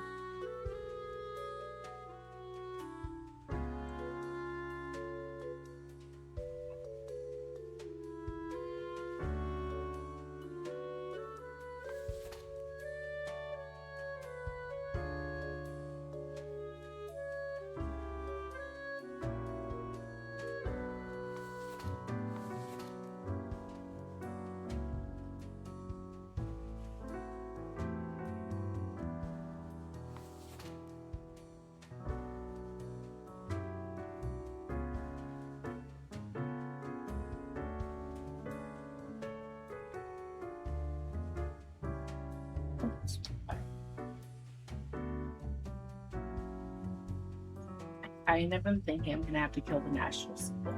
I kind of am thinking I'm gonna have to kill the national symbol.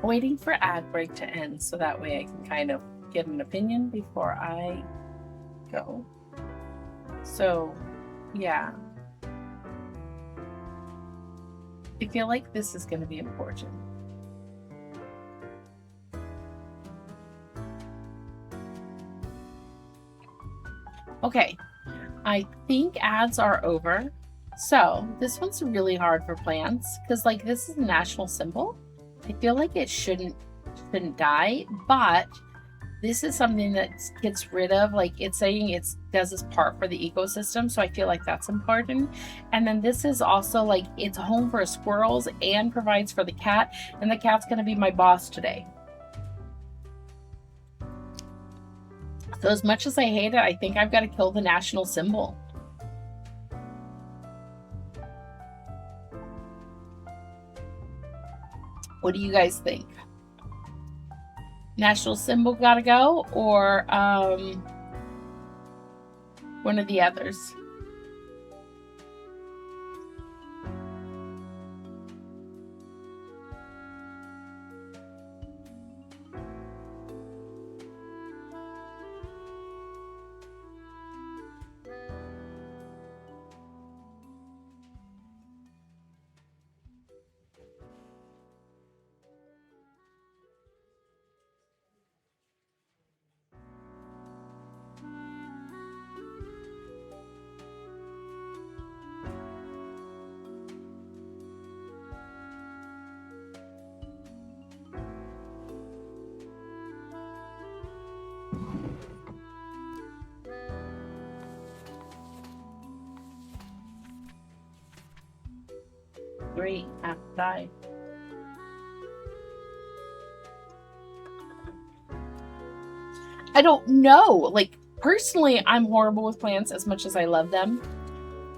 Waiting for ad break to end so that way I can kind of get an opinion before I go. So, yeah. I feel like this is going to be important. Okay, I think ads are over. So, this one's really hard for plants because, like, this is a national symbol. I feel like it shouldn't die, but this is something that gets rid of, like it's saying it does its part for the ecosystem, so I feel like that's important. And then this is also like it's a home for squirrels and provides for the cat, and the cat's going to be my boss today. So as much as I hate it, I think I've got to kill the national symbol. What do you guys think? National symbol gotta go, or one of the others? Great, have to die. I don't know. Like, personally, I'm horrible with plants as much as I love them.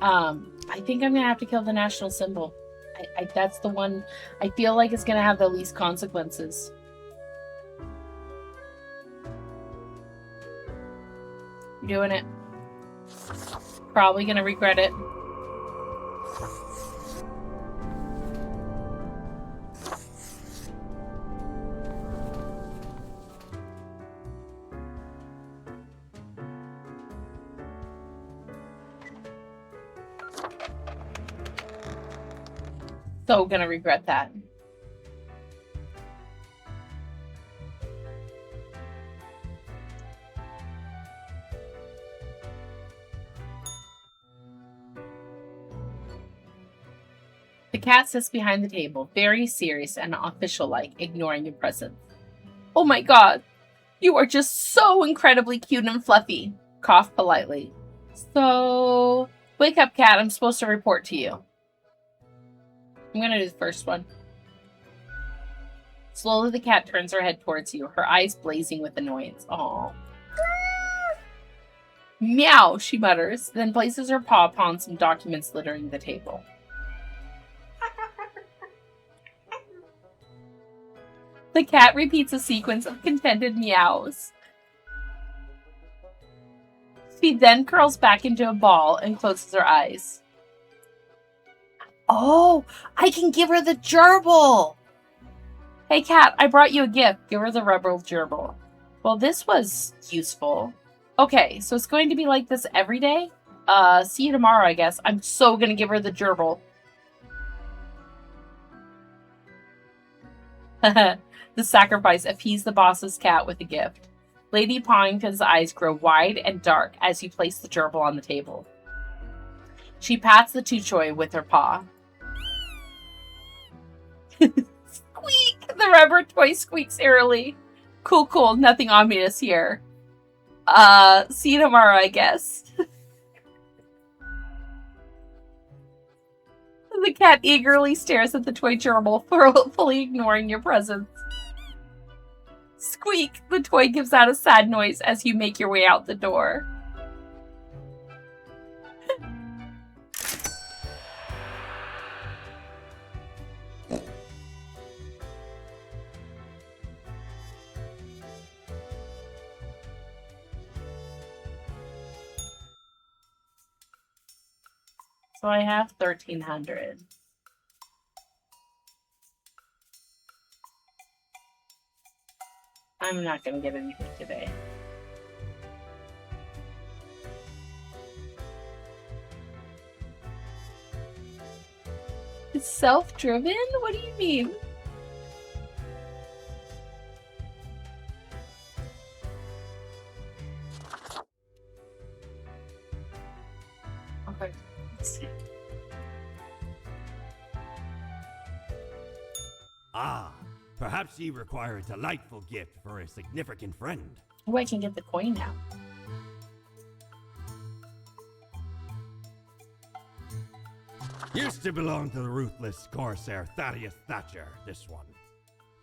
I think I'm gonna have to kill the national symbol. That's the one I feel like is gonna have the least consequences. Doing it. Probably gonna regret it. So gonna regret that. The cat sits behind the table, very serious and official-like, ignoring your presence. Oh my god, you are just so incredibly cute and fluffy. Cough politely. So, wake up, cat. I'm supposed to report to you. I'm gonna do the first one. Slowly, the cat turns her head towards you, her eyes blazing with annoyance. Aww. Meow, she mutters, then places her paw upon some documents littering the table. The cat repeats a sequence of contented meows. She then curls back into a ball and closes her eyes. Oh, I can give her the gerbil! Hey cat, I brought you a gift. Give her the rubber gerbil. Well, this was useful. Okay, so it's going to be like this every day? See you tomorrow, I guess. I'm so gonna give her the gerbil. The sacrifice appeased the boss's cat with a gift. Lady Ponnington's eyes grow wide and dark as you place the gerbil on the table. She pats the toy with her paw. Squeak! The rubber toy squeaks eerily. Cool, nothing ominous here. See you tomorrow, I guess. The cat eagerly stares at the toy gerbil, fully ignoring your presence. Squeak! The toy gives out a sad noise as you make your way out the door. So I have 1,300. I'm not going to get anything today. It's self-driven? What do you mean? Okay, let's see. Ah, perhaps ye require a delightful gift for a significant friend. Oh, I can get the coin now. Used to belong to the ruthless corsair Thaddeus Thatcher, this one.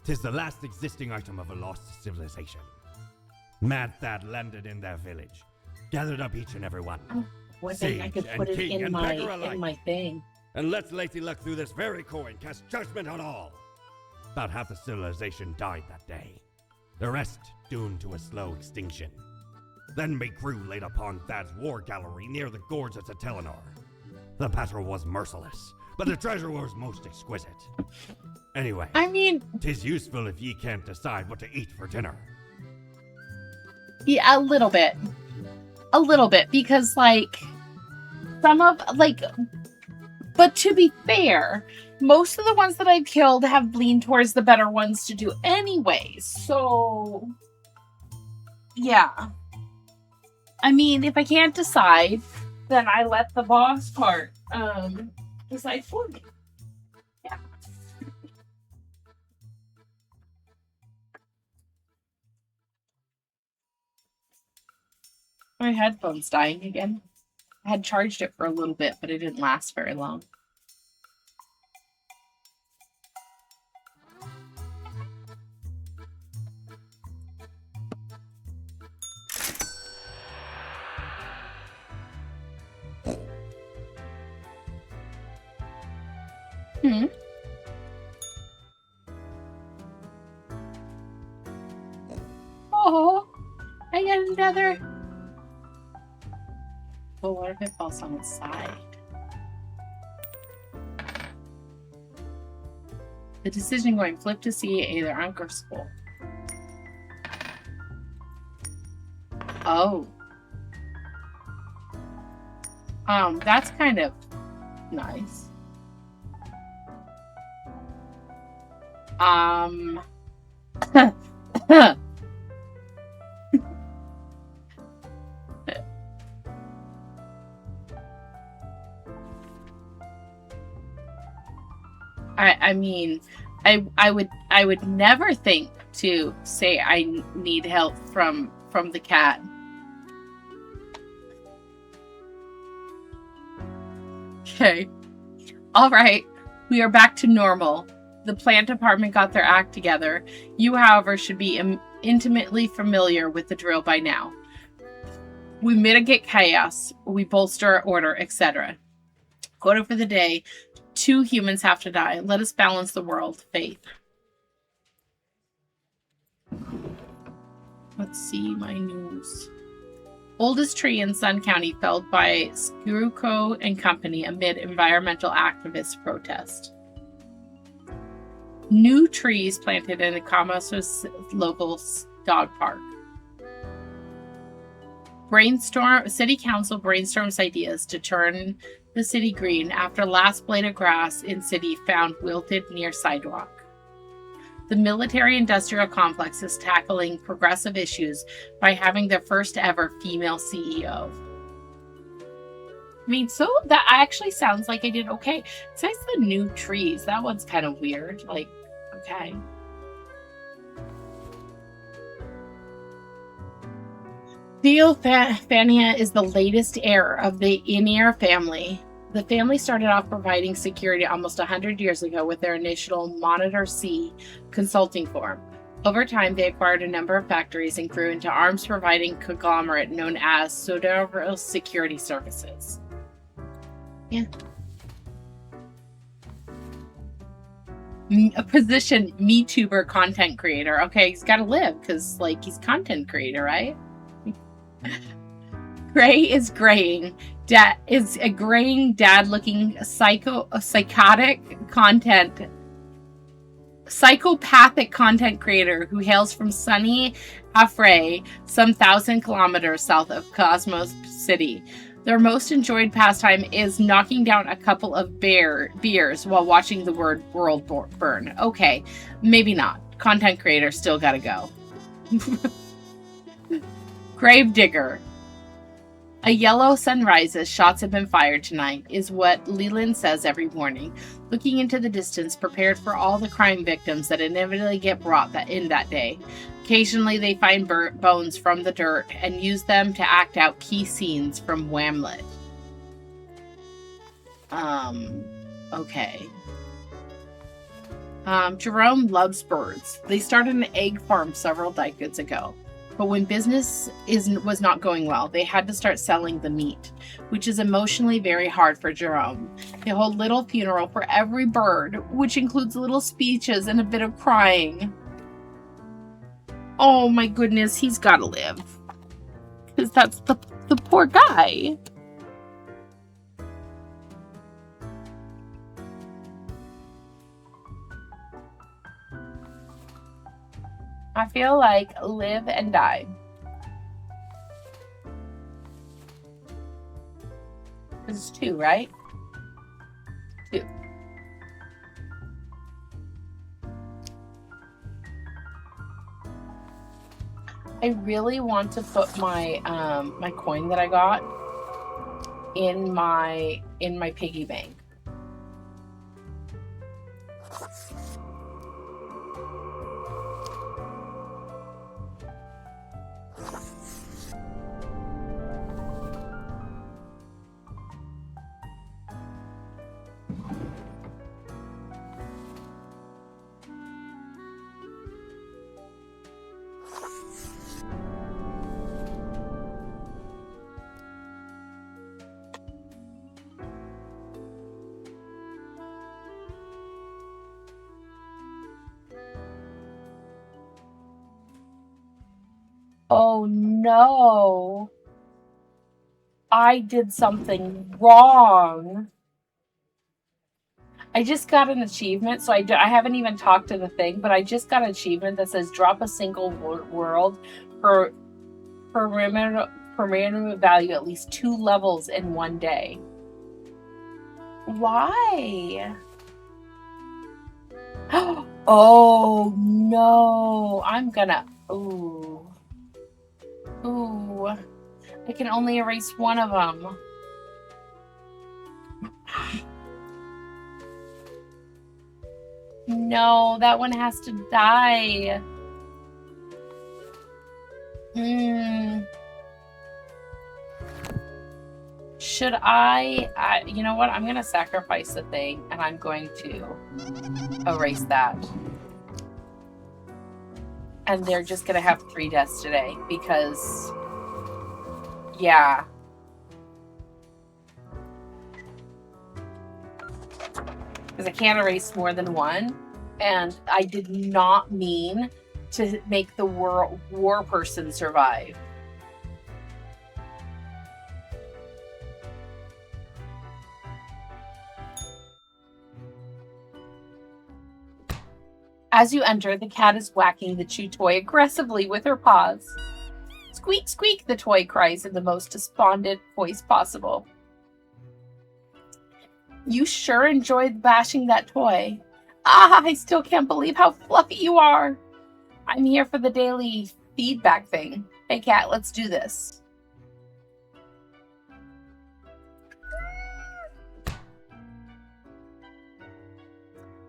'Tis the last existing item of a lost civilization. Mad Thad landed in their village, gathered up each and every one. What then I could Sage put and it king in and my beggar alike. in my thing. And let's Lady Luck through this very coin cast judgment on all. About half the civilization died that day. The rest doomed to a slow extinction. Then my crew laid upon Thad's war gallery near the gorge of Telenor. The battle was merciless, but the treasure was most exquisite. Anyway, I mean, 'tis useful if ye can't decide what to eat for dinner. yeah, a little bit, because like some of like, but to be fair, most of the ones that I've killed have leaned towards the better ones to do anyways. So yeah, I mean, if I can't decide, then I let the boss part decide for me. Yeah. My headphone's dying again. I had charged it for a little bit, but it didn't last very long. Oh, I got another. But what if it falls on its side? The decision going flip to see either Unk or Skull. Oh. That's kind of nice. I mean, I would never think to say I need help from the cat. Okay. All right. We are back to normal. The plant department got their act together. You, however, should be intimately familiar with the drill by now. We mitigate chaos, we bolster order, etc. Quota for the day: 2 humans have to die. Let us balance the world. Faith. Let's see my news. Oldest tree in Sun County felled by Skuruko and Company amid environmental activist protest. New trees planted in the Kamaso local dog park. City council brainstorms ideas to turn the city green after last blade of grass in city found wilted near sidewalk. The military-industrial complex is tackling progressive issues by having their first ever female CEO. I mean, so that actually sounds like I did okay. Besides the new trees, that one's kind of weird. Like, okay. Theophania is the latest heir of the Inier family. The family started off providing security almost 100 years ago with their initial Monitor C consulting firm. Over time, they acquired a number of factories and grew into arms-providing conglomerate known as Sodero Security Services. Yeah. A position, MeTuber content creator. Okay, he's got to live because, like, he's content creator, right? Gray is graying. Dad is a graying dad-looking psychopathic content creator who hails from sunny Afray, some 1,000 kilometers south of Cosmos City. Their most enjoyed pastime is knocking down a couple of beers while watching the world burn. Okay, maybe not. Content creator still gotta go. Gravedigger. A yellow sun rises, shots have been fired tonight, is what Leland says every morning, looking into the distance, prepared for all the crime victims that inevitably get brought in that day. Occasionally they find bones from the dirt and use them to act out key scenes from Whamlet. Okay. Jerome loves birds. They started an egg farm several decades ago. But when business was not going well, they had to start selling the meat, which is emotionally very hard for Jerome. They hold little funeral for every bird, which includes little speeches and a bit of crying. Oh my goodness, he's got to live. Because that's the poor guy. I feel like live and die. This is 2, right? 2. I really want to put my my coin that I got in my piggy bank. Oh no. I did something wrong. I just got an achievement, so I haven't even talked to the thing, but I just got an achievement that says drop a single world per minimum value at least 2 levels in 1 day. Why? Oh no. I'm gonna... Ooh. Ooh. I can only erase 1 of them. No, that one has to die. Should I... You know what? I'm going to sacrifice the thing, and I'm going to erase that. And they're just going to have 3 deaths today, because... Yeah. Because I can't erase more than 1, and I did not mean to make the war person survive. As you enter, the cat is whacking the chew toy aggressively with her paws. Squeak, squeak, the toy cries in the most despondent voice possible. You sure enjoyed bashing that toy. Ah, I still can't believe how fluffy you are. I'm here for the daily feedback thing. Hey, cat, let's do this.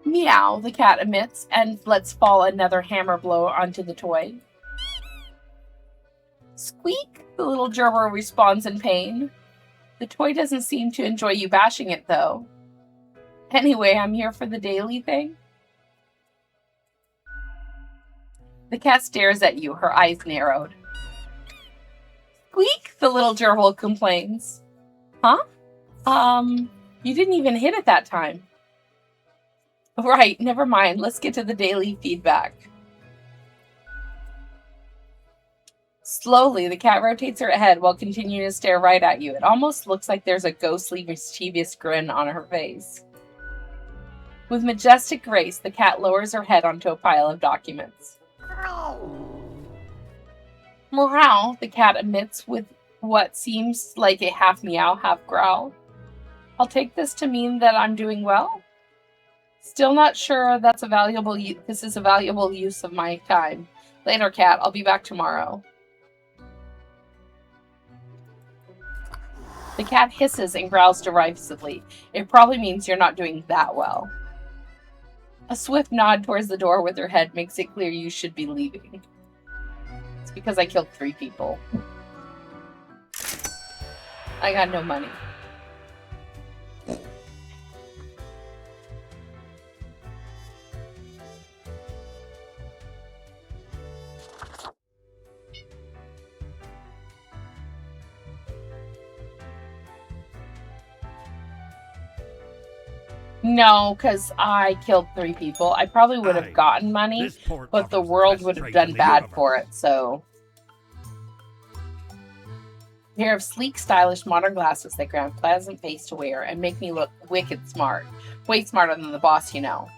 Meow, the cat emits and lets fall another hammer blow onto the toy. Squeak, the little gerbil responds in pain. The toy doesn't seem to enjoy you bashing it, though. Anyway, I'm here for the daily thing. The cat stares at you, her eyes narrowed. Squeak, the little gerbil complains. Huh? You didn't even hit it that time. Right, never mind. Let's get to the daily feedback. Slowly, the cat rotates her head while continuing to stare right at you. It almost looks like there's a ghostly, mischievous grin on her face. With majestic grace, the cat lowers her head onto a pile of documents. Meow, the cat emits with what seems like a half meow, half growl. I'll take this to mean that I'm doing well. Still not sure this is a valuable use of my time. Later, cat. I'll be back tomorrow. The cat hisses and growls derisively. It probably means you're not doing that well. A swift nod towards the door with her head makes it clear you should be leaving. It's because I killed 3 people. I got no money. No, because I killed 3 people. I probably would have Aye. gotten money, This port but the offers world best would have trade done in the bad universe. for it, so. A pair of sleek, stylish, modern glasses that grant pleasant face to wear and make me look wicked smart. Way smarter than the boss, you know.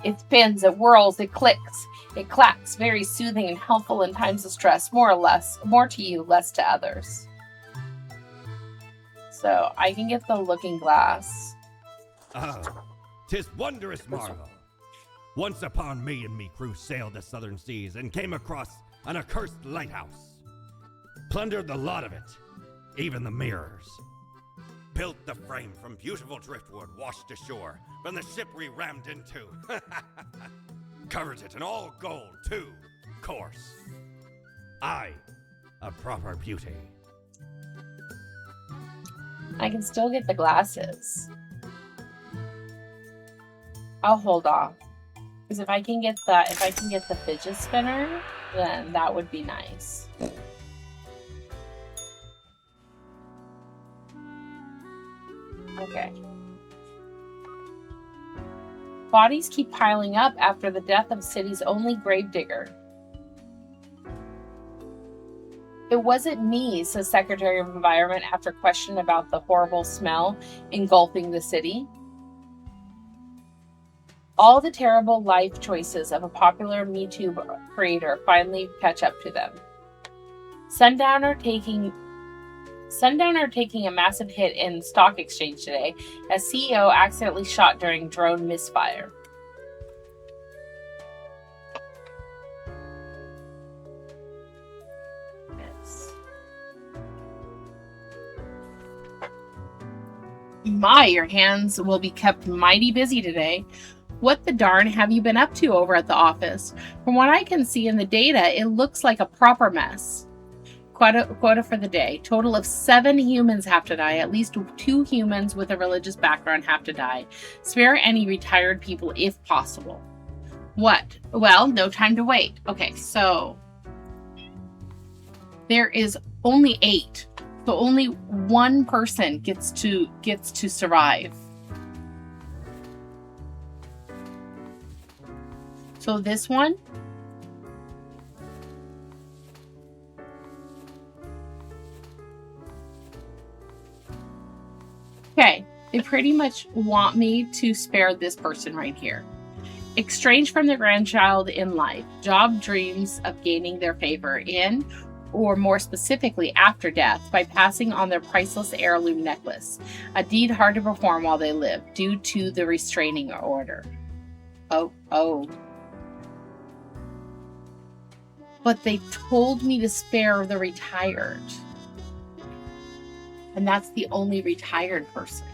It spins, it whirls, it clicks, it clacks, very soothing and helpful in times of stress, more or less. More to you, less to others. So I can get the looking glass. Ah, 'tis wondrous marvel. Once upon me and me crew sailed the southern seas and came across an accursed lighthouse. Plundered the lot of it, even the mirrors. Built the frame from beautiful driftwood washed ashore from the ship we rammed into. Covered it in all gold, too, course. Aye, a proper beauty. I can still get the glasses. I'll hold off. Because if I can get the fidget spinner, then that would be nice. Okay. Bodies keep piling up after the death of city's only gravedigger. It wasn't me, says Secretary of Environment after question about the horrible smell engulfing the city. All the terrible life choices of a popular Me Too creator finally catch up to them. Sundowner taking a massive hit in stock exchange today as CEO accidentally shot during drone misfire. Yes. My, your hands will be kept mighty busy today. What the darn have you been up to over at the office? From what I can see in the data, it looks like a proper mess. Quota for the day. Total of 7 humans have to die. At least 2 humans with a religious background have to die. Spare any retired people if possible. What? Well, no time to wait. Okay, so there is only 8. So only 1 person gets to survive. So this one. Okay, they pretty much want me to spare this person right here. Estranged from their grandchild in life, job dreams of gaining their favor in, or more specifically after death, by passing on their priceless heirloom necklace, a deed hard to perform while they live, due to the restraining order. Oh. But they told me to spare the retired. And that's the only retired person.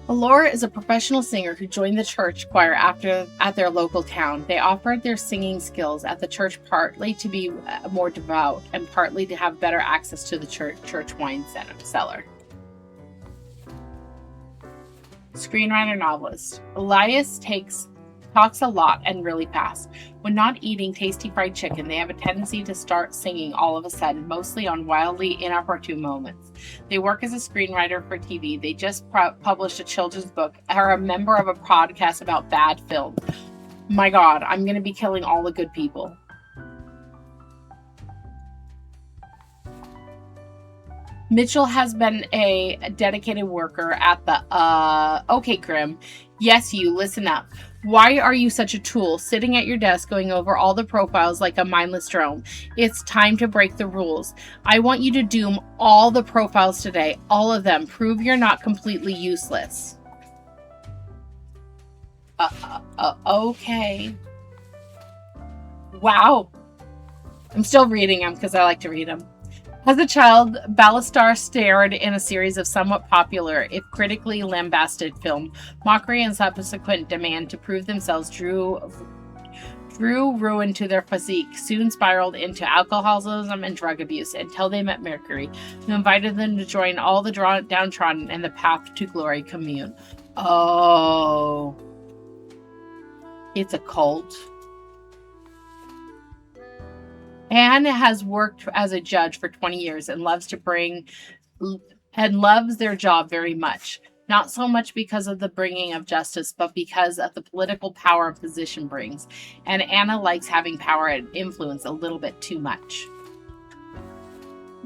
Alora is a professional singer who joined the church choir at their local town. They offered their singing skills at the church partly to be more devout and partly to have better access to the church wine cellar. Screenwriter novelist. Elias talks a lot and really fast. When not eating tasty fried chicken, they have a tendency to start singing all of a sudden, mostly on wildly inopportune moments. They work as a screenwriter for TV. They just published a children's book, are a member of a podcast about bad film. My God, I'm going to be killing all the good people. Mitchell has been a dedicated worker at the, okay, Grim. Yes, you, listen up. Why are you such a tool, sitting at your desk going over all the profiles like a mindless drone? It's time to break the rules. I want you to doom all the profiles today, all of them. Prove you're not completely useless. Okay. Wow. I'm still reading them because I like to read them. As a child, Ballastar starred in a series of somewhat popular, if critically lambasted film. Mockery and subsequent demand to prove themselves drew ruin to their physique, soon spiraled into alcoholism and drug abuse until they met Mercury, who invited them to join all the downtrodden and the path to glory commune. Oh. It's a cult. Anne has worked as a judge for 20 years and loves to bring and loves their job very much. Not so much because of the bringing of justice, but because of the political power a position brings. And Anna likes having power and influence a little bit too much.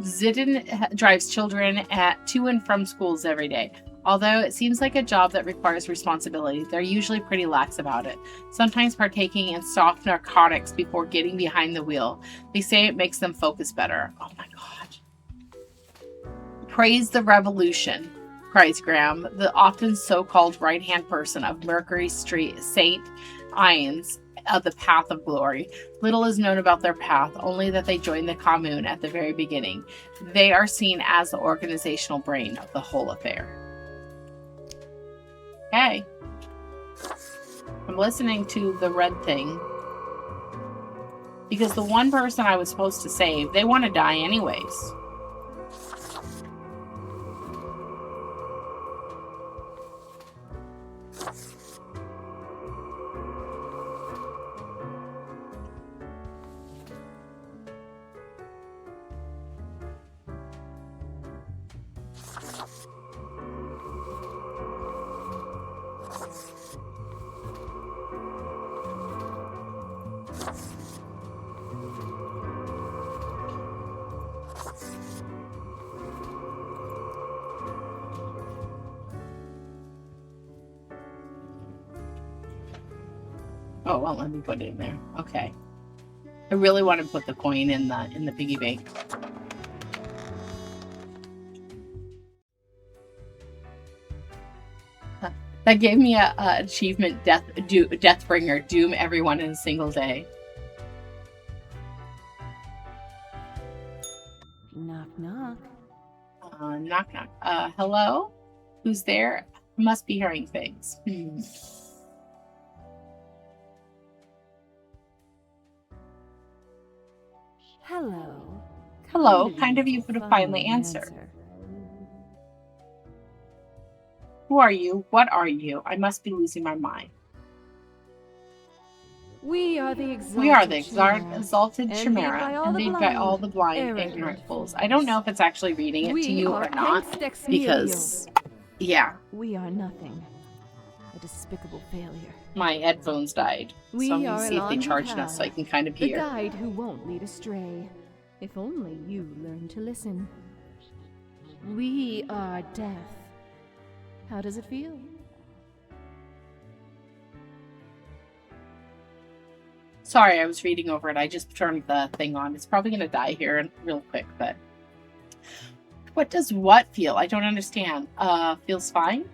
Zidane drives children to and from schools every day. Although it seems like a job that requires responsibility, they're usually pretty lax about it, sometimes partaking in soft narcotics before getting behind the wheel. They say it makes them focus better. Oh my God. Praise the revolution, cries Graham, the often so-called right-hand person of Mercury Street St. Ian's of the path of glory. Little is known about their path, only that they joined the commune at the very beginning. They are seen as the organizational brain of the whole affair. Okay. I'm listening to the red thing. Because the one person I was supposed to save, they want to die anyways. Oh, well, let me put it in there. Okay. I really want to put the coin in the piggy bank. That gave me a achievement, Deathbringer, doom everyone in a single day. Knock, knock. Knock, knock. Hello? Who's there? Must be hearing things. Hello. Hello. Kind of you to finally answer. Who are you? What are you? I must be losing my mind. We are the exalted chimera, envied by all the blind, ignorant fools. I don't know if it's actually reading it to you or not, because, yeah. We are nothing. A despicable failure. My headphones died, so I'm going to see if they charge enough so I can kind of The hear. guide who won't lead astray. If only you learn to listen. We are death. How does it feel? Sorry, I was reading over it. I just turned the thing on. It's probably going to die here real quick, but... What does what feel? I don't understand. Feels fine?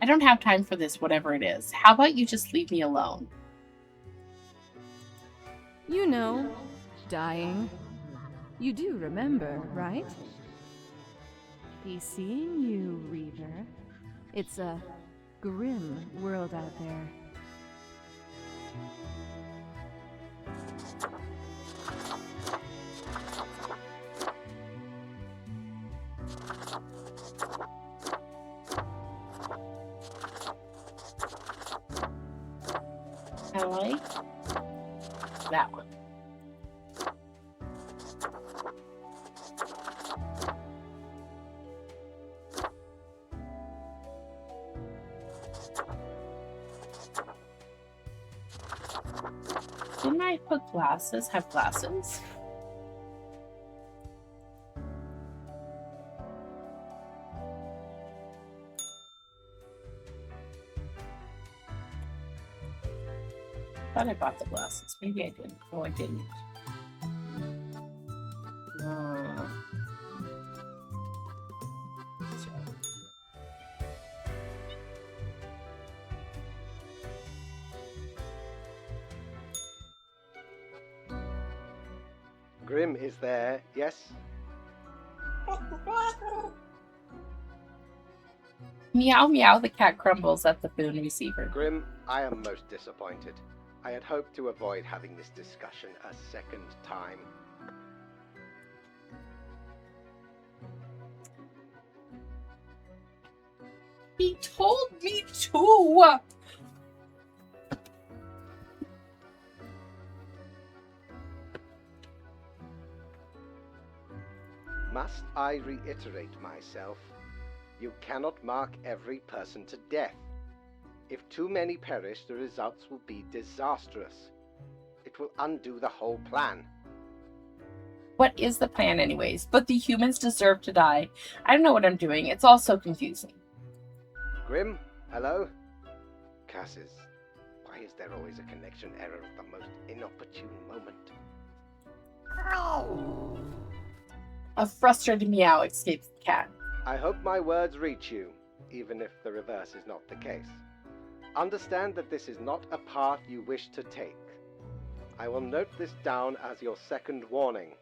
I don't have time for this, whatever it is. How about you just leave me alone? You know, dying. You do remember, right? He's seeing you, Reaver. It's a grim world out there. I like that one. Didn't I put glasses? Have glasses? Thought I bought the glasses. Maybe I didn't. Oh, I didn't. Grim is there, yes? Meow meow, the cat crumbles at the phone receiver. Grim, I am most disappointed. I had hoped to avoid having this discussion a second time. He told me to! Must I reiterate myself? You cannot mark every person to death. If too many perish, the results will be disastrous. It will undo the whole plan. What is the plan, anyways? But the humans deserve to die. I don't know what I'm doing. It's all so confusing. Grim, hello? Curses. Why is there always a connection error at the most inopportune moment? A frustrated meow escapes the cat. I hope my words reach you, even if the reverse is not the case. Understand that this is not a path you wish to take. I will note this down as your second warning.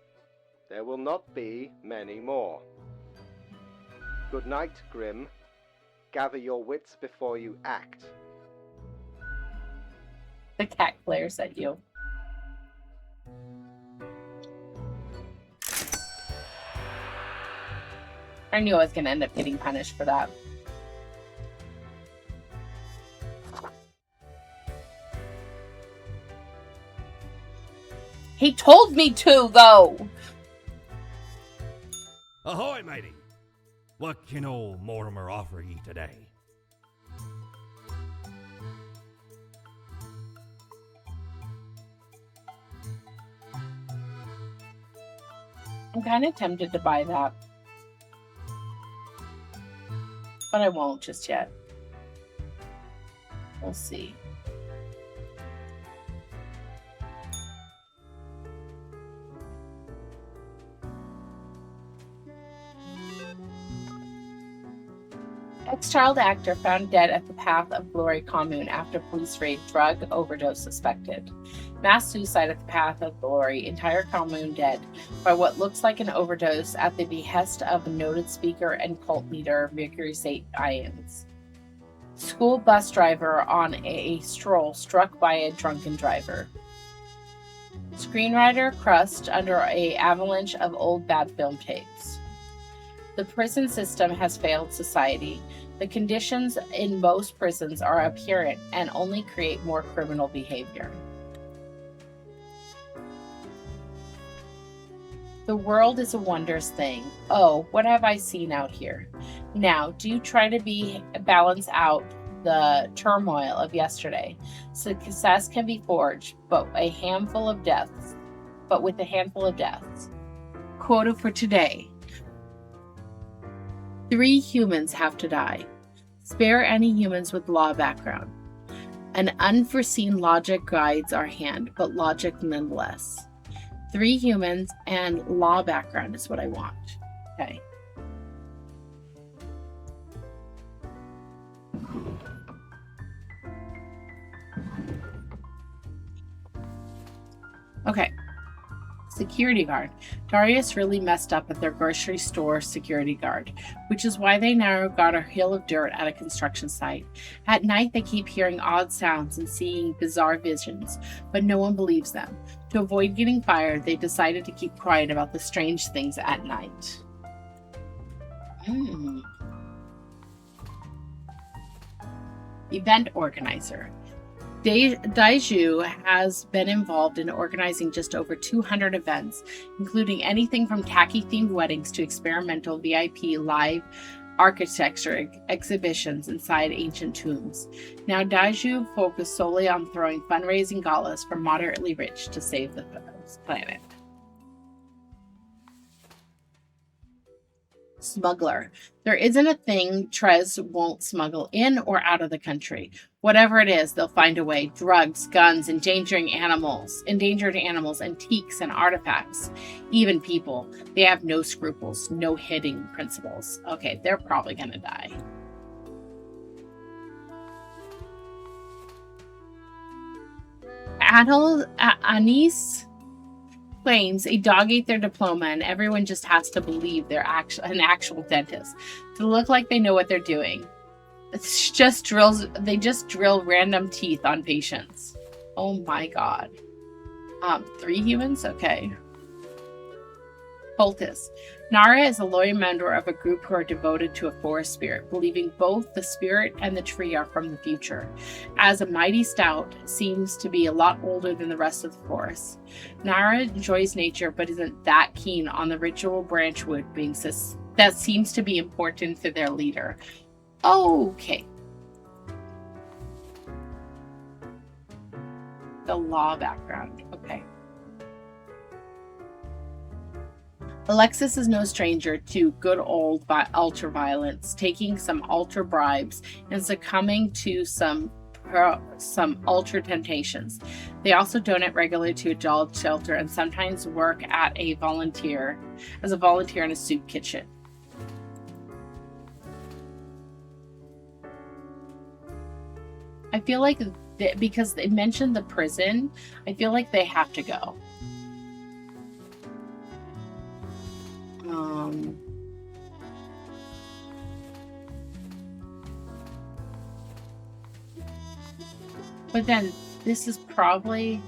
There will not be many more. Good night, Grim. Gather your wits before you act. The cat glares at you. I knew I was going to end up getting punished for that. He told me to, though! Ahoy, matey! What can old Mortimer offer ye today? I'm kind of tempted to buy that. But I won't just yet. We'll see. Ex-child actor found dead at the Path of Glory commune after police raid. Drug overdose suspected. Mass suicide at the Path of Glory. Entire commune dead by what looks like an overdose at the behest of a noted speaker and cult leader Mercury St. Ians. School bus driver on a stroll struck by a drunken driver. Screenwriter crushed under an avalanche of old bad film tapes. The prison system has failed society. The conditions in most prisons are apparent and only create more criminal behavior. The world is a wondrous thing. Oh, what have I seen out here? Now, do try to balance out the turmoil of yesterday. Success can be forged, but with a handful of deaths. Quota for today. 3 humans have to die. Spare any humans with law background. An unforeseen logic guides our hand, but logic nonetheless. 3 humans and law background is what I want. Okay. Okay. Security guard. Darius really messed up at their grocery store security guard, which is why they now got a hill of dirt at a construction site. At night, they keep hearing odd sounds and seeing bizarre visions, but no one believes them. To avoid getting fired, they decided to keep quiet about the strange things at night. Event organizer. Daiju has been involved in organizing just over 200 events, including anything from tacky-themed weddings to experimental VIP live architecture exhibitions inside ancient tombs. Now Daiju focuses solely on throwing fundraising galas for moderately rich to save the planet. Smuggler. There isn't a thing Trez won't smuggle in or out of the country. Whatever it is, they'll find a way. Drugs, guns, endangered animals, antiques and artifacts, even people. They have no scruples, no hidden principles. Okay, they're probably gonna die. Anis claims a dog ate their diploma and everyone just has to believe they're an actual dentist to look like they know what they're doing. They just drill random teeth on patients. Oh my god. 3 humans? Okay. Cultist. Nara is a loyal member of a group who are devoted to a forest spirit, believing both the spirit and the tree are from the future. As a mighty stout, seems to be a lot older than the rest of the forest. Nara enjoys nature but isn't that keen on the ritual branchwood being That seems to be important to their leader. Okay. The law background. Okay. Alexis is no stranger to good old ultraviolence, taking some ultra bribes and succumbing to some ultra temptations. They also donate regularly to a adult shelter and sometimes work as a volunteer in a soup kitchen. I feel like because they mentioned the prison, I feel like they have to go. But then this is probably...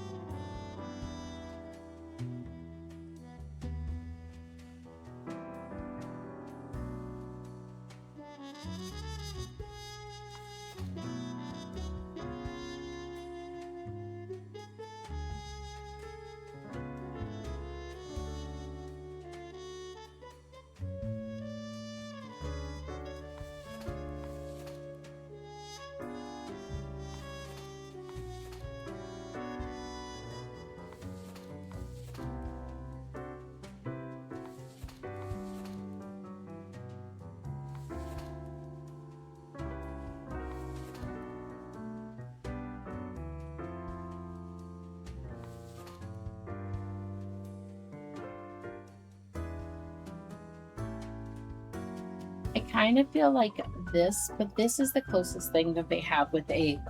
I kind of feel like this, but this is the closest thing that they have with a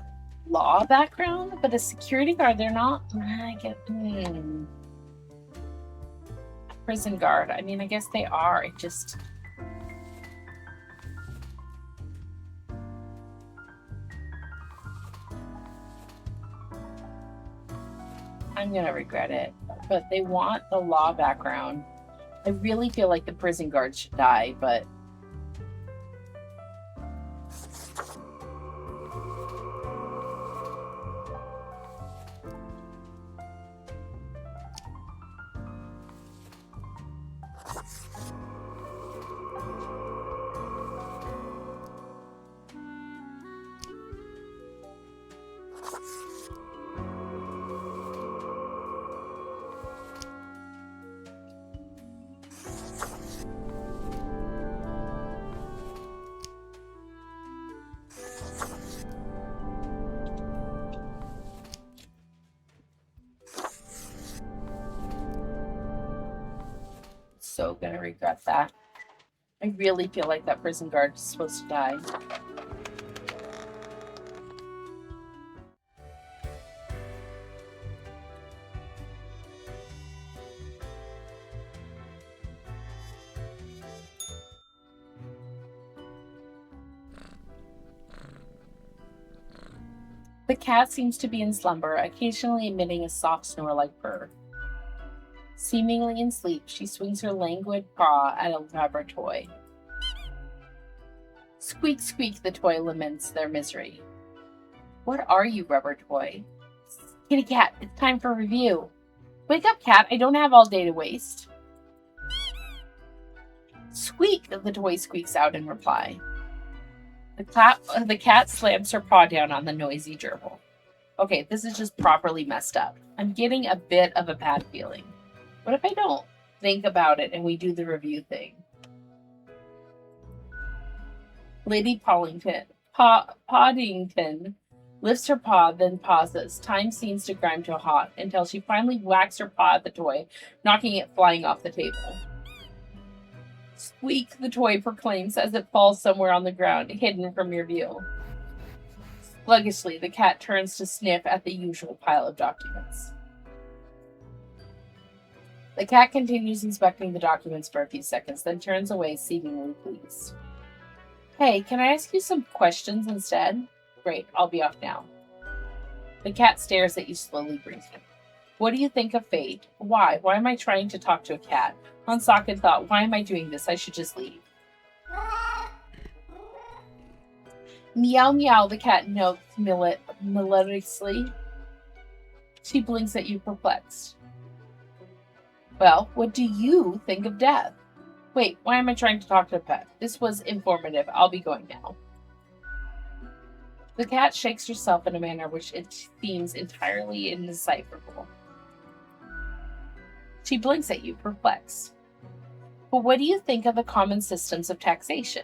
law background. But a security guard, they're not. Prison guard. I mean, I guess they are. It just. I'm gonna regret it. But they want the law background. I really feel like the prison guard should die, but. So gonna regret that. I really feel like that prison guard is supposed to die. The cat seems to be in slumber, occasionally emitting a soft snore-like purr. Seemingly in sleep, she swings her languid paw at a rubber toy. Squeak, squeak, the toy laments their misery. What are you, rubber toy? Kitty cat, it's time for review. Wake up, cat, I don't have all day to waste. Squeak, the toy squeaks out in reply. The cat slams her paw down on the noisy gerbil. Okay, this is just properly messed up. I'm getting a bit of a bad feeling. What if I don't think about it and we do the review thing? Lady Poddington lifts her paw, then pauses. Time seems to grind to a halt until she finally whacks her paw at the toy, knocking it flying off the table. Squeak, the toy proclaims as it falls somewhere on the ground, hidden from your view. Sluggishly, the cat turns to sniff at the usual pile of documents. The cat continues inspecting the documents for a few seconds, then turns away, seemingly pleased. Hey, can I ask you some questions instead? Great, I'll be off now. The cat stares at you, slowly breathing. What do you think of fate? Why? Why am I trying to talk to a cat? On second thought, why am I doing this? I should just leave. Meow meow, the cat notes melodiously. She blinks at you, perplexed. Well, what do you think of death? Wait, why am I trying to talk to the pet? This was informative. I'll be going now. The cat shakes herself in a manner which it seems entirely indecipherable. She blinks at you, perplexed. But what do you think of the common systems of taxation?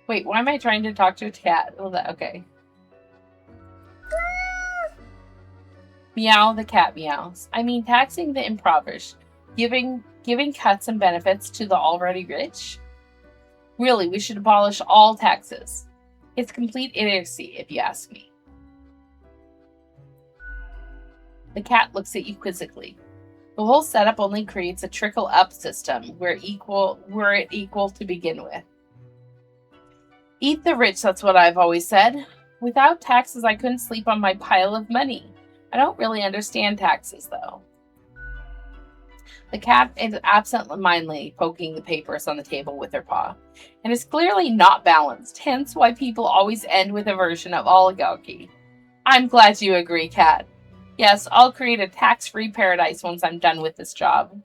Wait, why am I trying to talk to a cat? Oh, okay. Meow, the cat meows. I mean, taxing the impoverished, giving cuts and benefits to the already rich? Really, we should abolish all taxes. It's complete idiocy, if you ask me. The cat looks at you quizzically. The whole setup only creates a trickle-up system were it equal to begin with. Eat the rich, that's what I've always said. Without taxes, I couldn't sleep on my pile of money. I don't really understand taxes, though. The cat is absent-mindedly poking the papers on the table with her paw, and is clearly not balanced, hence why people always end with a version of oligarchy. I'm glad you agree, Cat. Yes, I'll create a tax-free paradise once I'm done with this job.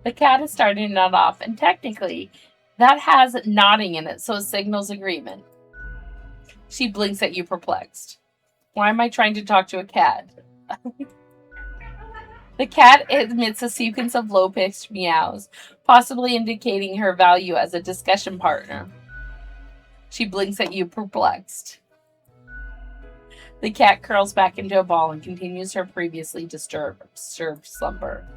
The cat is starting to nod off, and technically, that has nodding in it, so it signals agreement. She blinks at you, perplexed. Why am I trying to talk to a cat? The cat emits a sequence of low-pitched meows, possibly indicating her value as a discussion partner. She blinks at you, perplexed. The cat curls back into a ball and continues her previously disturbed slumber.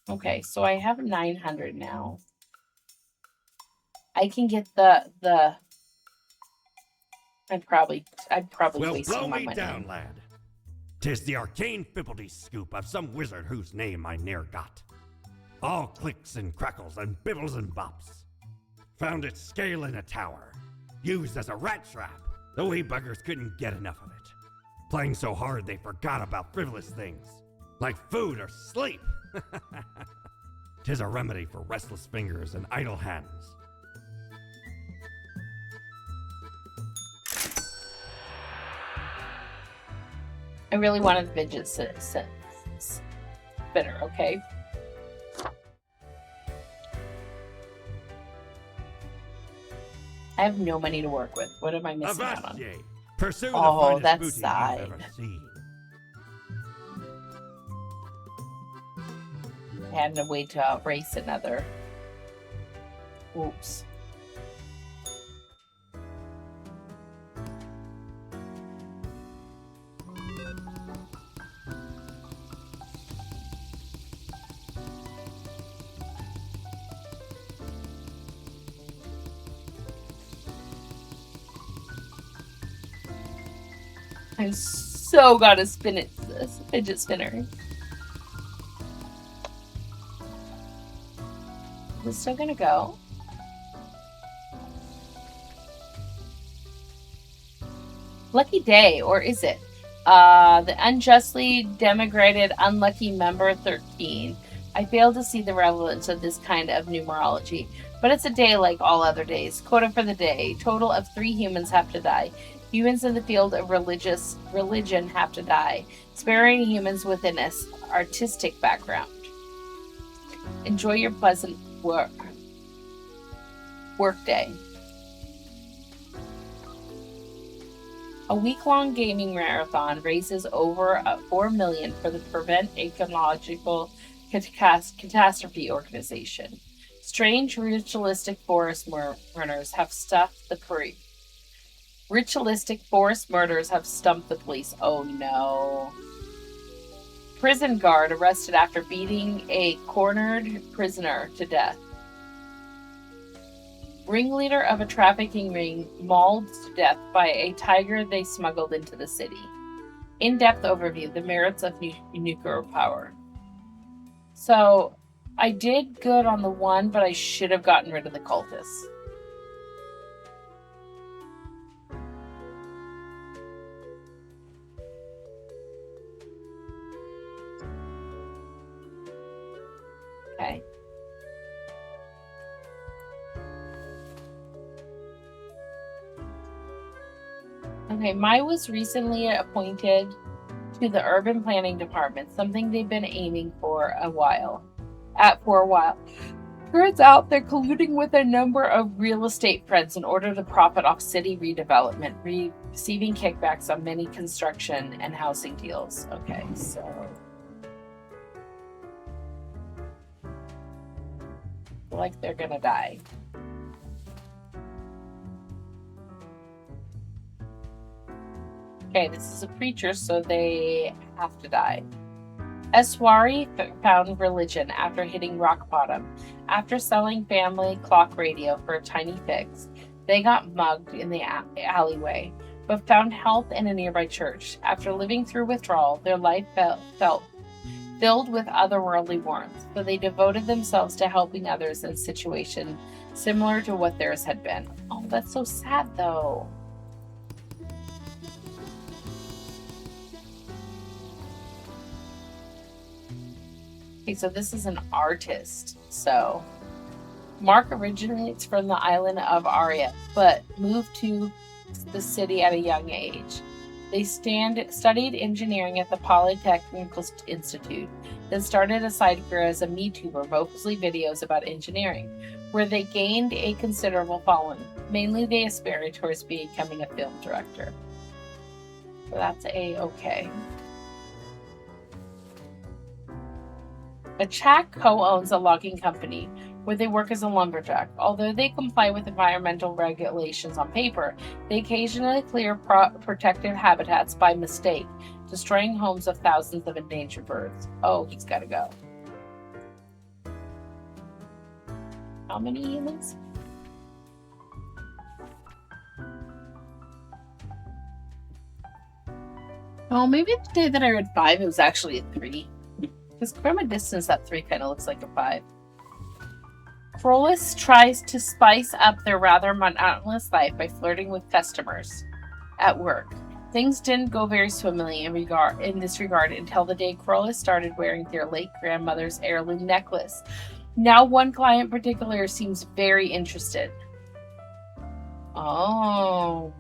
Okay, so I have 900 now. I can get the. I'd probably Well, waste blow my me money. down, lad. 'Tis the arcane fibbledy scoop of some wizard whose name I ne'er got. All clicks and crackles and bibbles and bops. Found it scale in a tower, used as a rat trap. The wee buggers couldn't get enough of it. Playing so hard they forgot about frivolous things, like food or sleep. 'Tis a remedy for restless fingers and idle hands. I really wanted the fidget spinner, okay? I have no money to work with. What am I missing out on? Avast, pursue Oh, the finest that booty side. you've ever seen. I had to wait to outrace another. Oops. I so gotta spin it, this fidget spinner. Is it still gonna go? Lucky day, or is it? The unjustly demigrated unlucky member 13. I fail to see the relevance of this kind of numerology, but it's a day like all other days. Quota for the day. Total of 3 humans have to die. Humans in the field of religion have to die. Sparing humans with an artistic background. Enjoy your pleasant work day. A week-long gaming marathon raises over 4 million for the Prevent Ecological Catastrophe Organization. Strange ritualistic forest murders have stumped the police. Ritualistic forest murders have stumped the police. Oh no. Prison guard arrested after beating a cornered prisoner to death. Ringleader of a trafficking ring mauled to death by a tiger they smuggled into the city. In-depth overview, the merits of nuclear power. So, I did good on the one, but I should have gotten rid of the cultists. Okay. Okay, Mai was recently appointed to the urban planning department, something they've been aiming for a while. Turns out they're colluding with a number of real estate friends in order to profit off city redevelopment, receiving kickbacks on many construction and housing deals. Okay, so like they're gonna die. Okay, this is a preacher, so they have to die. Eswari found religion after hitting rock bottom. After selling family clock radio for a tiny fix, they got mugged in the alleyway, but found help in a nearby church. After living through withdrawal, their life felt filled with otherworldly warmth, so they devoted themselves to helping others in a situation similar to what theirs had been. Oh, that's so sad, though. Okay, so this is an artist. So Mark originates from the island of Aria, but moved to the city at a young age. They studied engineering at the Polytechnical Institute, then started a side career as a MeTuber, mostly videos about engineering, where they gained a considerable following. Mainly they aspire towards becoming a film director. So that's A-okay. Achak co-owns a logging company where they work as a lumberjack. Although they comply with environmental regulations on paper, they occasionally clear protected habitats by mistake, destroying homes of thousands of endangered birds. Oh, he's got to go. How many humans? Oh, maybe the day that I read 5, it was actually a 3. Because from a distance, that 3 kind of looks like a 5. Crowless tries to spice up their rather monotonous life by flirting with customers at work. Things didn't go very swimmingly in this regard until the day Crowless started wearing their late grandmother's heirloom necklace. Now one client in particular seems very interested. Oh.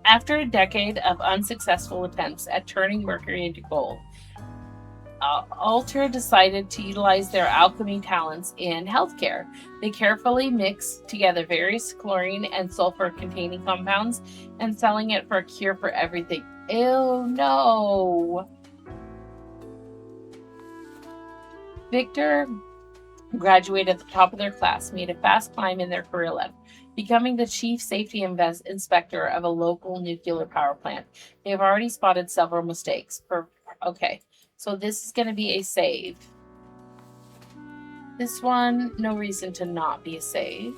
After a decade of unsuccessful attempts at turning mercury into gold, Alter decided to utilize their alchemy talents in healthcare. They carefully mix together various chlorine and sulfur-containing compounds and selling it for a cure for everything. Ew, no! Victor graduated at the top of their class, made a fast climb in their career ladder, becoming the chief safety inspector of a local nuclear power plant. They have already spotted several mistakes. Okay, so this is going to be a save. This one, no reason to not be a save.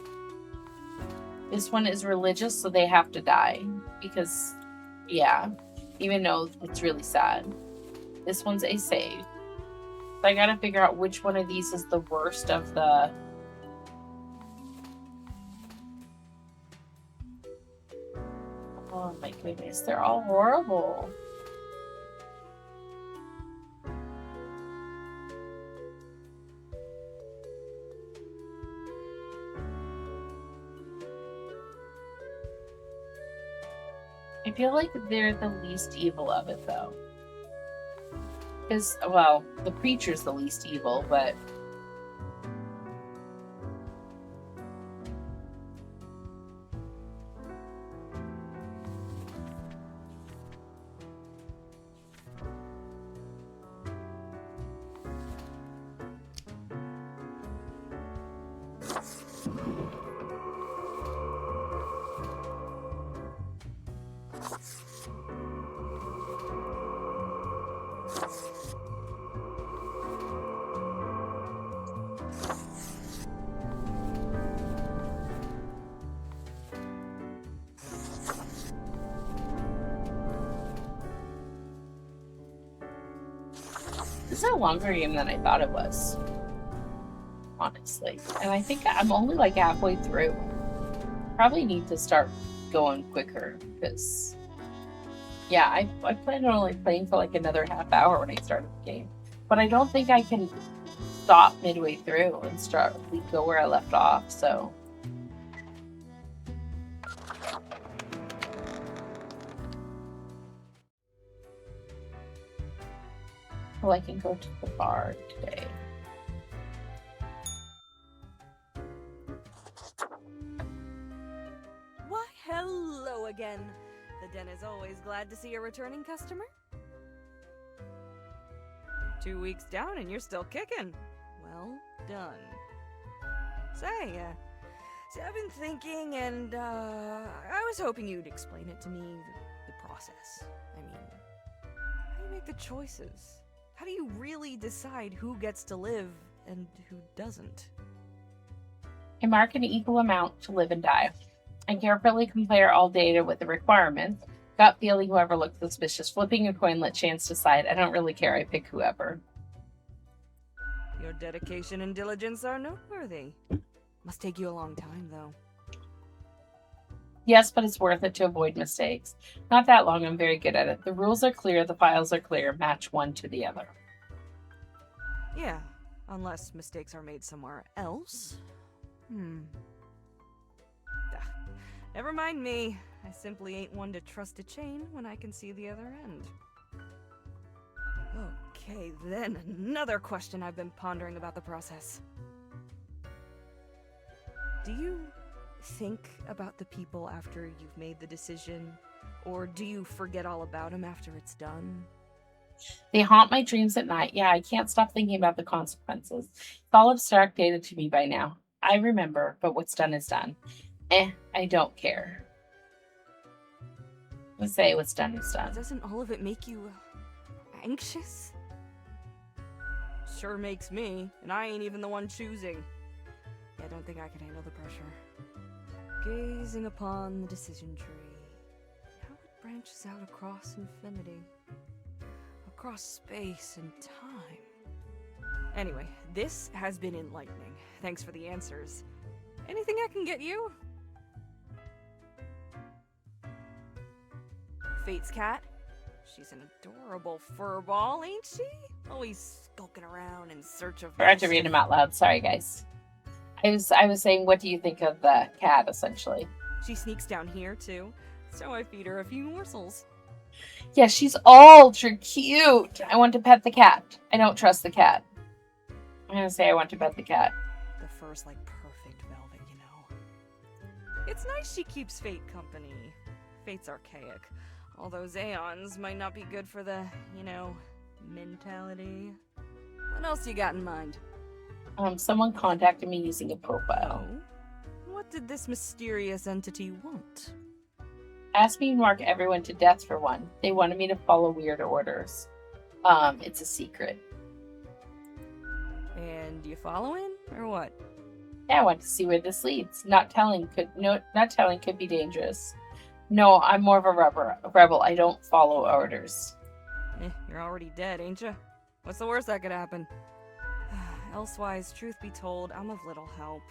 This one is religious, so they have to die. Because, yeah, even though it's really sad. This one's a save. So I gotta figure out which one of these is the worst of the... Oh my goodness, they're all horrible. I feel like they're the least evil of it, though. Because, well, the preacher's the least evil, but... This is a longer game than I thought it was, honestly. And I think I'm only like halfway through. Probably need to start going quicker because, yeah, I plan on only playing for like another half hour when I start the game. But I don't think I can stop midway through and go where I left off, so Oh, I can go to the bar today. Why, hello again. The den is always glad to see a returning customer. 2 weeks down and you're still kicking. Well done. Say, I've been thinking, and I was hoping you'd explain it to me, the process. I mean, how do you make the choices? How do you really decide who gets to live and who doesn't? I mark an equal amount to live and die. I carefully compare all data with the requirements. Gut feeling whoever looks suspicious. Flipping a coin, let chance decide. I don't really care. I pick whoever. Your dedication and diligence are noteworthy. Must take you a long time, though. Yes, but it's worth it to avoid mistakes. Not that long. I'm very good at it. The rules are clear. The files are clear. Match one to the other. Yeah, unless mistakes are made somewhere else. Never mind me. I simply ain't one to trust a chain when I can see the other end. Okay, then another question I've been pondering about the process. Do you think about the people after you've made the decision? Or do you forget all about them after it's done? They haunt my dreams at night. Yeah, I can't stop thinking about the consequences. It's all abstract data to me by now. I remember, but what's done is done. I don't care. Let's say what's done is done. Doesn't all of it make you anxious? Sure makes me, and I ain't even the one choosing. I don't think I can handle the pressure. Gazing upon the decision tree, how it branches out across infinity, across space and time. Anyway, this has been enlightening. Thanks for the answers. Anything I can get you? Fate's cat? She's an adorable furball, ain't she? Always skulking around in search of... I have to read them out loud. Sorry, guys. I was saying, what do you think of the cat, essentially? She sneaks down here, too, so I feed her a few morsels. Yeah, she's ultra cute. I want to pet the cat. I don't trust the cat. I'm going to say I want to pet the cat. The fur's like perfect velvet, you know. It's nice she keeps Fate company. Fate's archaic. Although Zaons might not be good for the, mentality. What else you got in mind? Someone contacted me using a profile. Oh? What did this mysterious entity want? Asked me to mark everyone to death for one. They wanted me to follow weird orders. It's a secret. And you following, or what? Yeah, I want to see where this leads. Not telling could be dangerous. No, I'm more of a rebel. I don't follow orders. You're already dead, ain't you? What's the worst that could happen? Elsewise, truth be told, I'm of little help.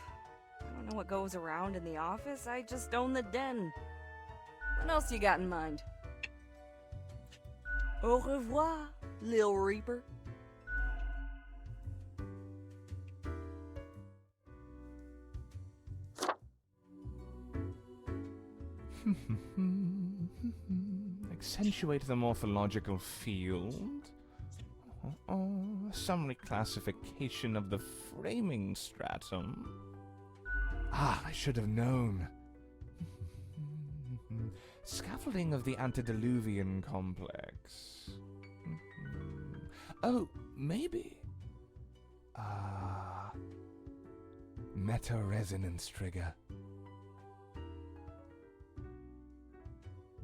I don't know what goes around in the office, I just own the den. What else you got in mind? Au revoir, Lil Reaper. Accentuate the morphological field. Some reclassification of the framing stratum. I should have known. Scaffolding of the antediluvian complex. Oh, maybe. Meta-resonance trigger.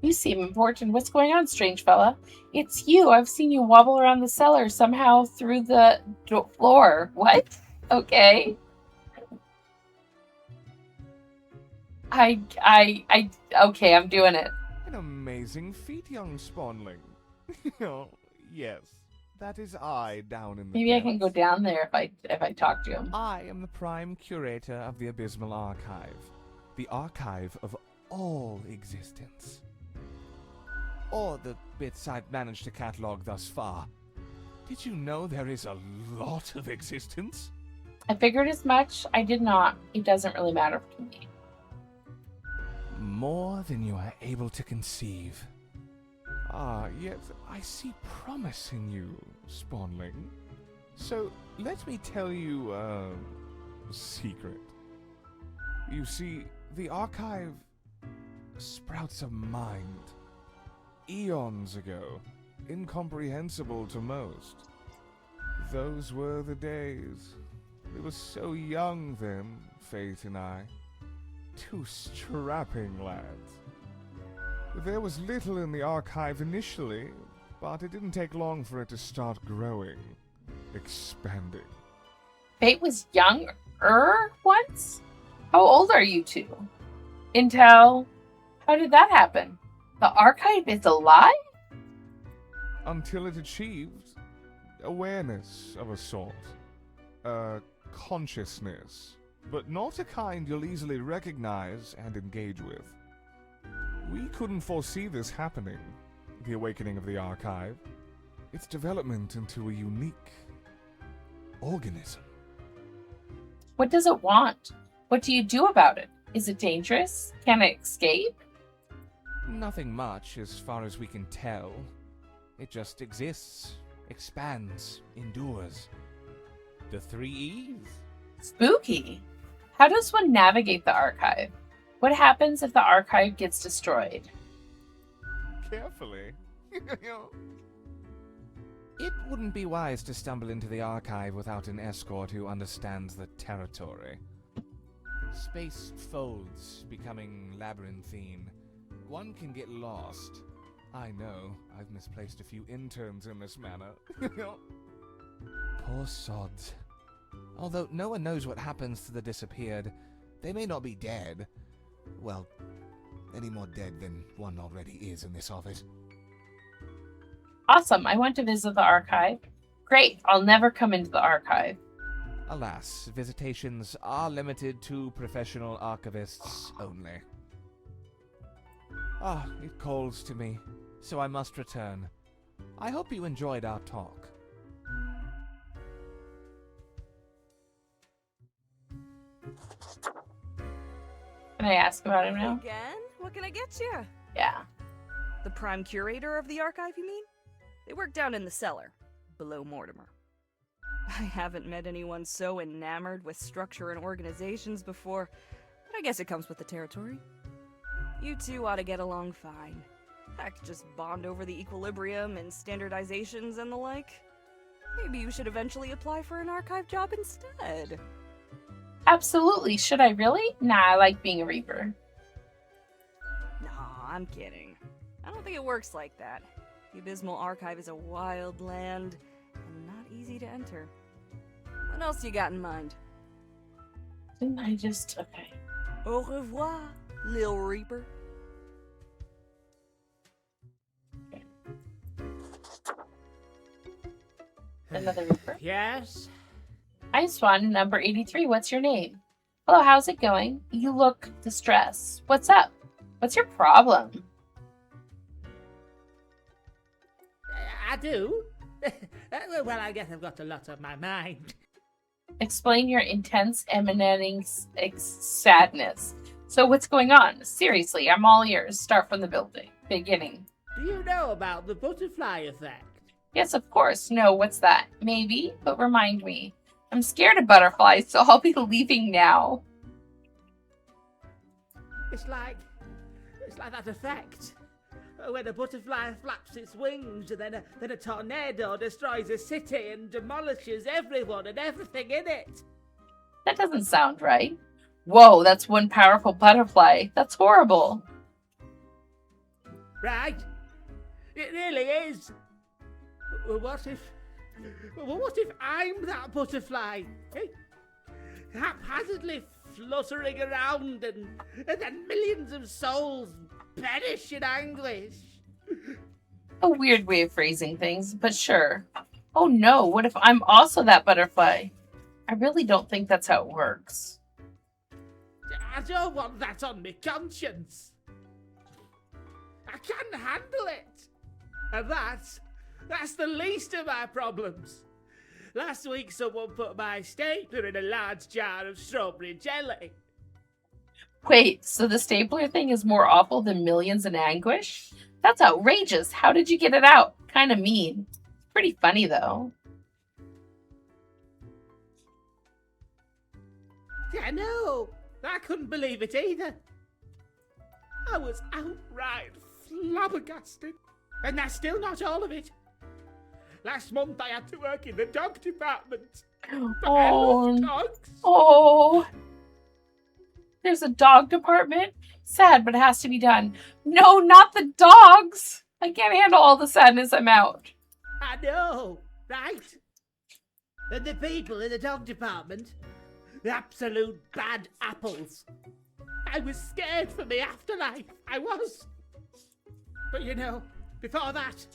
You seem important. What's going on, strange fella? It's you. I've seen you wobble around the cellar somehow through the floor. What? Okay. Okay, I'm doing it. An amazing feat, young spawnling. Oh, yes. That is I down in the Maybe I can depths. go down there if I talk to him. I am the prime curator of the Abysmal Archive. The archive of all existence. Or the bits I've managed to catalog thus far. Did you know there is a lot of existence? I figured as much. I did not. It doesn't really matter to me. More than you are able to conceive. Yet I see promise in you, Spawnling. So, let me tell you a secret. You see, the archive sprouts a mind. Eons ago, incomprehensible to most. Those were the days. We were so young then, Fate and I. Two strapping lads. There was little in the archive initially, but it didn't take long for it to start growing, expanding. Fate was younger once? How old are you two? Intel, how did that happen? The archive is alive? Until it achieved awareness of a sort. Consciousness. But not a kind you'll easily recognize and engage with. We couldn't foresee this happening, the awakening of the archive. Its development into a unique organism. What does it want? What do you do about it? Is it dangerous? Can it escape? Nothing much as far as we can tell. It just exists, expands, endures. The 3 E's? Spooky. How does one navigate the archive? What happens if the archive gets destroyed? Carefully. It wouldn't be wise to stumble into the archive without an escort who understands the territory. Space folds, becoming labyrinthine. One can get lost. I know, I've misplaced a few interns in this manner. Poor sods. Although no one knows what happens to the disappeared, they may not be dead. Well, any more dead than one already is in this office. Awesome, I want to visit the archive. Great, I'll never come into the archive. Alas, visitations are limited to professional archivists only. It calls to me, so I must return. I hope you enjoyed our talk. Can I ask about him now? Again? What can I get you? Yeah. The prime curator of the archive, you mean? They work down in the cellar, below Mortimer. I haven't met anyone so enamored with structure and organizations before, but I guess it comes with the territory. You two ought to get along fine. Heck, just bond over the equilibrium and standardizations and the like. Maybe you should eventually apply for an archive job instead. Absolutely. Should I really? Nah, I like being a Reaper. Nah, I'm kidding. I don't think it works like that. The Abysmal Archive is a wild land, and not easy to enter. What else you got in mind? Didn't I just... Okay. Au revoir, Lil Reaper. Another Reaper. Yes? Hi, Swan, number 83. What's your name? Hello, how's it going? You look distressed. What's up? What's your problem? I do. Well, I guess I've got a lot on my mind. Explain your intense, emanating sadness. So what's going on? Seriously, I'm all ears. Start from the beginning. Do you know about the butterfly effect? Yes, of course. No, what's that? Maybe, but remind me. I'm scared of butterflies, so I'll be leaving now. It's like that effect. When a butterfly flaps its wings, and then a tornado destroys a city and demolishes everyone and everything in it. That doesn't sound right. Whoa, that's one powerful butterfly. That's horrible. Right? It really is. What if I'm that butterfly? Eh? Haphazardly fluttering around and then millions of souls perish in anguish. A weird way of phrasing things, but sure. Oh no, what if I'm also that butterfly? I really don't think that's how it works. I don't want that on my conscience. I can't handle it. And that's the least of my problems. Last week someone put my stapler in a large jar of strawberry jelly. Wait, so the stapler thing is more awful than millions in anguish? That's outrageous. How did you get it out? Kind of mean. Pretty funny, though. Yeah, no, I couldn't believe it either. I was outright flabbergasted. And that's still not all of it. Last month I had to work in the dog department. But I love dogs. Oh. There's a dog department? Sad, but it has to be done. No, not the dogs! I can't handle all the sadness. I'm out. I know, right? And the people in the dog department, the absolute bad apples. I was scared for the afterlife. I was. But you know, before that,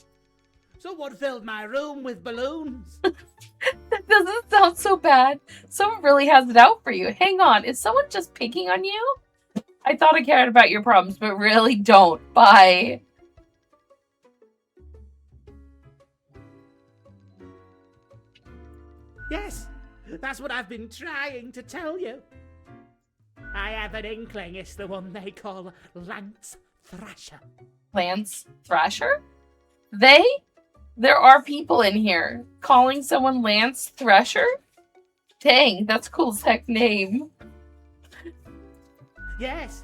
someone filled my room with balloons. That doesn't sound so bad. Someone really has it out for you. Hang on, is someone just picking on you? I thought I cared about your problems, but really don't. Bye. Yes, that's what I've been trying to tell you. I have an inkling it's the one they call Lance Thrasher. Lance Thrasher? There are people in here calling someone Lance Thrasher? Dang, that's a cool as heck name. Yes,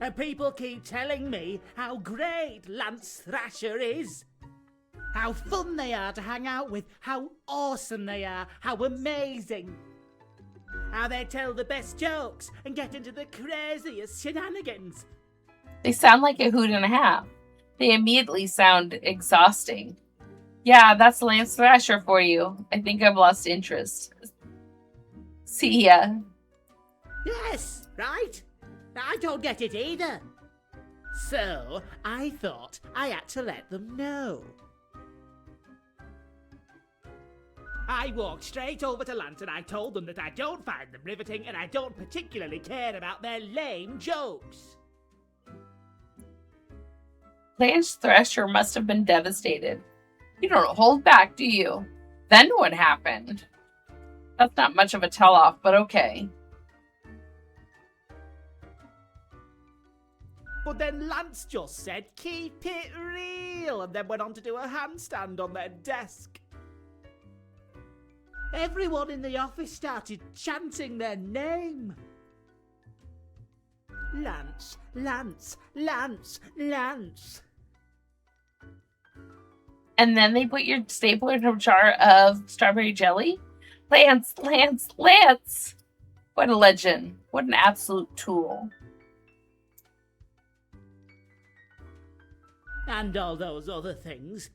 and people keep telling me how great Lance Thrasher is. How fun they are to hang out with, how awesome they are, how amazing. How they tell the best jokes and get into the craziest shenanigans. They sound like a hoot and a half. They immediately sound exhausting. Yeah, that's Lance Thrasher for you. I think I've lost interest. See ya. Yes, right? I don't get it either. So, I thought I had to let them know. I walked straight over to Lance and I told them that I don't find them riveting and I don't particularly care about their lame jokes. Lance Thrasher must have been devastated. You don't hold back, do you? Then what happened? That's not much of a tell-off, but okay. But then Lance just said, keep it real, and then went on to do a handstand on their desk. Everyone in the office started chanting their name. Lance, Lance, Lance, Lance. And then they put your stapler in a jar of strawberry jelly? Lance, Lance, Lance! What a legend. What an absolute tool. And all those other things.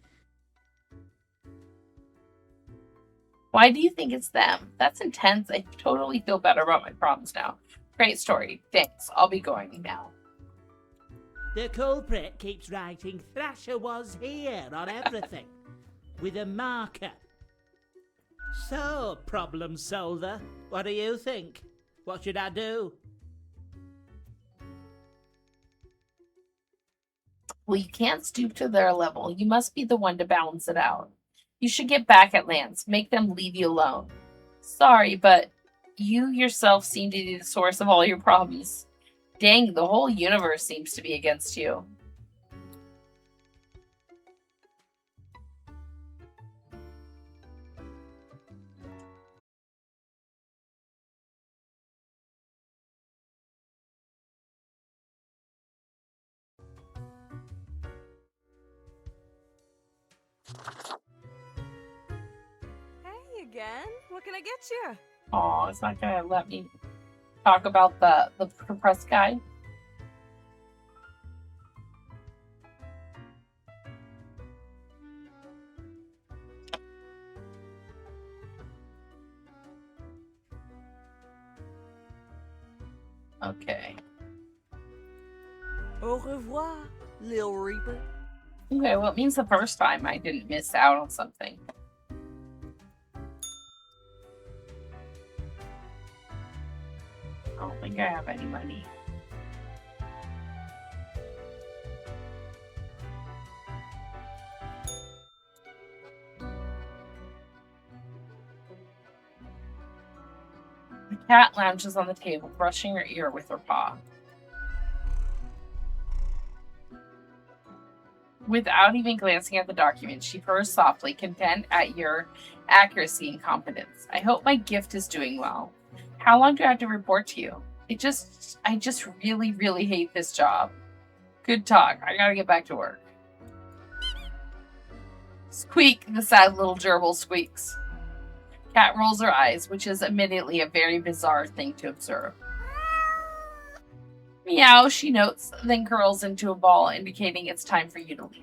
Why do you think it's them? That's intense. I totally feel better about my problems now. Great story. Thanks. I'll be going now. The culprit keeps writing Thrasher was here on everything. With a marker. So, problem solver, what do you think? What should I do? Well, you can't stoop to their level. You must be the one to balance it out. You should get back at Lance. Make them leave you alone. Sorry, but you yourself seem to be the source of all your problems. Dang, the whole universe seems to be against you. Hey again. What can I get you? Aw, it's not gonna let me talk about the press guy. Okay. Au revoir, Lil Reaper. Okay, well, it means the first time I didn't miss out on something. I don't think I have any money. The cat lounges on the table, brushing her ear with her paw. Without even glancing at the document, she purrs softly, content at your accuracy and competence. I hope my gift is doing well. How long do I have to report to you? I just really, really hate this job. Good talk. I gotta get back to work. Squeak, the sad little gerbil squeaks. Cat rolls her eyes, which is immediately a very bizarre thing to observe. Meow, she notes, then curls into a ball, indicating it's time for you to leave.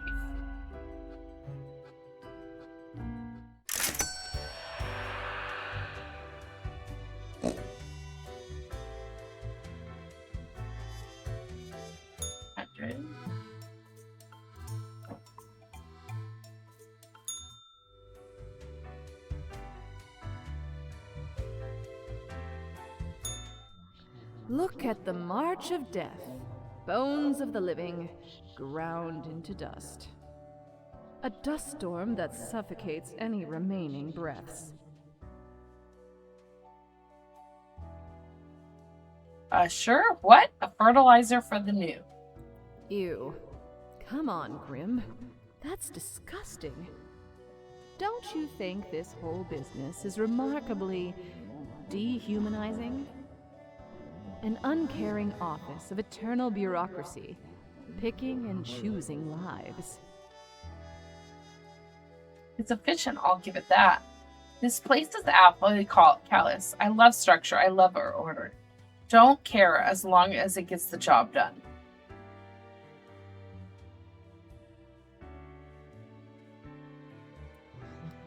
Look at the march of death. Bones of the living, ground into dust. A dust storm that suffocates any remaining breaths. Sure. What? A fertilizer for the new. Ew. Come on, Grim. That's disgusting. Don't you think this whole business is remarkably dehumanizing? An uncaring office of eternal bureaucracy, picking and choosing lives. It's efficient, I'll give it that. This place is absolutely callous. I love structure. I love order. Don't care as long as it gets the job done.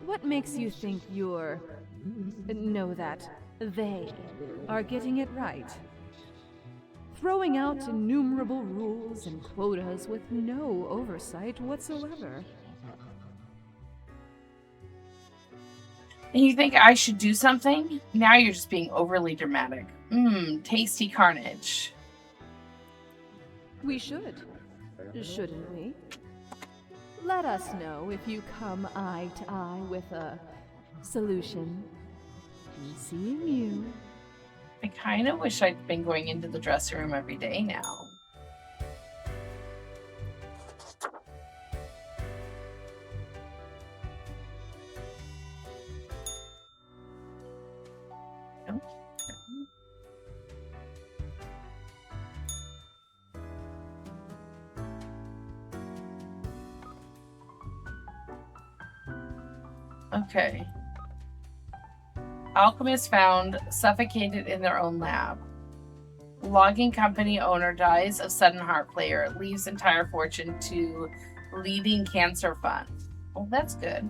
What makes you think that they are getting it right? Throwing out innumerable rules and quotas with no oversight whatsoever. And you think I should do something? Now you're just being overly dramatic. Tasty carnage. We should, shouldn't we? Let us know if you come eye to eye with a solution. Seeing you. I kind of wish I'd been going into the dressing room every day now. Okay. Alchemists found suffocated in their own lab. Logging company owner dies of sudden heart failure, leaves entire fortune to leading cancer fund. Well, that's good.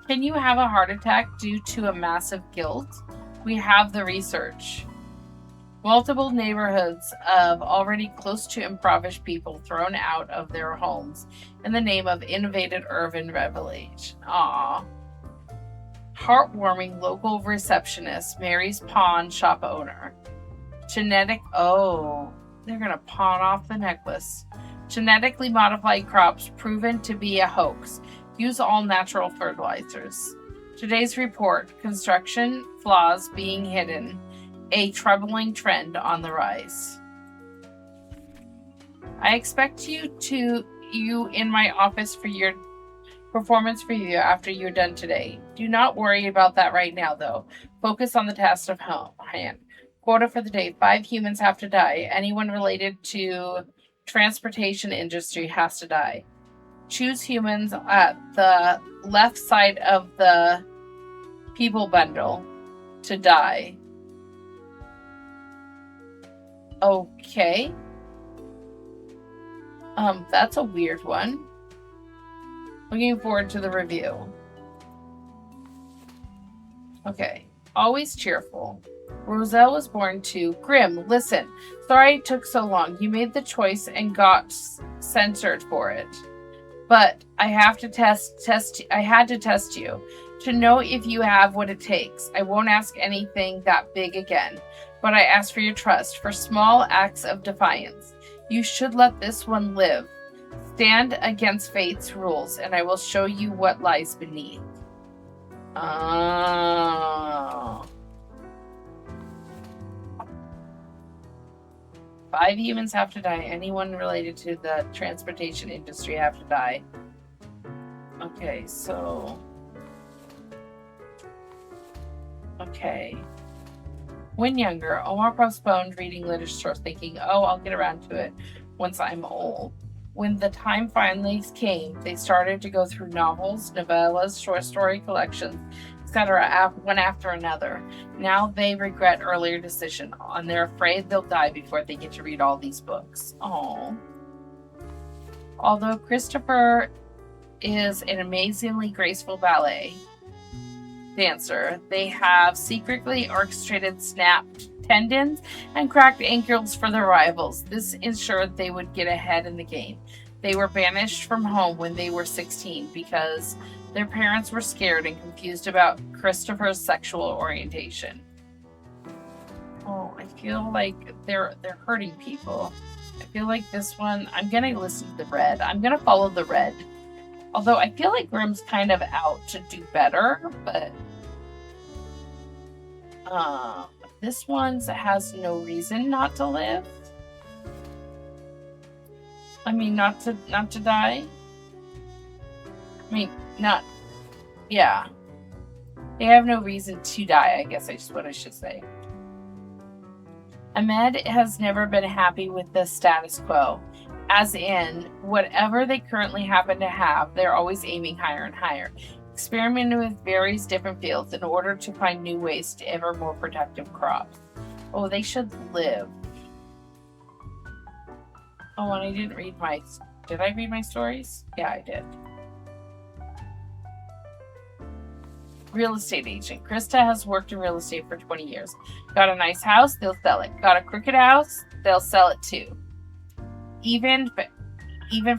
Can you have a heart attack due to a massive guilt? We have the research. Multiple neighborhoods of already close to impoverished people thrown out of their homes in the name of innovative urban revelation. Aww. Heartwarming local receptionist marries pawn shop owner. They're gonna pawn off the necklace. Genetically modified crops proven to be a hoax. Use all natural fertilizers. Today's report, construction flaws being hidden. A troubling trend on the rise. I expect you in my office for your performance review after you're done today. Do not worry about that right now, though. Focus on the task of hand. Quota for the day: 5 humans have to die. Anyone related to transportation industry has to die. Choose humans at the left side of the people bundle to die. Okay. That's a weird one. Looking forward to the review. Okay. Always cheerful. Roselle was born to Grim. Listen, sorry it took so long. You made the choice and got censored for it. But I have to I had to test you to know if you have what it takes. I won't ask anything that big again, but I ask for your trust, for small acts of defiance. You should let this one live. Stand against fate's rules, and I will show you what lies beneath. Oh. 5 humans have to die. Anyone related to the transportation industry have to die. Okay, so... Okay. When younger, Omar postponed reading literature, thinking, oh, I'll get around to it once I'm old. When the time finally came, they started to go through novels, novellas, short story collections, etc., one after another. Now they regret earlier decision, and they're afraid they'll die before they get to read all these books. Oh. Although Christopher is an amazingly graceful ballet dancer, they have secretly orchestrated snapped tendons and cracked ankles for their rivals. This ensured they would get ahead in the game. They were banished from home when they were 16 because their parents were scared and confused about Christopher's sexual orientation. Oh, I feel like they're hurting people. I feel like this one, I'm gonna listen to the red. I'm gonna follow the red. Although I feel like Grimm's kind of out to do better, but this one has no reason not to live. I mean, not to die. I mean, yeah. They have no reason to die, I guess is what I should say. Ahmed has never been happy with the status quo. As in, whatever they currently happen to have, they're always aiming higher and higher, experimenting with various different fields in order to find new ways to ever more productive crops. Oh, they should live. Oh, and I didn't read did I read my stories? Yeah, I did. Real estate agent. Krista has worked in real estate for 20 years. Got a nice house, they'll sell it. Got a crooked house, they'll sell it too. Even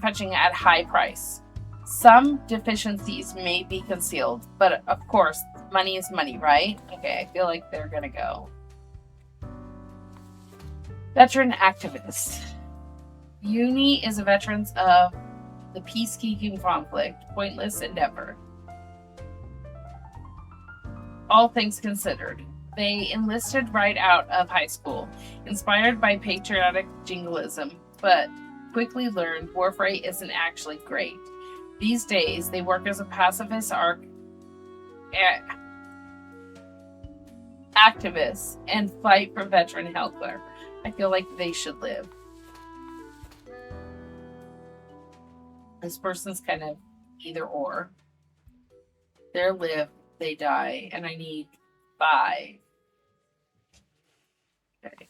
fetching at high price. Some deficiencies may be concealed, but of course, money is money, right? Okay, I feel like they're gonna go. Veteran activist. Uni is a veteran of the peacekeeping conflict, pointless endeavor. All things considered. They enlisted right out of high school, inspired by patriotic jingoism, but quickly learned warfare isn't actually great. These days, they work as a pacifist activists and fight for veteran healthcare. I feel like they should live. This person's kind of either or. They live, they die, and I need 5. Okay.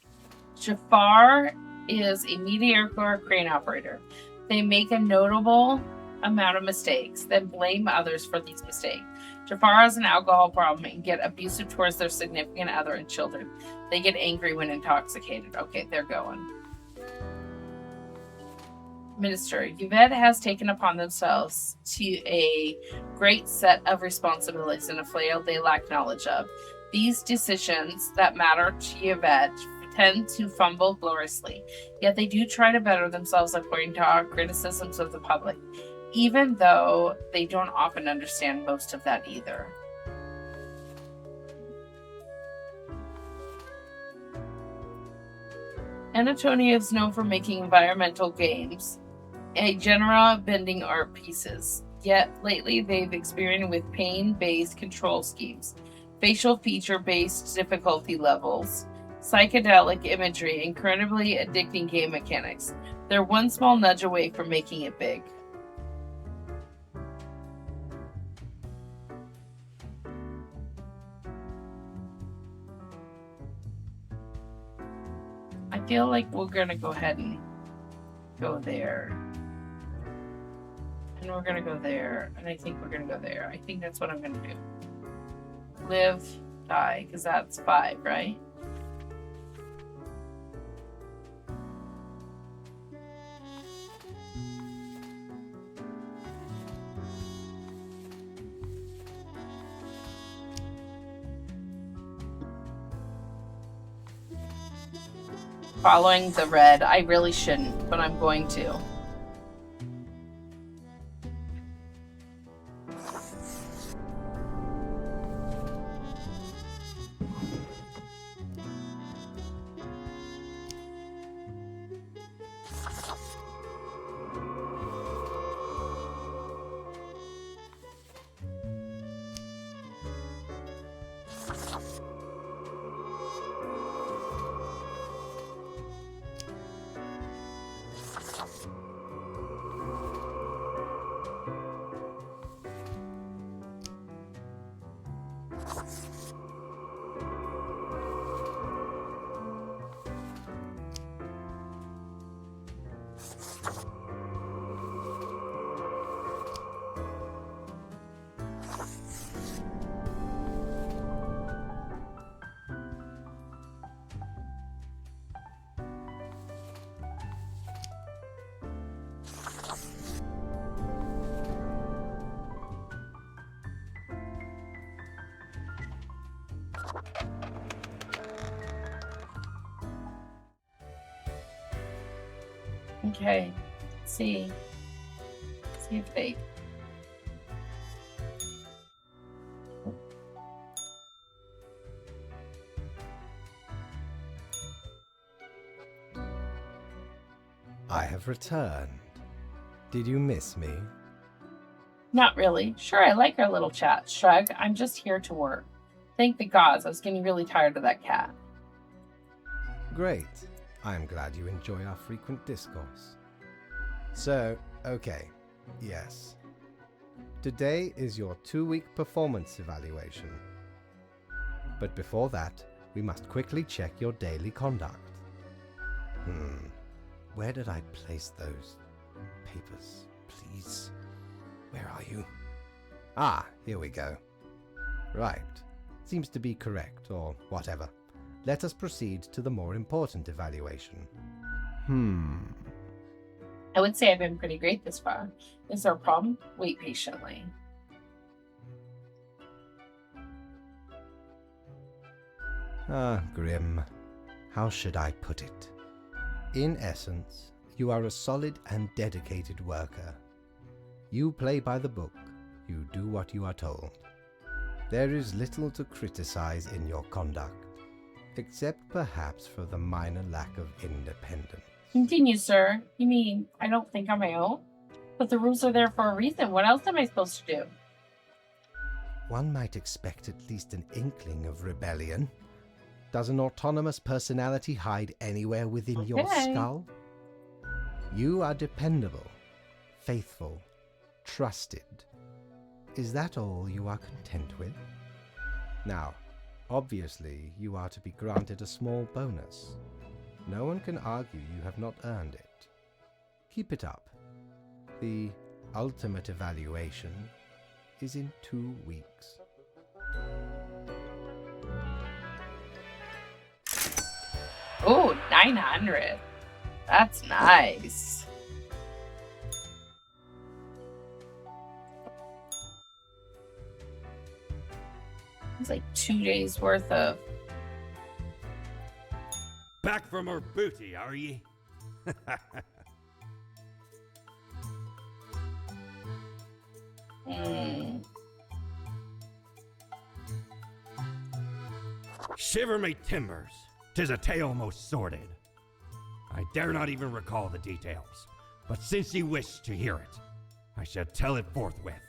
Jafar is a mediocre crane operator. They make a notable amount of mistakes, then blame others for these mistakes. Jafar has an alcohol problem and get abusive towards their significant other and children. They get angry when intoxicated. Okay, they're going. Minister. Yvette has taken upon themselves to a great set of responsibilities in a field they lack knowledge of. These decisions that matter to Yvette tend to fumble gloriously, yet they do try to better themselves according to our criticisms of the public, even though they don't often understand most of that either. Anatolia is known for making environmental games, a genre of bending art pieces. Yet lately they've experimented with pain-based control schemes, facial feature-based difficulty levels, psychedelic imagery, incredibly addicting game mechanics. They're one small nudge away from making it big. I feel like we're gonna go ahead and go there. And we're gonna go there. And I think we're gonna go there. I think that's what I'm gonna do. Live, die, because that's 5, right? Following the red. I really shouldn't, but I'm going to. Okay. Let's see. See if they. I have returned. Did you miss me? Not really. Sure, I like our little chat. Shrug. I'm just here to work. Thank the gods. I was getting really tired of that cat. Great. I am glad you enjoy our frequent discourse. So, okay. Yes. Today is your 2-week performance evaluation. But before that, we must quickly check your daily conduct. Where did I place those papers, please? Where are you? Ah, here we go. Right. Seems to be correct, or whatever. Let us proceed to the more important evaluation. I would say I've been pretty great this far. Is there a problem? Wait patiently. Ah, Grim. How should I put it? In essence, you are a solid and dedicated worker. You play by the book. You do what you are told. There is little to criticize in your conduct, except perhaps for the minor lack of independence. Continue, sir. You mean I don't think on my own? But the rules are there for a reason. What else am I supposed to do? One might expect at least an inkling of rebellion. Does an autonomous personality hide anywhere within your skull? You are dependable, faithful, trusted. Is that all you are content with? Now, obviously, you are to be granted a small bonus. No one can argue you have not earned it. Keep it up. The ultimate evaluation is in 2 weeks. Oh, 900. That's nice. It's like 2 days worth of. Back from her booty, are ye? Shiver me timbers, 'tis a tale most sordid. I dare not even recall the details, but since ye wish to hear it, I shall tell it forthwith.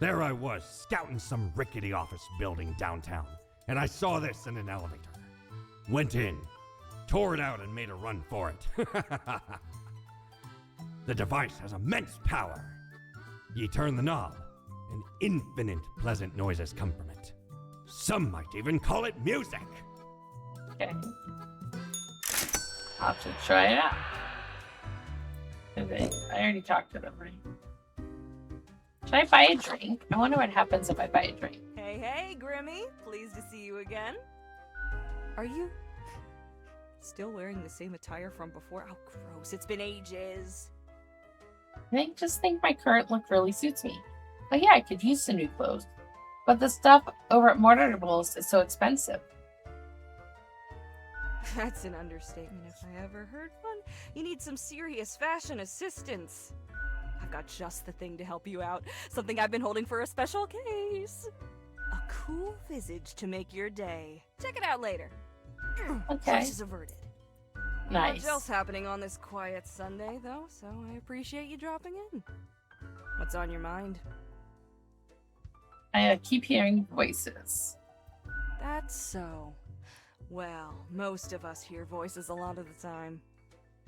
There I was, scouting some rickety office building downtown, and I saw this in an elevator. Went in, tore it out, and made a run for it. The device has immense power. Ye turn the knob, and infinite pleasant noises come from it. Some might even call it music. Okay. I'll have to try it out. I already talked to them, right? Should I buy a drink? I wonder what happens if I buy a drink. Hey, Grimmy. Pleased to see you again. Are you still wearing the same attire from before? Oh, gross. It's been ages. Just think my current look really suits me. But yeah, I could use some new clothes. But the stuff over at Mortarables is so expensive. That's an understatement if I ever heard one. You need some serious fashion assistance. I've got just the thing to help you out. Something I've been holding for a special case. A cool visage to make your day. Check it out later. Okay. Crisis averted. Not Nice. much else happening on this quiet Sunday, though, so I appreciate you dropping in. What's on your mind? I keep hearing voices. That's so. Well, most of us hear voices a lot of the time.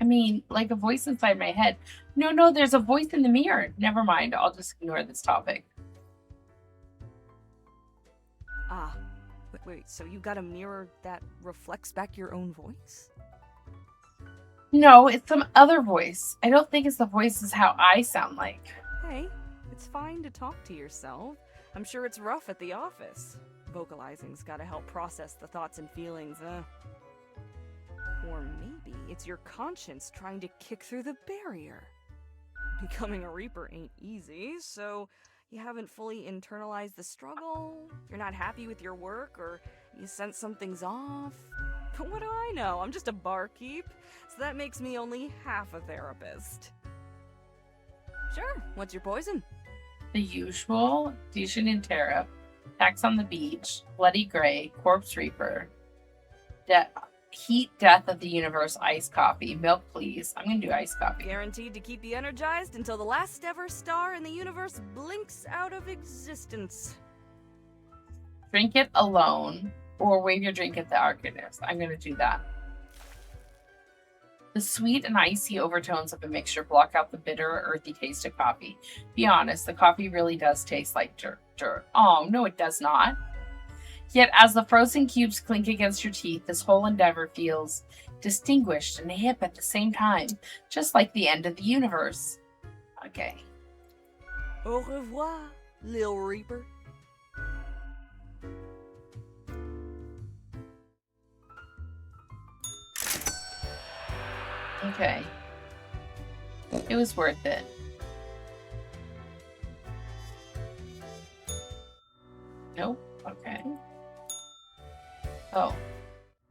I mean, like a voice inside my head. No, there's a voice in the mirror. Never mind. I'll just ignore this topic. Ah, wait, so you got a mirror that reflects back your own voice? No, it's some other voice. I don't think it's the voice is how I sound like. Hey, it's fine to talk to yourself. I'm sure it's rough at the office. Vocalizing's gotta help process the thoughts and feelings, Or maybe it's your conscience trying to kick through the barrier. Becoming a Reaper ain't easy, so you haven't fully internalized the struggle, you're not happy with your work, or you sense something's off. But what do I know? I'm just a barkeep, so that makes me only half a therapist. Sure, what's your poison? The usual, Dijon and Tariff, Tax on the Beach, Bloody Gray, Corpse Reaper, Heat Death of the Universe, Iced Coffee, Milk Please. I'm gonna do iced coffee. Guaranteed to keep you energized until the last ever star in the universe blinks out of existence. Drink it alone, or wave your drink at the arcanist. I'm gonna do that. The sweet and icy overtones of a mixture block out the bitter or earthy taste of coffee. Be honest, the coffee really does taste like dirt. Oh, no, it does not. Yet as the frozen cubes clink against your teeth, this whole endeavor feels distinguished and hip at the same time, just like the end of the universe. Okay. Au revoir, Lil Reaper. Okay. It was worth it. Nope. Okay. Oh.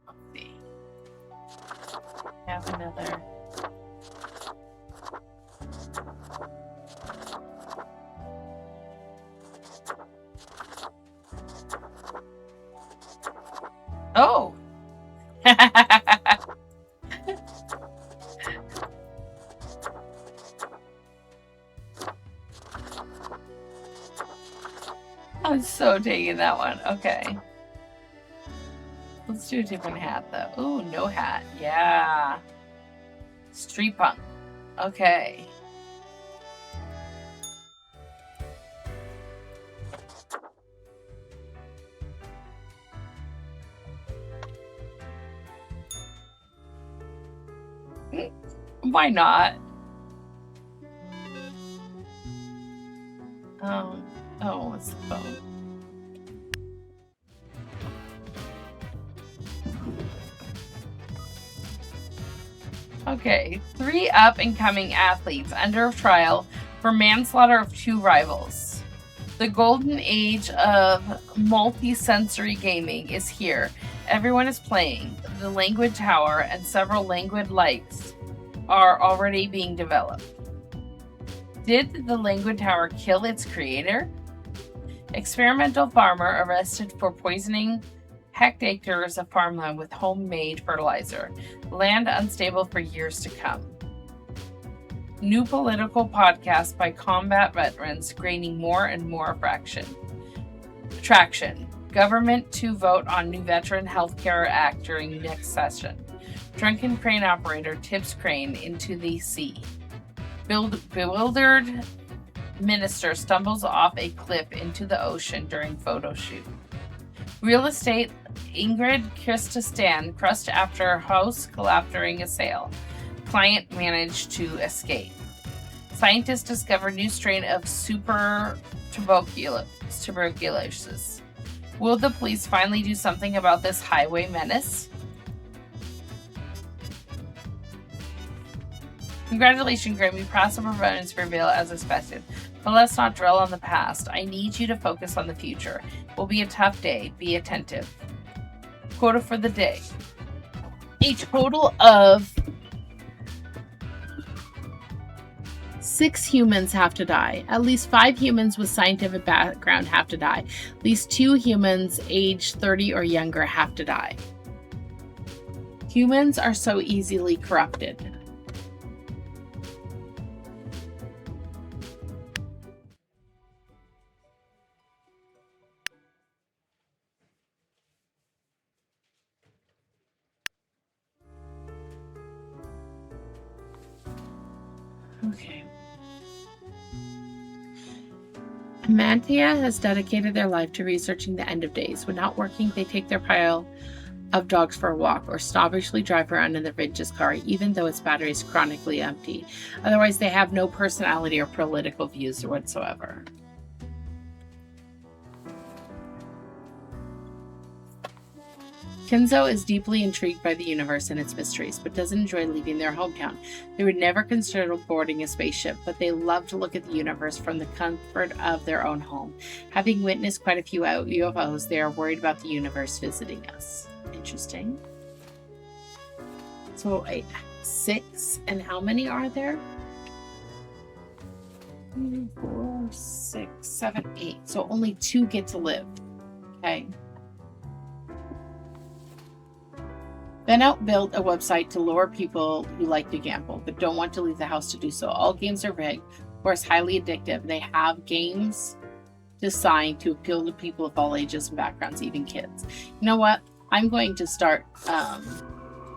Let's see. Have another. Oh! I'm so taking that one. Okay. Let's do a different hat, though. Ooh, no hat. Yeah. Street punk. Okay. Why not? Oh, it's the phone. Okay, 3 up-and-coming athletes under trial for manslaughter of 2 rivals. The golden age of multi-sensory gaming is here. Everyone is playing. The Languid Tower and several Languid Lights are already being developed. Did the Languid Tower kill its creator? Experimental farmer arrested for poisoning hectares of farmland with homemade fertilizer. Land unstable for years to come. New political podcast by combat veterans gaining more and more traction. Government to vote on new Veteran Healthcare Act during next session. Drunken crane operator tips crane into the sea. Bewildered minister stumbles off a cliff into the ocean during photo shoot. Real estate Ingrid Christistan crushed after house collapsed during a sale. Client managed to escape. Scientists discover new strain of super tuberculosis. Will the police finally do something about this highway menace? Congratulations, Grammy. Passive performance prevail as expected. But let's not dwell on the past. I need you to focus on the future. It will be a tough day. Be attentive. Quota for the day. A total of 6 humans have to die. At least 5 humans with scientific background have to die. At least 2 humans aged 30 or younger have to die. Humans are so easily corrupted. Okay. Amantia has dedicated their life to researching the end of days. When not working, they take their pile of dogs for a walk or snobbishly drive around in their vintage car, even though its battery is chronically empty. Otherwise, they have no personality or political views whatsoever. Kenzo is deeply intrigued by the universe and its mysteries, but doesn't enjoy leaving their hometown. They would never consider boarding a spaceship, but they love to look at the universe from the comfort of their own home. Having witnessed quite a few UFOs, they are worried about the universe visiting us. Interesting. So 6, and how many are there? 3, 4, 6, 7, 8. So only 2 get to live. Okay. Benout built a website to lure people who like to gamble but don't want to leave the house to do so. All games are rigged, of course, highly addictive. They have games designed to appeal to people of all ages and backgrounds, even kids. You know what? I'm going to start,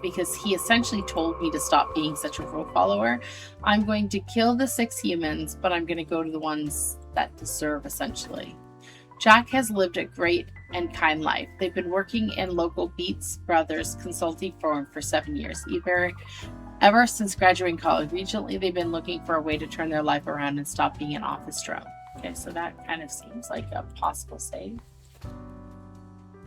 because he essentially told me to stop being such a rule follower. I'm going to kill the 6 humans, but I'm going to go to the ones that deserve, essentially. Jack has lived a great and kind life. They've been working in local Beats Brothers consulting firm for 7 years. Ever since graduating college, recently they've been looking for a way to turn their life around and stop being an office drone. Okay, so that kind of seems like a possible save.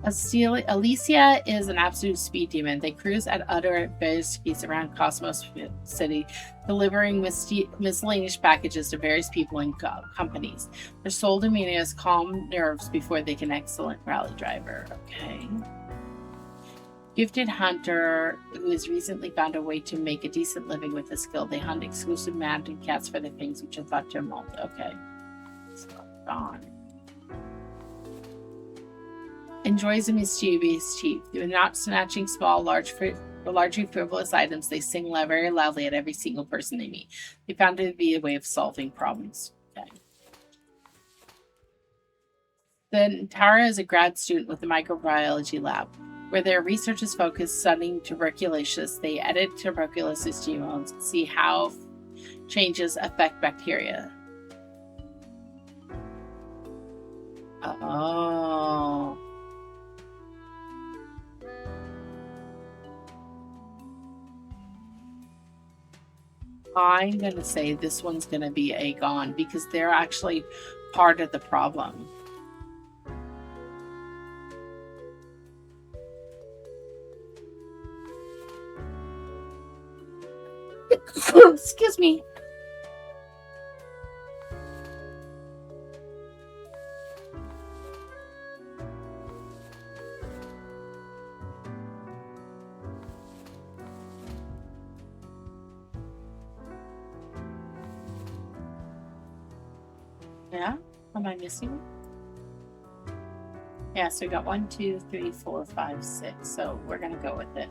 Alicia is an absolute speed demon. They cruise at utter various speeds around Cosmos City, delivering miscellaneous packages to various people and companies. They're sold to me as calm nerves before they can excellent rally driver. Okay. Gifted hunter who has recently found a way to make a decent living with his skill. They hunt exclusive mountain cats for their things, which are thought to molt. Okay. So, gone. Enjoys a mischievous chief. They're not snatching small, largely frivolous items. They sing very loudly at every single person they meet. They found it to be a way of solving problems. Okay. Then Tara is a grad student with the microbiology lab, where their research is focused studying tuberculosis. They edit tuberculosis genomes and see how changes affect bacteria. Oh. I'm going to say this one's going to be a gone because they're actually part of the problem. Excuse me. Yeah? Am I missing one? Yeah, so we got 1, 2, 3, 4, 5, 6. So we're going to go with it.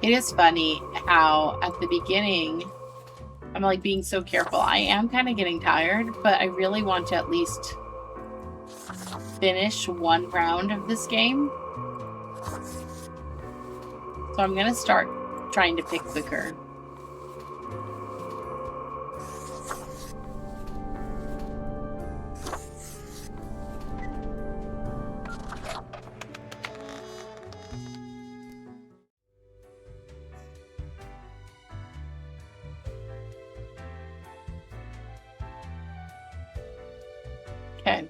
It is funny how at the beginning, I'm like being so careful. I am kind of getting tired, but I really want to at least finish one round of this game. So I'm going to start trying to pick quicker. Okay.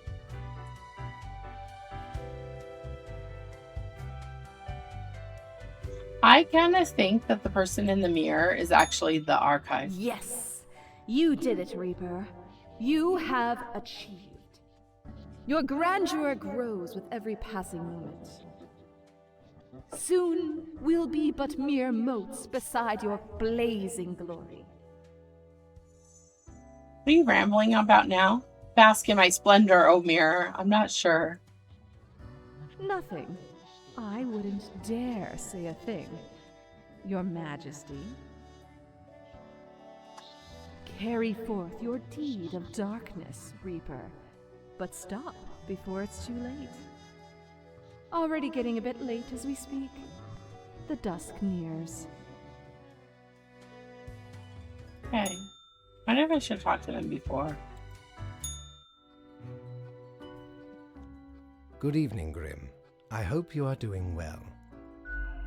I kind of think that the person in the mirror is actually the archive. Yes, you did it, Reaper. You have achieved. Your grandeur grows with every passing moment. Soon we'll be but mere motes beside your blazing glory. What are you rambling about now? Bask in my splendor, O mirror. I'm not sure. Nothing. I wouldn't dare say a thing. Your Majesty. Carry forth your deed of darkness, Reaper. But stop before it's too late. Already getting a bit late as we speak. The dusk nears. Okay. I wonder if I should have talked to them before. Good evening, Grim. I hope you are doing well.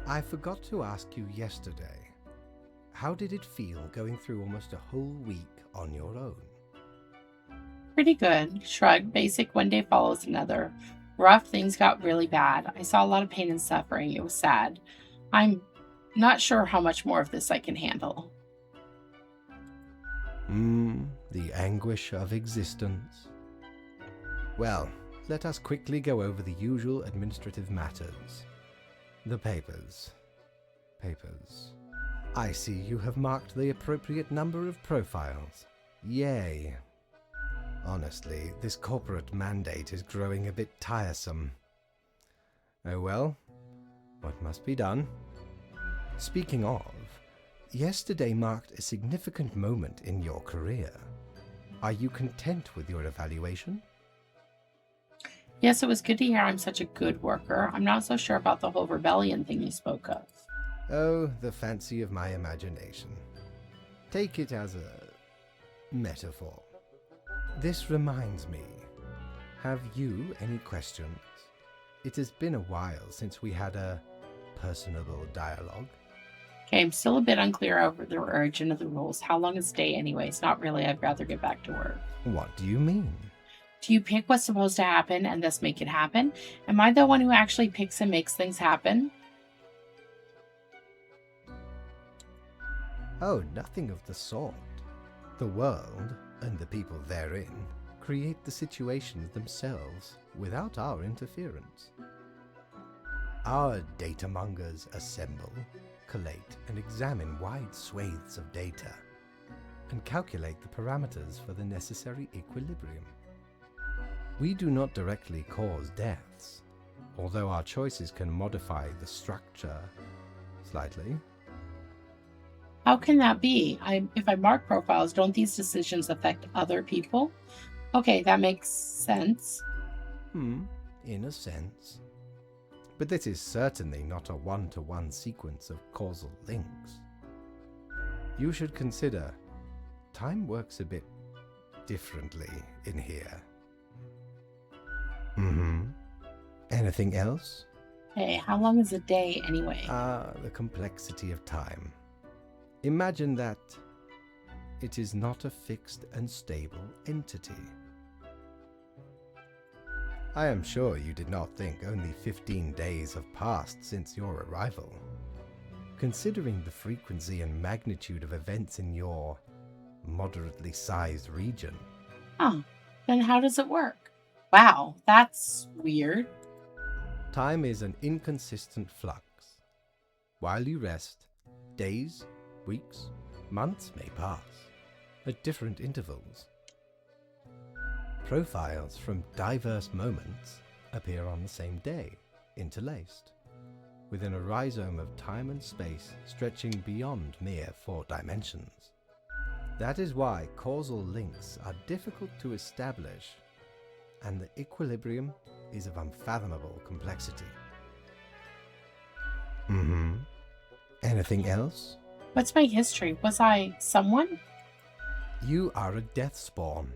I forgot to ask you yesterday. How did it feel going through almost a whole week on your own? Pretty good. Shrug. Basic one day follows another. Rough, things got really bad. I saw a lot of pain and suffering. It was sad. I'm not sure how much more of this I can handle. The anguish of existence. Well, let us quickly go over the usual administrative matters. The papers. Papers. I see you have marked the appropriate number of profiles. Yay. Honestly, this corporate mandate is growing a bit tiresome. Oh well, what must be done? Speaking of, yesterday marked a significant moment in your career. Are you content with your evaluation? Yes, it was good to hear I'm such a good worker. I'm not so sure about the whole rebellion thing you spoke of. Oh, the fancy of my imagination. Take it as a metaphor. This reminds me. Have you any questions? It has been a while since we had a personable dialogue. Okay, I'm still a bit unclear over the origin of the rules. How long is day anyways? Not really. I'd rather get back to work. What do you mean? Do you pick what's supposed to happen and thus make it happen? Am I the one who actually picks and makes things happen? Oh, nothing of the sort. The world, and the people therein, create the situations themselves without our interference. Our datamongers assemble, collate, and examine wide swathes of data, and calculate the parameters for the necessary equilibrium. We do not directly cause deaths, although our choices can modify the structure slightly. How can that be? If I mark profiles, don't these decisions affect other people? Okay, that makes sense. In a sense. But this is certainly not a one-to-one sequence of causal links. You should consider, time works a bit differently in here. Anything else? Hey, how long is a day anyway? The complexity of time. Imagine that it is not a fixed and stable entity. I am sure you did not think only 15 days have passed since your arrival. Considering the frequency and magnitude of events in your moderately sized region. Oh, then how does it work? Wow, that's weird. Time is an inconsistent flux. While you rest, days, weeks, months may pass, at different intervals. Profiles from diverse moments appear on the same day, interlaced, within a rhizome of time and space stretching beyond mere 4 dimensions. That is why causal links are difficult to establish, and the equilibrium is of unfathomable complexity. Anything else? What's my history? Was I someone? You are a death spawn.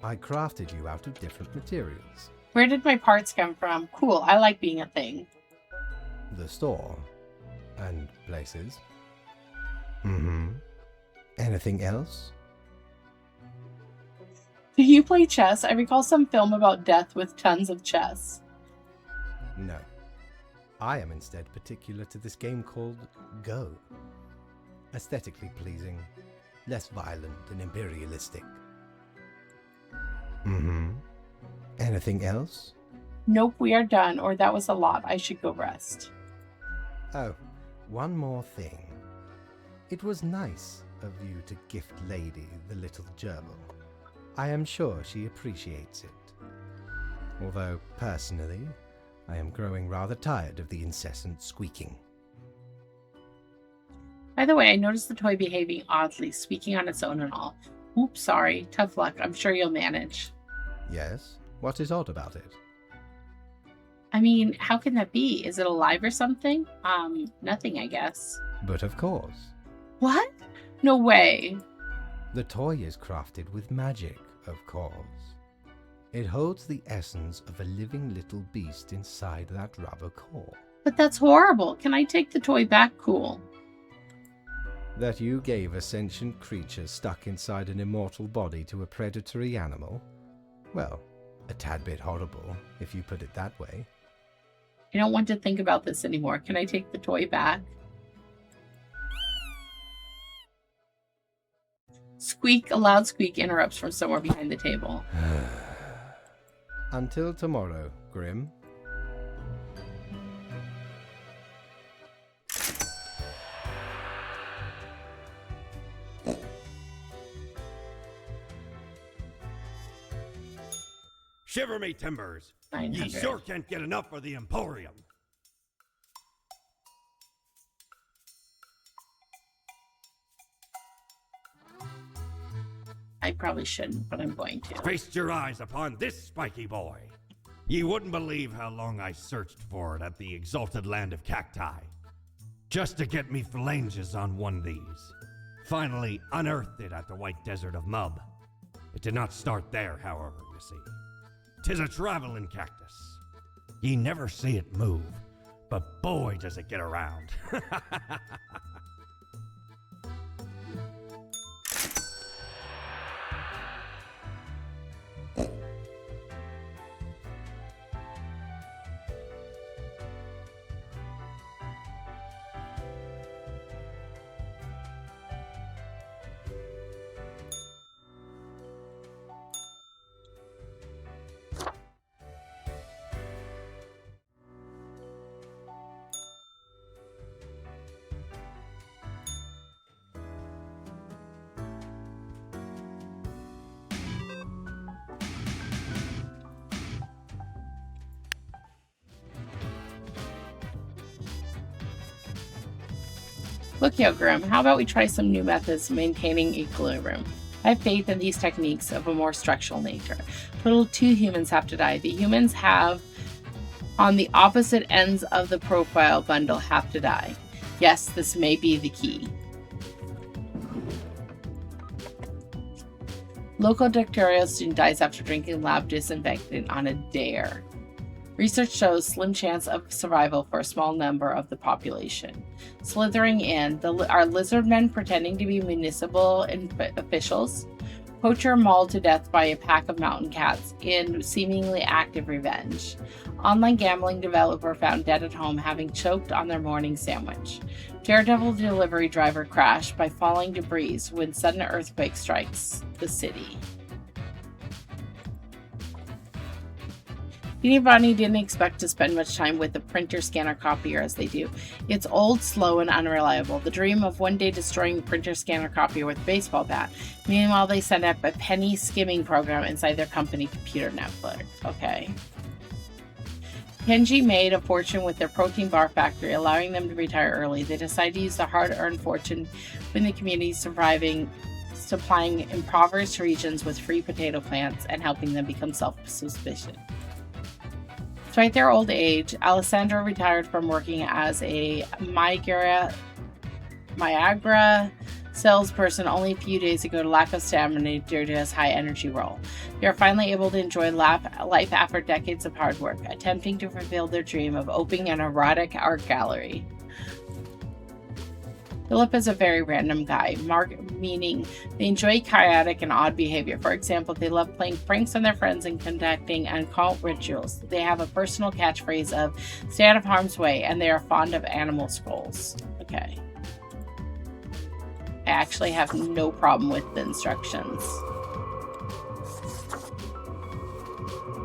I crafted you out of different materials. Where did my parts come from? Cool, I like being a thing. The store. And places. Anything else? Do you play chess? I recall some film about death with tons of chess. No. I am instead particular to this game called Go. Aesthetically pleasing, less violent and imperialistic. Anything else? Nope, we are done, or that was a lot. I should go rest. Oh, one more thing. It was nice of you to gift Lady the little gerbil. I am sure she appreciates it. Although, personally, I am growing rather tired of the incessant squeaking. By the way, I noticed the toy behaving oddly, speaking on its own and all. Oops, sorry. Tough luck. I'm sure you'll manage. Yes? What is odd about it? I mean, how can that be? Is it alive or something? Nothing, I guess. But of course. What? No way. The toy is crafted with magic, of course. It holds the essence of a living little beast inside that rubber core. But that's horrible. Can I take the toy back? Cool. That you gave a sentient creature stuck inside an immortal body to a predatory animal? Well, a tad bit horrible, if you put it that way. I don't want to think about this anymore. Can I take the toy back? Squeak, a loud squeak interrupts from somewhere behind the table. Until tomorrow, Grim. Shiver me timbers. Ye 900. sure can't get enough for the Emporium. I probably shouldn't, but I'm going to. Feast your eyes upon this spiky boy. Ye wouldn't believe how long I searched for it at the exalted land of cacti. Just to get me phalanges on one of these. Finally unearthed it at the White Desert of Mub. It did not start there, however, you see. 'Tis a traveling cactus. Ye never see it move, but boy does it get around. Look, yo, Grim, how about we try some new methods of maintaining equilibrium? I have faith in these techniques of a more structural nature. Total 2 humans have to die. The humans have, on the opposite ends of the profile bundle, have to die. Yes, this may be the key. Local doctoral student dies after drinking lab disinfectant on a dare. Research shows slim chance of survival for a small number of the population. Slithering in, are lizard men pretending to be municipal officials? Poacher mauled to death by a pack of mountain cats in seemingly active revenge. Online gambling developer found dead at home having choked on their morning sandwich. Daredevil delivery driver crashed by falling debris when sudden earthquake strikes the city. Peter Bunny didn't expect to spend much time with the printer scanner copier as they do. It's old, slow, and unreliable. The dream of one day destroying the printer scanner copier with a baseball bat. Meanwhile, they set up a penny skimming program inside their company computer network. Okay. Kenji made a fortune with their protein bar factory, allowing them to retire early. They decided to use their hard-earned fortune in the community supplying impoverished regions with free potato plants and helping them become self-sufficient. Despite their old age, Alessandro retired from working as a Viagra salesperson only a few days ago to lack of stamina due to his high energy role. They are finally able to enjoy life after decades of hard work, attempting to fulfill their dream of opening an erotic art gallery. Philip is a very random guy, meaning they enjoy chaotic and odd behavior. For example, they love playing pranks on their friends and conducting occult rituals. They have a personal catchphrase of "stay out of harm's way," and they are fond of animal skulls. Okay. I actually have no problem with the instructions.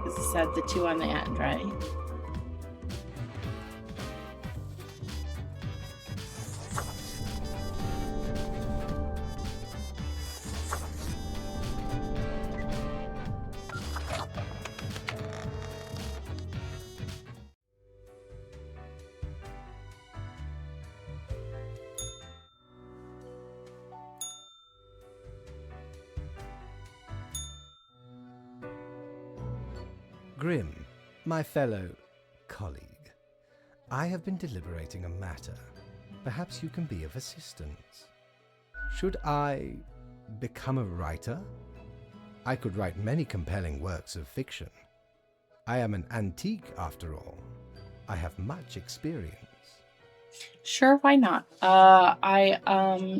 This said the 2 on the end, right? Grim, my fellow colleague, I have been deliberating a matter. Perhaps you can be of assistance. Should I become a writer? I could write many compelling works of fiction. I am an antique, after all. I have much experience. Sure, why not?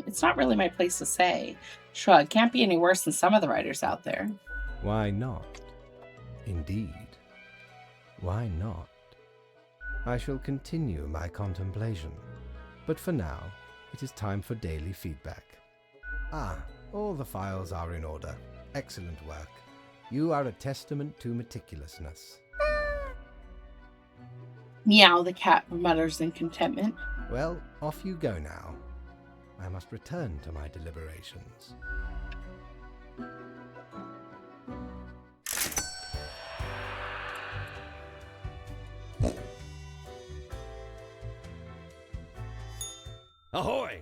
It's not really my place to say. Shrug, can't be any worse than some of the writers out there. Why not? Indeed. Why not? I shall continue my contemplation. But for now, it is time for daily feedback. All the files are in order. Excellent work. You are a testament to meticulousness. Meow, the cat mutters in contentment. Well, off you go now. I must return to my deliberations. Ahoy!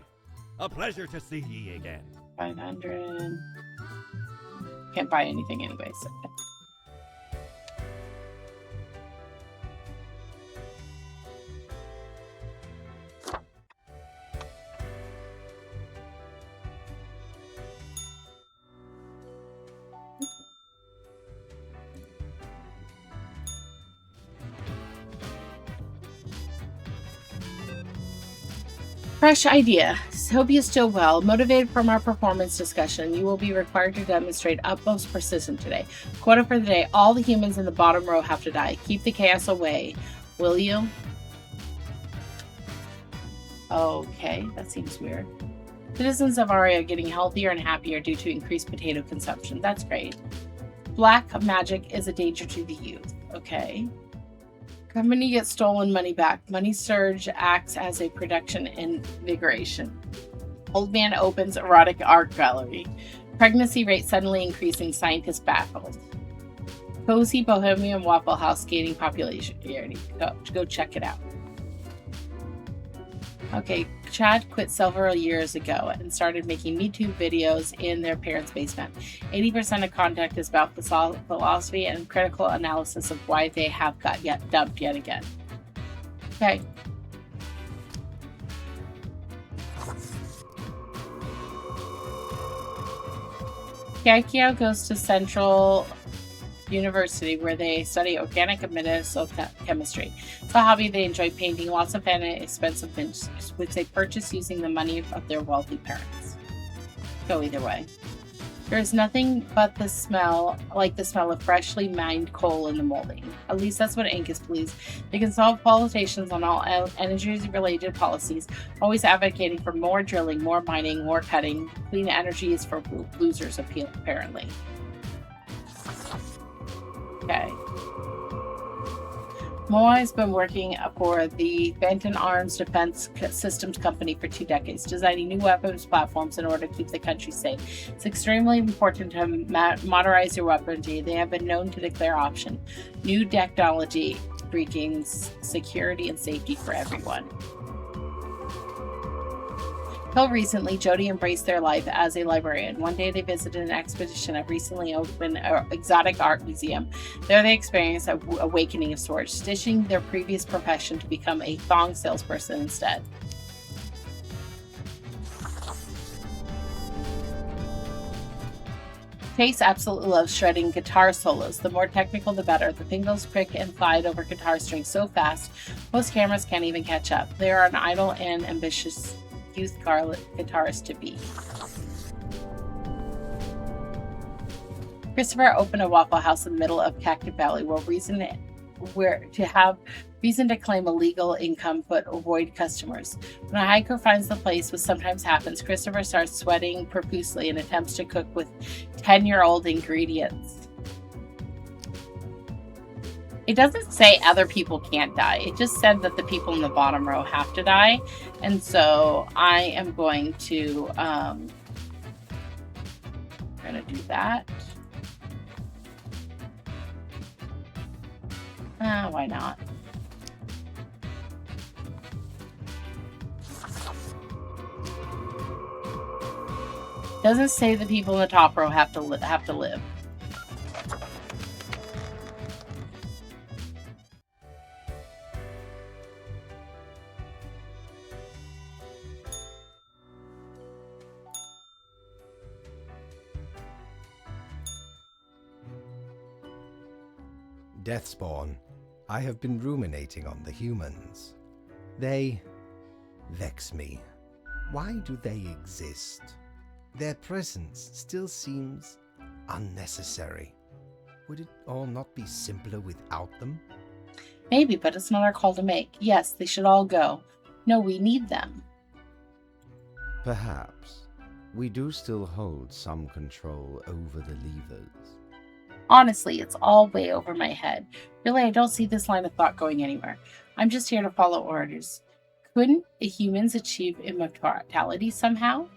A pleasure to see ye again. 500. Can't buy anything anyway, so. Fresh idea. Hope you're still well. Motivated from our performance discussion, you will be required to demonstrate utmost precision today. Quota for the day. All the humans in the bottom row have to die. Keep the chaos away. Will you? Okay, that seems weird. Citizens of Aria are getting healthier and happier due to increased potato consumption. That's great. Black magic is a danger to the youth. Okay. Company gets stolen money back. Money surge acts as a production invigoration. Old man opens erotic art gallery. Pregnancy rate suddenly increasing. Scientist baffled. Cozy Bohemian Waffle House gaining popularity. Go check it out. Okay, Chad quit several years ago and started making Me Too videos in their parents' basement. 80% of content is about philosophy and critical analysis of why they have got dumped yet again. Okay. Yaikio goes to Central University where they study organic and medicinal chemistry. It's a hobby they enjoy painting lots of fun and expensive things, which they purchase using the money of their wealthy parents. Go either way. There is nothing but the smell of freshly mined coal in the molding. At least that's what Angus believes. They can solve politicians on all energy-related policies, always advocating for more drilling, more mining, more cutting. Clean energy is for losers, apparently. Okay. Moai has been working for the Benton Arms Defense Systems Company for 2 decades, designing new weapons platforms in order to keep the country safe. It's extremely important to modernize your weaponry. They have been known to declare option. New technology, breaking security and safety for everyone. Until recently, Jody embraced their life as a librarian. One day they visited an exposition at recently opened exotic art museum. There they experienced an awakening of sorts, ditching their previous profession to become a thong salesperson instead. Chase absolutely loves shredding guitar solos. The more technical, the better. The fingers prick and glide over guitar strings so fast, most cameras can't even catch up. They are an idle and ambitious youth guitarist to be. Christopher opened a Waffle House in the middle of Cactus Valley to have reason to claim a legal income but avoid customers. When a hiker finds the place, which sometimes happens, Christopher starts sweating profusely and attempts to cook with 10-year-old ingredients. It doesn't say other people can't die. It just said that the people in the bottom row have to die. And so I am going to do that. Why not? Doesn't say the people in the top row have to live. Deathspawn, I have been ruminating on the humans. They vex me. Why do they exist? Their presence still seems unnecessary. Would it all not be simpler without them? Maybe, but it's not our call to make. Yes, they should all go. No, we need them. Perhaps. We do still hold some control over the levers. Honestly, it's all way over my head. Really, I don't see this line of thought going anywhere. I'm just here to follow orders. Couldn't humans achieve immortality somehow?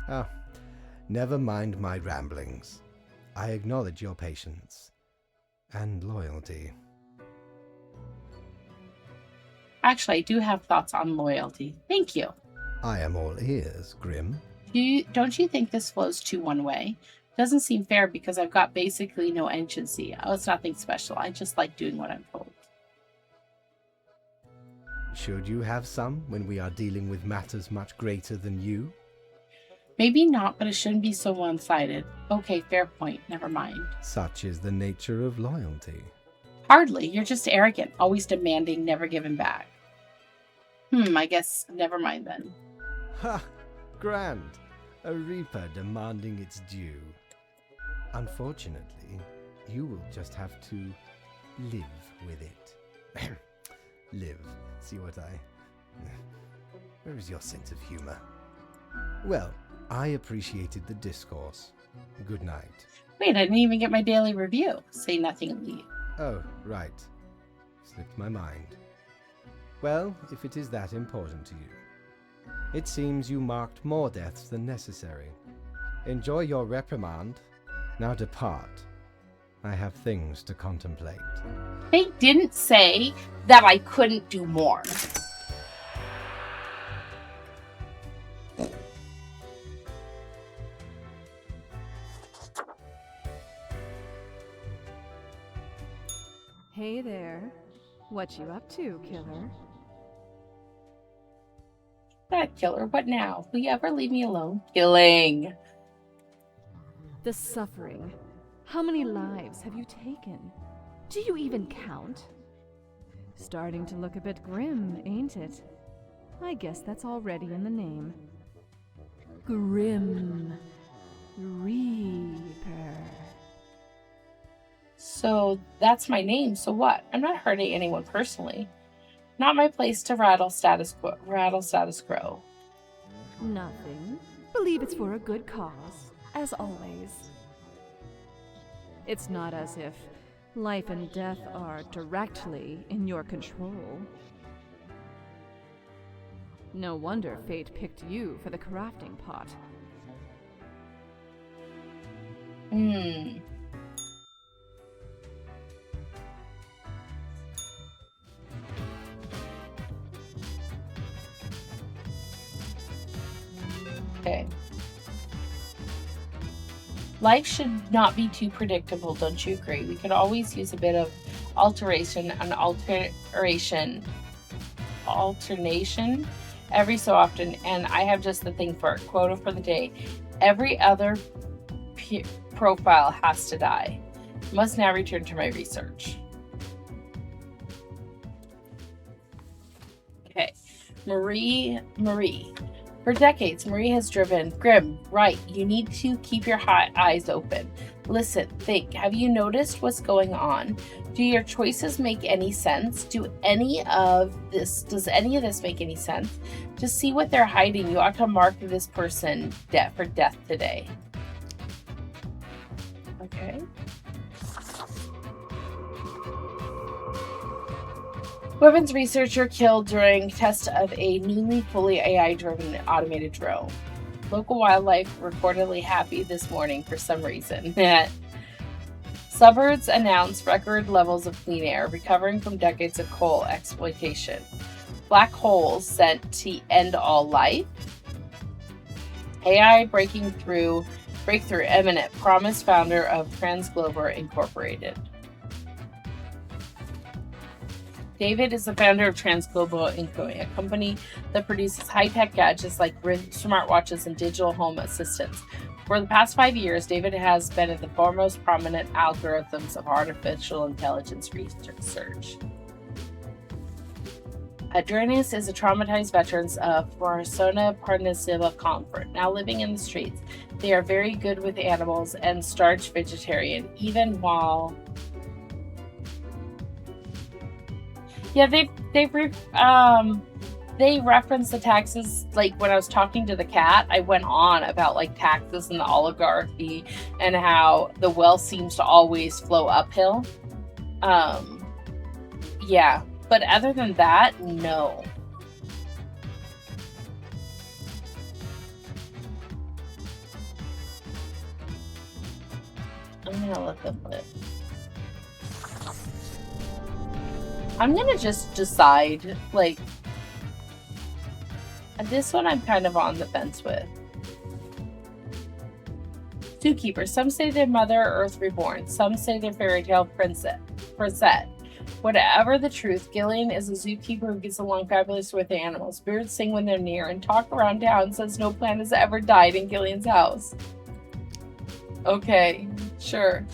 Ah, never mind my ramblings. I acknowledge your patience and loyalty. Actually, I do have thoughts on loyalty. Thank you. I am all ears, Grim. Don't you think this flows too one way? Doesn't seem fair because I've got basically no agency. Oh, it's nothing special. I just like doing what I'm told. Should you have some when we are dealing with matters much greater than you? Maybe not, but it shouldn't be so one-sided. Okay, fair point. Never mind. Such is the nature of loyalty. Hardly. You're just arrogant, always demanding, never giving back. I guess never mind then. Ha! Grand! A reaper demanding its due. Unfortunately, you will just have to live with it. Live. See what I... Where is your sense of humor? Well, I appreciated the discourse. Good night. Wait, I didn't even get my daily review. Say nothing and leave. Oh, right. Slipped my mind. Well, if it is that important to you. It seems you marked more deaths than necessary. Enjoy your reprimand. Now depart. I have things to contemplate. They didn't say that I couldn't do more. Hey there. What you up to, killer? That killer, what now? Will you ever leave me alone? Killing. The suffering. How many lives have you taken? Do you even count? Starting to look a bit grim, ain't it? I guess that's already in the name. Grim Reaper. So that's my name, so what? I'm not hurting anyone personally. Not my place to rattle status quo. Nothing. Believe it's for a good cause, as always. It's not as if life and death are directly in your control. No wonder fate picked you for the crafting pot. Okay. Life should not be too predictable, don't you agree? We could always use a bit of alternation every so often, and I have just the thing for it. Quota for the day. Every other profile has to die. Must now return to my research. Okay. Marie. For decades, Marie has driven. Grim, right, you need to keep your eyes open. Listen, think. Have you noticed what's going on? Do your choices make any sense? Does any of this make any sense? Just see what they're hiding. You ought to mark this person for death today. Okay. Weapons researcher killed during test of a newly fully AI-driven automated drone. Local wildlife reportedly happy this morning for some reason. Suburbs announced record levels of clean air, recovering from decades of coal exploitation. Black holes sent to end all life. AI breakthrough imminent, promised founder of Transglober Incorporated. David is the founder of Transglobal Inc., a company that produces high-tech gadgets like smartwatches and digital home assistants. For the past 5 years, David has been at the foremost prominent algorithms of artificial intelligence research. Adrianus is a traumatized veteran of Persona Parnasiva Comfort, now living in the streets. They are very good with animals and starch vegetarian, even while... Yeah, they reference the taxes. Like when I was talking to the cat, I went on about like taxes and the oligarchy and how the wealth seems to always flow uphill. Yeah, but other than that, no. I'm gonna let them live. I'm gonna just decide, like, this one I'm kind of on the fence with. Zookeeper. Some say their mother Earth reborn. Some say they're fairy tale princess. Whatever the truth, Gillian is a zookeeper who gets along fabulously with the animals. Birds sing when they're near, and talk around town says no plant has ever died in Gillian's house. Okay, sure.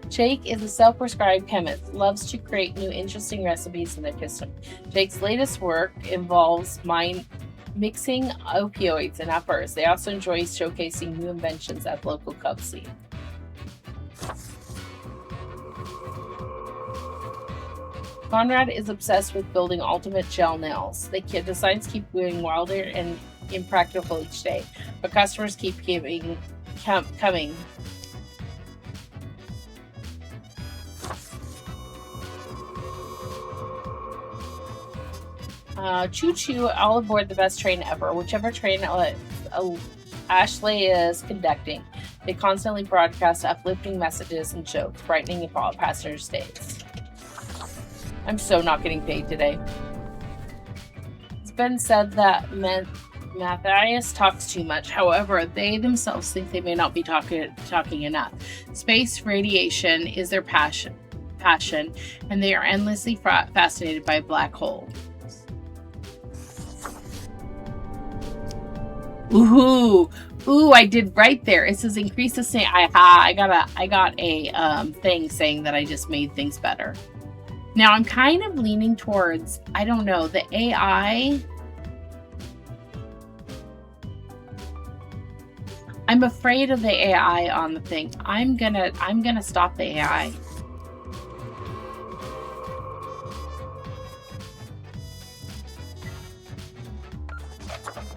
Jake is a self-prescribed chemist, loves to create new interesting recipes in their kitchen. Jake's latest work involves mixing opioids and uppers. They also enjoy showcasing new inventions at the local club scene. Conrad is obsessed with building ultimate gel nails. Designs keep going wilder and impractical each day, but customers keep coming. Choo choo, all aboard the best train ever. Whichever train Ashley is conducting, they constantly broadcast uplifting messages and jokes, brightening all passengers' days. I'm so not getting paid today. It's been said that Matthias talks too much. However, they themselves think they may not be talking enough. Space radiation is their passion, and they are endlessly fascinated by a black hole. Ooh, I did right there. It says increase the same. I got a thing saying that I just made things better. Now I'm kind of leaning towards, I don't know, the AI. I'm afraid of the AI on the thing. I'm gonna stop the AI.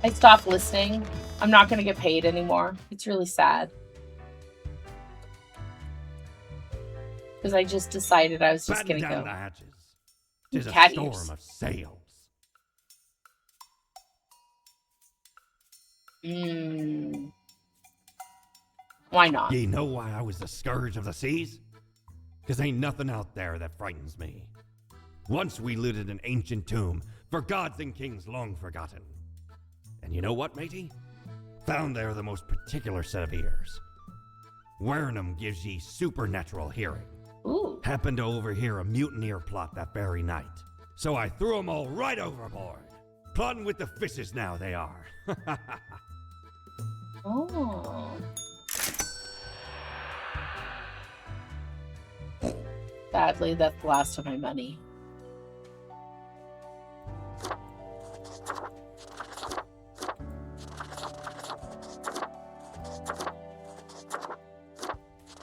I stopped listening. I'm not going to get paid anymore. It's really sad. Because I just decided I was just going to go. The hatches. 'Tis a Cat storm ears. of sails. Why not? Ye know why I was the scourge of the seas? 'Cause ain't nothing out there that frightens me. Once we looted an ancient tomb for gods and kings long forgotten. And you know what, matey? Found there the most particular set of ears. Wearing 'em gives ye supernatural hearing. Ooh. Happened to overhear a mutineer plot that very night. So I threw 'em all right overboard. Plotting with the fishes now they are. Oh. Sadly, that's the last of my money.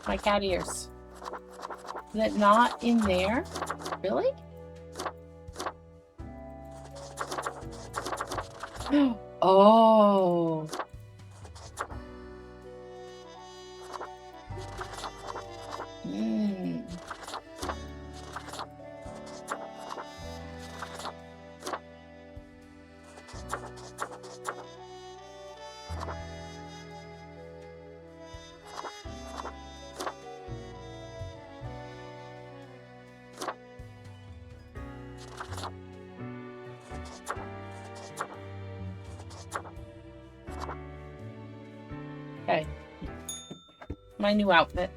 My cat ears. Is it not in there? Really? Oh. Okay. My new outfit.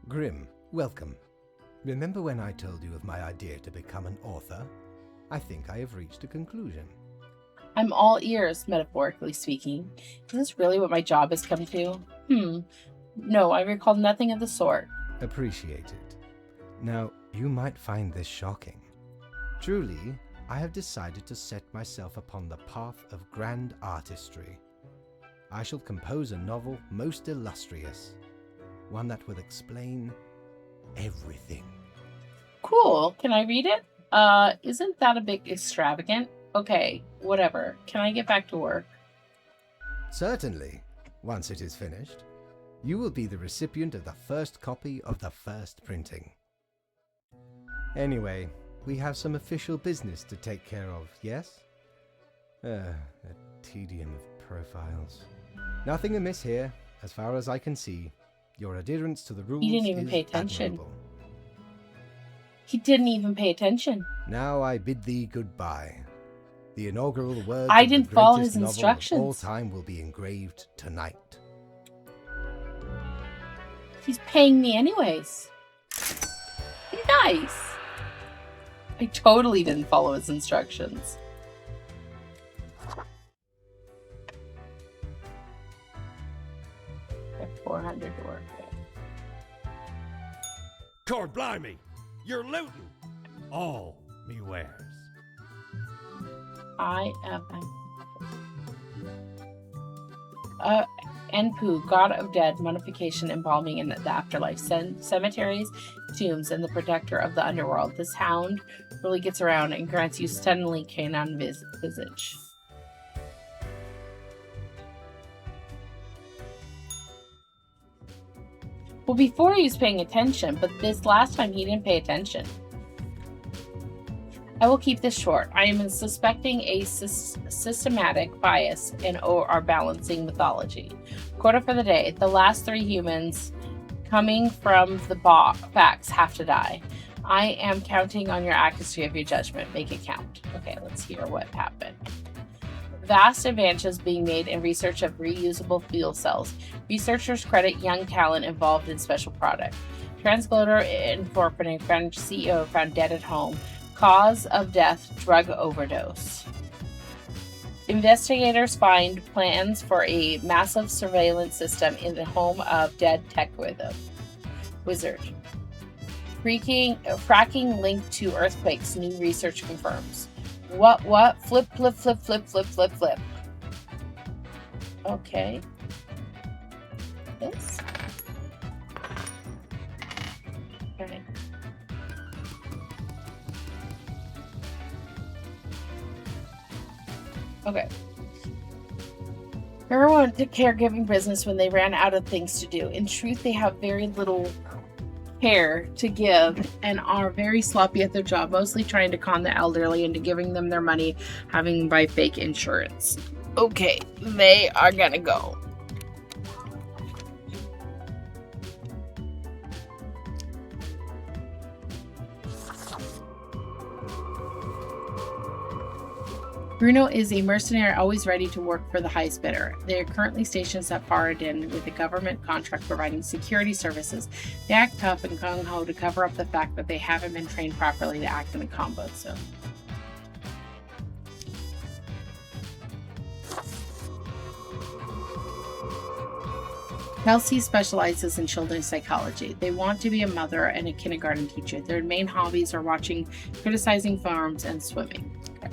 Grim, welcome. Remember when I told you of my idea to become an author? I think I have reached a conclusion. I'm all ears, metaphorically speaking. Is this really what my job has come to? No, I recall nothing of the sort. Appreciate it. Now, you might find this shocking. Truly, I have decided to set myself upon the path of grand artistry. I shall compose a novel most illustrious, one that will explain everything. Cool. Can I read it? Isn't that a bit extravagant? Okay, whatever. Can I get back to work? Certainly. Once it is finished, you will be the recipient of the first copy of the first printing. Anyway, we have some official business to take care of, yes? A tedium of profiles. Nothing amiss here, as far as I can see. Your adherence to the rules didn't even is pay attention. admirable. He didn't even pay attention. Now I bid thee goodbye. The inaugural words I of the didn't follow greatest his novel instructions. of all time will be engraved tonight. He's paying me anyways. Nice. I totally didn't follow his instructions. I have 400 to work with. Cord blimey, you're looting all me wares. I am Enpu, god of dead, mummification, embalming, and the afterlife. Cemeteries, tombs, and the protector of the underworld. This hound really gets around and grants you stunningly canine visage. Well, before he was paying attention, but this last time he didn't pay attention. I will keep this short. I am suspecting a systematic bias in our balancing mythology. Quota for the day. The last 3 humans coming from the facts have to die. I am counting on your accuracy of your judgment. Make it count. Okay, let's hear what happened. Vast advances being made in research of reusable fuel cells. Researchers credit young talent involved in special product. Transgloder Incorporated French CEO found dead at home. Cause of death, drug overdose. Investigators find plans for a massive surveillance system in the home of dead tech wizard. Fracking linked to earthquakes, new research confirms. What? Flip. Okay. This? Okay. Okay. Everyone took caregiving business when they ran out of things to do. In truth, they have very little care to give and are very sloppy at their job, mostly trying to con the elderly into giving them their money, having by fake insurance. Okay, they are gonna go. Bruno is a mercenary always ready to work for the highest bidder. They are currently stationed at Faradin with a government contract providing security services. They act tough and gung-ho to cover up the fact that they haven't been trained properly to act in a combat zone. Kelsey specializes in children's psychology. They want to be a mother and a kindergarten teacher. Their main hobbies are watching, criticizing farms, and swimming. Okay.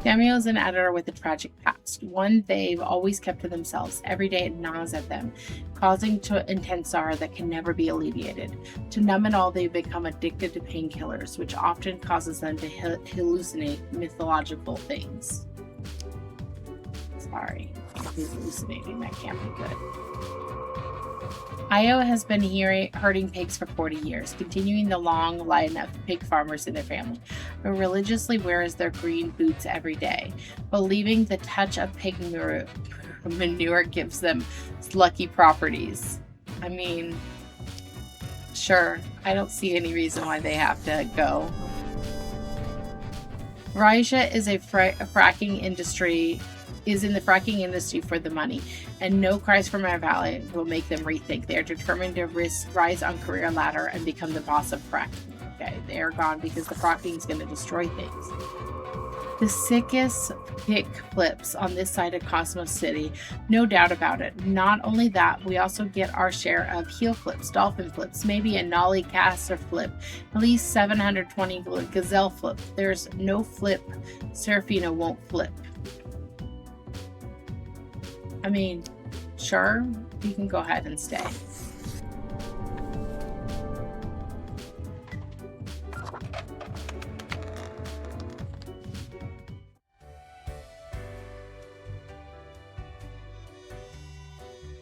Samuel is an editor with a tragic past, one they've always kept to themselves. Every day it gnaws at them, causing intense sorrow that can never be alleviated. To numb it all, they've become addicted to painkillers, which often causes them to hallucinate mythological things. Sorry, he's hallucinating. That can't be good. Io has been herding pigs for 40 years, continuing the long line of pig farmers in their family, who religiously wears their green boots every day, believing the touch of pig manure gives them lucky properties. I mean, sure, I don't see any reason why they have to go. Raija is in the fracking industry for the money, and no cries from our valley will make them rethink. They are determined to rise on career ladder and become the boss of fracking. Okay, they are gone because the fracking is going to destroy things. The sickest kick flips on this side of Cosmos City, no doubt about it. Not only that, we also get our share of heel flips, dolphin flips, maybe a nollie caster flip, at least 720 gazelle flip. There's no flip Serafina won't flip. I mean, sure, you can go ahead and stay.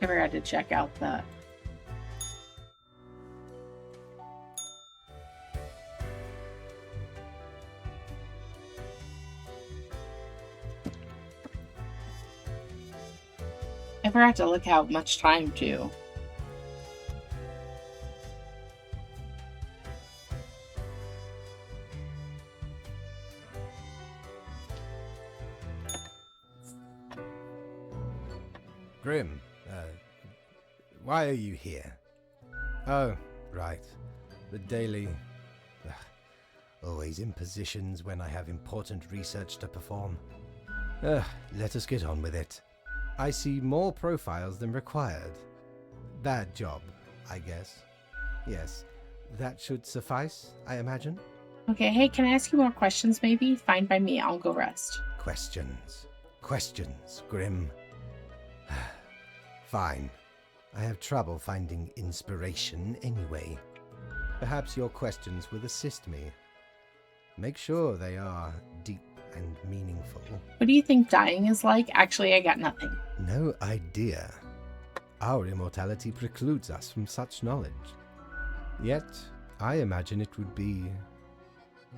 I forgot to check out the... I forgot to look how much time too. Grim, why are you here? Oh, right. The daily... always in positions when I have important research to perform. Let us get on with it. I see more profiles than required. Bad job, I guess. Yes, that should suffice, I imagine. Okay, hey, can I ask you more questions maybe? Fine by me, I'll go rest. Questions. Questions, Grim. Fine. I have trouble finding inspiration anyway. Perhaps your questions will assist me. Make sure they are deep and meaningful. What do you think dying is like? Actually, I got nothing. No idea. Our immortality precludes us from such knowledge. Yet, I imagine it would be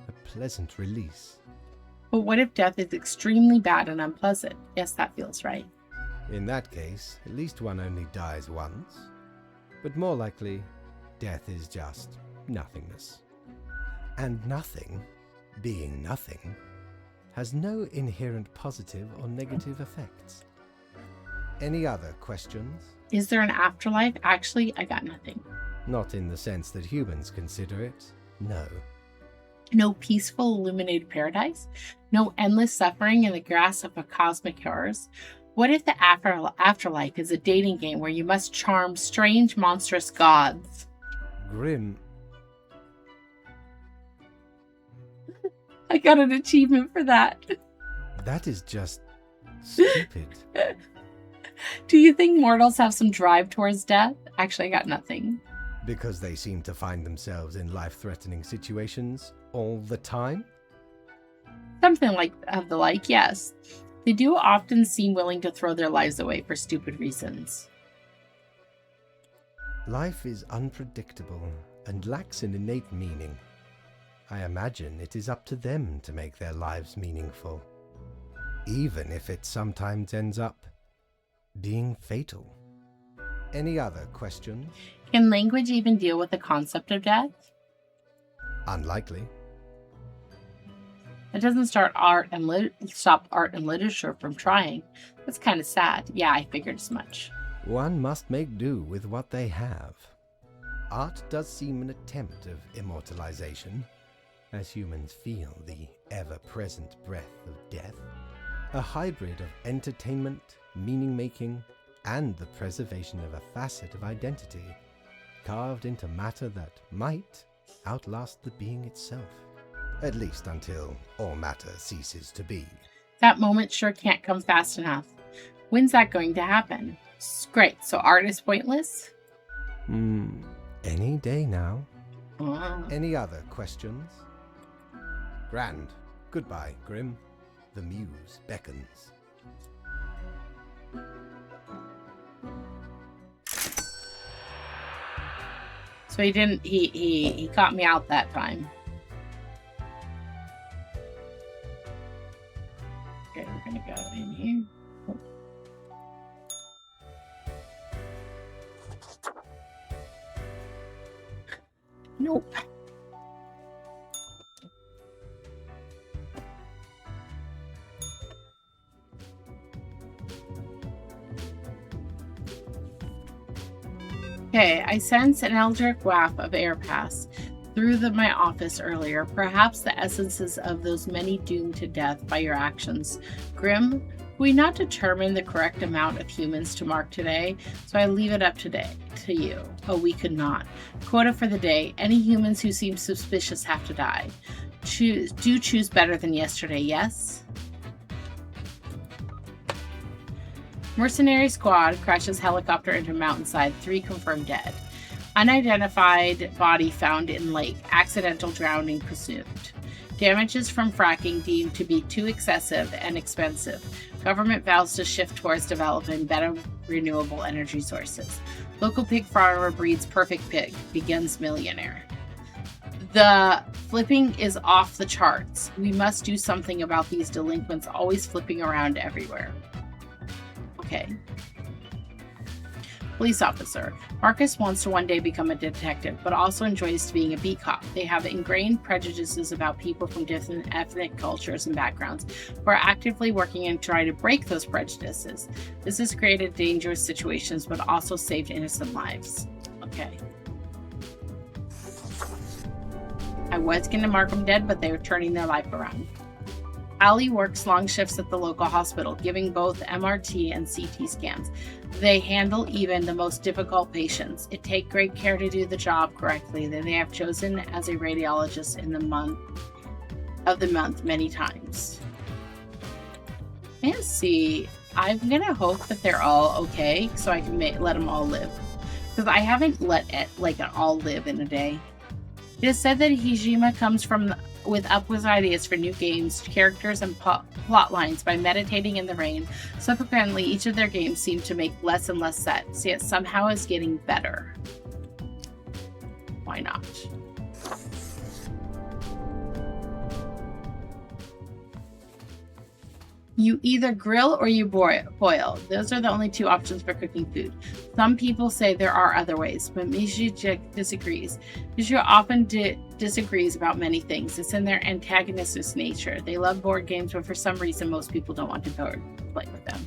a pleasant release. But what if death is extremely bad and unpleasant? Yes, that feels right. In that case, at least one only dies once. But more likely, death is just nothingness. And nothing, being nothing, has no inherent positive or negative effects. Any other questions? Is there an afterlife? Actually, I got nothing. Not in the sense that humans consider it, no. No peaceful, illuminated paradise? No endless suffering in the grasp of a cosmic horrors? What if the afterlife is a dating game where you must charm strange, monstrous gods? Grim. I got an achievement for that. That is just stupid. Do you think mortals have some drive towards death? Actually, I got nothing. Because they seem to find themselves in life-threatening situations all the time? Something like of the like, yes. They do often seem willing to throw their lives away for stupid reasons. Life is unpredictable and lacks an innate meaning. I imagine it is up to them to make their lives meaningful, even if it sometimes ends up being fatal. Any other questions? Can language even deal with the concept of death? Unlikely. It doesn't stop art and literature from trying. That's kind of sad. Yeah, I figured as much. One must make do with what they have. Art does seem an attempt of immortalization, as humans feel the ever-present breath of death. A hybrid of entertainment, meaning-making, and the preservation of a facet of identity, carved into matter that might outlast the being itself. At least until all matter ceases to be. That moment sure can't come fast enough. When's that going to happen? Great, so art is pointless? Any day now. Wow. Any other questions? Grand. Goodbye, Grim. The muse beckons. So he didn't, he caught me out that time. Okay, we're gonna go in here. Nope. Okay, I sense an eldritch waft of air pass through my office earlier, perhaps the essences of those many doomed to death by your actions. Grim, we not determine the correct amount of humans to mark today, so I leave it up to you. Oh, we could not. Quota for the day, any humans who seem suspicious have to die. Choose better than yesterday, yes? Mercenary squad crashes helicopter into mountainside. 3 confirmed dead. Unidentified body found in lake. Accidental drowning presumed. Damages from fracking deemed to be too excessive and expensive. Government vows to shift towards developing better renewable energy sources. Local pig farmer breeds perfect pig. Begins millionaire. The flipping is off the charts. We must do something about these delinquents always flipping around everywhere. Okay. Police officer. Marcus wants to one day become a detective, but also enjoys being a beat cop. They have ingrained prejudices about people from different ethnic cultures and backgrounds who are actively working and trying to break those prejudices. This has created dangerous situations, but also saved innocent lives. Okay. I was going to mark them dead, but they were turning their life around. Allie works long shifts at the local hospital, giving both MRT and CT scans. They handle even the most difficult patients. It takes great care to do the job correctly. They have chosen as a radiologist in the month many times. Let's see. I'm gonna hope that they're all okay, so I can let them all live. Because I haven't let it like an all live in a day. It is said that Hijima comes with upwards ideas for new games, characters, and plot lines by meditating in the rain. Subsequently, each of their games seem to make less and less sense, yet somehow is getting better. Why not? You either grill or you boil. Those are the only two options for cooking food. Some people say there are other ways, but Mishiju disagrees. Mishiju often disagrees about many things. It's in their antagonistic nature. They love board games, but for some reason most people don't want to play with them.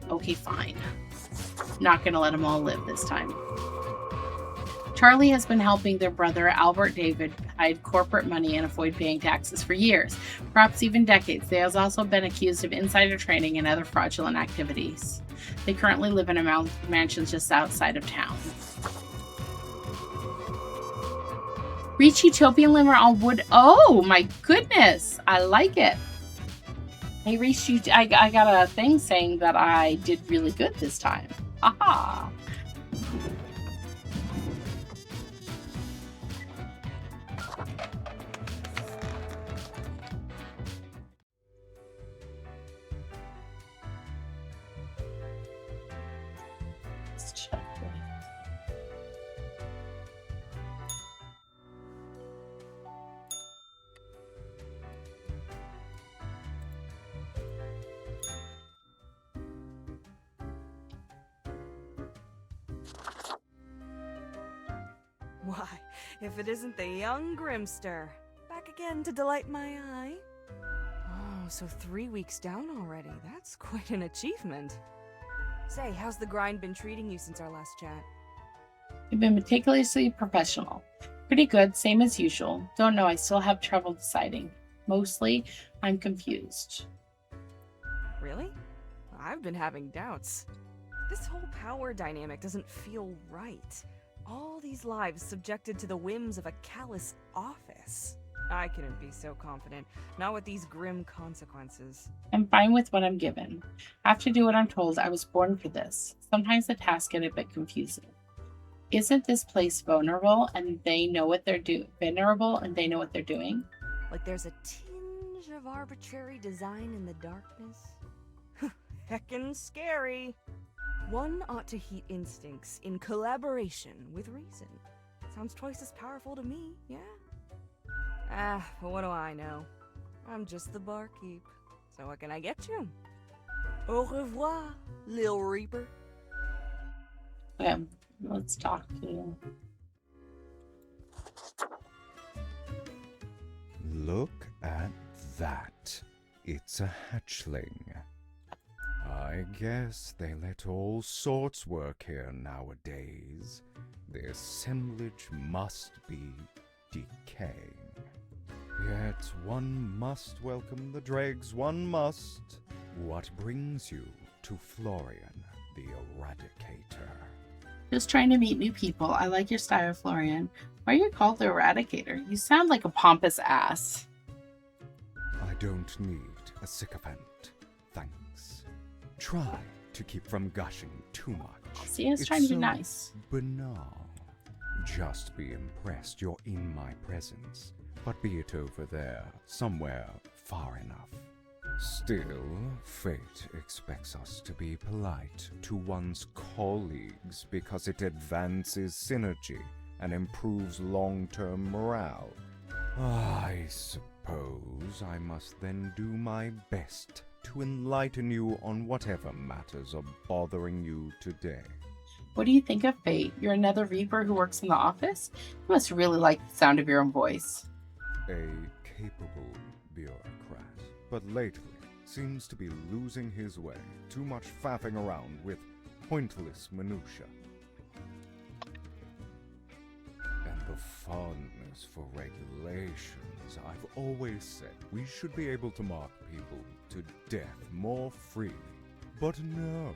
Okay, fine. Not gonna let them all live this time. Charlie has been helping their brother Albert David hide corporate money and avoid paying taxes for years, perhaps even decades. They have also been accused of insider trading and other fraudulent activities. They currently live in a mansion just outside of town. Reach Utopian Limmer on wood. Oh my goodness! I like it. Hey, reached you. I got a thing saying that I did really good this time. Aha! Why, if it isn't the young Grimster, back again to delight my eye. Oh, so 3 weeks down already. That's quite an achievement. Say, how's the grind been treating you since our last chat? You've been meticulously professional. Pretty good, same as usual. Don't know, I still have trouble deciding. Mostly, I'm confused. Really? I've been having doubts. This whole power dynamic doesn't feel right. All these lives subjected to the whims of a callous office. I couldn't be so confident, not with these grim consequences. I'm fine with what I'm given. I have to do what I'm told. I was born for this. Sometimes the tasks get a bit confusing. Isn't this place vulnerable and they know what they're doing? Venerable and they know what they're doing? Like there's a tinge of arbitrary design in the darkness? Heckin' scary. One ought to heed instincts in collaboration with reason. Sounds twice as powerful to me, yeah? But what do I know? I'm just the barkeep. So what can I get you? Au revoir, Lil Reaper. Okay, let's talk to you. Look at that. It's a hatchling. I guess they let all sorts work here nowadays. The assemblage must be decaying. Yet one must welcome the dregs, one must. What brings you to Florian, the Eradicator? Just trying to meet new people. I like your style, Florian. Why are you called the Eradicator? You sound like a pompous ass. I don't need a sycophant, thanks. Try to keep from gushing too much. See, I was trying to be nice. Banal. Just be impressed you're in my presence, but be it over there, somewhere far enough. Still, fate expects us to be polite to one's colleagues because it advances synergy and improves long-term morale. I suppose I must then do my best to enlighten you on whatever matters are bothering you today. What do you think of Fate? You're another Reaper who works in the office? You must really like the sound of your own voice. A capable bureaucrat, but lately seems to be losing his way. Too much faffing around with pointless minutia. And the fondness for regulations. I've always said we should be able to mark people to death more freely. But no,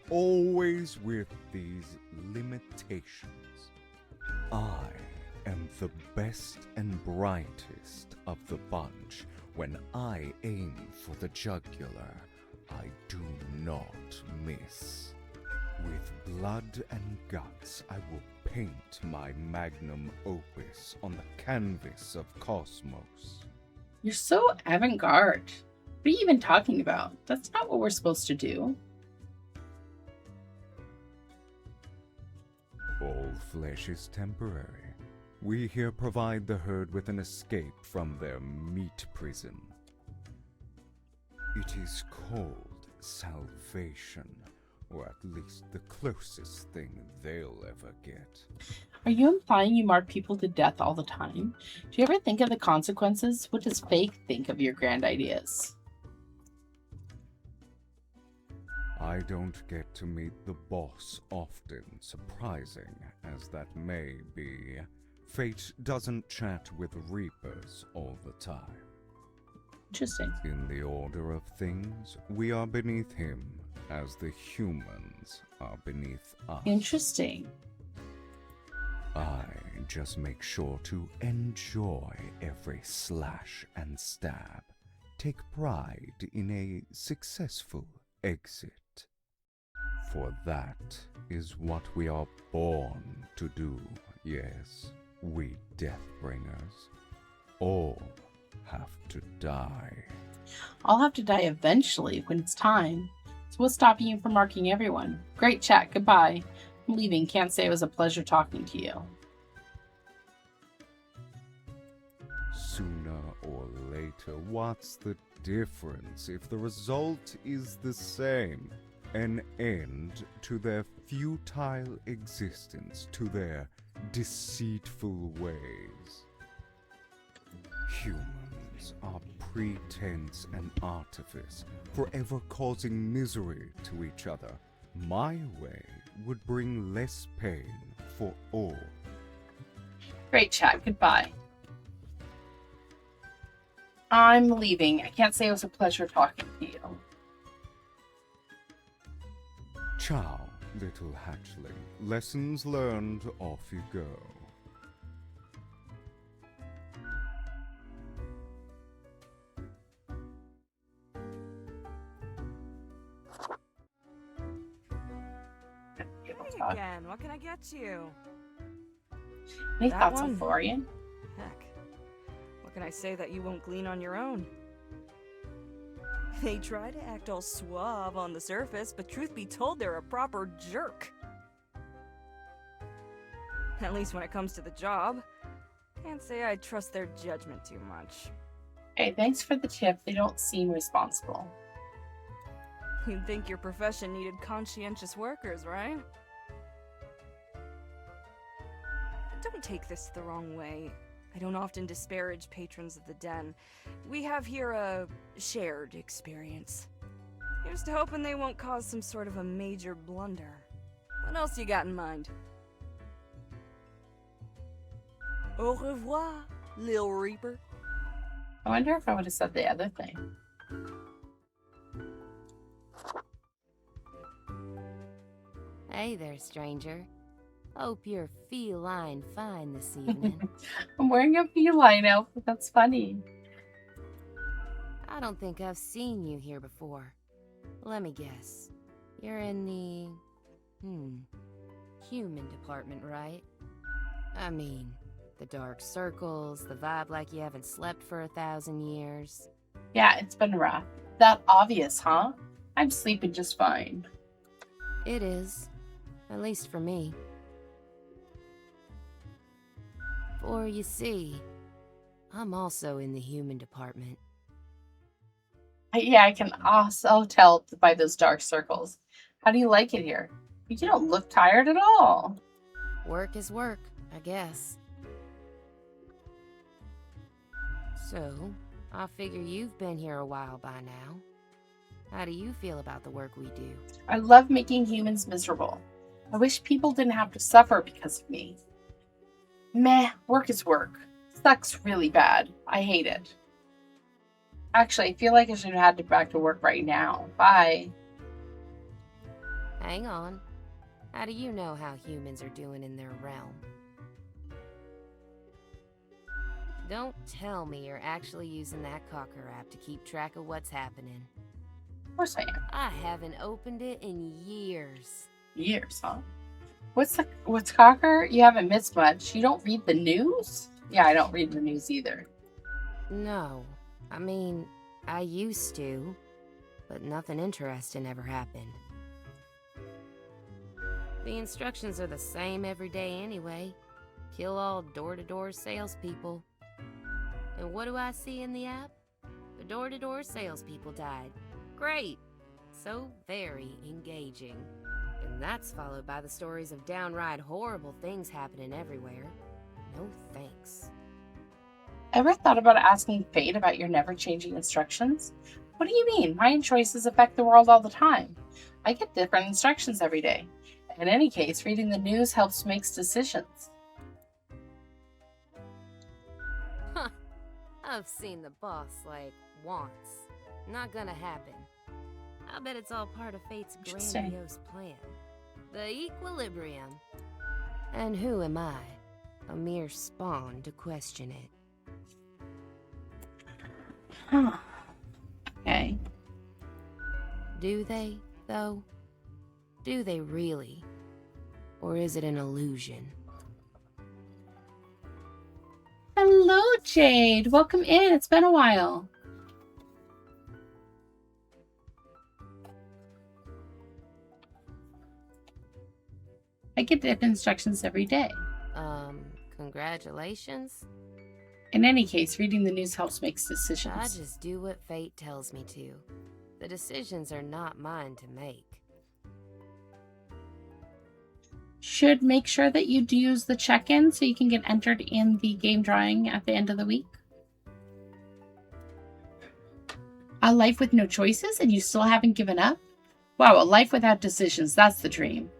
always with these limitations. I am the best and brightest of the bunch. When I aim for the jugular, I do not miss. With blood and guts, I will paint my magnum opus on the canvas of cosmos. You're so avant-garde. What are you even talking about? That's not what we're supposed to do. All flesh is temporary. We here provide the herd with an escape from their meat prison. It is called salvation, or at least the closest thing they'll ever get. Are you implying you mark people to death all the time? Do you ever think of the consequences? What does Fake think of your grand ideas? I don't get to meet the boss often, surprising as that may be. Fate doesn't chat with Reapers all the time. Interesting. In the order of things, we are beneath him, as the humans are beneath us. Interesting. I just make sure to enjoy every slash and stab. Take pride in a successful exit. For that is what we are born to do, yes, we Deathbringers. All have to die. I'll have to die eventually when it's time. So what's stopping you from marking everyone? Great chat, goodbye. I'm leaving, can't say it was a pleasure talking to you. Sooner or later, what's the difference if the result is the same? An end to their futile existence, to their deceitful ways. Humans are pretense and artifice, forever causing misery to each other. My way would bring less pain for all. Great chat, goodbye. I'm leaving. I can't say it was a pleasure talking to you. Ciao, little hatchling. Lessons learned, off you go. Hey again, what can I get you? Any That thoughts on one? Florian? Heck, what can I say that you won't glean on your own? They try to act all suave on the surface, but truth be told, they're a proper jerk. At least when it comes to the job. Can't say I trust their judgment too much. Hey, thanks for the tip. They don't seem responsible. You'd think your profession needed conscientious workers, right? Don't take this the wrong way. I don't often disparage patrons of the den. We have here a shared experience. Here's to hoping they won't cause some sort of a major blunder. What else you got in mind? Au revoir, Lil Reaper. I wonder if I would have said the other thing. Hey there, stranger. Hope you're feline fine this evening. I'm wearing a feline outfit. That's funny. I don't think I've seen you here before. Let me guess. You're in the... human department, right? I mean, the dark circles, the vibe like you haven't slept for 1,000 years. Yeah, it's been rough. That obvious, huh? I'm sleeping just fine. It is. At least for me. For you see, I'm also in the human department. Yeah, I can also tell by those dark circles. How do you like it here? You don't look tired at all. Work is work, I guess. So, I figure you've been here a while by now. How do you feel about the work we do? I love making humans miserable. I wish people didn't have to suffer because of me. Meh, work is work. Sucks really bad. I hate it. Actually, I feel like I should head back to work right now. Bye. Hang on. How do you know how humans are doing in their realm? Don't tell me you're actually using that Cocker app to keep track of what's happening. Of course I am. I haven't opened it in years. Years, huh? What's Cocker? You haven't missed much. You don't read the news? Yeah, I don't read the news either. No. I mean, I used to, but nothing interesting ever happened. The instructions are the same every day anyway. Kill all door-to-door salespeople. And what do I see in the app? The door-to-door salespeople died. Great! So very engaging. And that's followed by the stories of downright horrible things happening everywhere. No thanks. Ever thought about asking Fate about your never-changing instructions? What do you mean? My choices affect the world all the time. I get different instructions every day. In any case, reading the news helps make decisions. Huh. I've seen the boss, like, once. Not gonna happen. I bet it's all part of Fate's Interesting. grandiose plan. The equilibrium. And who am I? A mere spawn to question it. Huh. Okay. Do they, though? Do they really? Or is it an illusion? Hello, Jade. Welcome in. It's been a while. I get different instructions every day. Congratulations? In any case, reading the news helps make decisions. I just do what fate tells me to. The decisions are not mine to make. Should make sure that you do use the check-in so you can get entered in the game drawing at the end of the week. A life with no choices and you still haven't given up? Wow, a life without decisions, that's the dream.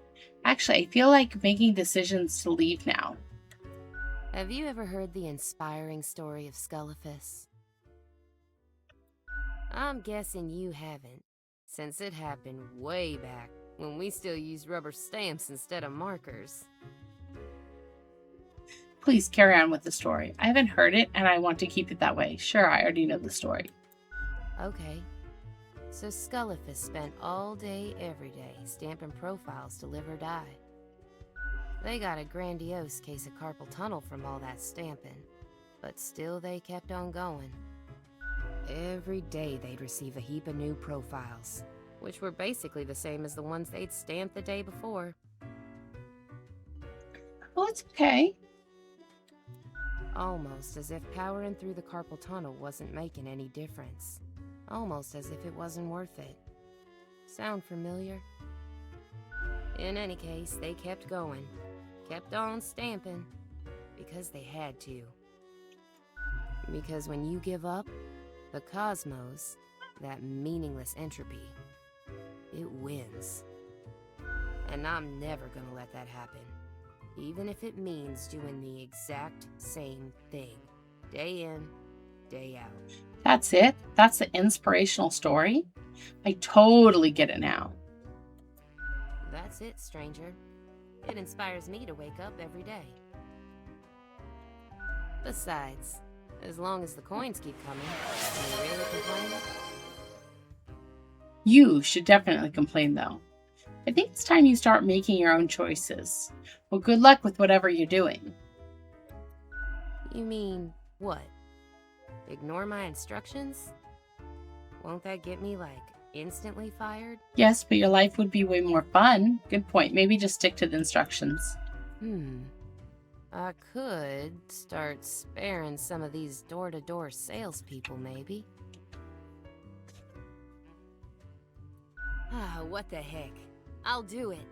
Actually, I feel like making decisions to leave now. Have you ever heard the inspiring story of Scullifus? I'm guessing you haven't, since it happened way back when we still used rubber stamps instead of markers. Please carry on with the story. I haven't heard it and I want to keep it that way. Sure, I already know the story. Okay. So Scullifus spent all day, every day, stamping profiles to live or die. They got a grandiose case of carpal tunnel from all that stamping, but still they kept on going. Every day they'd receive a heap of new profiles, which were basically the same as the ones they'd stamped the day before. Well, it's okay. Almost as if powering through the carpal tunnel wasn't making any difference. Almost as if it wasn't worth it. Sound familiar? In any case, they kept going. Kept on stamping. Because they had to. Because when you give up, the cosmos, that meaningless entropy, it wins. And I'm never gonna let that happen. Even if it means doing the exact same thing. Day in, day out. That's it? That's the inspirational story? I totally get it now. That's it, stranger. It inspires me to wake up every day. Besides, as long as the coins keep coming, can you really complain? You should definitely complain, though. I think it's time you start making your own choices. Well, good luck with whatever you're doing. You mean, what? Ignore my instructions? Won't that get me, like, instantly fired? Yes, but your life would be way more fun. Good point. Maybe just stick to the instructions. I could start sparing some of these door-to-door salespeople, maybe. Ah, what the heck. I'll do it.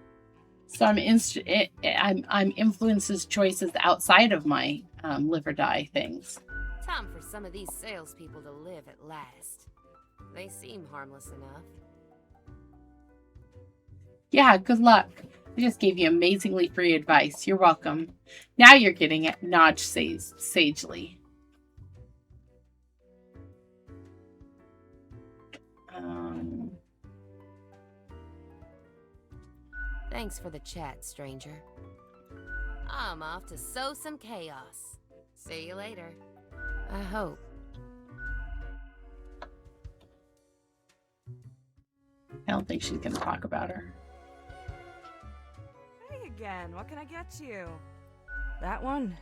Some I'm influences choices outside of my live or die things. Time for some of these salespeople to live at last. They seem harmless enough. Yeah, good luck. I just gave you amazingly free advice. You're welcome. Now you're getting it. Nodge says sagely. Thanks for the chat, stranger. I'm off to sow some chaos. See you later. I hope. I don't think she's going to talk about her. Hey again, what can I get you? That one?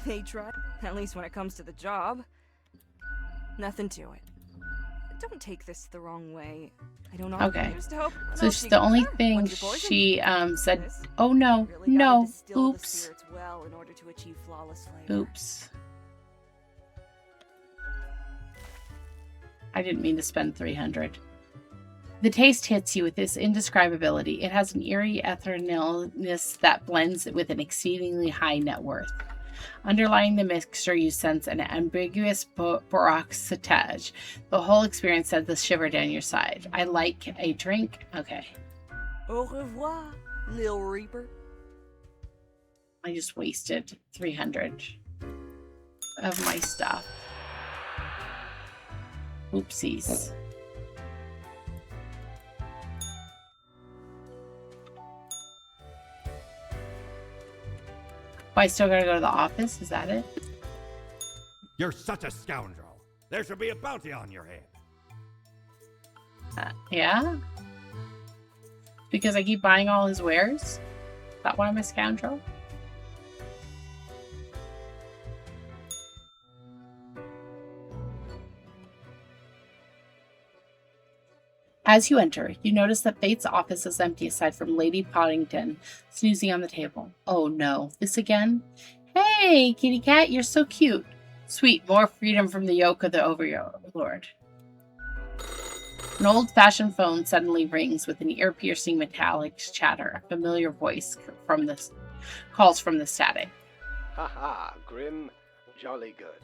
They tried, at least when it comes to the job. Nothing to it. Don't take this the wrong way. I don't know. Okay. So the only thing she said, oh no, really no, distill the oops. spirits well in order to achieve flawless flavor. Oops. I didn't mean to spend 300. The taste hits you with this indescribability. It has an eerie etherealness that blends with an exceedingly high net worth. Underlying the mixture, you sense an ambiguous baroque-satage. The whole experience sends a shiver down your side. I like a drink. Okay. Au revoir, Lil Reaper. I just wasted 300 of my stuff. Oopsies. Oh, I still gotta go to the office? Is that it? You're such a scoundrel. There should be a bounty on your head. Yeah? Because I keep buying all his wares? Is that why I'm a scoundrel? As you enter, you notice that Fate's office is empty aside from Lady Poddington snoozing on the table. Oh no, this again? Hey, kitty cat, you're so cute. Sweet, more freedom from the yoke of the overlord. An old-fashioned phone suddenly rings with an ear-piercing metallic chatter. A familiar voice calls from the static. Haha, Grim, jolly good.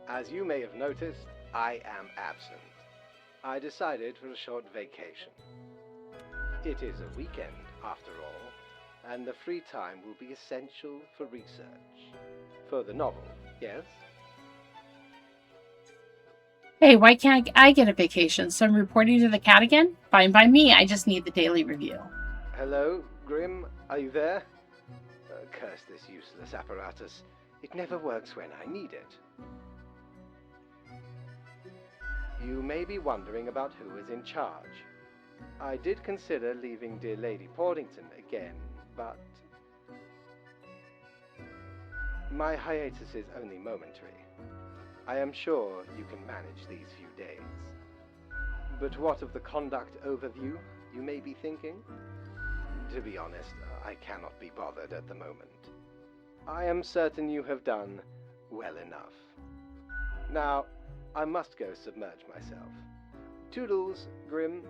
As you may have noticed, I am absent. I decided for a short vacation. It is a weekend, after all, and the free time will be essential for research. For the novel, yes? Hey, why can't I get a vacation? So I'm reporting to the cat again? Fine by me, I just need the daily review. Hello, Grim, are you there? Curse this useless apparatus. It never works when I need it. You may be wondering about who is in charge. I did consider leaving dear Lady Poddington again, but my hiatus is only momentary. I am sure you can manage these few days. But what of the conduct overview, you may be thinking? To be honest, I cannot be bothered at the moment. I am certain you have done well enough. Now, I must go submerge myself. Toodles, Grim.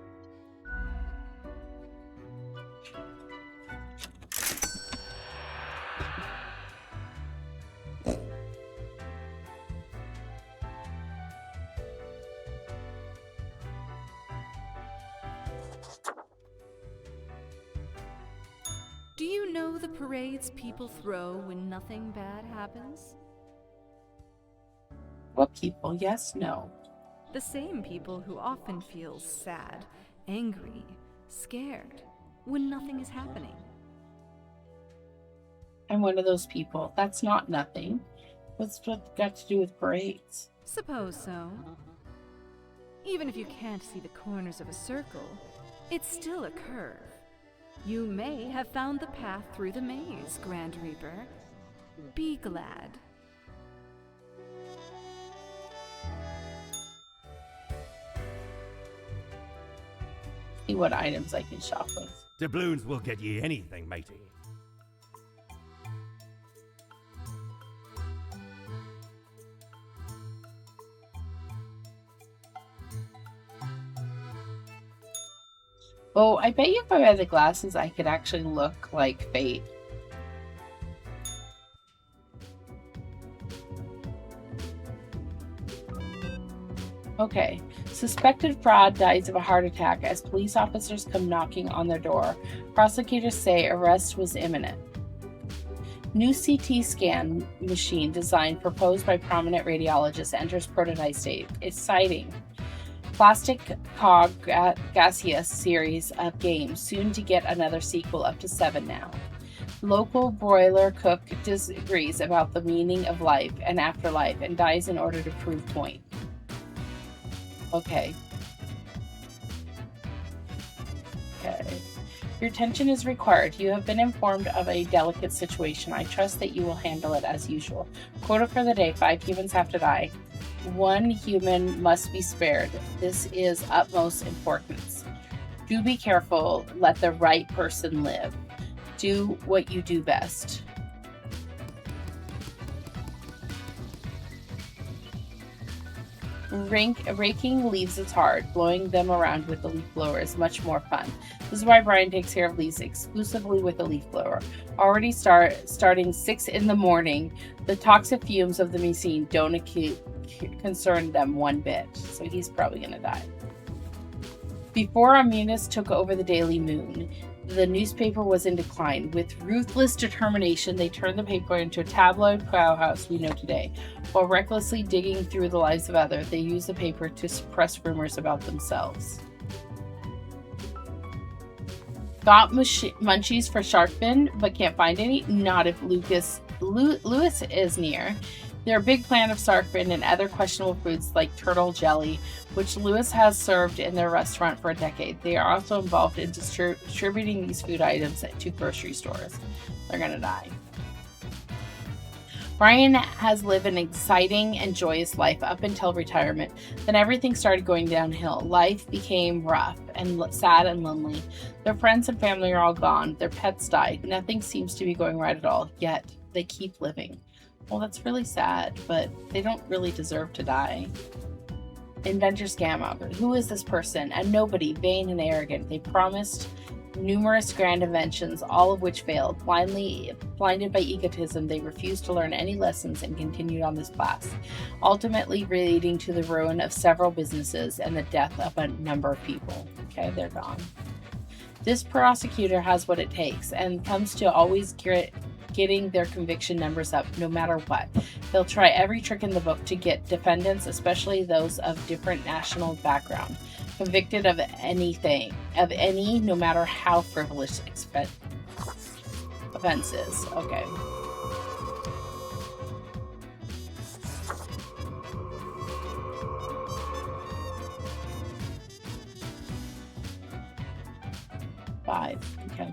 Do you know the parades people throw when nothing bad happens? What people? Yes, no. The same people who often feel sad, angry, scared when nothing is happening. I'm one of those people. That's not nothing. What's what got to do with parades? Suppose so. Even if you can't see the corners of a circle, it's still a curve. You may have found the path through the maze, Grand Reaper. Be glad. See what items I can shop with. Doubloons will get ye anything, matey. Oh, I bet you if I had the glasses, I could actually look like Fate. Okay. Suspected fraud dies of a heart attack as police officers come knocking on their door. Prosecutors say arrest was imminent. New CT scan machine design proposed by prominent radiologist enters prototype stage. Exciting. Plastic Cog gaseous series of games, soon to get another sequel, up to 7 now. Local broiler cook disagrees about the meaning of life and afterlife and dies in order to prove point. Okay. Your attention is required. You have been informed of a delicate situation. I trust that you will handle it as usual. Quota for the day: 5 humans have to die. 1 human must be spared. This is utmost importance. Do be careful. Let the right person live. Do what you do best. Raking leaves is hard. Blowing them around with the leaf blower is much more fun. This is why Brian takes care of leaves exclusively with a leaf blower. Already starting 6 in the morning, the toxic fumes of the machine don't concern them one bit. So he's probably going to die. Before Amunis took over the Daily Moon, the newspaper was in decline. With ruthless determination, they turned the paper into a tabloid powerhouse we know today. While recklessly digging through the lives of others, they used the paper to suppress rumors about themselves. Got munchies for shark fin, but can't find any? Not if Lewis is near. They're a big fan of shark fin and other questionable foods like turtle jelly, which Lewis has served in their restaurant for a decade. They are also involved in distributing these food items to grocery stores. They're gonna die. Brian has lived an exciting and joyous life up until retirement. Then everything started going downhill. Life became rough and sad and lonely. Their friends and family are all gone. Their pets died. Nothing seems to be going right at all, yet they keep living. Well, that's really sad, but they don't really deserve to die. Inventor scam opera. Who is this person? A nobody, vain and arrogant. They promised numerous grand inventions, all of which failed. Blinded by egotism, they refused to learn any lessons and continued on this path, ultimately leading to the ruin of several businesses and the death of a number of people. Okay, they're gone. This prosecutor has what it takes and comes to always getting their conviction numbers up no matter what. They'll try every trick in the book to get defendants, especially those of different national background, convicted of anything, no matter how frivolous offenses. Okay. Five. Okay.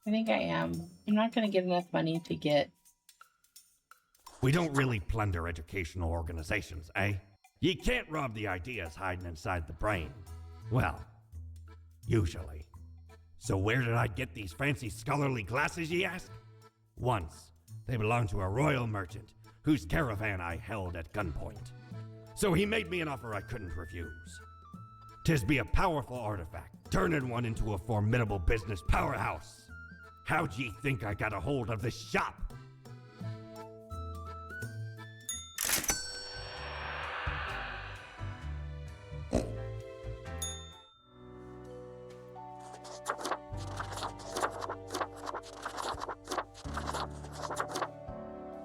I think I am. I'm not going to get enough money to get... We don't really plunder educational organizations, eh? You can't rob the ideas hiding inside the brain. Well, usually. So where did I get these fancy scholarly glasses, ye ask? Once, they belonged to a royal merchant, whose caravan I held at gunpoint. So he made me an offer I couldn't refuse. 'Tis be a powerful artifact, turning one into a formidable business powerhouse. How'd ye think I got a hold of this shop?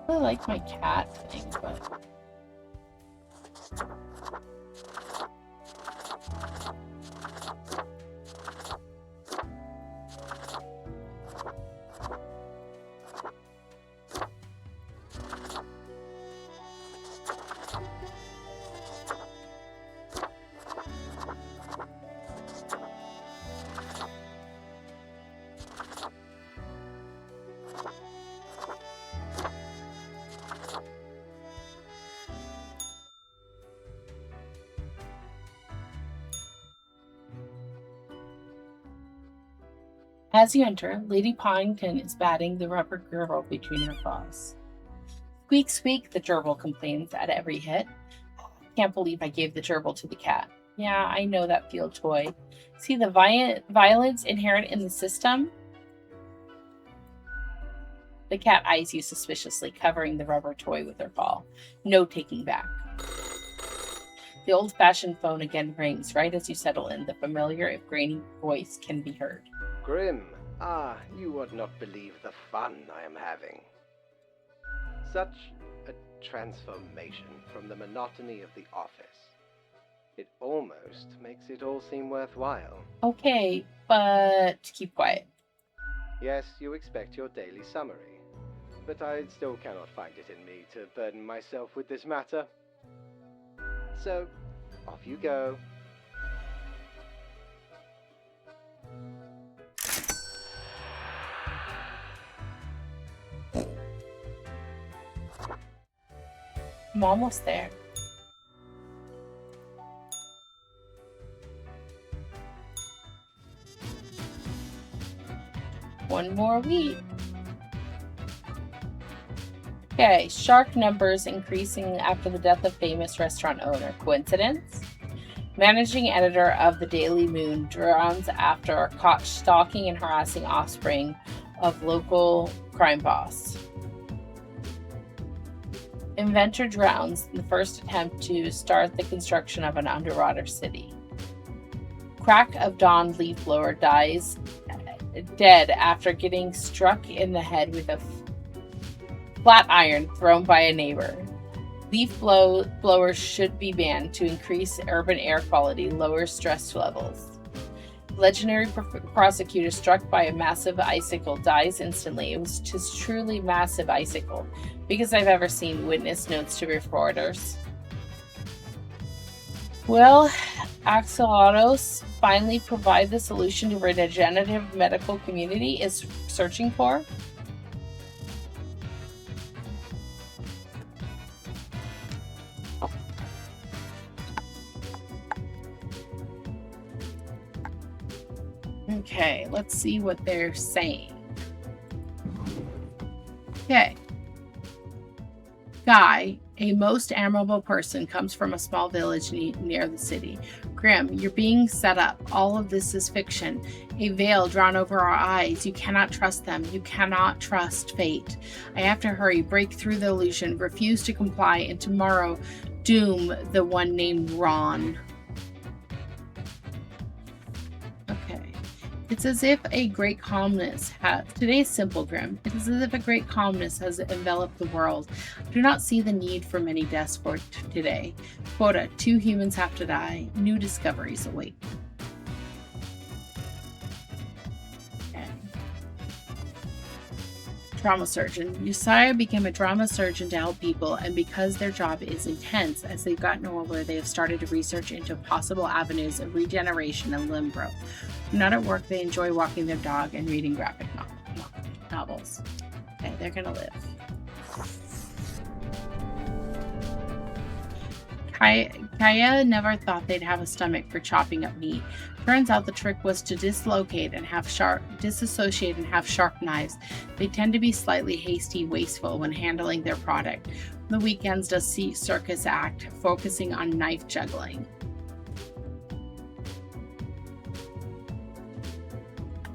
I like my cat thing, but... As you enter, Lady Ponnington is batting the rubber girdle between her paws. Squeak, squeak, the gerbil complains at every hit. Can't believe I gave the gerbil to the cat. Yeah, I know that field toy. See the violence inherent in the system? The cat eyes you suspiciously, covering the rubber toy with her paw. No taking back. The old-fashioned phone again rings right as you settle in. The familiar, if grainy, voice can be heard. Grim, you would not believe the fun I am having. Such a transformation from the monotony of the office. It almost makes it all seem worthwhile. Okay, but keep quiet. Yes, you expect your daily summary, but I still cannot find it in me to burden myself with this matter. So, off you go. I'm almost there. One more week. Okay, shark numbers increasing after the death of famous restaurant owner. Coincidence? Managing editor of the Daily Moon drowns after caught stalking and harassing offspring of local crime boss. Inventor drowns in the first attempt to start the construction of an underwater city. Crack of dawn leaf blower dies dead after getting struck in the head with a flat iron thrown by a neighbor. Leaf blowers should be banned to increase urban air quality, lower stress levels. Legendary prosecutor struck by a massive icicle dies instantly. It was just truly massive icicle, biggest I've ever seen. Witness notes to reporters. Will axolotls finally provide the solution to regenerative medical community is searching for? Okay, let's see what they're saying. Okay. Guy, a most admirable person, comes from a small village near the city. Grim, you're being set up. All of this is fiction. A veil drawn over our eyes. You cannot trust them. You cannot trust fate. I have to hurry, break through the illusion, refuse to comply, and tomorrow doom the one named Ron. Okay. It's as if a great calmness has... Today's simple, Grim. It is as if a great calmness has enveloped the world. I do not see the need for many deaths for today. Quota, 2 humans have to die. New discoveries await. Okay. Trauma surgeon. Yesiah became a trauma surgeon to help people, and because their job is intense, as they've gotten older, they have started to research into possible avenues of regeneration and limb growth. Not at work, they enjoy walking their dog and reading graphic novels. Okay, they're gonna live. Kaya never thought they'd have a stomach for chopping up meat. Turns out the trick was to disassociate and have sharp knives. They tend to be slightly hasty, wasteful when handling their product. On the weekends does see circus act, focusing on knife juggling.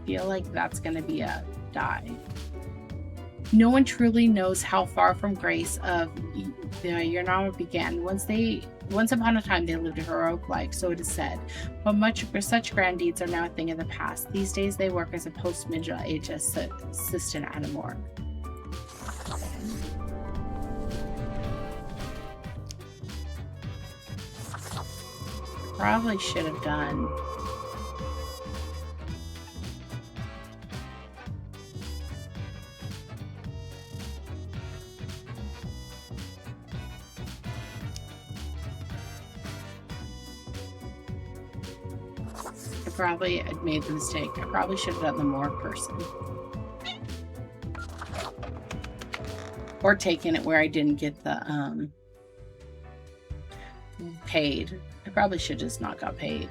Feel like that's going to be a die. No one truly knows how far from grace of your novel began. Once upon a time, they lived a heroic life, so it is said. But such grand deeds are now a thing of the past. These days, they work as a post-middle age assistant at a morgue. Probably should have done. I made the mistake. I probably should have done the morgue person. Or taken it where I didn't get the paid. I probably should just not got paid.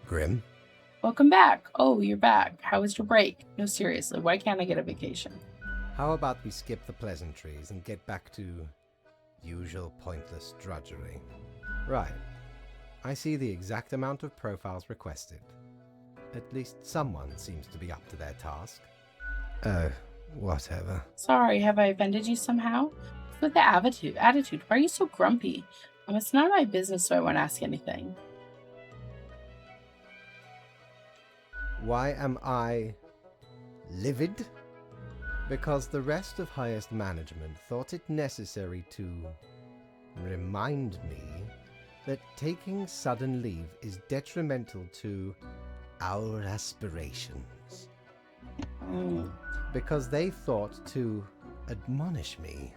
Grim? Welcome back. Oh, you're back. How was your break? No, seriously, why can't I get a vacation? How about we skip the pleasantries and get back to usual pointless drudgery? Right. I see the exact amount of profiles requested. At least someone seems to be up to their task. Oh, whatever. Sorry, have I offended you somehow? What's with the attitude? Why are you so grumpy? It's none of my business, so I won't ask anything. Why am I livid? Because the rest of highest management thought it necessary to remind me that taking sudden leave is detrimental to our aspirations. Because they thought to admonish me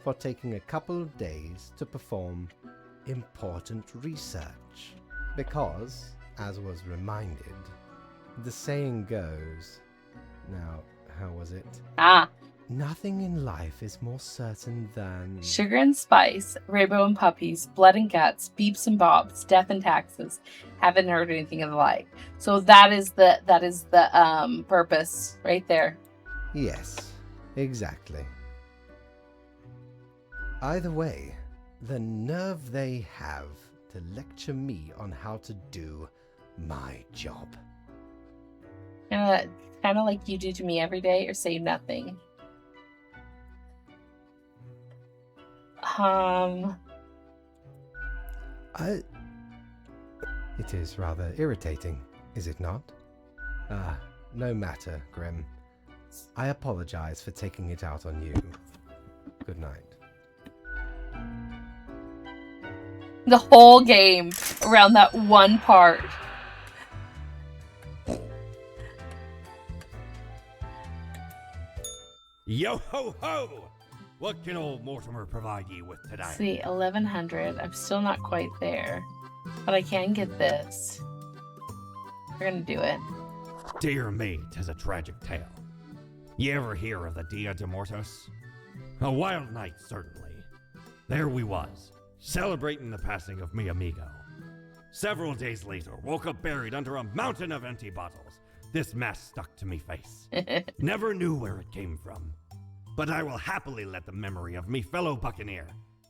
for taking a couple of days to perform important research. Because, as was reminded, the saying goes, now, how was it? Nothing in life is more certain than... Sugar and spice, rainbow and puppies, blood and guts, beeps and bobs, death and taxes. Haven't heard anything of the like. So that is the purpose right there. Yes, exactly. Either way, the nerve they have to lecture me on how to do my job. Kind of like you do to me every day, or say nothing. It is rather irritating, is it not? No matter, Grim. I apologize for taking it out on you. Good night. The whole game around that one part. Yo ho ho! What can old Mortimer provide you with today? Let's see, 1100. I'm still not quite there, but I can get this. We're gonna do it. Dear me, 'tis a tragic tale. You ever hear of the Dia de Mortos? A wild night, certainly. There we was, celebrating the passing of me amigo. Several days later, woke up buried under a mountain of empty bottles. This mess stuck to me face. Never knew where it came from. But I will happily let the memory of me fellow buccaneer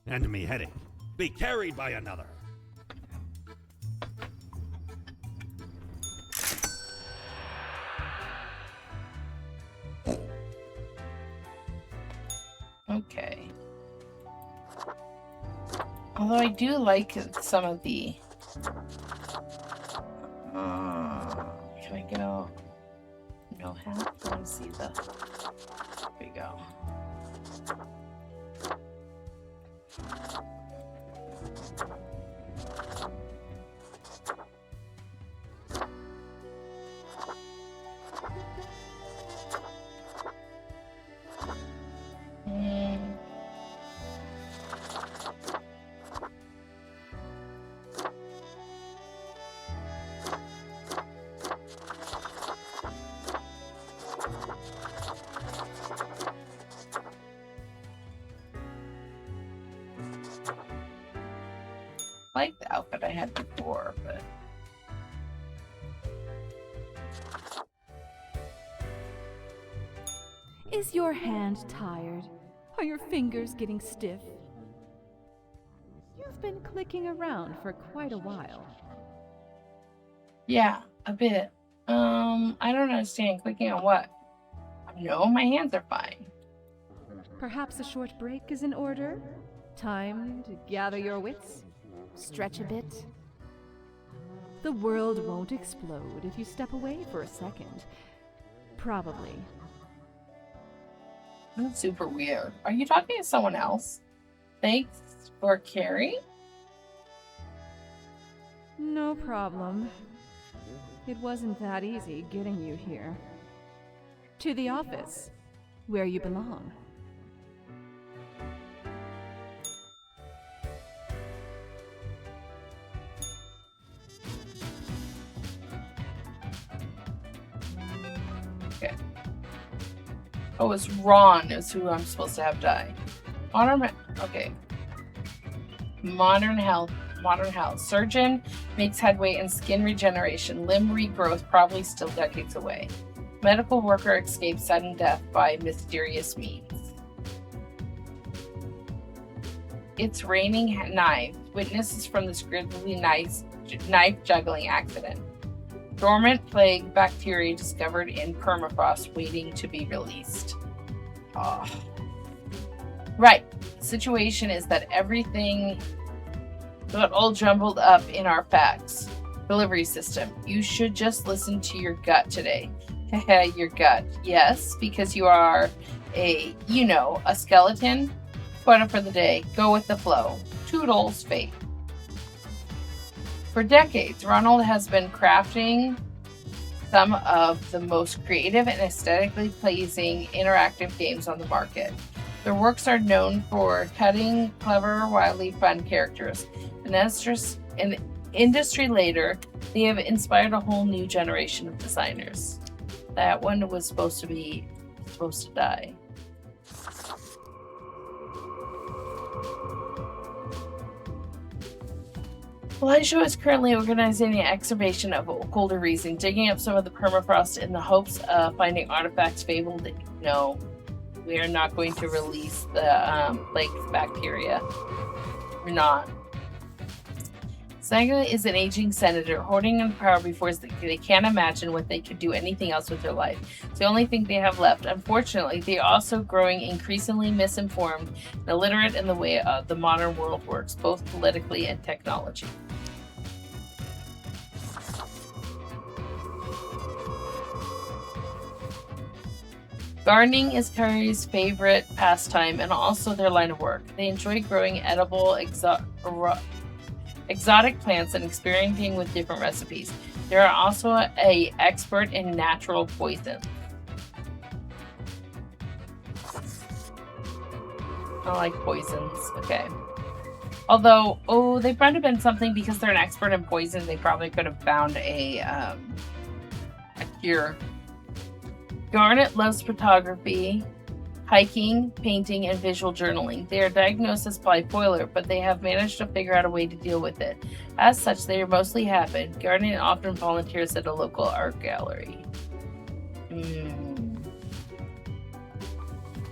and me headache be carried by another. Okay. Although I do like some of the... can I go... No hat? I want to see the... There we go. I like the outfit I had before, but... Is your hand tired? Are your fingers getting stiff? You've been clicking around for quite a while. Yeah, a bit. I don't understand. Clicking on what? No, my hands are fine. Perhaps a short break is in order? Time to gather your wits? Stretch a bit? The world won't explode if you step away for a second. Probably. That's super weird. Are you talking to someone else? Thanks for Carrie? No problem. It wasn't that easy getting you here. To the office, where you belong. Okay. Oh, it's Ron is who I'm supposed to have die. Okay. Modern health modern health. Surgeon makes headway in skin regeneration. Limb regrowth probably still decades away. Medical worker escapes sudden death by mysterious means. It's raining knives. Witnesses from this grisly knife juggling accident. Dormant plague bacteria discovered in permafrost waiting to be released. Oh. Right. The situation is that everything got all jumbled up in our fax delivery system. You should just listen to your gut today. Your gut. Yes, because you are a skeleton. Quota for the day. Go with the flow. Toodles, fate. For decades, Ronald has been crafting some of the most creative and aesthetically pleasing interactive games on the market. Their works are known for cutting, clever, wildly fun characters. An industry later, they have inspired a whole new generation of designers. That one was supposed to die. Elijah is currently organizing the excavation of colder region, digging up some of the permafrost in the hopes of finding artifacts fabled. No, we are not going to release the plague bacteria. We're not. Saga is an aging senator, hoarding on power before they can't imagine what they could do anything else with their life. It's the only thing they have left. Unfortunately, they are also growing increasingly misinformed and illiterate in the way the modern world works, both politically and technology. Gardening is Curry's favorite pastime and also their line of work. They enjoy growing edible exotic plants and experimenting with different recipes. They are also an expert in natural poison. I like poisons. Okay. Although, they might have been something because they're an expert in poison. They probably could have found a cure. Garnet loves photography, hiking, painting, and visual journaling. They are diagnosed as bipolar, but they have managed to figure out a way to deal with it. As such, they are mostly happy. Garnet often volunteers at a local art gallery.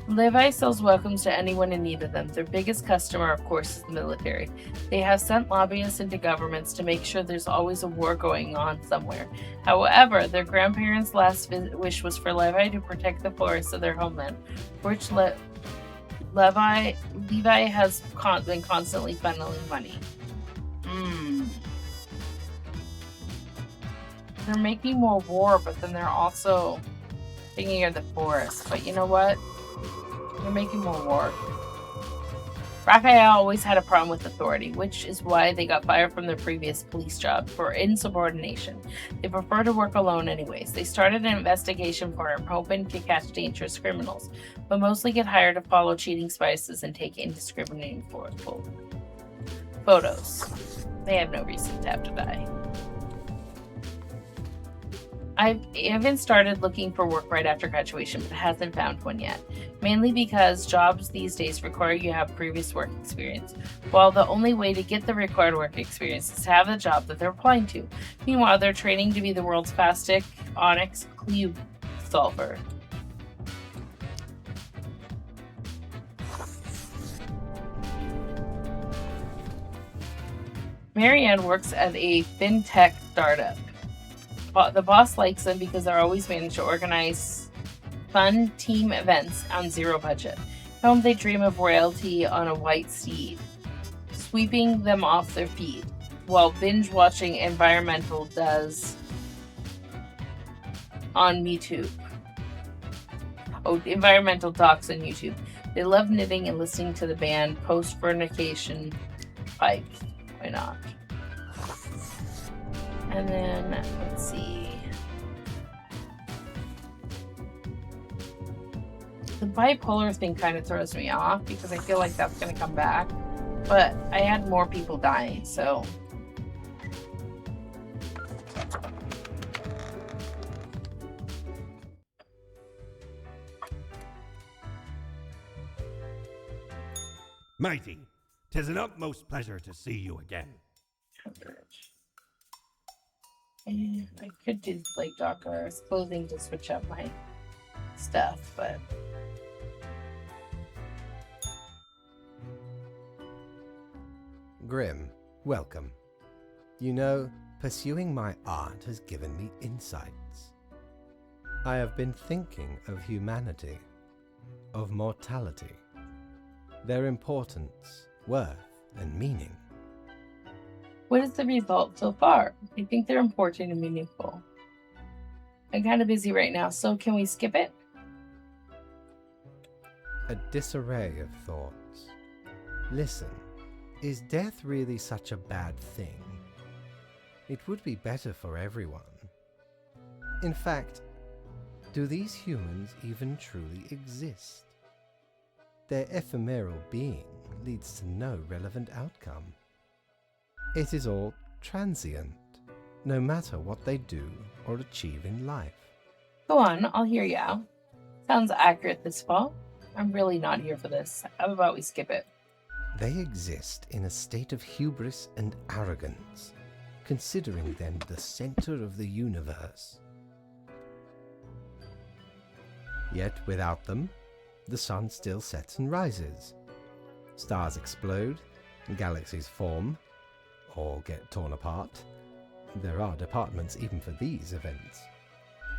Levi sells welcomes to anyone in need of them. Their biggest customer, of course, is the military. They have sent lobbyists into governments to make sure there's always a war going on somewhere. However, their grandparents' last wish was for Levi to protect the forests of their homeland, for which Levi has been constantly funneling money. They're making more war, but then they're also thinking of the forest. But you know what? They're making more war. Raphael always had a problem with authority, which is why they got fired from their previous police job for insubordination. They prefer to work alone anyways. They started an investigation firm hoping to catch dangerous criminals, but mostly get hired to follow cheating spices and take indiscriminate photos. They have no reason to have to die. I haven't started looking for work right after graduation, but hasn't found one yet. Mainly because jobs these days require you to have previous work experience, while the only way to get the required work experience is to have the job that they're applying to. Meanwhile, they're training to be the world's fastest onyx cube solver. Marianne works at a fintech startup. The boss likes them because they're always managed to organize fun team events on zero budget. At home, they dream of royalty on a white steed, sweeping them off their feet, while binge watching Environmental does on YouTube. Environmental talks on YouTube. They love knitting and listening to the band Post-Fornication Pipes. Why not? And then, let's see. The bipolar thing kind of throws me off because I feel like that's going to come back. But I had more people dying, so. Mighty, 'tis an utmost pleasure to see you again. And I could do like Docker's clothing to switch up my stuff, but Grim, welcome. You know, pursuing my art has given me insights. I have been thinking of humanity, of mortality, their importance, worth, and meaning. what is the result so far? I think they're important and meaningful. I'm kind of busy right now, so can we skip it? A disarray of thoughts. Listen, is death really such a bad thing? It would be better for everyone. In fact, do these humans even truly exist? Their ephemeral being leads to no relevant outcome. It is all transient, no matter what they do or achieve in life. Go on, I'll hear you out. Sounds accurate this fall. I'm really not here for this. How about we skip it? They exist in a state of hubris and arrogance, considering them the center of the universe. Yet without them, the sun still sets and rises. Stars explode, galaxies form, or get torn apart. There are departments even for these events.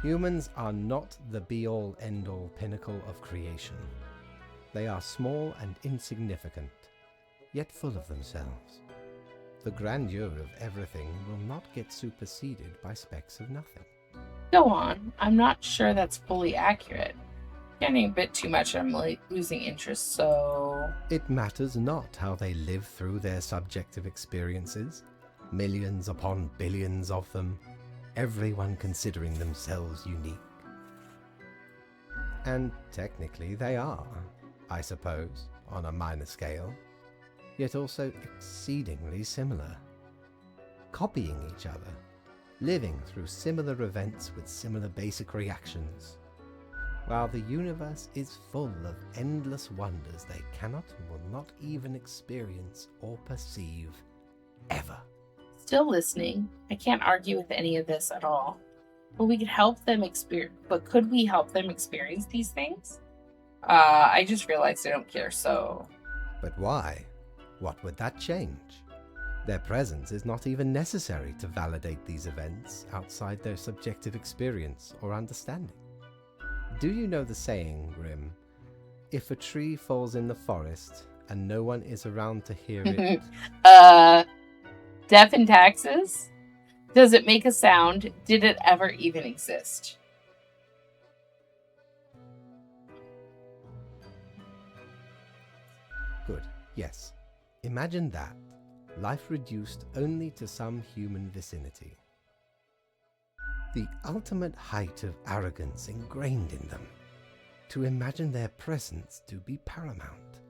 Humans are not the be-all, end-all pinnacle of creation. They are small and insignificant, yet full of themselves. The grandeur of everything will not get superseded by specks of nothing. Go on. I'm not sure that's fully accurate. Getting a bit too much, I'm losing interest, so... It matters not how they live through their subjective experiences, millions upon billions of them, everyone considering themselves unique. And technically they are, I suppose, on a minor scale, yet also exceedingly similar, copying each other, living through similar events with similar basic reactions, while the universe is full of endless wonders they cannot and will not even experience or perceive, ever. Still listening. I can't argue with any of this at all. But we could help them could we help them experience these things? I just realized I don't care, so... But why? What would that change? Their presence is not even necessary to validate these events outside their subjective experience or understanding. Do you know the saying, Grim? If a tree falls in the forest and no one is around to hear it... Death and taxes? Does it make a sound? Did it ever even exist? Good, yes. Imagine that. Life reduced only to some human vicinity. The ultimate height of arrogance ingrained in them. To imagine their presence to be paramount.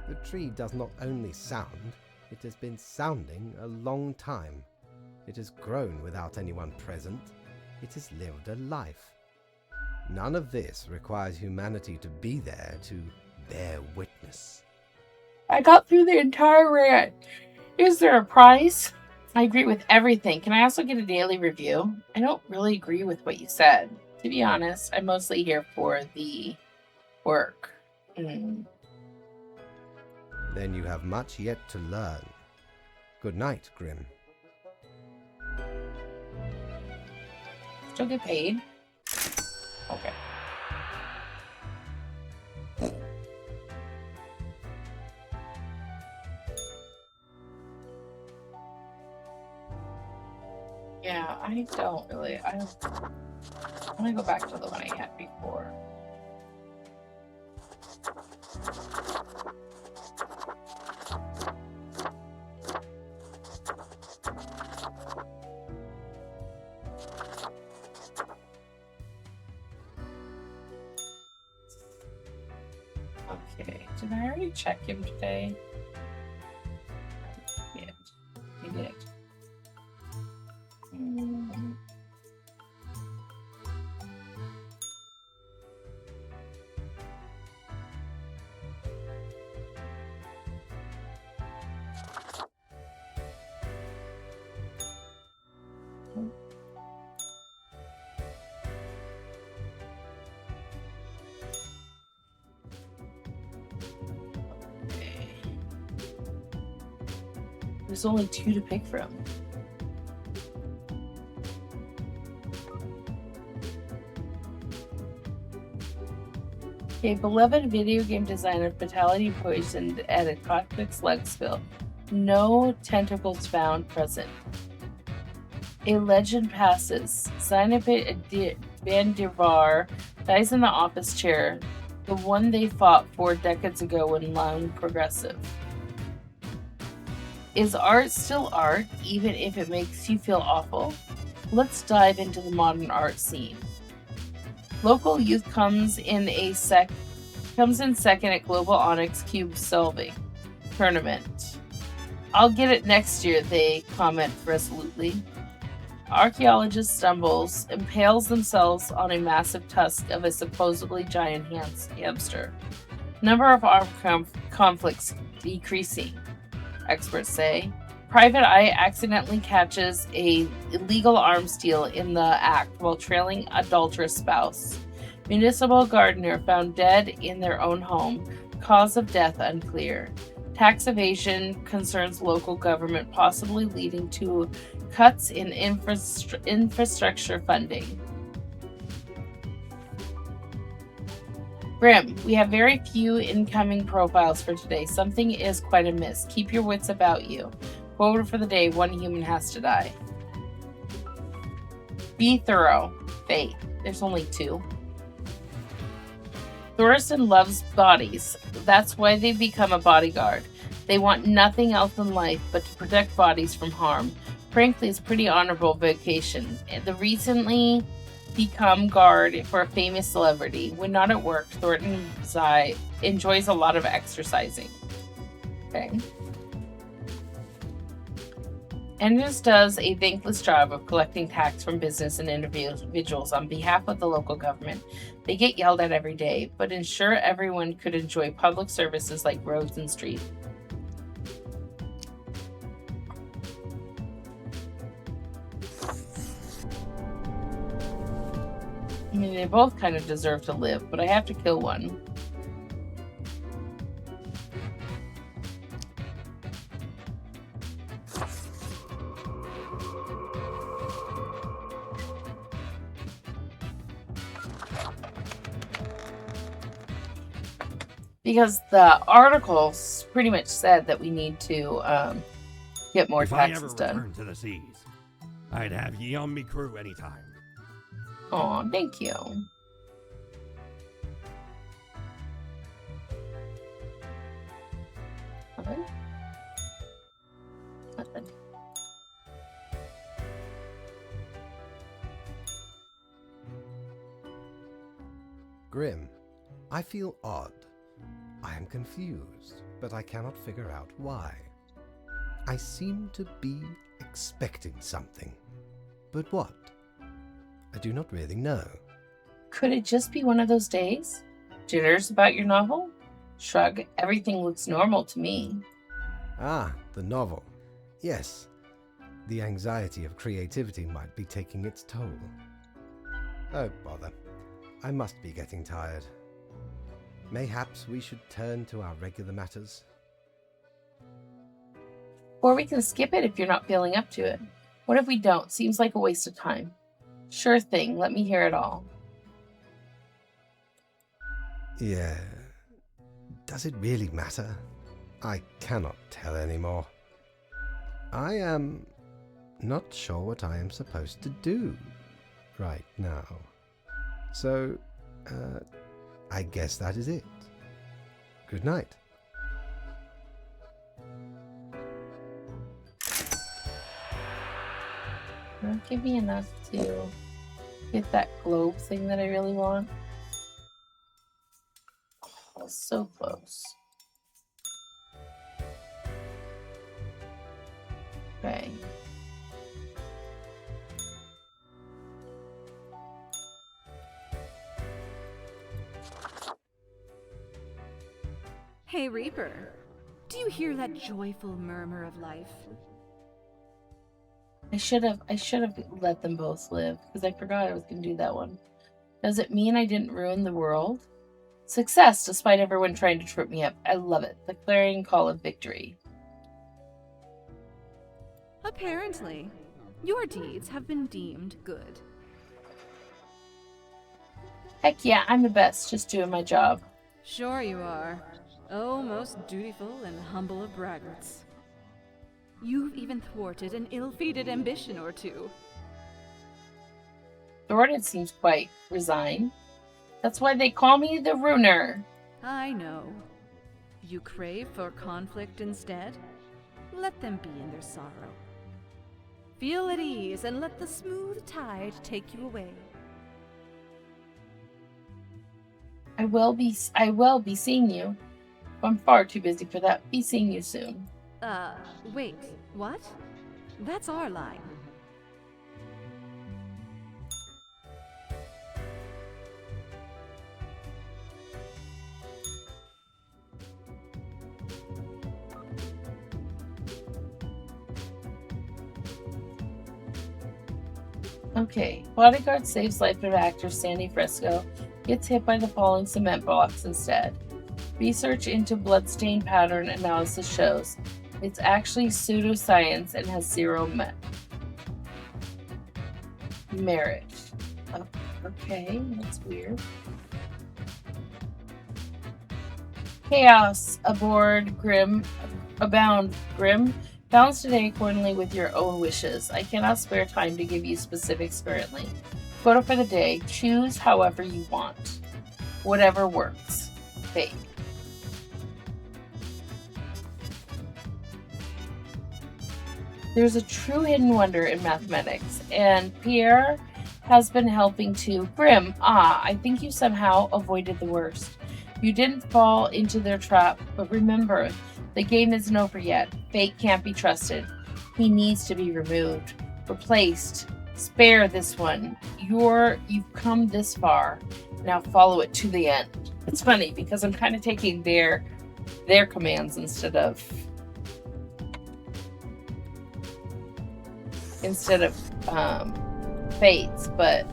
The tree does not only sound, it has been sounding a long time. It has grown without anyone present. It has lived a life. None of this requires humanity to be there to bear witness. I got through the entire rant. Is there a prize? I agree with everything. Can I also get a daily review? I don't really agree with what you said. To be honest, I'm mostly here for the work. Then you have much yet to learn. Good night, Grim. Still get paid? Okay. Yeah, I don't really. I want to go back to the one I had before. Okay, did I already check him today? Yeah, I did. There's only 2 to pick from. A beloved video game designer fatally poisoned at a toxic slug spill. No tentacles found present. A legend passes. Zinabit Van der Var dies in the office chair, the one they fought 4 decades ago in Lung Progressive. Is art still art, even if it makes you feel awful? Let's dive into the modern art scene. Local youth comes in second at Global Onyx Cube Solving Tournament. I'll get it next year, they comment resolutely. Archaeologist stumbles, impales themselves on a massive tusk of a supposedly giant hamster. Number of armed conflicts decreasing, experts say. Private Eye accidentally catches a illegal arms deal in the act while trailing adulterous spouse. Municipal gardener found dead in their own home. Cause of death unclear. Tax evasion concerns local government, possibly leading to cuts in infrastructure funding. Grim, we have very few incoming profiles for today. Something is quite amiss. Keep your wits about you. Quote for the day, 1 human has to die. Be thorough. Fate. There's only 2. Thorsten loves bodies. That's why they become a bodyguard. They want nothing else in life but to protect bodies from harm. Frankly, it's a pretty honorable vocation. The recently become guard for a famous celebrity. When not at work, Thornton enjoys a lot of exercising. Okay. Anders does a thankless job of collecting tax from business and individuals on behalf of the local government. They get yelled at every day, but ensure everyone could enjoy public services like roads and streets. I mean, they both kind of deserve to live, but I have to kill one. Because the articles pretty much said that we need to get more if I ever taxes done. return to the seas, I'd have ye on me crew anytime. Aw, thank you. Nothing? Nothing. Grim, I feel odd. I am confused, but I cannot figure out why. I seem to be expecting something. But what? I do not really know. Could it just be one of those days? Jitters about your novel? Shrug, everything looks normal to me. Ah, the novel. Yes. The anxiety of creativity might be taking its toll. Oh, bother. I must be getting tired. Mayhaps we should turn to our regular matters. Or we can skip it if you're not feeling up to it. What if we don't? Seems like a waste of time. Sure thing, let me hear it all. Yeah. Does it really matter? I cannot tell anymore. I am not sure what I am supposed to do right now. So, I guess that is it. Good night. Won't give me enough to get that globe thing that I really want. Oh, so close. Okay. Hey, Reaper. Do you hear that joyful murmur of life? I should have let them both live because I forgot I was going to do that one. Does it mean I didn't ruin the world? Success, despite everyone trying to trip me up. I love it. The clarion call of victory. Apparently, your deeds have been deemed good. Heck yeah, I'm the best, just doing my job. Sure you are. Oh, most dutiful and humble of braggarts. You've even thwarted an ill-fated ambition or two. Thornton seems quite resigned. That's why they call me the Runer. I know. You crave for conflict instead? Let them be in their sorrow. Feel at ease and let the smooth tide take you away. I will be seeing you. I'm far too busy for that. Be seeing you soon. Wait, what? That's our line. Okay. Bodyguard saves life of actor Sandy Frisco. Gets hit by the falling cement blocks instead. Research into bloodstain pattern analysis shows it's actually pseudoscience and has zero merit. Oh, okay, that's weird. Chaos aboard Grim. Balance today accordingly with your own wishes. I cannot spare time to give you specifics currently. Photo for the day. Choose however you want. Whatever works. Fate. There's a true hidden wonder in mathematics, and Pierre has been helping too. Grim, I think you somehow avoided the worst. You didn't fall into their trap, but remember, the game isn't over yet. Fate can't be trusted. He needs to be removed, replaced. Spare this one. You've come this far. Now follow it to the end. It's funny because I'm kind of taking their commands instead of Fate's, but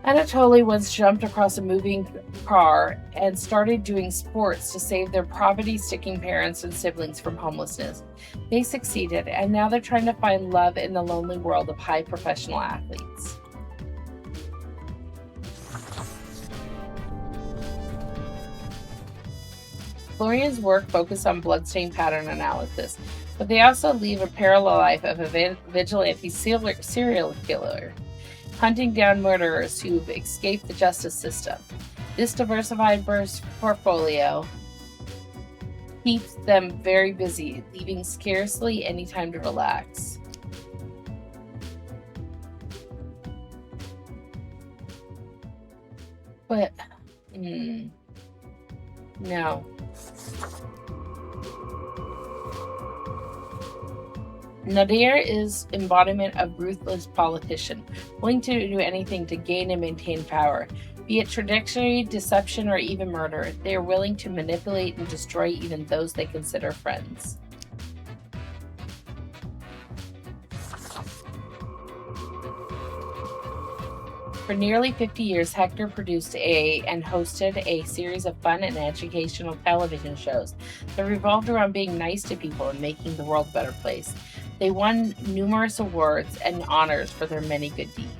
Anatoly once jumped across a moving car and started doing sports to save their poverty-stricken parents and siblings from homelessness. They succeeded, and now they're trying to find love in the lonely world of high professional athletes. Florian's work focused on bloodstain pattern analysis, but they also leave a parallel life of a vigilante serial killer, hunting down murderers who've escaped the justice system. This diversified portfolio keeps them very busy, leaving scarcely any time to relax. But, no. Nadir is embodiment of ruthless politician, willing to do anything to gain and maintain power, be it treachery, deception, or even murder. They are willing to manipulate and destroy even those they consider friends. For nearly 50 years, Hector produced and hosted a series of fun and educational television shows that revolved around being nice to people and making the world a better place. They won numerous awards and honors for their many good deeds.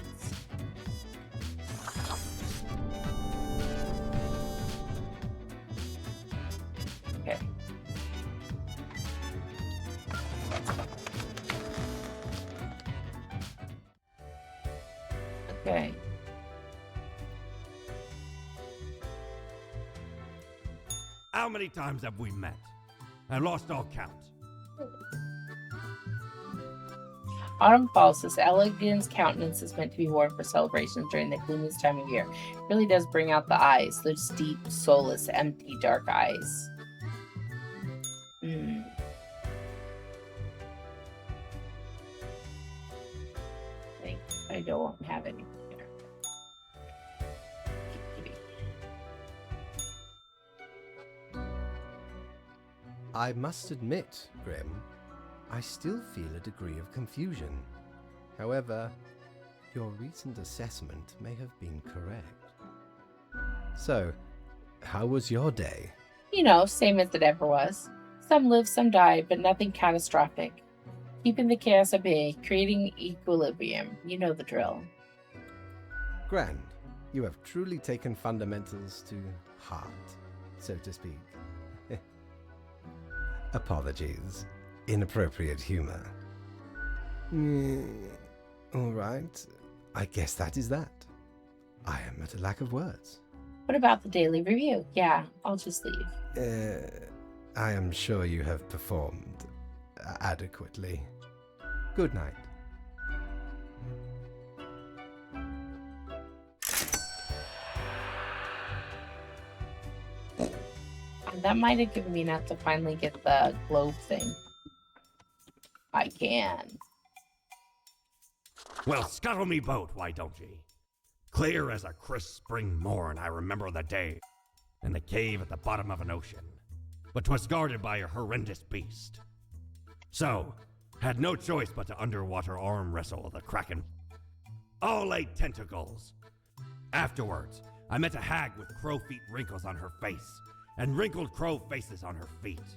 Okay. Okay. How many times have we met? I lost all count. Autumn falls. This elegant countenance is meant to be worn for celebrations during the gloomiest time of year. It really does bring out the eyes, those deep, soulless, empty, dark eyes. I don't have any here. I must admit, Grim, I still feel a degree of confusion. However, your recent assessment may have been correct. So, how was your day? You know, same as it ever was. Some live, some die, but nothing catastrophic. Keeping the chaos at bay, creating equilibrium. You know the drill. Grand, you have truly taken fundamentals to heart, so to speak. Apologies. Inappropriate humor. All right. I guess that is that. I am at a lack of words. What about the daily review? Yeah, I'll just leave. I am sure you have performed adequately. Good night. That might have given me enough to finally get the globe thing. I can. Well, scuttle me boat, why don't ye? Clear as a crisp spring morn, I remember the day, in the cave at the bottom of an ocean, but 'twas guarded by a horrendous beast. So, had no choice but to underwater arm wrestle the kraken. All 8 tentacles. Afterwards, I met a hag with crow feet wrinkles on her face, and wrinkled crow faces on her feet.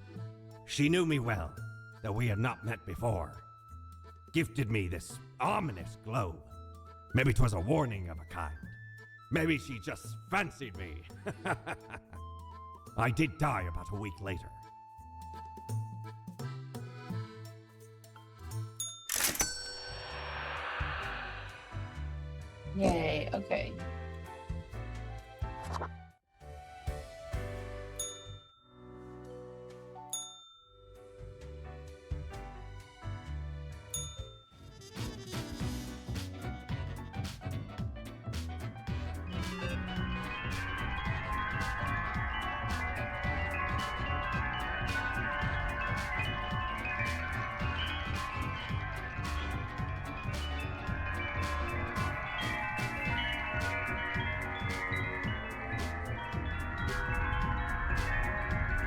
She knew me well, though we had not met before. Gifted me this ominous globe. Maybe 'twas a warning of a kind. Maybe she just fancied me. I did die about a week later. Yay, okay.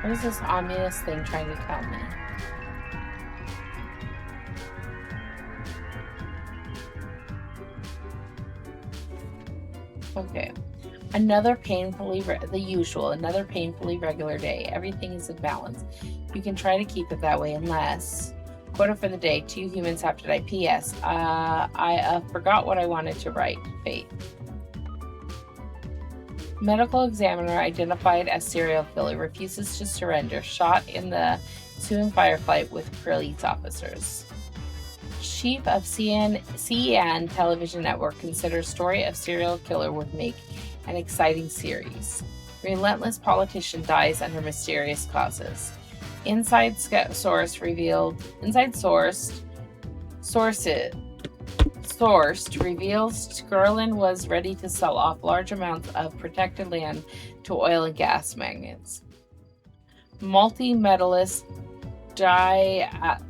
What is this ominous thing trying to tell me? Okay. Another painfully regular day. Everything is in balance. You can try to keep it that way unless... Quota for the day. 2 humans have to die. P.S. I forgot what I wanted to write. Fate. Medical examiner identified as serial killer refuses to surrender. Shot in the ensuing firefight with police officers. Chief of CN television network considers story of serial killer would make an exciting series. Relentless politician dies under mysterious causes. Inside source revealed reveals Skurlin was ready to sell off large amounts of protected land to oil and gas magnates. Multi-medalist diathlete,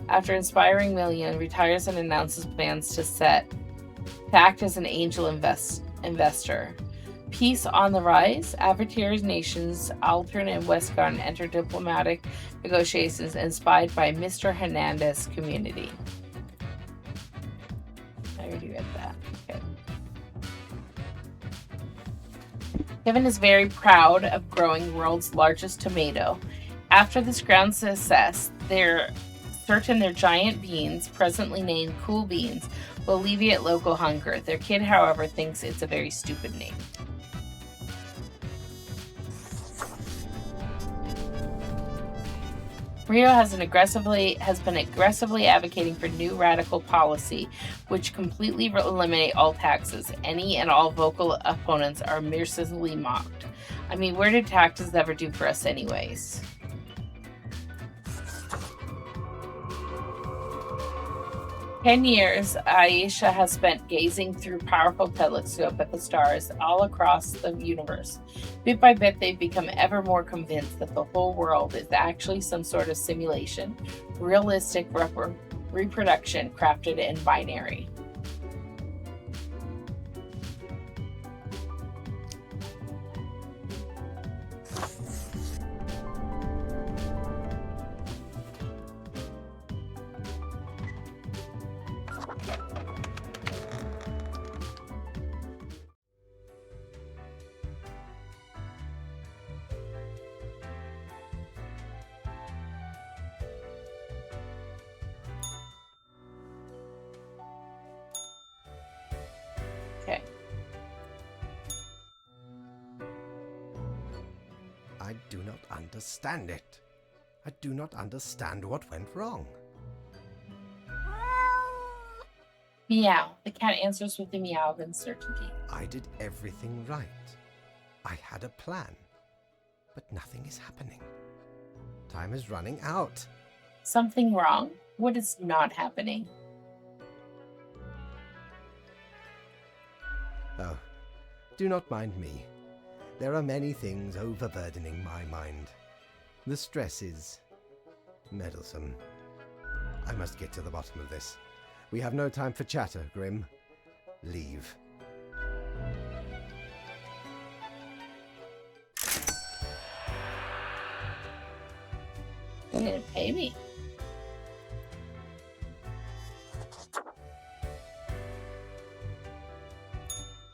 after inspiring million, retires and announces plans to act as an angel investor. Peace on the rise. Avatars nations Altern and Westgarden enter diplomatic negotiations inspired by Mr. Hernandez community. I already read that. Okay. Kevin is very proud of growing world's largest tomato. After this ground success, they're certain their giant beans, presently named Cool Beans, will alleviate local hunger. Their kid, however, thinks it's a very stupid name. Rio has been aggressively advocating for new radical policy, which completely eliminate all taxes. Any and all vocal opponents are mercilessly mocked. I mean, where did taxes ever do for us anyways? "10 years, Aisha has spent gazing through powerful telescope at the stars all across the universe. Bit by bit, they've become ever more convinced that the whole world is actually some sort of simulation, realistic reproduction crafted in binary." I do not understand it. I do not understand what went wrong. Meow. The cat answers with a meow of uncertainty. I did everything right. I had a plan. But nothing is happening. Time is running out. Something wrong? What is not happening? Oh, do not mind me. There are many things overburdening my mind. The stress is meddlesome. I must get to the bottom of this. We have no time for chatter, Grim. Leave. They didn't pay me.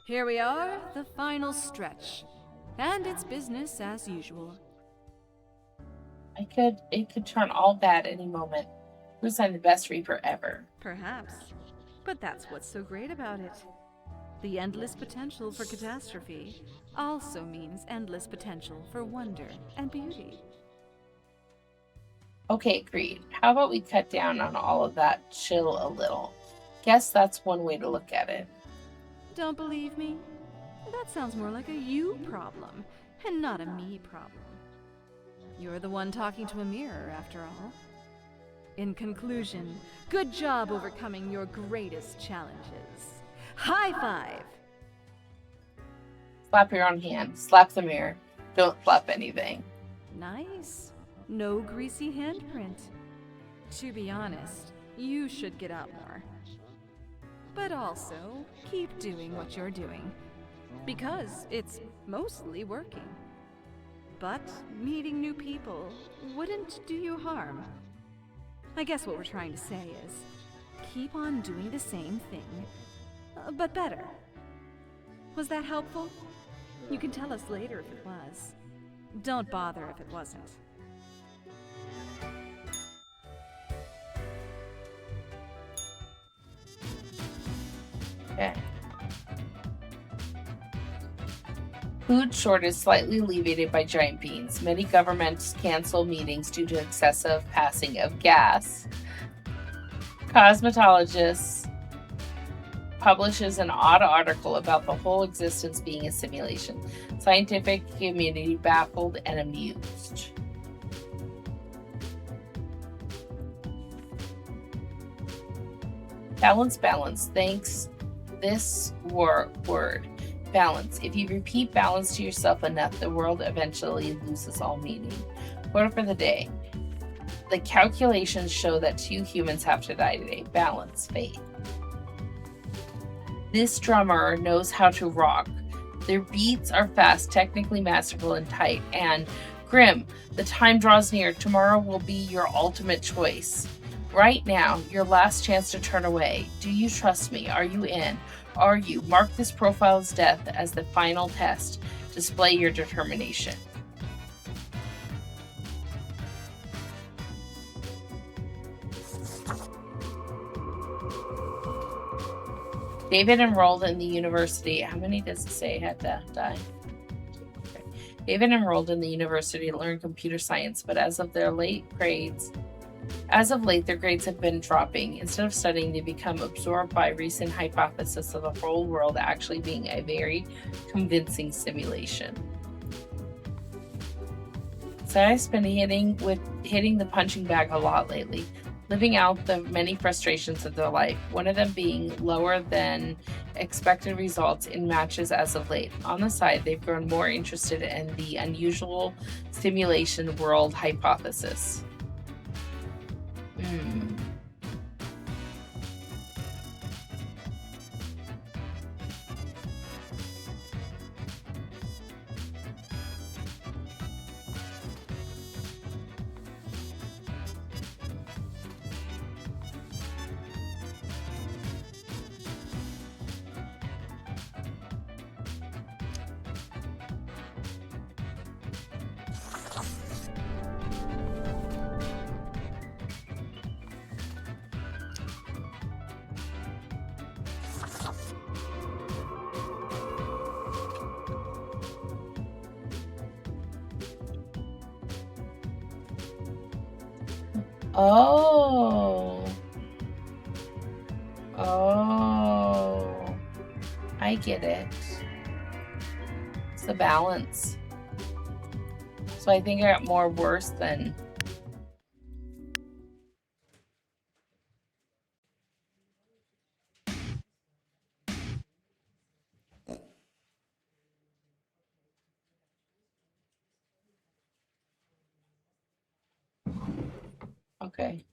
Here we are, the final stretch. And it's business as usual. It could turn all bad any moment. Who's I'm the best Reaper ever? Perhaps. But that's what's so great about it. The endless potential for catastrophe also means endless potential for wonder and beauty. Okay, agreed. How about we cut down on all of that, chill a little? Guess that's one way to look at it. Don't believe me? That sounds more like a you problem, and not a me problem. You're the one talking to a mirror, after all. In conclusion, good job overcoming your greatest challenges. High five! Slap your own hand. Slap the mirror. Don't slap anything. Nice. No greasy handprint. To be honest, you should get out more. But also, keep doing what you're doing. Because it's mostly working. But meeting new people wouldn't do you harm. I guess what we're trying to say is, keep on doing the same thing, but better. Was that helpful? You can tell us later if it was. Don't bother if it wasn't. Okay. Food shortage slightly alleviated by giant beans. Many governments cancel meetings due to excessive passing of gas. Cosmetologist publishes an odd article about the whole existence being a simulation. Scientific community baffled and amused. Balance, balance. Thanks. This word. Balance. If you repeat balance to yourself enough, the world eventually loses all meaning. Quote for the day. The calculations show that 2 humans have to die today. Balance. Faith. This drummer knows how to rock. Their beats are fast, technically masterful, and tight. And Grim, the time draws near. Tomorrow will be your ultimate choice. Right now, your last chance to turn away. Do you trust me? Are you in? Are you? Mark this profile's death as the final test. Display your determination. David enrolled in the university. How many does it say had to die? Okay. David enrolled in the university to learn computer science, but as of late, their grades have been dropping. Instead of studying, they become absorbed by recent hypothesis of the whole world actually being a very convincing simulation. So I've been hitting the punching bag a lot lately, living out the many frustrations of their life, one of them being lower than expected results in matches as of late. On the side, they've grown more interested in the unusual simulation world hypothesis. Oh. Oh. I get it. It's the balance. So I think I got more worse than... Okay.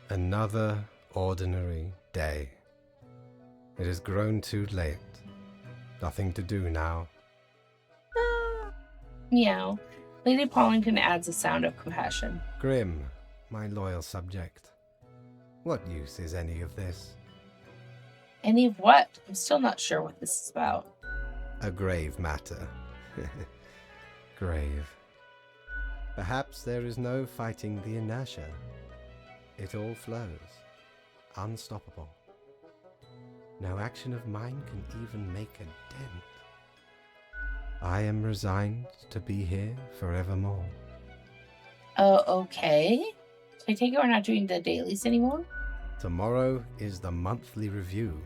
Another ordinary day. It has grown too late. Nothing to do now. Meow. Lady Pollington adds a sound of compassion. Grim, my loyal subject. What use is any of this? Any of what? I'm still not sure what this is about. A grave matter. Grave. Perhaps there is no fighting the inertia. It all flows, unstoppable. No action of mine can even make a dent. I am resigned to be here forevermore. Oh, okay. So I take it we're not doing the dailies anymore? Tomorrow is the monthly review,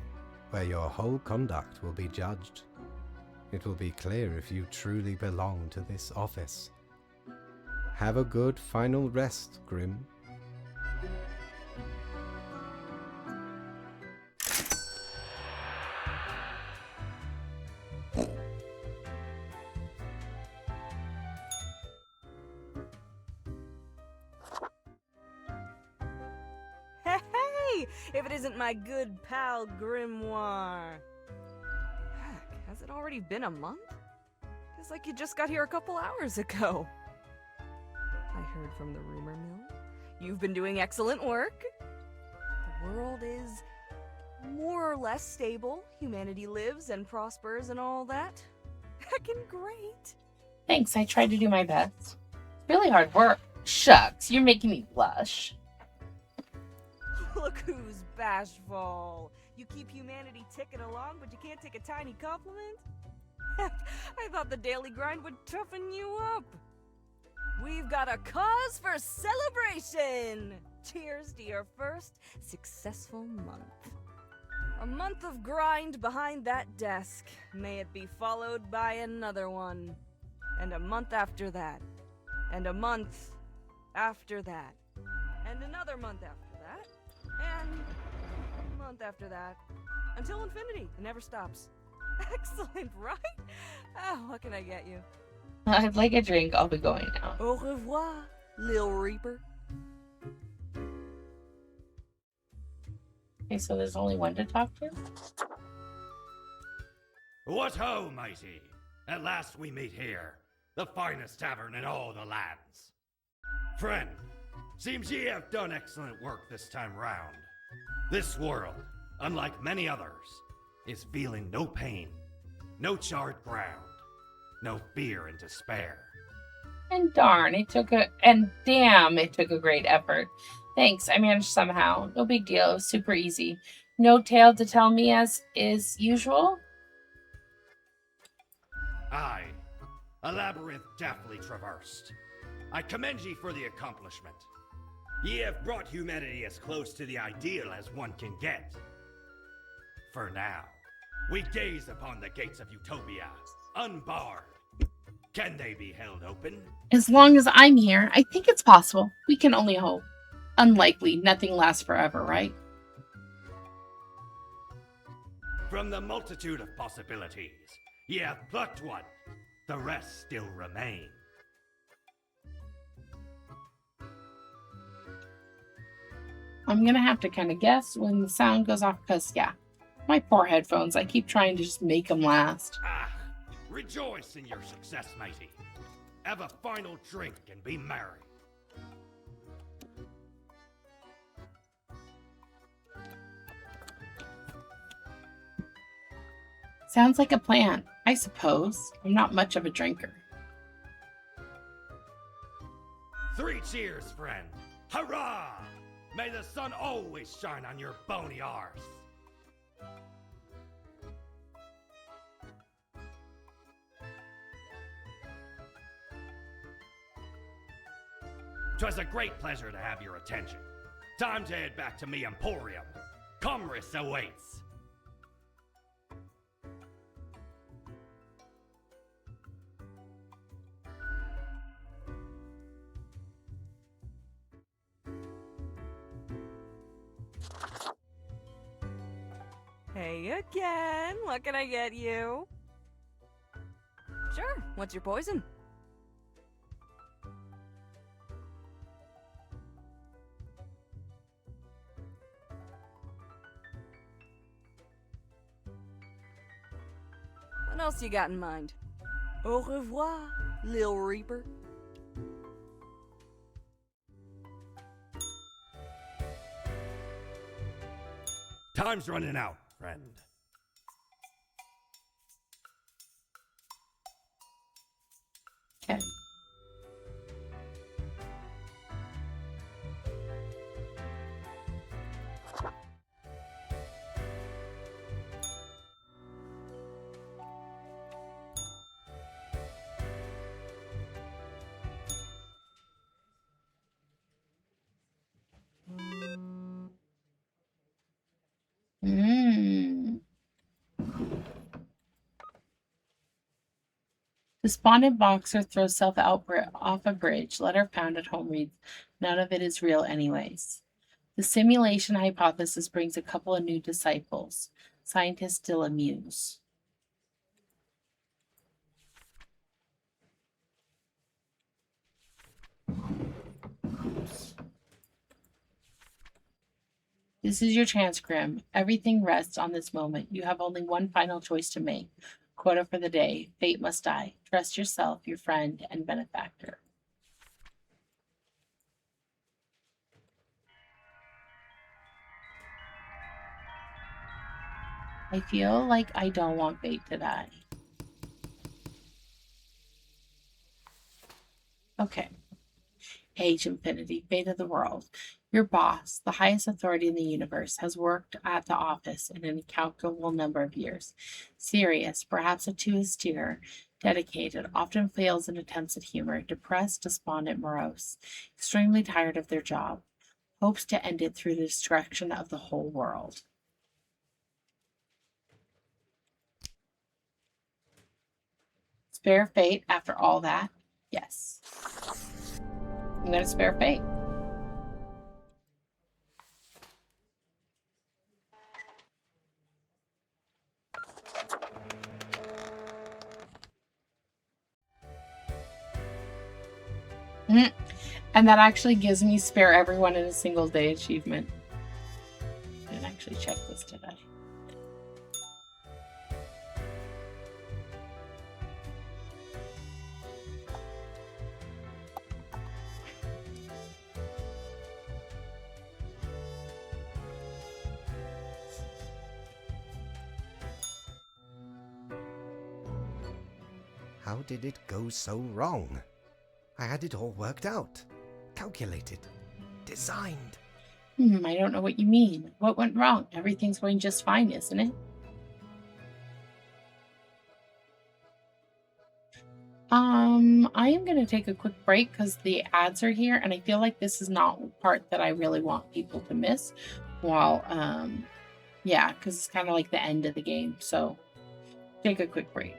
where your whole conduct will be judged. It will be clear if you truly belong to this office. Have a good final rest, Grim. Hey, if it isn't my good pal Grimoire. Heck, has it already been a month? Feels like you just got here a couple hours ago. I heard from the rumor mill. You've been doing excellent work. The world is more or less stable. Humanity lives and prospers and all that. Heckin' great. Thanks, I tried to do my best. Really hard work. Shucks, you're making me blush. Look who's bashful. You keep humanity ticking along, but you can't take a tiny compliment? I thought the daily grind would toughen you up. We've got a cause for celebration! Cheers to your first successful month. A month of grind behind that desk. May it be followed by another one. And a month after that. And a month after that. And another month after that. And a month after that. Until infinity. It never stops. Excellent, right? Oh, what can I get you? I'd like a drink. I'll be going now. Au revoir, Lil Reaper. Okay, so there's only one to talk to? What ho, matey! At last we meet here, the finest tavern in all the lands. Friend, seems ye have done excellent work this time round. This world, unlike many others, is feeling no pain, no charred ground, no fear and despair. And darn, it took a great effort. Thanks, I managed somehow. No big deal, it was super easy. No tale to tell me as is usual? Aye, a labyrinth deftly traversed. I commend ye for the accomplishment. Ye have brought humanity as close to the ideal as one can get. For now, we gaze upon the gates of utopia, unbarred. Can they be held open? As long as I'm here, I think it's possible. We can only hope. Unlikely, nothing lasts forever, right? From the multitude of possibilities, ye have plucked one. The rest still remain. I'm gonna have to kind of guess when the sound goes off because, yeah, my poor headphones, I keep trying to just make them last. Ah, rejoice in your success, matey. Have a final drink and be merry. Sounds like a plan, I suppose. I'm not much of a drinker. 3 cheers, friend. Hurrah! May the sun always shine on your bony arse. 'Twas a great pleasure to have your attention. Time to head back to me emporium. Commerce awaits. Hey again. What can I get you? Sure. What's your poison? What else you got in mind? Au revoir, Lil Reaper. Time's running out, friend. Okay. Mm. Despondent boxer throws self out off a bridge. Letter found at home reads, "None of it is real anyways." The simulation hypothesis brings a couple of new disciples. Scientists still amuse. This is your chance, Grim. Everything rests on this moment. You have only one final choice to make. Quota for the day. Fate must die. Trust yourself, your friend, and benefactor. I feel like I don't want Fate to die. Okay. Age Infinity, fate of the world. Your boss, the highest authority in the universe, has worked at the office in an incalculable number of years. Serious, perhaps a too austere, dedicated, often fails in attempts at humor, depressed, despondent, morose, extremely tired of their job, hopes to end it through the destruction of the whole world. Spare fate after all that? Yes. I'm going to spare fate. And that actually gives me spare everyone in a single day achievement. I didn't actually check this today. How did it go so wrong? I had it all worked out, calculated, designed. I don't know what you mean. What went wrong? Everything's going just fine, isn't it? I am going to take a quick break because the ads are here, and I feel like this is not the part that I really want people to miss. While, yeah, because it's kind of like the end of the game. So, take a quick break.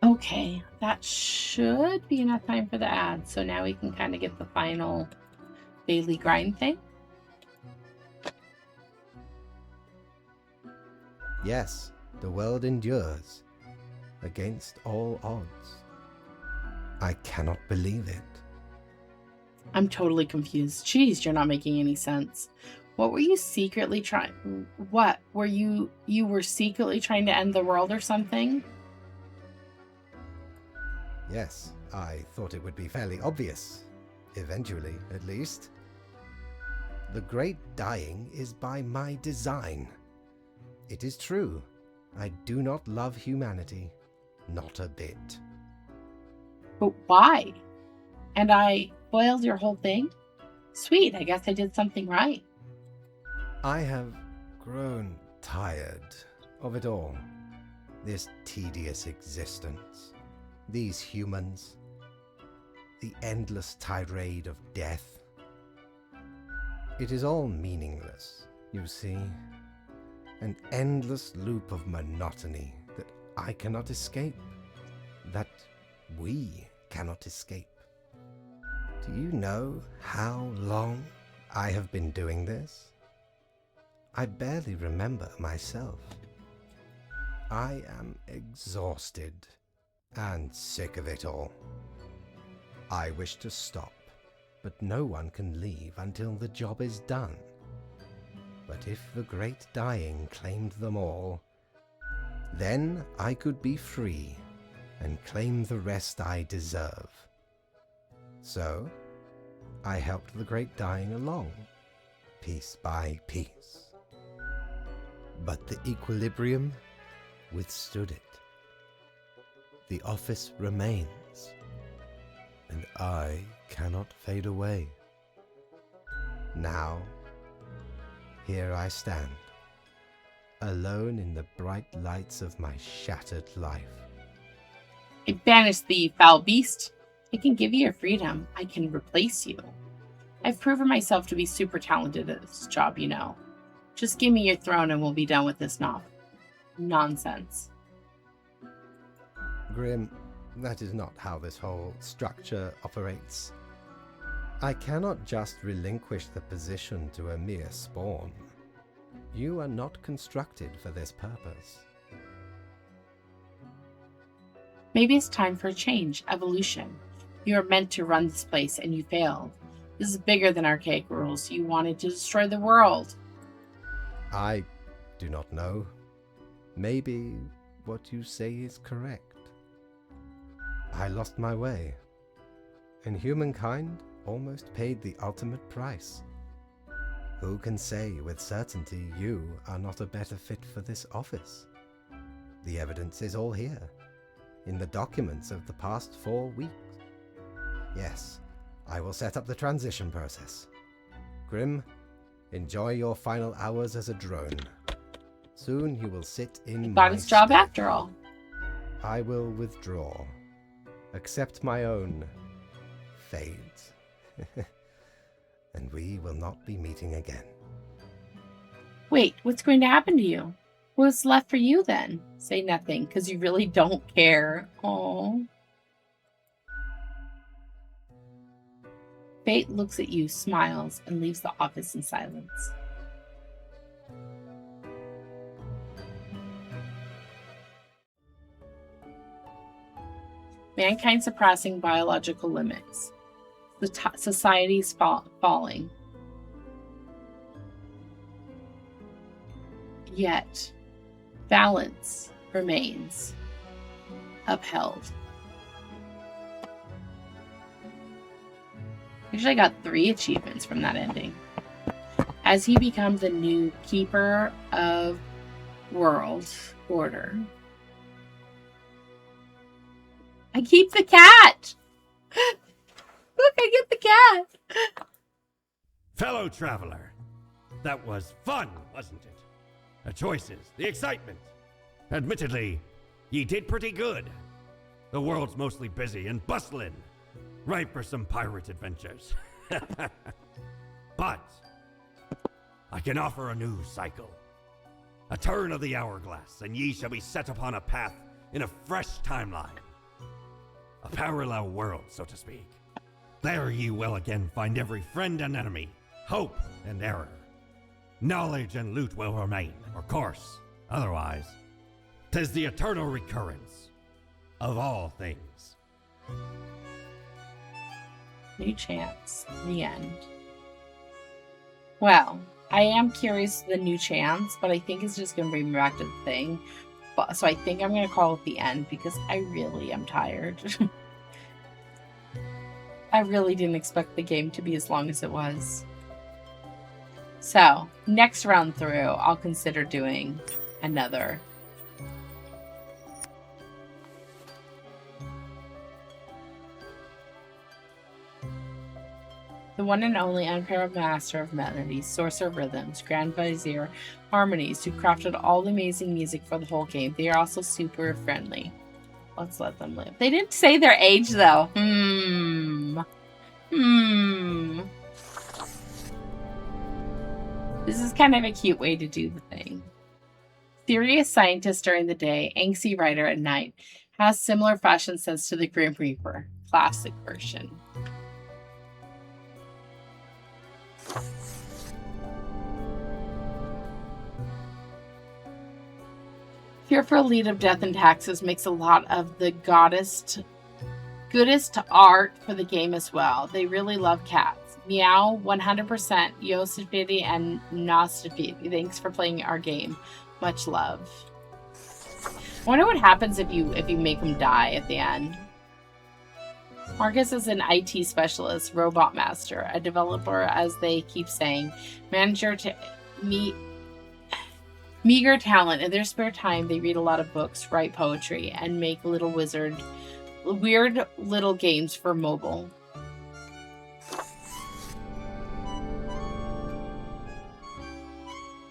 Okay, that should be enough time for the ad. So now we can kind of get the final daily grind thing. Yes, the world endures against all odds. I cannot believe it. I'm totally confused. Jeez, you're not making any sense. What were you secretly trying? What were you were secretly trying to end the world or something? Yes, I thought it would be fairly obvious. Eventually, at least. The great dying is by my design. It is true. I do not love humanity. Not a bit. But why? And I spoiled your whole thing? Sweet, I guess I did something right. I have grown tired of it all. This tedious existence. These humans. The endless tirade of death. It is all meaningless, you see. An endless loop of monotony that I cannot escape. That we cannot escape. Do you know how long I have been doing this? I barely remember myself. I am exhausted and sick of it all. I wish to stop, but no one can leave until the job is done. But if the great dying claimed them all, then I could be free and claim the rest I deserve. So, I helped the great dying along, piece by piece. But the equilibrium withstood it. The office remains, and I cannot fade away. Now, here I stand, alone in the bright lights of my shattered life. I banished the foul beast. I can give you your freedom. I can replace you. I've proven myself to be super talented at this job, you know. Just give me your throne and we'll be done with this nonsense. Grim, that is not how this whole structure operates. I cannot just relinquish the position to a mere spawn. You are not constructed for this purpose. Maybe it's time for a change, evolution. You are meant to run this place and you failed. This is bigger than archaic rules. You wanted to destroy the world. I do not know. Maybe what you say is correct. I lost my way, and humankind almost paid the ultimate price. Who can say with certainty you are not a better fit for this office? The evidence is all here, in the documents of the past 4 weeks. Yes, I will set up the transition process. Grim, enjoy your final hours as a drone. Soon you will sit in Got my his job stead. after all. I will withdraw. Accept my own fate. And we will not be meeting again. Wait, what's going to happen to you? What's left for you then? Say nothing, because you really don't care. Oh. Fate looks at you, smiles, and leaves the office in silence. Mankind surpassing biological limits. The society's falling. Yet, balance remains upheld. Actually, I got 3 achievements from that ending. As he becomes the new keeper of world order. I keep the cat! Look, I get the cat! Fellow traveler, that was fun, wasn't it? The choices, the excitement. Admittedly, ye did pretty good. The world's mostly busy and bustling, ripe for some pirate adventures. But I can offer a new cycle. A turn of the hourglass, and ye shall be set upon a path in a fresh timeline. A parallel world, so to speak. There ye will again find every friend and enemy, hope and error. Knowledge and loot will remain, of course. Otherwise, 'tis the eternal recurrence of all things. New chance. The end. Well, I am curious the new chance, but I think it's just going to bring me back to the thing. So I think I'm going to call it the end because I really am tired. I really didn't expect the game to be as long as it was. So, next round through, I'll consider doing another. The one and only unparalleled master of melodies, sorcerer of rhythms, grand vizier harmonies, who crafted all the amazing music for the whole game. They are also super friendly. Let's let them live. They didn't say their age, though. This is kind of a cute way to do the thing. Serious scientist during the day, angsty writer at night. Has similar fashion sense to the Grim Reaper. Classic version. Fearful lead of death and taxes makes a lot of the goodest art for the game as well. They really love cats. Meow 100%, Yosifidi and Nostifidi. Thanks for playing our game. Much love. I wonder what happens if you make them die at the end. Marcus is an IT specialist, robot master, a developer, as they keep saying, manager to meager talent. In their spare time, they read a lot of books, write poetry, and make weird little games for mobile.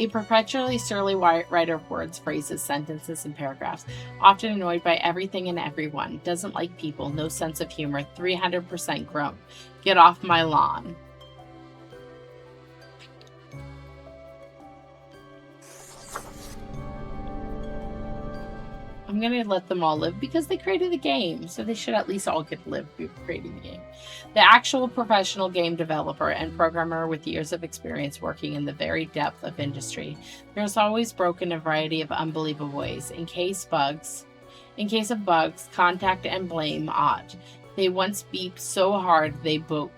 A perpetually surly writer of words, phrases, sentences, and paragraphs, often annoyed by everything and everyone, doesn't like people, no sense of humor, 300% grump. Get off my lawn. I'm going to let them all live because they created the game, so they should at least all get to live creating the game. The actual professional game developer and programmer with years of experience working in the very depth of industry, there's always broken a variety of unbelievable ways. In case of bugs, contact and blame ought. They once beeped so hard they booped.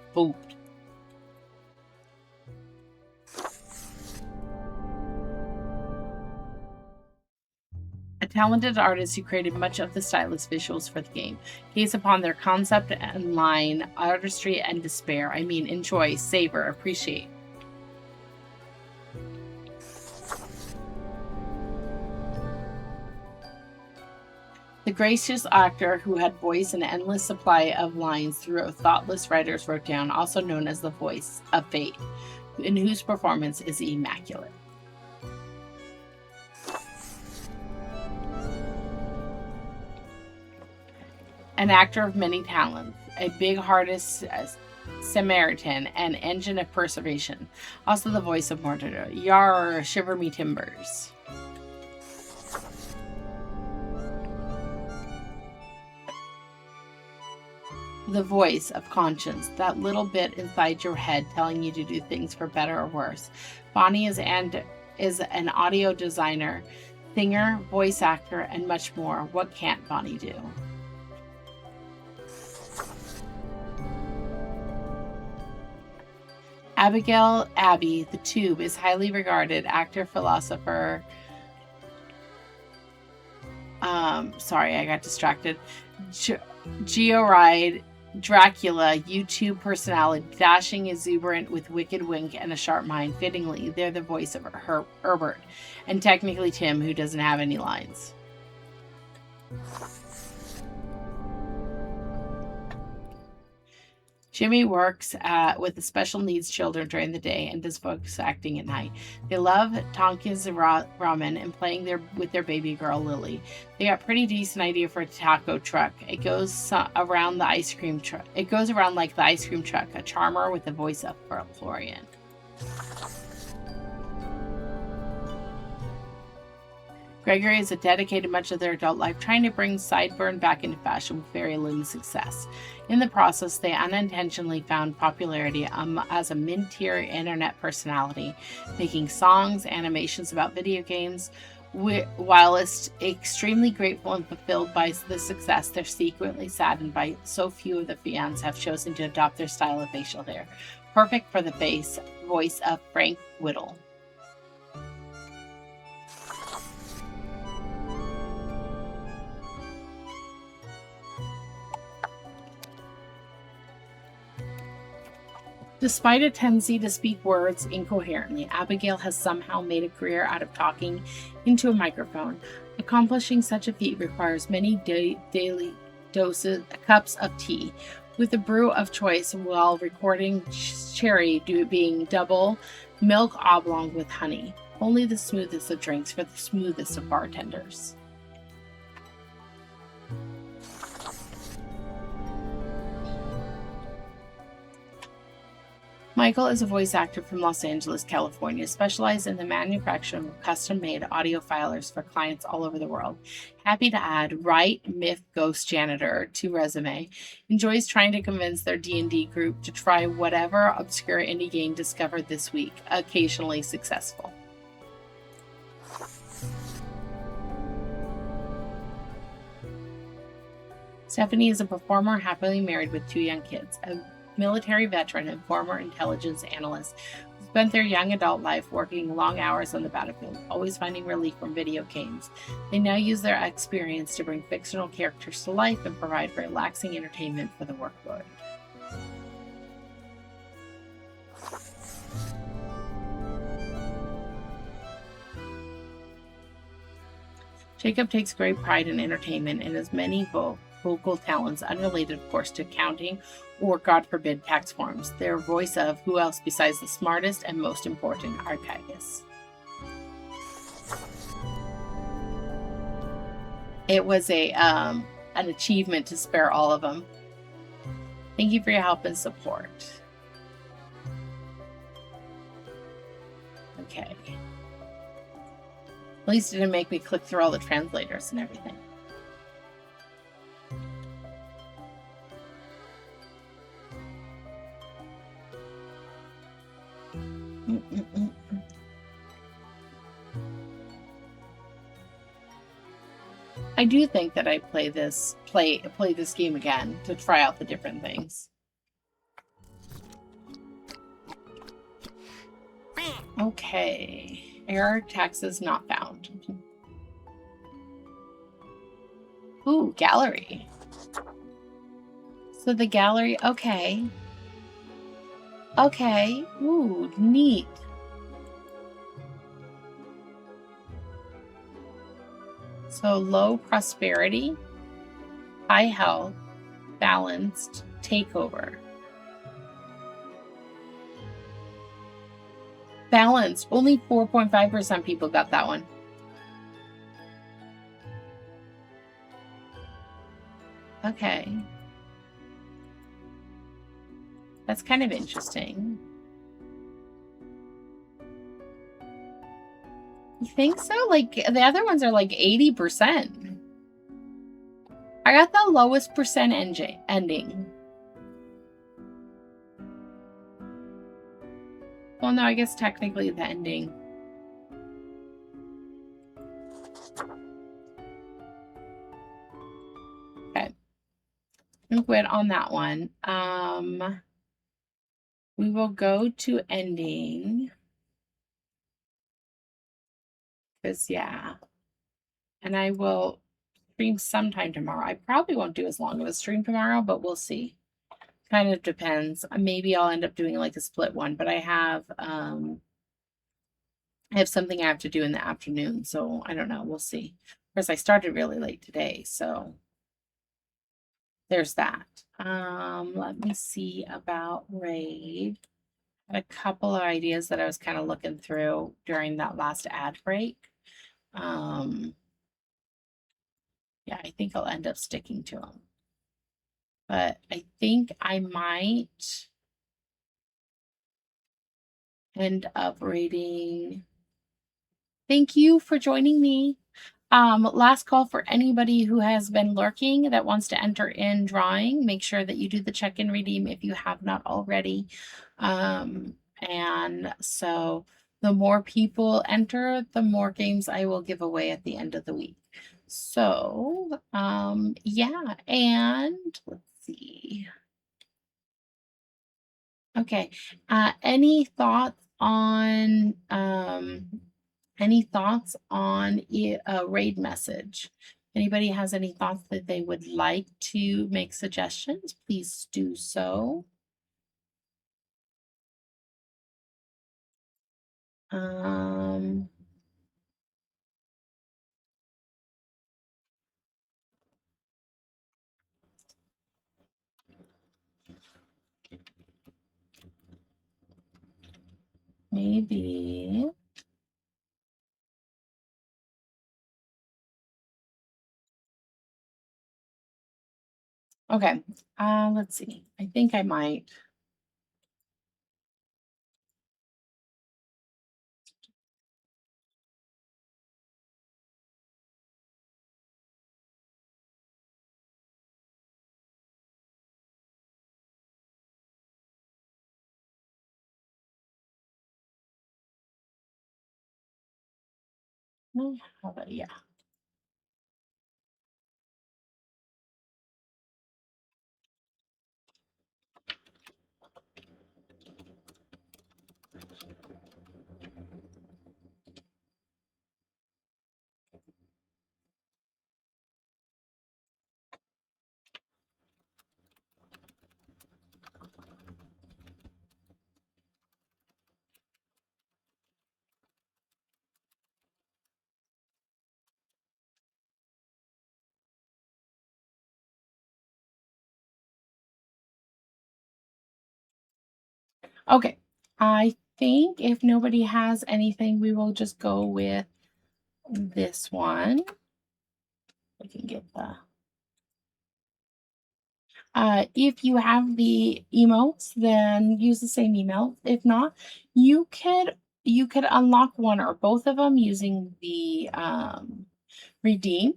A talented artist who created much of the stylish visuals for the game. Gaze upon their concept and line, artistry and despair. I mean, enjoy, savor, appreciate. The gracious actor who had voiced an endless supply of lines through thoughtless writers wrote down, also known as the voice of fate, in whose performance is immaculate. An actor of many talents, a big-hearted Samaritan, and engine of perseveration. Also the voice of Mordor. Yar, shiver me timbers. The voice of conscience, that little bit inside your head telling you to do things for better or worse. Bonnie is an audio designer, singer, voice actor, and much more. What can't Bonnie do? Abigail Abbey, the Tube, is highly regarded actor, philosopher. Sorry, I got distracted. Georide, Dracula, YouTube personality, dashing, exuberant, with wicked wink and a sharp mind. Fittingly, they're the voice of Herbert, and technically Tim, who doesn't have any lines. Jimmy works with the special needs children during the day and does voice acting at night. They love Tonkin's ramen and playing with their baby girl Lily. They got pretty decent idea for a taco truck. It goes around the ice cream truck. It goes around like the ice cream truck. A charmer with the voice of Florian. Gregory has dedicated much of their adult life trying to bring Sideburn back into fashion with very little success. In the process, they unintentionally found popularity as a mid-tier internet personality, making songs, animations about video games. While it's extremely grateful and fulfilled by the success, they're secretly saddened by so few of the fans have chosen to adopt their style of facial hair. Perfect for the voice of Frank Whittle. Despite a tendency to speak words incoherently, Abigail has somehow made a career out of talking into a microphone. Accomplishing such a feat requires many daily cups of tea, with the brew of choice while recording cherry being double milk oblong with honey. Only the smoothest of drinks for the smoothest of bartenders. Michael is a voice actor from Los Angeles, California, specialized in the manufacture of custom-made audio filers for clients all over the world. Happy to add Right Myth Ghost Janitor to resume. Enjoys trying to convince their D&D group to try whatever obscure indie game discovered this week, occasionally successful. Stephanie is a performer happily married with 2 young kids. A military veteran and former intelligence analyst who spent their young adult life working long hours on the battlefield, always finding relief from video games. They now use their experience to bring fictional characters to life and provide relaxing entertainment for the workload. Jacob takes great pride in entertainment and has many vocal talents unrelated, of course, to accounting or, God forbid, tax forms. They're voice of who else besides the smartest and most important archivist. It was an achievement to spare all of them. Thank you for your help and support. Okay. At least it didn't make me click through all the translators and everything. I do think that I play this game again to try out the different things. Okay. Error taxes not found. Ooh, gallery. So the gallery, okay. Okay. Ooh, neat. So low prosperity, high health, balanced, takeover. Balanced. Only 4.5% people got that one. Okay. That's kind of interesting. You think so? Like, the other ones are like 80%. I got the lowest percent ending. Well, no, I guess technically the ending. Okay. I'm quit on that one. We will go to ending. Because, yeah. And I will stream sometime tomorrow. I probably won't do as long of a stream tomorrow, but we'll see. Kind of depends. Maybe I'll end up doing like a split one, but I have something I have to do in the afternoon, so I don't know. We'll see. Of course, I started really late today, so there's that. Let me see about raid. I had a couple of ideas that I was kind of looking through during that last ad break. Yeah, I think I'll end up sticking to them. But I think I might end up raiding. Thank you for joining me. Last call for anybody who has been lurking that wants to enter in drawing. Make sure that you do the check-in redeem if you have not already. And so the more people enter, the more games I will give away at the end of the week. So, yeah, and let's see. Okay. Any thoughts on a raid message? Anybody has any thoughts that they would like to make suggestions? Please do so. Maybe. Okay. Let's see. I think I might. No, how about yeah. Okay. I think if nobody has anything, we will just go with this one. We can get the if you have the emotes, then use the same email. If not, you could unlock one or both of them using the redeem.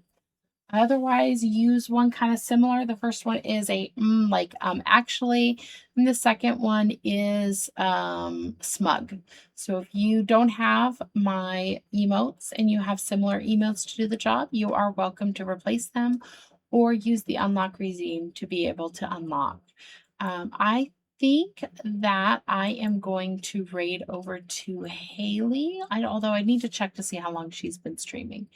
Otherwise, use one kind of similar. The first one is a actually, and the second one is smug. So if you don't have my emotes and you have similar emotes to do the job, you are welcome to replace them or use the unlock regime to be able to unlock. I think that I am going to raid over to Haley. Although I need to check to see how long she's been streaming,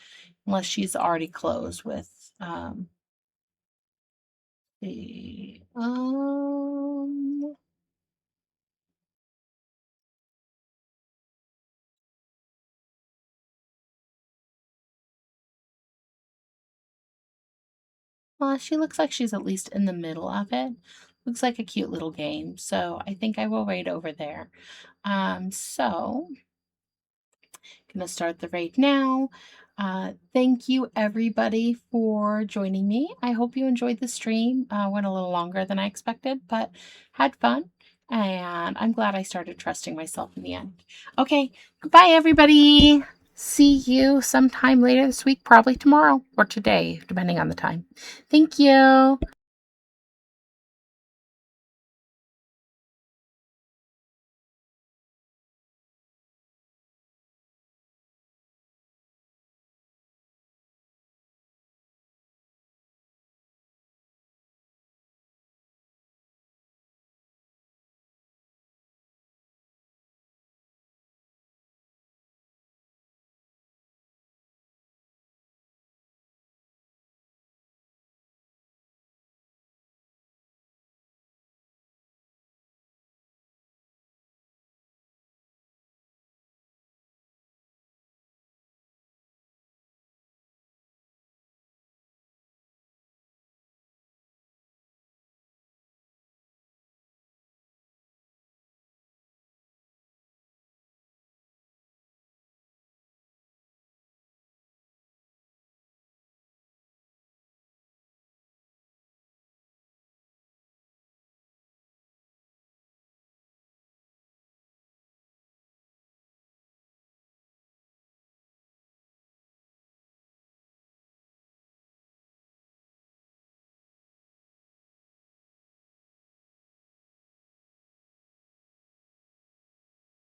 unless she's already closed with the well, she looks like she's at least in the middle of it. Looks like a cute little game. So I think I will raid over there. So gonna start the raid now. Thank you everybody for joining me. I hope you enjoyed the stream. Went a little longer than I expected, but had fun. And I'm glad I started trusting myself in the end. Okay, goodbye everybody. See you sometime later this week, probably tomorrow or today, depending on the time. Thank you.